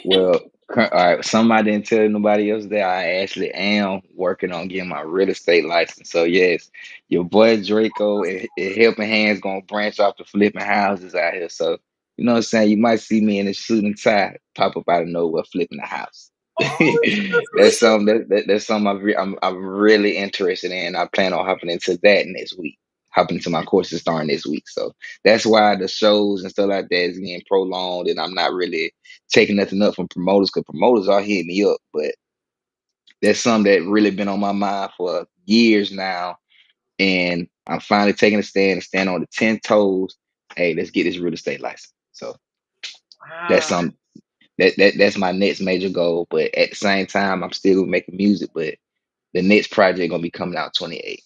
Well, all right. Something I didn't tell nobody else that I actually am working on getting my real estate license. So yes, your boy Dreco and Helping Hands gonna branch off to flipping houses out here. So you know what I'm saying? You might see me in a suit and tie pop up out of nowhere flipping a house. Oh, That's something that's something I'm really interested in. I plan on hopping into that next week. Hopping into my courses starting this week. So that's why the shows and stuff like that is getting prolonged, and I'm not really taking nothing up from promoters because promoters are hitting me up. But that's something that really been on my mind for years now, and I'm finally taking a stand on the 10 toes. Hey, let's get this real estate license. So that's wow. something that's my next major goal. But at the same time, I'm still making music, but the next project gonna be coming out 28.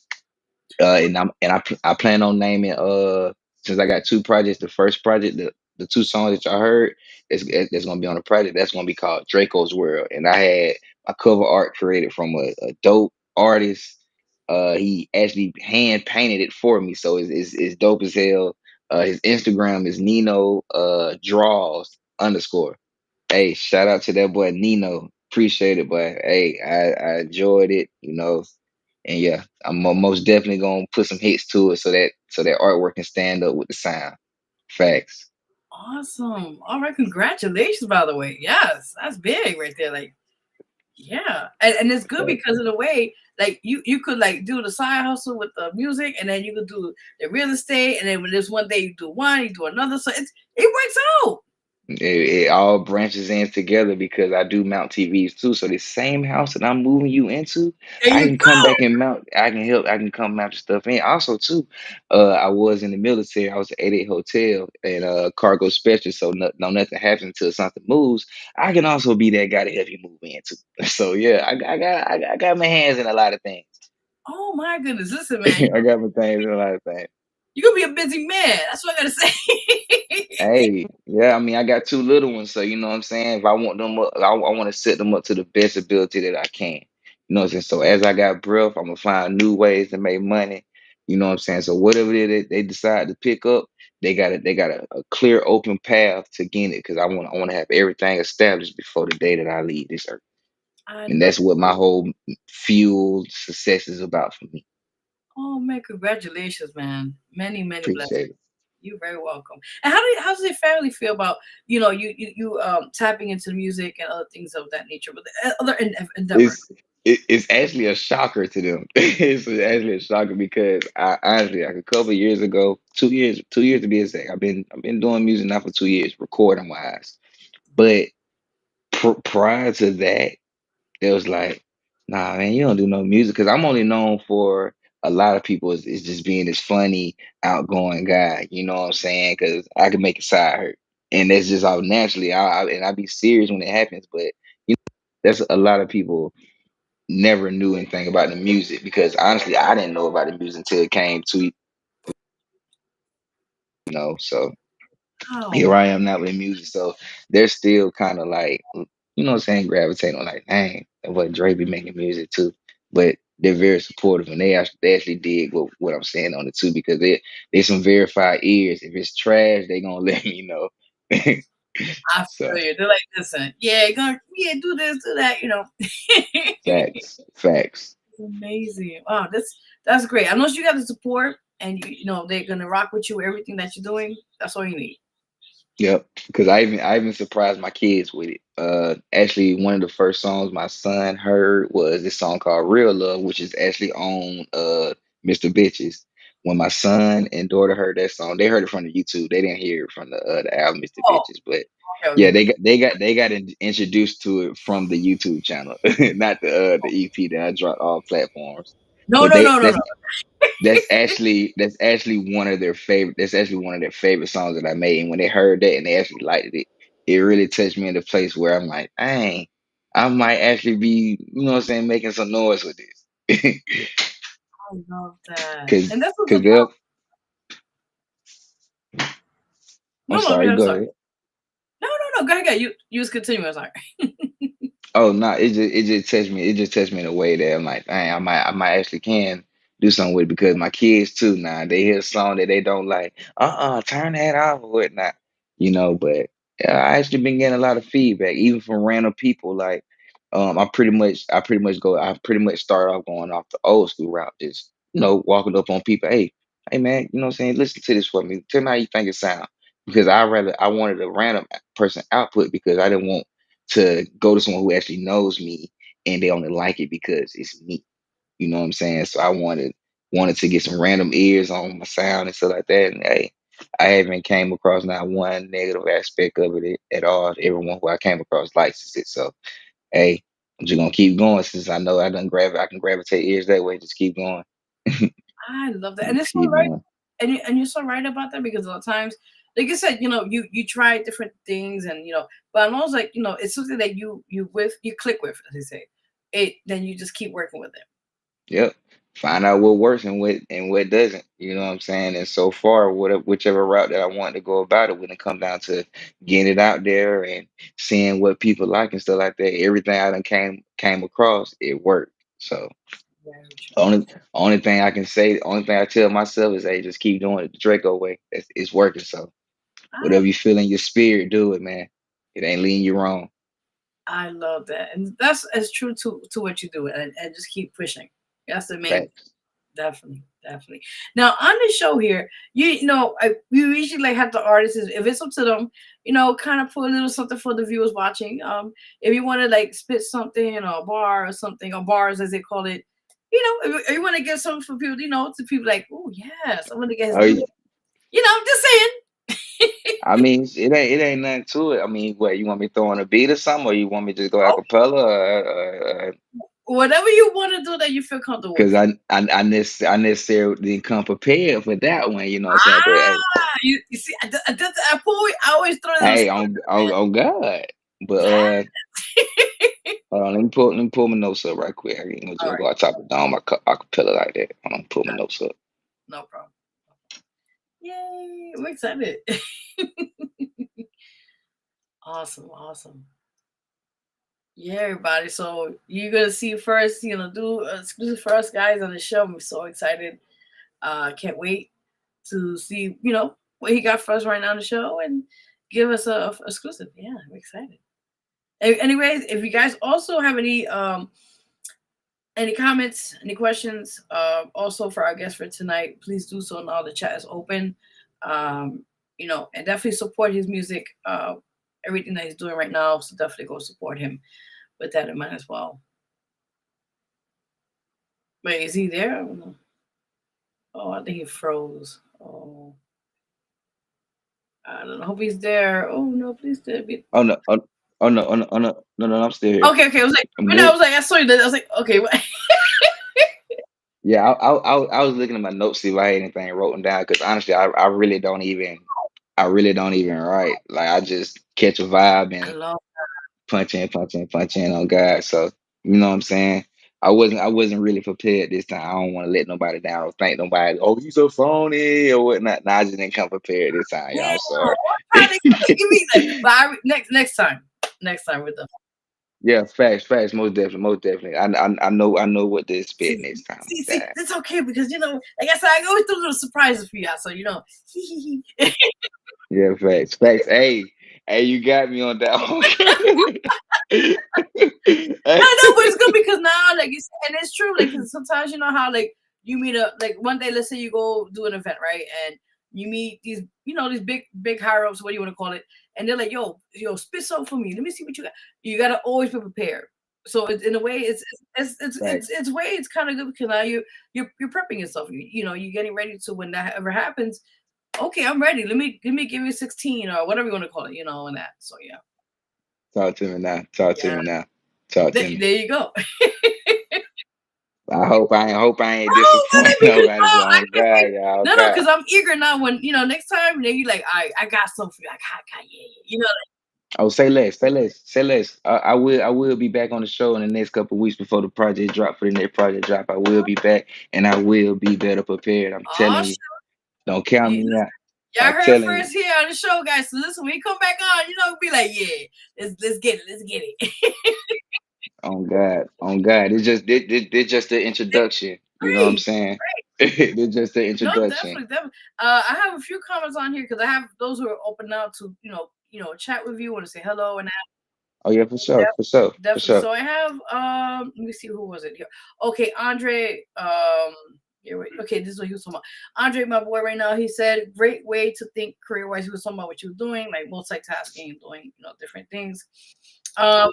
I plan on naming since I got two projects. The first project, the two songs that y'all heard, that's gonna be on the project. That's gonna be called Draco's World. And I had my cover art created from a dope artist. He actually hand painted it for me, so it's dope as hell. His Instagram is Nino draws underscore. Hey, shout out to that boy Nino. Appreciate it, boy. Hey, I enjoyed it, and yeah, I'm most definitely gonna put some hits to it so that artwork can stand up with the sound. Facts. Awesome. All right, congratulations, by the way. Yes, that's big right there. Like, yeah, and it's good because in a way, like you could like do the side hustle with the music, and then you could do the real estate, and then when there's one day you do one, you do another. So it works out. It all branches in together because I do mount TVs too. So the same house that I'm moving you into, There I you can come go. back and mount. I can help. I can come mount the stuff in. Also too, I was in the military. I was at 88 Hotel and cargo specialist. So nothing happens until something moves. I can also be that guy to help you move into. So yeah, I got my hands in a lot of things. Oh my goodness, listen, man, I got my things in a lot of things. you're gonna be a busy man. That's what I gotta say. Hey, yeah, I mean, I got two little ones, so you know what I'm saying. If I want them up, I want to set them up to the best ability that I can. You know what I'm saying. So as I got breath, I'm gonna find new ways to make money. You know what I'm saying. So whatever they decide to pick up, they got a clear, open path to gain it because I want to have everything established before the day that I leave this earth, I and know. that's what my whole fuel success is about for me. Oh man, congratulations, man. Many blessings. Appreciate it. You're very welcome. And how does your family feel about you tapping into music and other things of that nature, but other endeavor? It's actually a shocker to them. It's actually a shocker because I honestly, like a couple of years ago, 2 years to be exact, I've been doing music now for 2 years, recording wise. But prior to that, it was like, nah, man, you don't do no music because I'm only known for a lot of people is just being this funny, outgoing guy. You know what I'm saying? Because I can make a side hurt, and that's just all naturally. I be serious when it happens, but you know, that's a lot of people never knew anything about the music because honestly, I didn't know about the music until it came to so here Oh, I am now with music. So they're still kind of like, what I'm saying, gravitating on like, dang, what Dre be making music too. But they're very supportive and they actually dig what I'm saying on it too because they some verified ears. If it's trash, they gonna let me know. I So feel you. They're like, listen, yeah, do this, do that, facts. Amazing. Wow, that's great. I know you got the support, and they're gonna rock with you. Everything that you're doing, that's all you need. Yep, because I even surprised my kids with it. Actually, one of the first songs my son heard was this song called "Real Love," which is actually on Mr. Bitches. When my son and daughter heard that song, they heard it from the YouTube. They didn't hear it from the album Mr. Oh, Bitches, but okay, yeah, okay. they got introduced to it from the YouTube channel, not the EP that I dropped all platforms. No, But no, no, no, no. that's actually one of their favorite. That's actually one of their favorite songs that I made. And when they heard that and they actually liked it, it really touched me in the place where I'm like, dang, I might actually be, what I'm saying, making some noise with this. I love that, Cause, and that's what's cause about. they'll. I'm No, no, sorry. I'm Go sorry. ahead. No, no, no. Go ahead. You just continue. I'm sorry. Oh no, it just touched me. It just touched me in a way that I'm like, dang, I might actually can do something with it because my kids too now they hear a song that they don't like, turn that off or whatnot, But yeah, I actually been getting a lot of feedback, even from random people. Like, I pretty much start off going off the old school route, just walking up on people, hey man, what I'm saying, listen to this for me, tell me how you think it sound, because I wanted a random person output because I didn't want to go to someone who actually knows me and they only like it because it's me. You know what I'm saying? So I wanted to get some random ears on my sound and stuff like that. And hey, I haven't came across not one negative aspect of it at all. Everyone who I came across likes it. So hey, I'm just gonna keep going since I know I can gravitate ears that way. Just keep going. I love that, and Just it's so keep right. going. And you're so right about that because a lot of times, like I said, you try different things, and but I'm always like, it's something that you click with, as they say. Then you just keep working with it. Yep. Find out what works and what doesn't. You know what I'm saying? And so far, whichever route that I want to go about it, when it come down to getting it out there and seeing what people like and stuff like that, everything I done came across, it worked. So Very true. only thing I can say, the only thing I tell myself is, hey, just keep doing it the Draco way. It's working. So I whatever you feel in your spirit, do it, man. It ain't leading you wrong. I love that, and that's as true to what you do, and just keep pushing. That's the main. Facts. Definitely, definitely. Now on the show here, we usually like have the artists, if it's up to them, kind of put a little something for the viewers watching. If you want to like spit something, a bar or something, or bars as they call it, if you want to get something for people, to people like, oh yes, I want to get his Oh, music. I'm just saying. I mean, it ain't nothing to it. I mean, what you want me throwing a beat or something, or you want me to just go Oh, acapella? whatever you want to do that you feel comfortable Because with. I necessarily didn't come prepared for that one. You know what I'm saying? But hey, You see, I always throw them. hey, on God. But Yeah. hold on, let me pull my notes up right quick. I ain't gonna All just right. go on top of down my acapella like that. Hold on, pull my notes up. No problem. Yay! I'm excited. Awesome, awesome. Yeah, everybody. So you're gonna see first, do exclusive for us guys on the show. I'm so excited. Can't wait to see, what he got for us right now on the show and give us a exclusive. Yeah, I'm excited. Anyways, if you guys also have any comments, any questions, also for our guest for tonight, please do so. Now the chat is open. Um, and definitely support his music, everything that he's doing right now. So definitely go support him with that in mind as well. Wait, is he there? I don't know. Oh, I think he froze. Oh, I don't know. Hope he's there. Oh no, please be. Oh no, oh no, oh no, oh no, no, I'm still here. Okay, okay. I was like, I'm when I good. was like, I saw you. I was like, okay. Yeah, I was looking at my notes see if I had anything written down because honestly, I really don't even write. Like I just catch a vibe I and love. punch in on God. So you know what I'm saying. I wasn't really prepared this time. I don't want to let nobody down or think nobody. Oh, he's so phony or whatnot. Nah, I just didn't come prepared this time. Yeah, Y'all, I'm sorry. give me that. But next time with them. Yeah, facts, most definitely. I know what to expect next time. See, that's okay because like I said, I always do little surprises for y'all. So Yeah, facts. Hey, you got me on that one. I know, but it's good because now, like you said, and it's true. Like, cause sometimes you know how like you meet up. Like one day, let's say you go do an event, right? And you meet these big higher ups, what do you want to call it? And they're like, yo, spit some for me. Let me see what you got. You gotta always be prepared. So in a way, Right. it's kind of good because now you're prepping yourself. You're getting ready to when that ever happens. Okay, I'm ready. Let me give you 16 or whatever you want to call it. And that. So yeah, Talk to me now. Talk to yeah. me now. Talk There, to me. there you go. I ain't Oh, well, disappointing let me get. nobody, but Oh, I on can't God, wait. y'all, No, God. because I'm eager now. When next time, then you like, I got something for you. Yeah. Oh, say less, say less, say less. I will be back on the show in the next couple of weeks before the project drop. For the next project drop, I will be back, and I will be better prepared. I'm Oh, telling you. Don't count you, me out. y'all I'm heard it telling you. first here on the show, guys. So listen, when you come back on, be like, yeah, let's get it, let's get it. On God. It's just the introduction. You know what I'm Great, saying? great. It's just the No, introduction. definitely. I have a few comments on here because I have those who are open now to chat with you, want to say hello and that. Oh yeah, for sure, for sure, for Definitely. sure. So I have let me see who was it here. Okay, Andre. Here, wait. Okay, this is what he was talking about. Andre, my boy, right now, he said, great way to think career wise. He was talking about what you were doing, like multitasking and doing, different things. Um,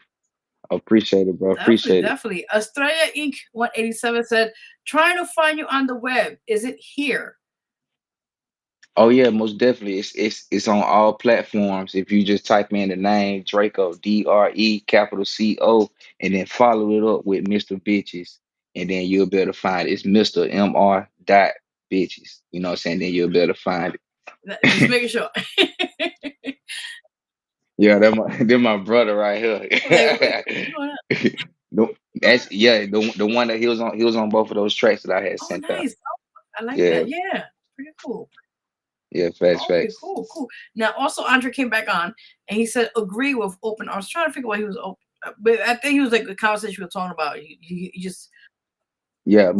Appreciate it, bro. definitely, Appreciate it. definitely. Australia Inc. 187 said, trying to find you on the web. Is it here? Oh yeah, most definitely. It's on all platforms. If you just type in the name Draco, DRE, and then follow it up with Mr. Bitches, and then you'll be able to find it. It's Mr. MR dot bitches. You know what I'm saying? Then you'll be able to find Just it. making sure. Yeah, that my brother right Like, what's here. going on? No, that's yeah, the one that he was on both of those tracks that I had Oh, sent out. nice. I like Yeah, that. Yeah. Pretty cool. yeah, facts, Okay, facts. cool. Now, also, Andre came back on and he said, agree with open arms. Trying to figure out why he was open, but I think he was like the conversation we were talking about. He just, Yeah,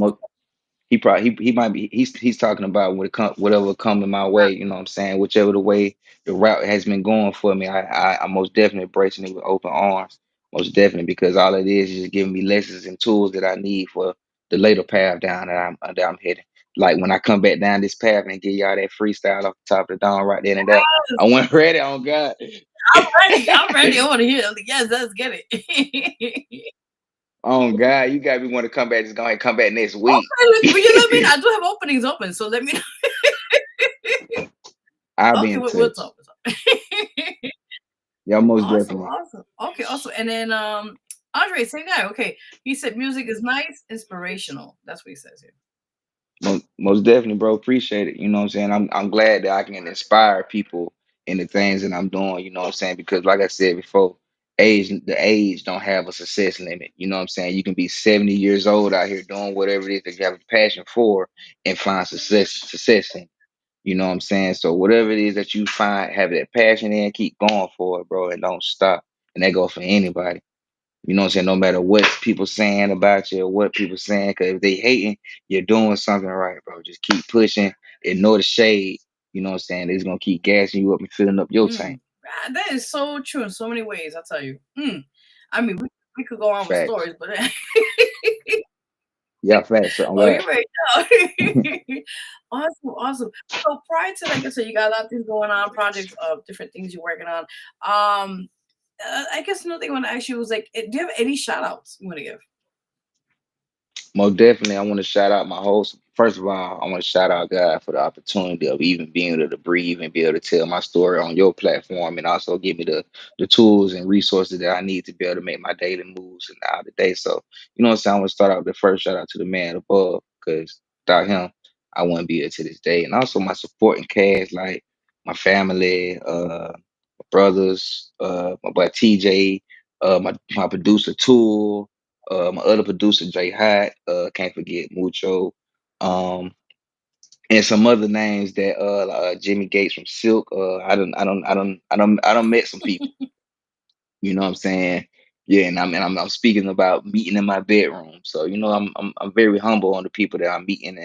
he probably he might be he's talking about whatever coming my way, you know what I'm saying? Whichever the way the route has been going for me, I'm most definitely embracing it with open arms. Most definitely because all it is just giving me lessons and tools that I need for the later path down that I'm heading. Like when I come back down this path and give y'all that freestyle off the top of the dome right then and there. I went ready on God. I'm ready. I'm ready. I want to hear it. Like, yes, let's get it. Okay, Oh God, you got me want to come back. Just go ahead and come back next week. look, but you know what I mean? I do have openings open, so let me know. I'll be Okay, in we'll touch. talk. We'll talk. Yeah, most Awesome, definitely. awesome. Okay, awesome. And then Andre, same guy. Okay, he said music is nice, inspirational. That's what he says here. Most definitely, bro. Appreciate it. You know what I'm saying? I'm glad that I can inspire people in the things that I'm doing, you know what I'm saying? Because like I said before, the age don't have a success limit. You know what I'm saying? You can be 70 years old out here doing whatever it is that you have a passion for and find success in. You know what I'm saying? So whatever it is that you find have that passion in, keep going for it, bro, and don't stop. And that go for anybody. You know what I'm saying? No matter what people saying about you or what people saying, because if they hating, you're doing something right, bro. Just keep pushing. Ignore the shade. You know what I'm saying? It's gonna keep gassing you up and filling up your tank. That is so true in so many ways. I tell you. I mean, we could go on with Facts. stories, but Yeah, facts. So I'm oh, glad. you're right now. Awesome. So prior to, like I said, you got a lot of things going on, projects of different things you're working on. I guess another thing I want to ask you was like, do you have any shout outs you want to give? Most definitely, I want to shout out my host. First of all, I want to shout out God for the opportunity of even being able to breathe and be able to tell my story on your platform, and also give me the tools and resources that I need to be able to make my daily moves and out of the day. So, you know what I'm saying? I want to start out with the first shout out to the man above, because without him, I wouldn't be here to this day. And also my supporting cast, like my family, my brothers, my boy TJ, my producer Tool, my other producer Jay Hot, can't forget Mucho, um, and some other names that Jimmy Gates from Silk. I don't met some people. You know what I'm saying? Yeah, and I'm speaking about meeting in my bedroom. So I'm very humble on the people that I'm meeting,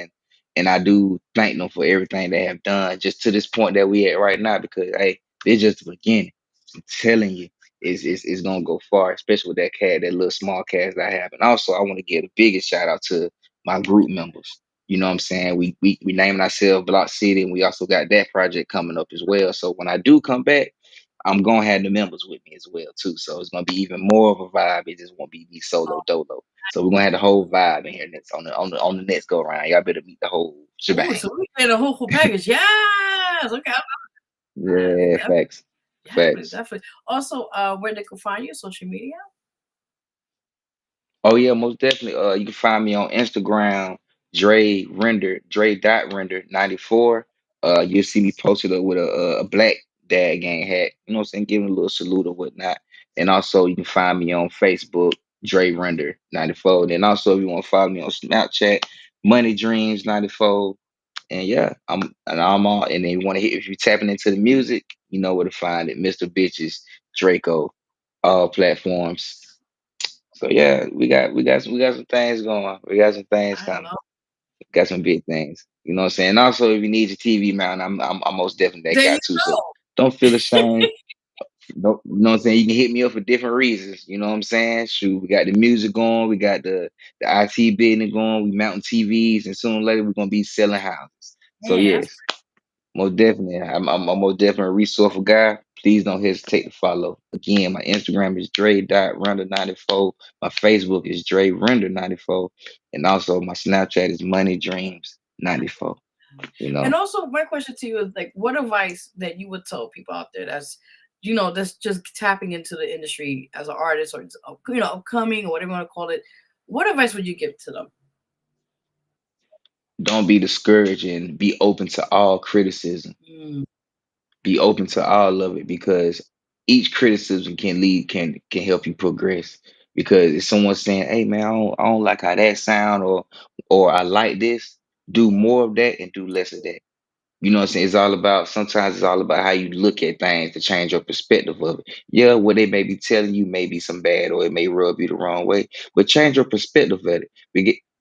and I do thank them for everything they have done just to this point that we at right now, because hey, it's just the beginning. I'm telling you, it's gonna go far, especially with that little small cast that I have. And also I want to give the biggest shout out to my group members. You know what I'm saying? We naming ourselves Block City, and we also got that project coming up as well. So when I do come back, I'm gonna have the members with me as well too. So it's gonna be even more of a vibe. It just won't be me solo dolo. So we're gonna have the whole vibe in here next on the next go around. Y'all better meet the whole Oh, shebang. so we get a whole package. Yes. Okay. Yeah, Definitely, facts. definitely, Facts. definitely. Also, where they can find you, social media. Oh yeah, most definitely. You can find me on Instagram, Dre dot render 94. You'll see me posted up with a black dad gang hat. You know what I'm saying? Giving a little salute or whatnot. And also you can find me on Facebook, Dre render 94. And then also if you want to follow me on Snapchat, Money Dreams 94. And yeah, I'm all. And then you want to hit, if you're tapping into the music, you know where to find it. Mr. Bitches, Dreco, all platforms. So yeah, we got some things going. We got some things I coming. love. Got some big things. You know what I'm saying? Also, if you need your TV mount, I'm most definitely that There guy you too. So go. don't feel ashamed. Don't, you know what I'm saying? You can hit me up for different reasons. You know what I'm saying? Shoot, we got the music going, we got the IT business going, we mounting TVs, and soon or later we're gonna be selling houses. So Man, yes. Most definitely. I'm most definitely a resourceful guy. Please don't hesitate to follow. Again, my Instagram is Dre.render94. My Facebook is Dre Render94. And also my Snapchat is Money Dreams 94. You and know. also my question to you is like, what advice that you would tell people out there that's just tapping into the industry as an artist or upcoming or whatever you want to call it. What advice would you give to them? Don't be discouraged and be open to all criticism. Mm, Be open to all of it, because each criticism can help you progress. Because if someone's saying, "Hey man, I don't like how that sound," or "I like this," do more of that and do less of that. You know what I'm saying? Sometimes it's all about how you look at things to change your perspective of it. Yeah, what they may be telling you may be some bad, or it may rub you the wrong way, but change your perspective of it.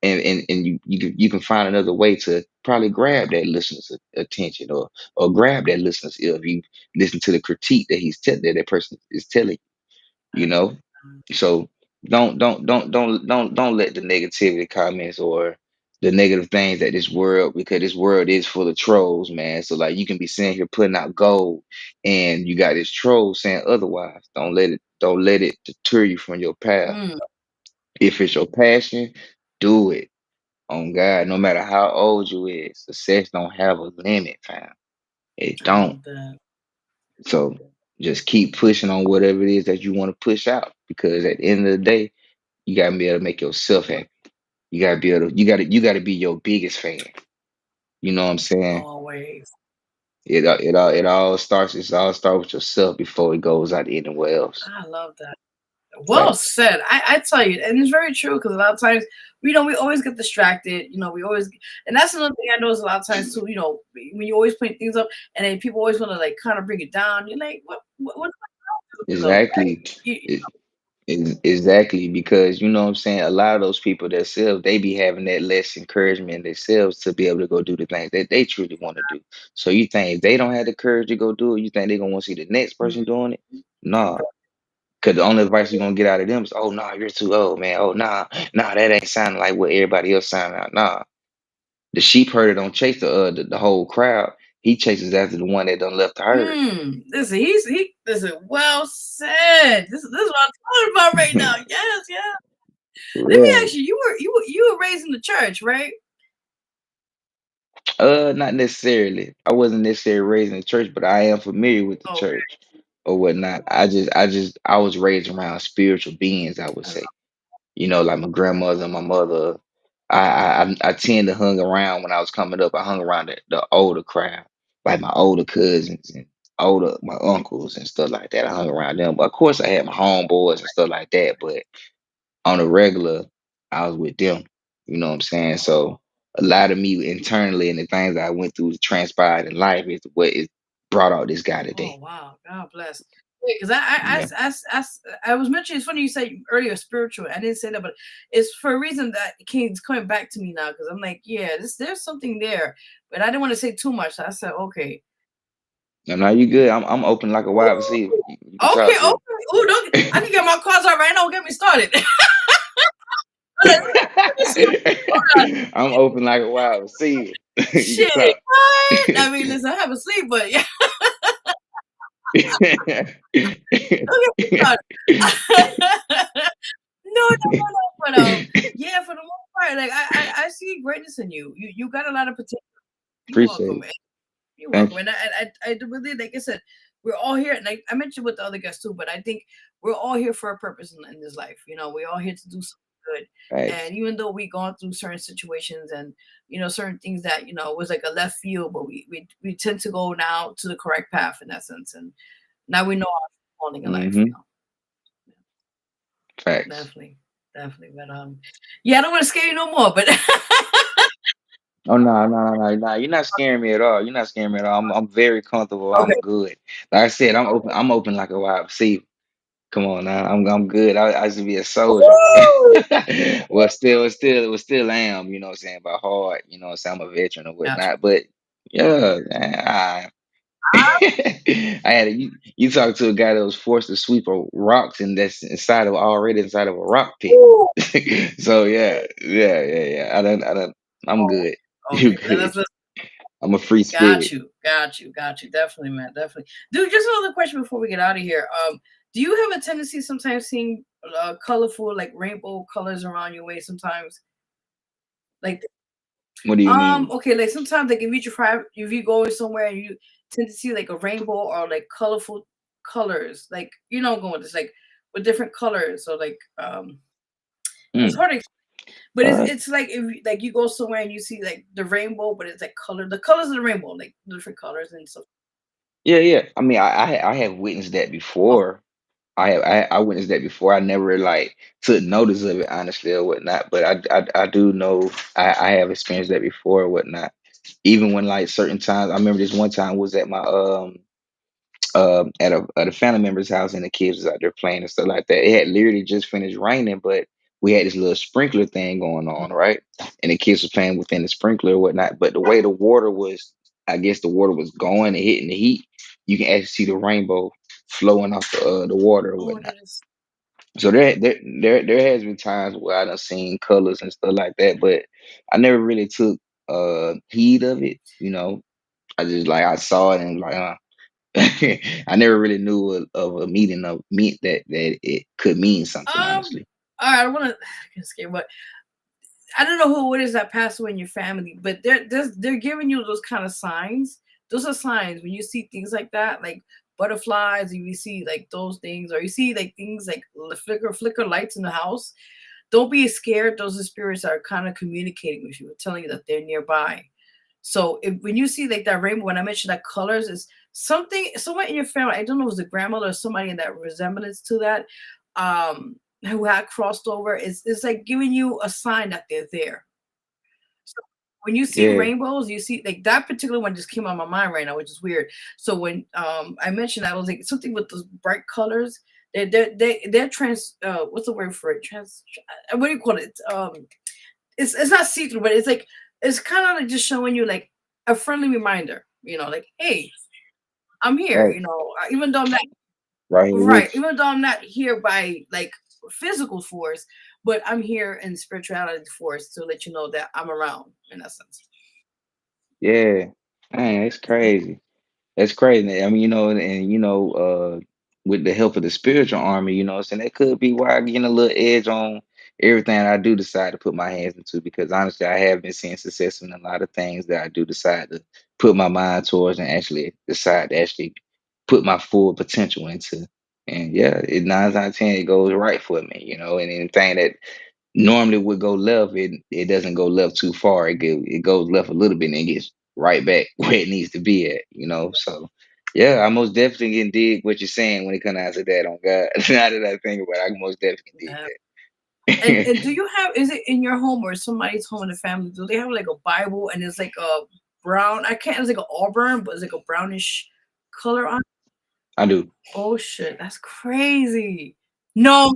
And you can find another way to probably grab that listener's attention, or grab that listener's ear if you listen to the critique that person is telling you, I you love know? So don't let the negativity comments or the negative things that this world, because this world is full of trolls, man. So like you can be sitting here putting out gold, and you got this troll saying otherwise. Don't let it deter you from your path. Mm, If it's your passion, do it. On God, no matter how old you is, success don't have a limit, fam. It I don't. love that. So just keep pushing on whatever it is that you want to push out, because at the end of the day, you gotta be able to make yourself happy. You gotta be able to, you gotta be your biggest fan. You know what I'm saying? Always. It all starts with yourself before it goes out to anywhere else. I love that. Well Facts. said. I tell you, and it's very true because a lot of times, we always get distracted. We always, and that's another thing I notice a lot of times too. When you always put things up, and then people always want to like kind of bring it down. You're like, what's right? Exactly. Exactly, because you know what I'm saying, a lot of those people themselves, they be having that less encouragement themselves to be able to go do the things that they truly want to do. So you think if they don't have the courage to go do it, you think they're gonna want to see the next person doing it? Nah. Cause the only advice you're gonna get out of them is, oh nah, you're too old, man. Oh nah, that ain't sounding like what everybody else sounding out. Nah. The sheep herder don't chase the whole crowd. He chases after the one that done left the herd. Listen, listen. Well said. This is what I'm talking about right now. Yes, yeah. For Let me real. ask you. You were raised in the church, right? Not necessarily. I wasn't necessarily raised in the church, but I am familiar with the Oh, church or whatnot. I was raised around spiritual beings, I would say. Like my grandmother and my mother. I tend to hung around when I was coming up. I hung around the older crowd, like my older cousins and older my uncles and stuff like that. I hung around them. But of course, I had my homeboys and stuff like that. But on a regular, I was with them. You know what I'm saying? So a lot of me internally and the things I went through transpired in life is what is brought out this guy Oh today. wow, God bless. Because Yeah. I was mentioning, it's funny you said earlier spiritual. I didn't say that, but it's for a reason that it's coming back to me now. Because I'm like, yeah, there's something there, but I didn't want to say too much. So I said, okay, No, no, you good. I'm open like a wide receiver. Ooh, You can okay, talk to okay. Ooh, don't I can get my cards out right now. Don't get me started. me. Let me see. Hold on. I'm open like a wide receiver. You can Shit, talk. what? I mean, listen, I have a sleep, but yeah, don't get me started. No, no, no, no. But yeah, for the most part, like I see greatness in you. You got a lot of potential. You're Appreciate welcome, it. man. You're Thank welcome. you. And I do believe, like I said, we're all here. And I mentioned with the other guests too, but I think we're all here for a purpose in this life. We're all here to do something good. Thanks. And even though we gone through certain situations and certain things that was like a left field, but we tend to go now to the correct path in that sense. And now we know our calling in life. Mm-hmm. Facts. Definitely, definitely. But yeah, I don't want to scare you no more. But Oh no, no, no, no, no. You're not scaring me at all. You're not scaring me at all. I'm very comfortable. okay. I'm good. Like I said, I'm open. I'm open like a wide receiver. Come on now. I'm good. I should be a soldier. Woo! Well, still am, you know what I'm saying, by heart, you know what I'm saying, I'm a veteran or Gotcha. whatnot. But yeah, man, I had you talk to a guy that was forced to sweep a rocks and that's already inside of a rock pit. Woo! So yeah. I don't I'm Oh, good. You okay. good. Let's I'm a free got spirit. you, got you, got you. Definitely, man. Definitely, dude. Just another question before we get out of here. Do you have a tendency sometimes seeing colorful, like rainbow colors around your way? Sometimes, like What do you mean? okay, like sometimes like if you go somewhere and you tend to see like a rainbow or like colorful colors, like going with this like with different colors. So like it's Mm, hard to, but all it's right. it's like if like you go somewhere and you see like the rainbow, but it's like the colors of the rainbow, like different colors and stuff. Yeah. I mean, I have witnessed that Oh, before. I witnessed that before. I never like took notice of it honestly or whatnot, but I do know I have experienced that before or whatnot. Even when like certain times, I remember this one time was at my at a family member's house and the kids was out there playing and stuff like that. It had literally just finished raining, but we had this little sprinkler thing going on, right? And the kids were playing within the sprinkler or whatnot. But the way the water was, I guess the water was going and hitting the heat, you can actually see the rainbow flowing off the water or oh, whatnot. that is. So there has been times where I done seen colors and stuff like that, but I never really took heed of it. I just like I saw it and like I never really knew of a meaning of meat that it could mean something, honestly. All right, I want to. I get scared, but I don't know who it is that passed away in your family, but they're giving you those kind of signs. Those are signs when you see things like that, like butterflies. If you see like those things, or you see like things like flicker lights in the house. Don't be scared. Those are spirits that are kind of communicating with you, telling you that they're nearby. So when you see like that rainbow, when I mentioned that colors is someone in your family, I don't know if it was a grandmother or somebody in that resemblance to that, who had crossed over, it's like giving you a sign that they're there. So when you see Yeah, rainbows, you see like that particular one just came on my mind right now, which is weird. So when I mentioned that, I was like something with those bright colors. They're trans. What's the word for it? What do you call it? It's not see through, but it's like it's kind of like just showing you like a friendly reminder. Like hey, I'm here. right, Even though I'm not right here right, with you. even though I'm not here by like physical force, but I'm here in spirituality force to let you know that I'm around in essence. Yeah, man, it's crazy. That's crazy. I mean, with the help of the spiritual army, what I'm saying, that could be why I get a little edge on everything I do decide to put my hands into. Because honestly, I have been seeing success in a lot of things that I do decide to put my mind towards and actually decide to actually put my full potential into. And yeah, it 9 times out of 10 it goes right for me, and anything that normally would go left, it doesn't go left too far. It goes left a little bit and it gets right back where it needs to be at, you know. So yeah, I most definitely can dig what you're saying when it comes down to that on God. Now that I think about it, I most definitely dig Uh, that. and do you have, is it in your home or somebody's home in the family? Do they have like a Bible and it's like a brown? I can't. It's like an auburn, but it's like a brownish color on. I do. Oh shit, that's crazy. No,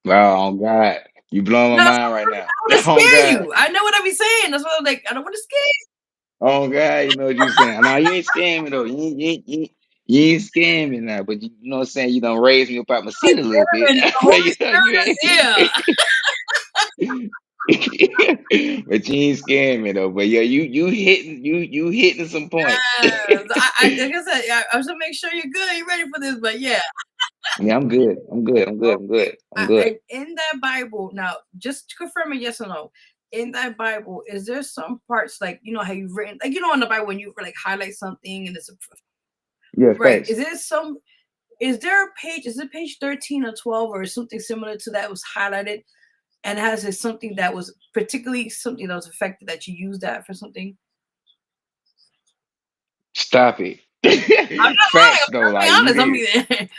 Wow, on God. You blowing my no, mind right I now. don't want to On scare God. you. I know what I be saying. That's why I'm like, I don't want to scare you. Oh God, you know what you're saying. No, you ain't scaring me though. You ain't scaring me now, but you know what I'm saying? You done raised me up out my Like, seat a little wait a bit. minute, the But Holy you know, you Spirit is here. ain't but you ain't scaring me though. But yeah, you hitting some points. Yes. Like I said, yeah, I was to make sure you're good. You're ready for this, but yeah. Yeah, I'm good. I'm good. I'm good. I'm Okay. good. I'm good. In that Bible, now just to confirm it, yes or no. In that Bible, is there some parts like how you've written, like in the Bible when you like highlight something and it's Yeah, right? facts. Is there a page? Is it page 13 or 12 or something similar to that was highlighted and has it something that was particularly something that was affected that you used that for something? Stop it. I'm not lying. Facts though, like I'm you being honest. I did. mean,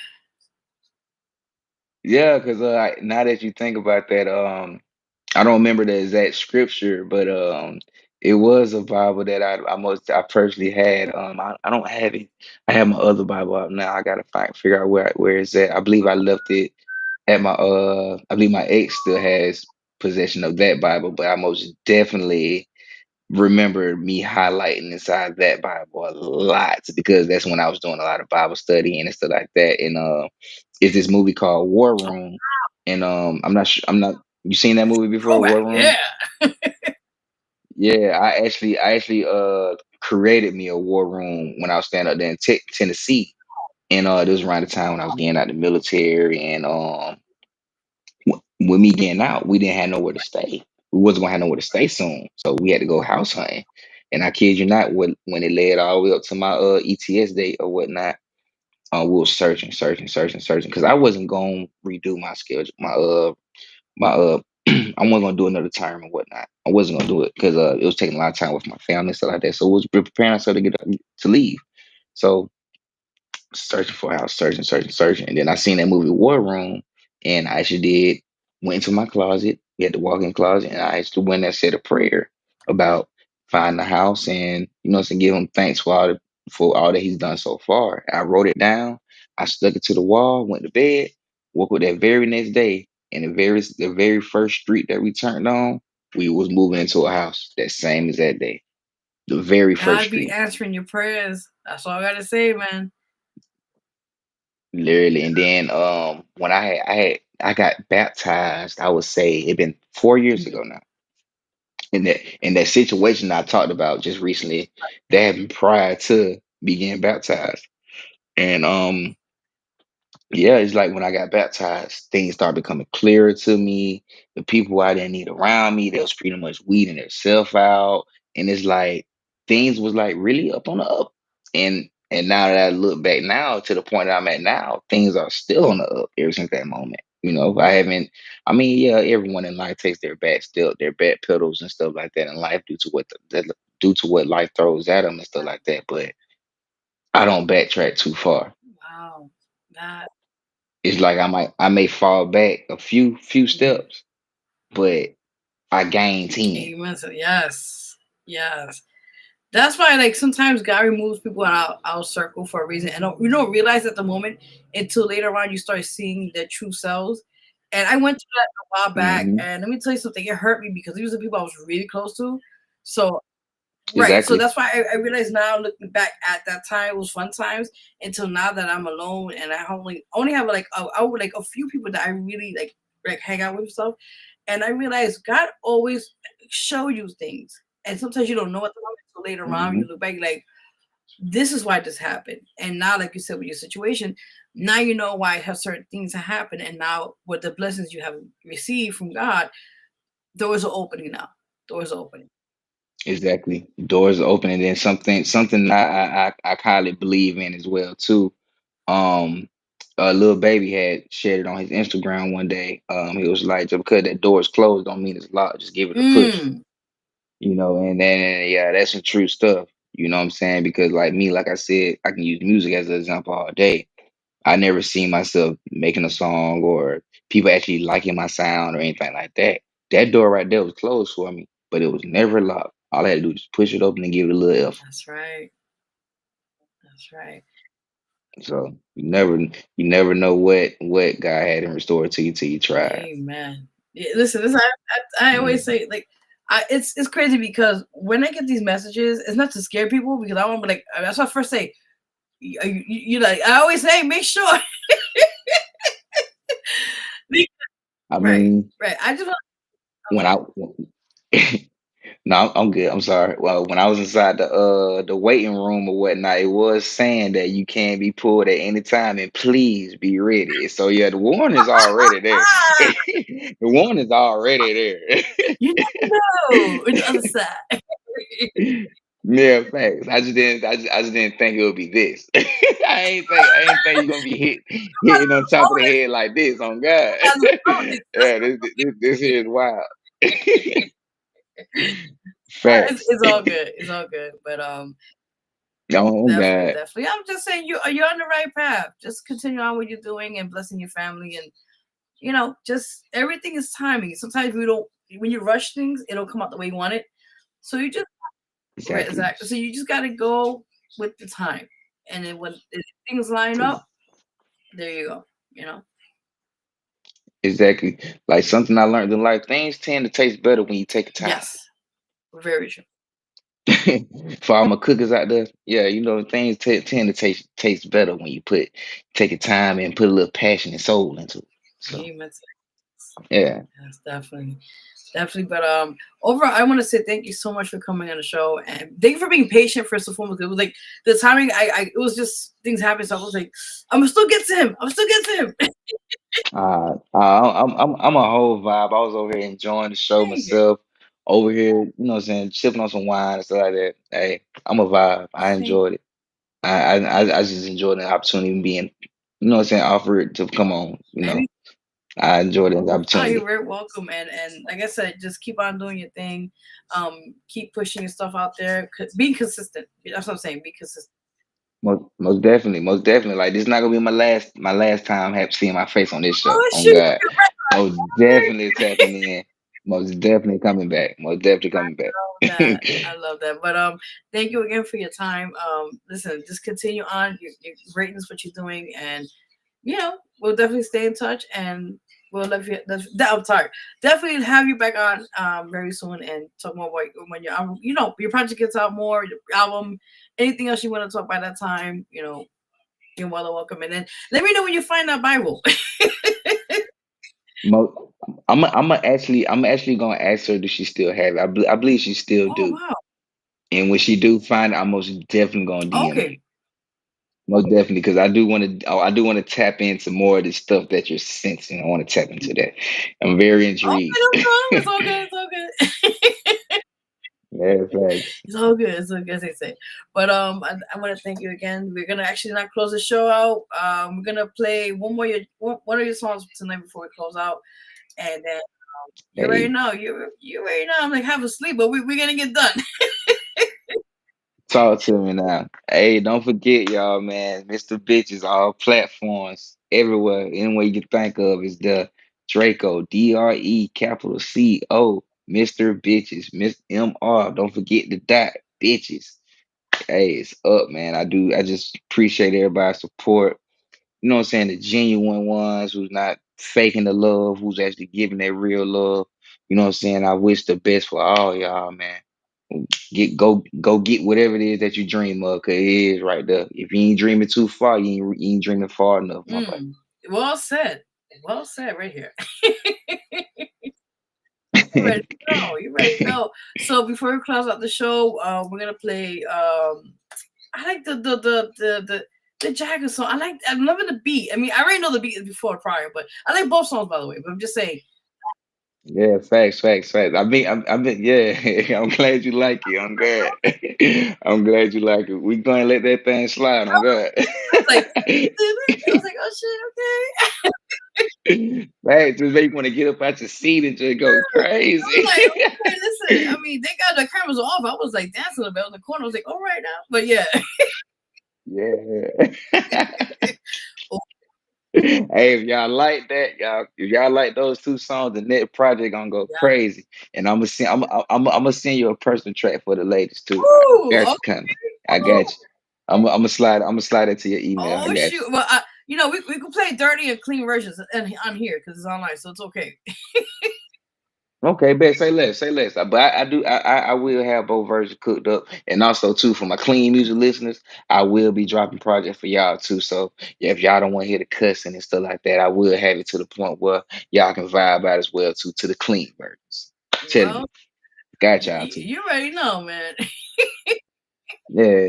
Yeah, because now that you think about that, I don't remember the exact scripture, but it was a Bible that I personally had. I don't have it. I have my other Bible out now. I gotta figure out where it's at. I believe I left it at my I believe my ex still has possession of that Bible, but I most definitely remember me highlighting inside that Bible a lot because that's when I was doing a lot of Bible study and stuff like that. And it's this movie called War Room, and I'm not sure. I'm not. You seen that movie before, War throwback. Room? Yeah. Yeah, I actually created me a war room when I was standing up there in Tennessee, and this was around the time when I was getting out the military, and with me getting out, we didn't have nowhere to stay. We wasn't gonna have nowhere to stay soon, so we had to go house hunting. And I kid you not, when it led all the way up to my ETS date or whatnot, we were searching because I wasn't gonna redo my schedule, my I wasn't gonna do another term and whatnot. I wasn't gonna do it because it was taking a lot of time with my family and stuff like that. So it was preparing myself to leave. So searching for a house, searching. And then I seen that movie War Room, and I actually went into my closet. We had the walk-in closet, and I actually went and said a prayer about finding a house and and give him thanks for all that he's done so far. I wrote it down. I stuck it to the wall. Went to bed. Woke up that very next day, and the very first street that we turned on, we was moving into a house that same as that day. The very first God be street. answering your prayers. That's all I gotta say, man. Literally, and then when I got baptized, I would say it been 4 years ago now. In that situation I talked about just recently, that happened prior to me getting baptized. And yeah, it's like when I got baptized, things started becoming clearer to me. The people I didn't need around me, they was pretty much weeding themselves out. And it's like things was like really up on the up. And now that I look back now to the point that I'm at now, things are still on the up ever since that moment. I haven't yeah, everyone in life takes their bad pedals and stuff like that in life due to what life throws at them and stuff like that. But I don't backtrack too far. Wow. That. It's like I may fall back a few Mhm. steps, but I gain 10. Amen. So yes. Yes. That's why, like, sometimes God removes people in our circle for a reason, and you don't realize at the moment until later on you start seeing their true selves. And I went to that a while back, Hmm. and let me tell you something. It hurt me because these are the people I was really close to. So right, so Exactly. that's why I realize now, looking back at that time, it was fun times until now that I'm alone and I only have like like a few people that I really like hang out with and stuff. And I realized God always show you things, and sometimes you don't know at the moment. So later on, Hmm. you look back like this is why this happened. And now, like you said, with your situation, now you know why certain things have happened, and now with the blessings you have received from God, doors are opening now. Doors are opening. Exactly. Doors are open, and then something I highly believe in as well too. Um, Lil Baby had shared it on his Instagram one day. He was like, just because that door is closed don't mean it's locked. Just give it a push. Mm. And then yeah, that's some true stuff. You know what I'm saying? Because like me, like I said, I can use music as an example all day. I never seen myself making a song or people actually liking my sound or anything like that. That door right there was closed for me, but it was never locked. All I had to do was push it open and give it a little effort. That's right. That's right. So you never know what God had in store to you till you try. Amen. Yeah, listen, I always say, like, it's crazy because when I get these messages, it's not to scare people because I want to be like, that's what I first say. You like, I always say, make sure. I Right, mean, right. I just want. when I no, I'm good. I'm sorry. Well, when I was inside the waiting room or whatnot, it was saying that you can be pulled at any time and please be ready. So yeah, the warning's already there. The warning's already there. You never know. On the other side. Yeah, facts. I just didn't think it would be this. I ain't think you're gonna be hitting on top of the head like this on God. Yeah, this here is wild. Facts. It's all good. It's all good. But Oh God. definitely. I'm just saying you're on the right path. Just continue on what you're doing and blessing your family, and just everything is timing. Sometimes we don't when you rush things, it don't come out the way you want it. So you just right, Exactly. exactly. So you just gotta go with the time. And then when things line up, there you go. Exactly. Like something I learned in life, things tend to taste better when you take the time. Yes. Very true. For all my cookers out there, yeah, things tend to taste better when you take your time and put a little passion and soul into it. So Amen. yeah, Yes, definitely. Definitely. But overall, I want to say thank you so much for coming on the show, and thank you for being patient first and foremost. It was like the timing. It was just things happened, so I was like, I'm still get to him. I'm still get to him. I'm a whole vibe. I was over here enjoying the show Thank you. myself. Over here, what I'm saying, sipping on some wine and stuff like that. Hey, I'm a vibe. I Thank enjoyed it. I just enjoyed the opportunity of being, what I'm saying, offered to come on. you. I enjoyed the Oh, you're opportunity. very welcome. And like I said, just keep on doing your thing. Keep pushing your stuff out there. Being consistent. That's what I'm saying. Be consistent. Most definitely, most definitely. Like this is not gonna be my last time seeing my face on this show. Oh On shoot! God, most definitely tapping in. Most definitely coming back. Most definitely coming back. That I love that. But thank you again for your time. Listen, just continue on. You're great in what you're doing, and we'll definitely stay in touch, and we'll love you. I'm sorry, definitely have you back on very soon and talk more about when your album, your project gets out more, your album, anything else you want to talk about that time. You're well welcome. And then let me know when you find that Bible. I'm actually gonna ask her, does she still have it? I believe she still Oh do. wow. And when she do find it, I'm most definitely gonna DM you. Okay. Most definitely, because I do want to tap into more of the stuff that you're sensing. I want to tap into that. I'm very Okay, intrigued. no problem. It's all good. It's all good. Yeah, facts. It's all good. It's all good, as they say. But I want to thank you again. We're gonna actually not close the show out. We're gonna play one of your songs tonight before we close out, and then you already Hey, know. You already know. I'm like half asleep, but we're gonna get done. talk to me now. Hey, don't forget, y'all, man. Mr. Bitches, all platforms, everywhere, any way you can think of is the Dreco, DRE, Mr. Bitches, Miss MR. Don't forget the dot, bitches. Hey, it's up, man. I just appreciate everybody's support. You know what I'm saying? The genuine ones who's not faking the love, who's actually giving their real love. You know what I'm saying? I wish the best for all y'all, man. Go get whatever it is that you dream of, cause it is right there. If you ain't dreaming too far, you ain't dreaming far enough, my boy. Well said. Well said, right here. You ready to go. You ready to go. So before we close out the show, we're gonna play. I like the Jagger song. I'm loving the beat. I mean, I already know the beat before prior, but I like both songs, by the way. But I'm just saying. Yeah, facts. Yeah. I'm glad you like it. I'm glad. I'm glad you like it. We gonna let that thing slide. On God. like, I was like, oh shit, okay. Right, just make you want to get up out your seat and just go I was like, crazy. okay, listen. I mean, they got the cameras off. I was like dancing a bit in the corner. I was like, all right now, but yeah. Yeah. Hey, if y'all like that, if y'all like those two songs, the next project gonna go Yeah. crazy. And I'm gonna send you a personal track for the ladies too. Ooh, Got okay. you coming. I got you. I'm gonna slide it to your email. I Oh got shoot! Well, we can play dirty and clean versions on here because it's online, so it's okay. Okay, bet. Say less. Say less. But I will have both versions cooked up, and also too for my clean music listeners, I will be dropping projects for y'all too. So yeah, if y'all don't want to hear the cussing and stuff like that, I will have it to the point where y'all can vibe out as well too to the clean versions. Telling Well, you, got y'all too. you already know, man. Yeah,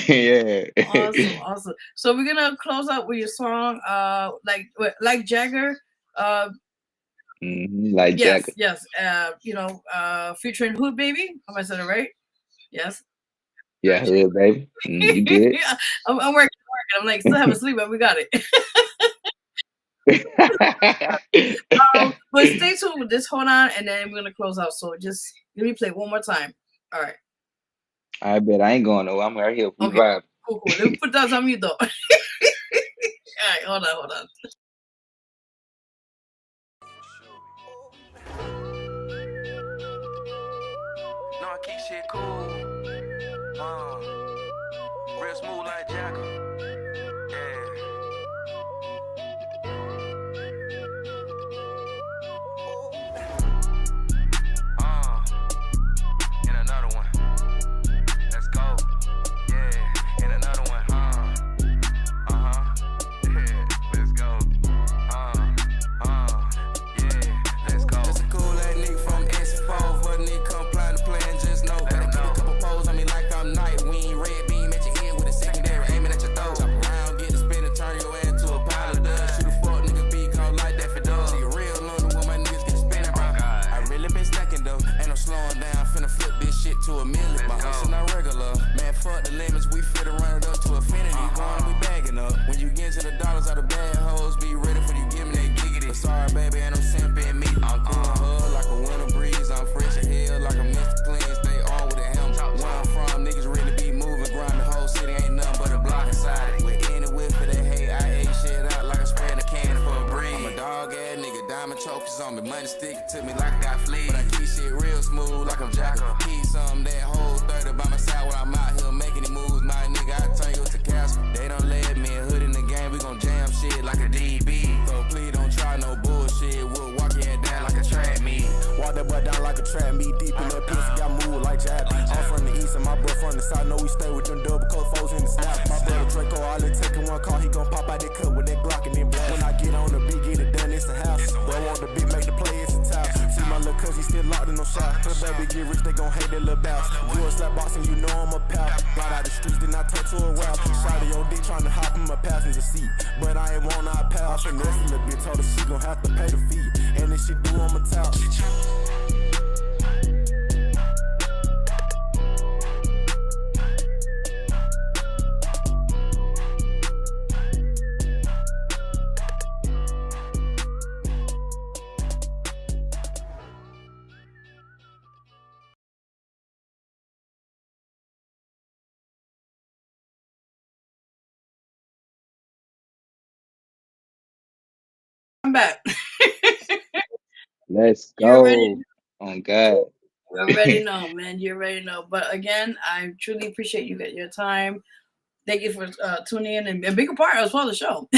yeah. Awesome, awesome. So we're gonna close out with your song, like Jagger. Like Yes, Jagger. yes. Featuring Hood Baby. Am I saying it right? Yes. Yeah, hood baby. You good? Yeah, I'm working. I'm like still having sleep, but we got it. But stay tuned with this. Hold on, and then we're gonna close out. So just let me play one more time. All right. I bet I ain't going nowhere. I'm right here. We Okay. vibe. Cool. Let me put that on mute though. All right. Hold on. No, I keep shit cool. Real smooth like Jagger. Yeah. In another one. Let's go. Yeah. In another one. Yeah. Let's go. Yeah. Let's go. Just a cool ass nigga from S4. But nigga come plan to play and just know. Gotta get a couple poles on me like I'm night. We ain't red beam at your ear with a secondary aiming at your throat. Chop around, get the spin and turn your ass to a pile of dust. Shoot a fuck nigga be called like that for dog. See a real London when my niggas get spinning, bro. I really been stacking though. Ain't no slowing down. Finna flip this shit to a million. My hustle not regular. Man, fuck the limits. We fit run it up to infinity. Going, we bagging up. When you get to the dollars out of bad hoes, be ready for you give me that giggity. But sorry, baby, ain't no simp in me. I'm cool and hug like a winter breeze. I'm fresh as hell like a Mr. Clean. Stay on with the helm. Where I'm from, niggas really be moving. Grind the whole city ain't nothing but a block inside it. With any whip for that hate, I ate shit out like I spraying a can for a breeze. I'm a dog ass nigga, diamond trophies on me. Money sticking to me like I got fleas. But I keep shit real smooth like I'm Jagger. Keep some that whole 30 by my side when I'm out here making the moves. My nigga, I turn you to Casper. They don't let me a hood in the game. We gon' jam shit like a DB. So please don't try no bullshit. We'll walk your head down like a trap meet. Walk that boy down like a trap meet. Deep in that pussy, got moved like Jab. I'm from the east and my bro from the south. Know we stay with them double coat foes in the snap. My brother Dreco, all it taking one call. He gon' pop out that cut with that Glock and then blast. When I get on the beat, get it done, it's a house. Bro want the beat, make the play, it's a top. See my little cuz, he still locked in no shot. The baby get rich, they gon' hate that little bounce. You a slap boxing, you know I'm a pal. Right out the streets, then I turn to a rap. Shot of your dick trying to hop in my passenger seat. But I ain't want our pal. I finesse a little bit, told her she gon' have to pay the fee. And if she do, I'ma tell. I'm back. Let's You already go. On God. You already know, man. You already know. But again, I truly appreciate you get your time. Thank you for tuning in and being a part as well of the show.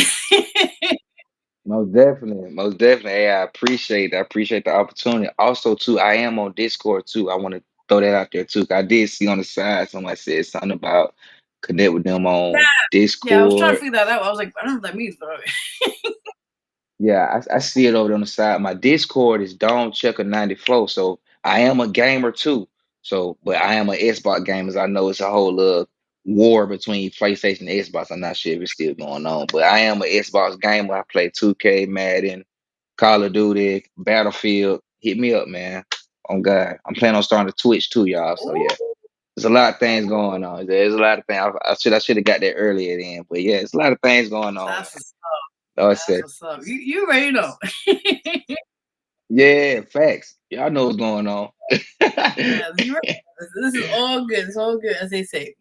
Most definitely. Most definitely. Hey, I appreciate it. I appreciate the opportunity. Also, too, I am on Discord too. I want to throw that out there too. 'Cause I did see on the side somebody said something about connect with them on Yeah, I was trying to Discord. figure that out. I was like, I don't know what that means, but Yeah, I see it over there on the side. My Discord is Dome Checker 94. So I am a gamer too. So, but I am an Xbox gamer. I know it's a whole war between PlayStation and Xbox. I'm not sure if it's still going on, but I am an Xbox gamer. I play 2K, Madden, Call of Duty, Battlefield. Hit me up, man. On God, I'm planning on starting a Twitch too, y'all. So yeah. there's a lot of things going on. There's a lot of things. I should have got there earlier then, but yeah, it's a lot of things going on. That's what's up. Oh, I That's said, what's up. You already know. yeah, facts. Y'all know what's going on. Yeah, this is all good. It's all good, as they say.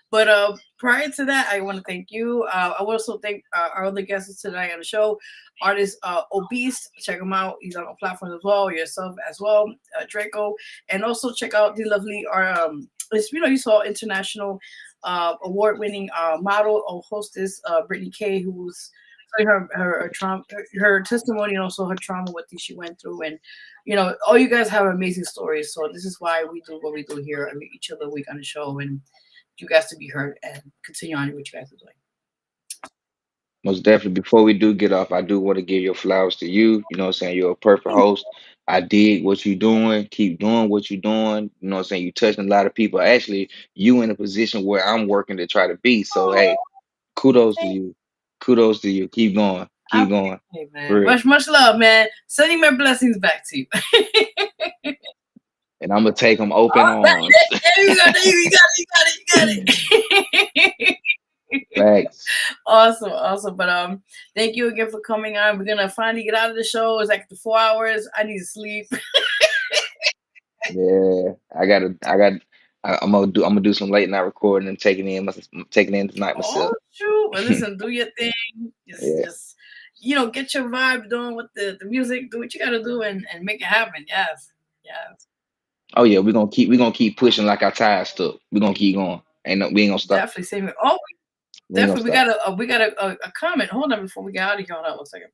But prior to that, I want to thank you. I also thank our other guests tonight on the show, Artists Obeast. Check him out. He's on all platforms as well. Yourself as well, Dreco, and also check out the lovely you saw international award-winning model or hostess Brittany K, who's her trauma, her testimony, and also her trauma, what she went through, and all you guys have amazing stories. So this is why we do what we do here each other week on the show, and you guys to be heard and continue on what you guys are doing. Most definitely. Before we do get off, I do want to give your flowers to you. You know what I'm saying? You're a perfect host. I dig what you're doing. Keep doing what you're doing. You know what I'm saying? You touching a lot of people. Actually, you in a position where I'm working to try to be. So hey, kudos to you. Kudos to you. Keep going. Keep going. Hey, man. Much love, man. Sending my blessings back to you. And I'm gonna take them open arms. There you got it. Thanks. Awesome. But thank you again for coming on. We're gonna finally get out of the show. It's like the 4 hours. I need to sleep. Yeah, I'm gonna do some late night recording and taking in tonight myself. Oh, shoot. Well, listen, do your thing. Just get your vibe doing with the music. Do what you gotta do and make it happen. Yes. Oh yeah, we're gonna keep pushing like our tires stuck. We're gonna keep going. We ain't gonna stop. Definitely same here. Oh, definitely. We got a comment. Hold on before we get out of here. Hold on 1 second.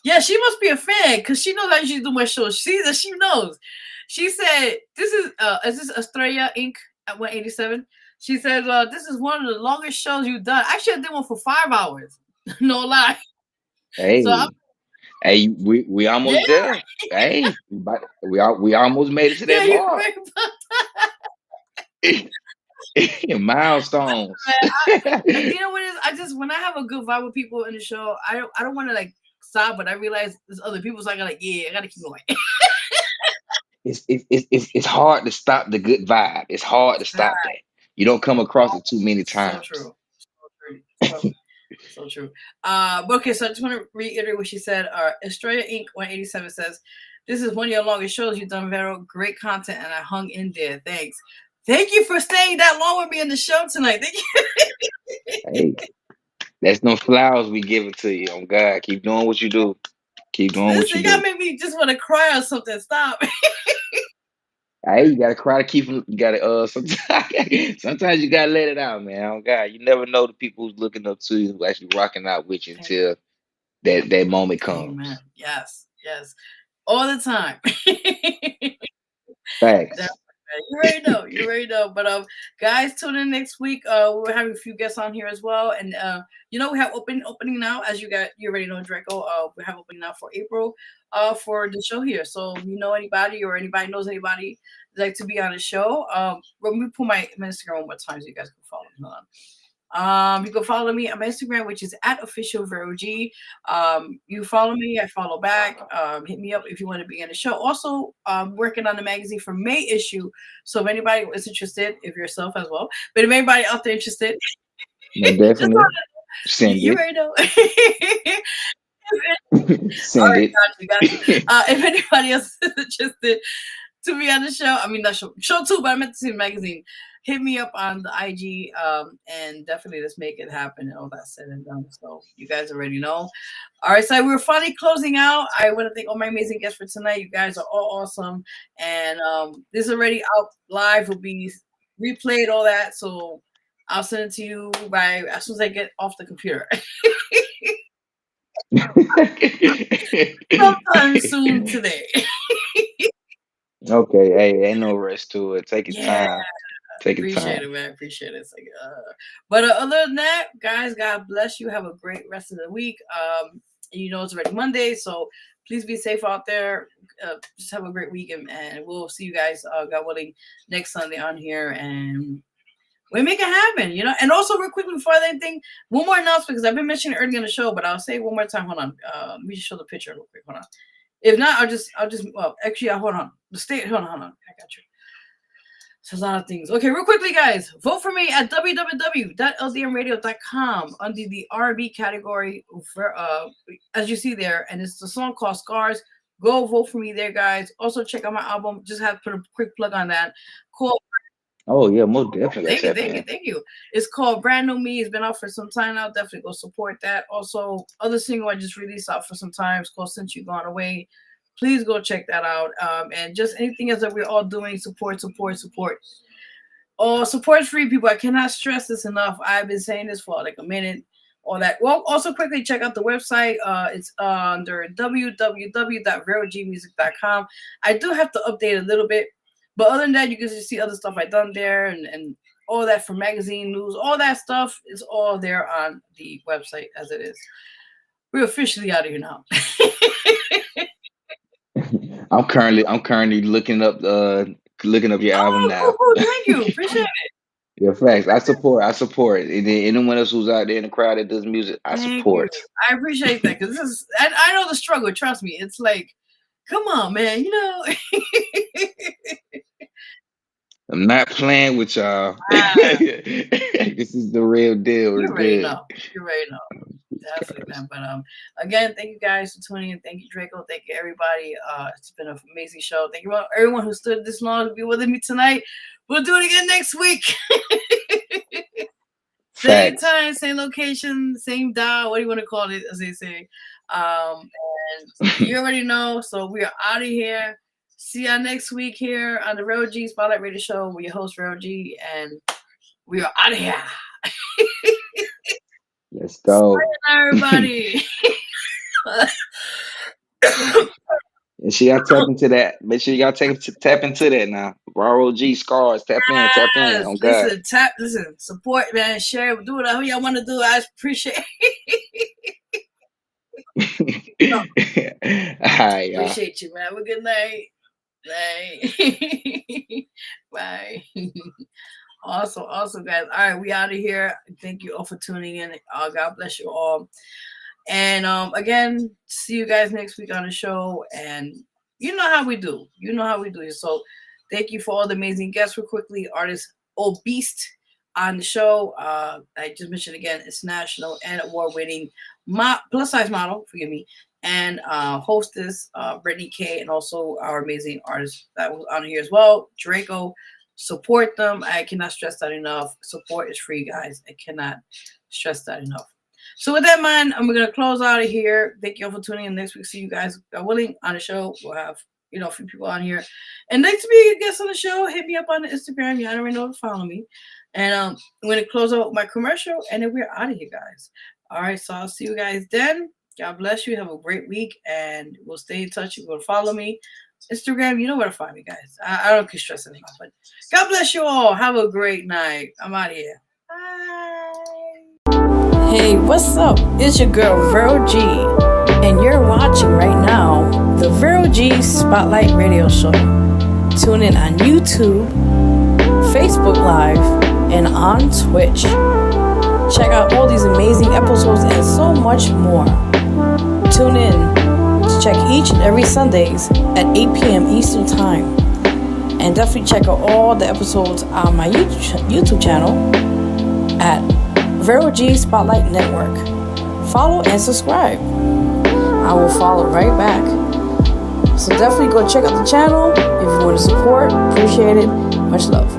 Yeah, she must be a fan because she knows I usually do my show. She knows. She said, "This is this Estrella Inc. at 187?" She said, "This is one of the longest shows you've done." Actually, I did one for 5 hours. No lie. Hey, hey, we almost there. Hey, we almost made it to that mark. Milestones. You know what it is? When I have a good vibe with people in the show, I don't want to like stop, but I realize there's other people, so I gotta keep going. It's hard to stop the good vibe. It's hard to stop that. You don't come across it too many times. So true. Okay, so I just want to reiterate what she said. Estrella Inc. 187 says, "This is one of your longest shows you've done, Vero. Great content, and I hung in there. Thanks." Thank you for staying that long with me in the show tonight. Thank you. Hey, that's no flowers we give it to you. Oh God, keep doing what you do. Keep doing what you do. You gotta make me just want to cry or something. Stop. Hey, you gotta cry to keep them. You gotta sometimes you gotta let it out, man. Oh God, you never know the people who's looking up to you, who actually rocking out with you until that moment comes. Amen. Yes, all the time. Thanks. You already know. But guys, tune in next week. We're having a few guests on here as well, and we have opening now, as you already know, Dreco. We have opening now for April, for the show here. So if you know anybody or anybody knows anybody who'd like to be on the show, let me put my Instagram one more time so you guys can follow me. Hold on. You can follow me on my Instagram, which is @officialverog. You follow me, I follow back. Hit me up if you want to be in the show. Also, working on the magazine for May issue. So if anybody is interested, if yourself as well, but if anybody out there interested, definitely send you it. already know. Send it. Got you. If anybody else is interested to be on the show, I mean, not show too, but I meant to see the magazine. Hit me up on the IG, and definitely let's make it happen and all that said and done. So you guys already know. All right, so we're finally closing out. I want to thank all my amazing guests for tonight. You guys are all awesome. And this is already out live. Will be replayed, all that. So I'll send it to you as soon as I get off the computer. Sometime soon today. Okay, hey, ain't no rush to it. Take your time. Appreciate it, man. Appreciate it. It's like, but other than that, guys, God bless you. Have a great rest of the week. It's already Monday, so please be safe out there. Just have a great week, and we'll see you guys, God willing, next Sunday on here, and we make it happen. And also, real quickly before anything, one more announcement because I've been mentioning it earlier in the show, but I'll say it one more time. Hold on. Let me just show the picture real quick. Hold on. If not, I'll just. Well, actually, hold on. Hold on. I got you. So a lot of things. Okay, real quickly, guys. Vote for me at www.ldmradio.com under the R&B category, for, as you see there. And it's the song called Scars. Go vote for me there, guys. Also, check out my album. Just have to put a quick plug on that. Called Oh yeah, most definitely. Thank you. It's called Brand New Me. It's been out for some time now. Definitely go support that. Also, other single I just released out for some time. It's called Since You Gone Away. Please go check that out. And just anything else that we're all doing, support. Oh, support free, people. I cannot stress this enough. I've been saying this for like a minute. All that. Well, also quickly check out the website. It's under www.verogmusic.com. I do have to update a little bit. But other than that, you can just see other stuff I've done there and all that for magazine news, all that stuff is all there on the website as it is. We're officially out of here now. I'm currently looking up your album now. Cool. Thank you. Appreciate it. Yeah, facts. I support. And then anyone else who's out there in the crowd that does music, I support. I appreciate that because I know the struggle. Trust me. It's like, come on, man. I'm not playing with y'all. This is the real deal. You already know. Definitely, man. But again, thank you guys for tuning in. Thank you, Dreco. Thank you, everybody. It's been an amazing show. Thank you, everyone who stood this long to be with me tonight. We'll do it again next week. Same time, same location, same dial. What do you want to call it, as they say? And you already know. So we are out of here. See y'all next week here on the Vero G Spotlight Radio Show with your host, Vero G, and we are out of here. Let's go. Everybody. And she got tap into that. Make sure y'all tap into that now. Vero G Scars. Tap in. Oh, God. Listen, support, man. Share, do whatever y'all want to do. I appreciate it. All right, y'all. Appreciate you, man. Have a good night. Bye. Awesome, guys. All right, we out of here. Thank you all for tuning in. God bless you all. And again, see you guys next week on the show. And you know how we do. So thank you for all the amazing guests. Real quickly, Artists Obeast on the show. I just mentioned again, it's national and award-winning plus size model. Forgive me. And hostess Brittany K, and also our amazing artist that was on here as well, Dreco. Support them. I cannot stress that enough. Support is free, guys. I cannot stress that enough. So with that in mind, I'm gonna close out of here. Thank you all for tuning in. Next week, see you guys, God willing, on the show. We'll have a few people on here. And next to be a guest on the show, hit me up on the Instagram. You already know to follow me. And I'm gonna close out my commercial, and then we're out of here, guys. All right, so I'll see you guys then. God bless you. Have a great week, and we'll stay in touch. You will follow me. Instagram, you know where to find me, guys. I don't keep stressing enough, but God bless you all. Have a great night. I'm out of here. Bye. Hey, what's up? It's your girl, Vero G, and you're watching right now the Vero G Spotlight Radio Show. Tune in on YouTube, Facebook Live, and on Twitch. Check out all these amazing episodes and so much more. Tune in to check each and every Sundays at 8 p.m. Eastern Time. And definitely check out all the episodes on my YouTube channel at Vero G Spotlight Network. Follow and subscribe. I will follow right back. So definitely go check out the channel if you want to support. Appreciate it. Much love.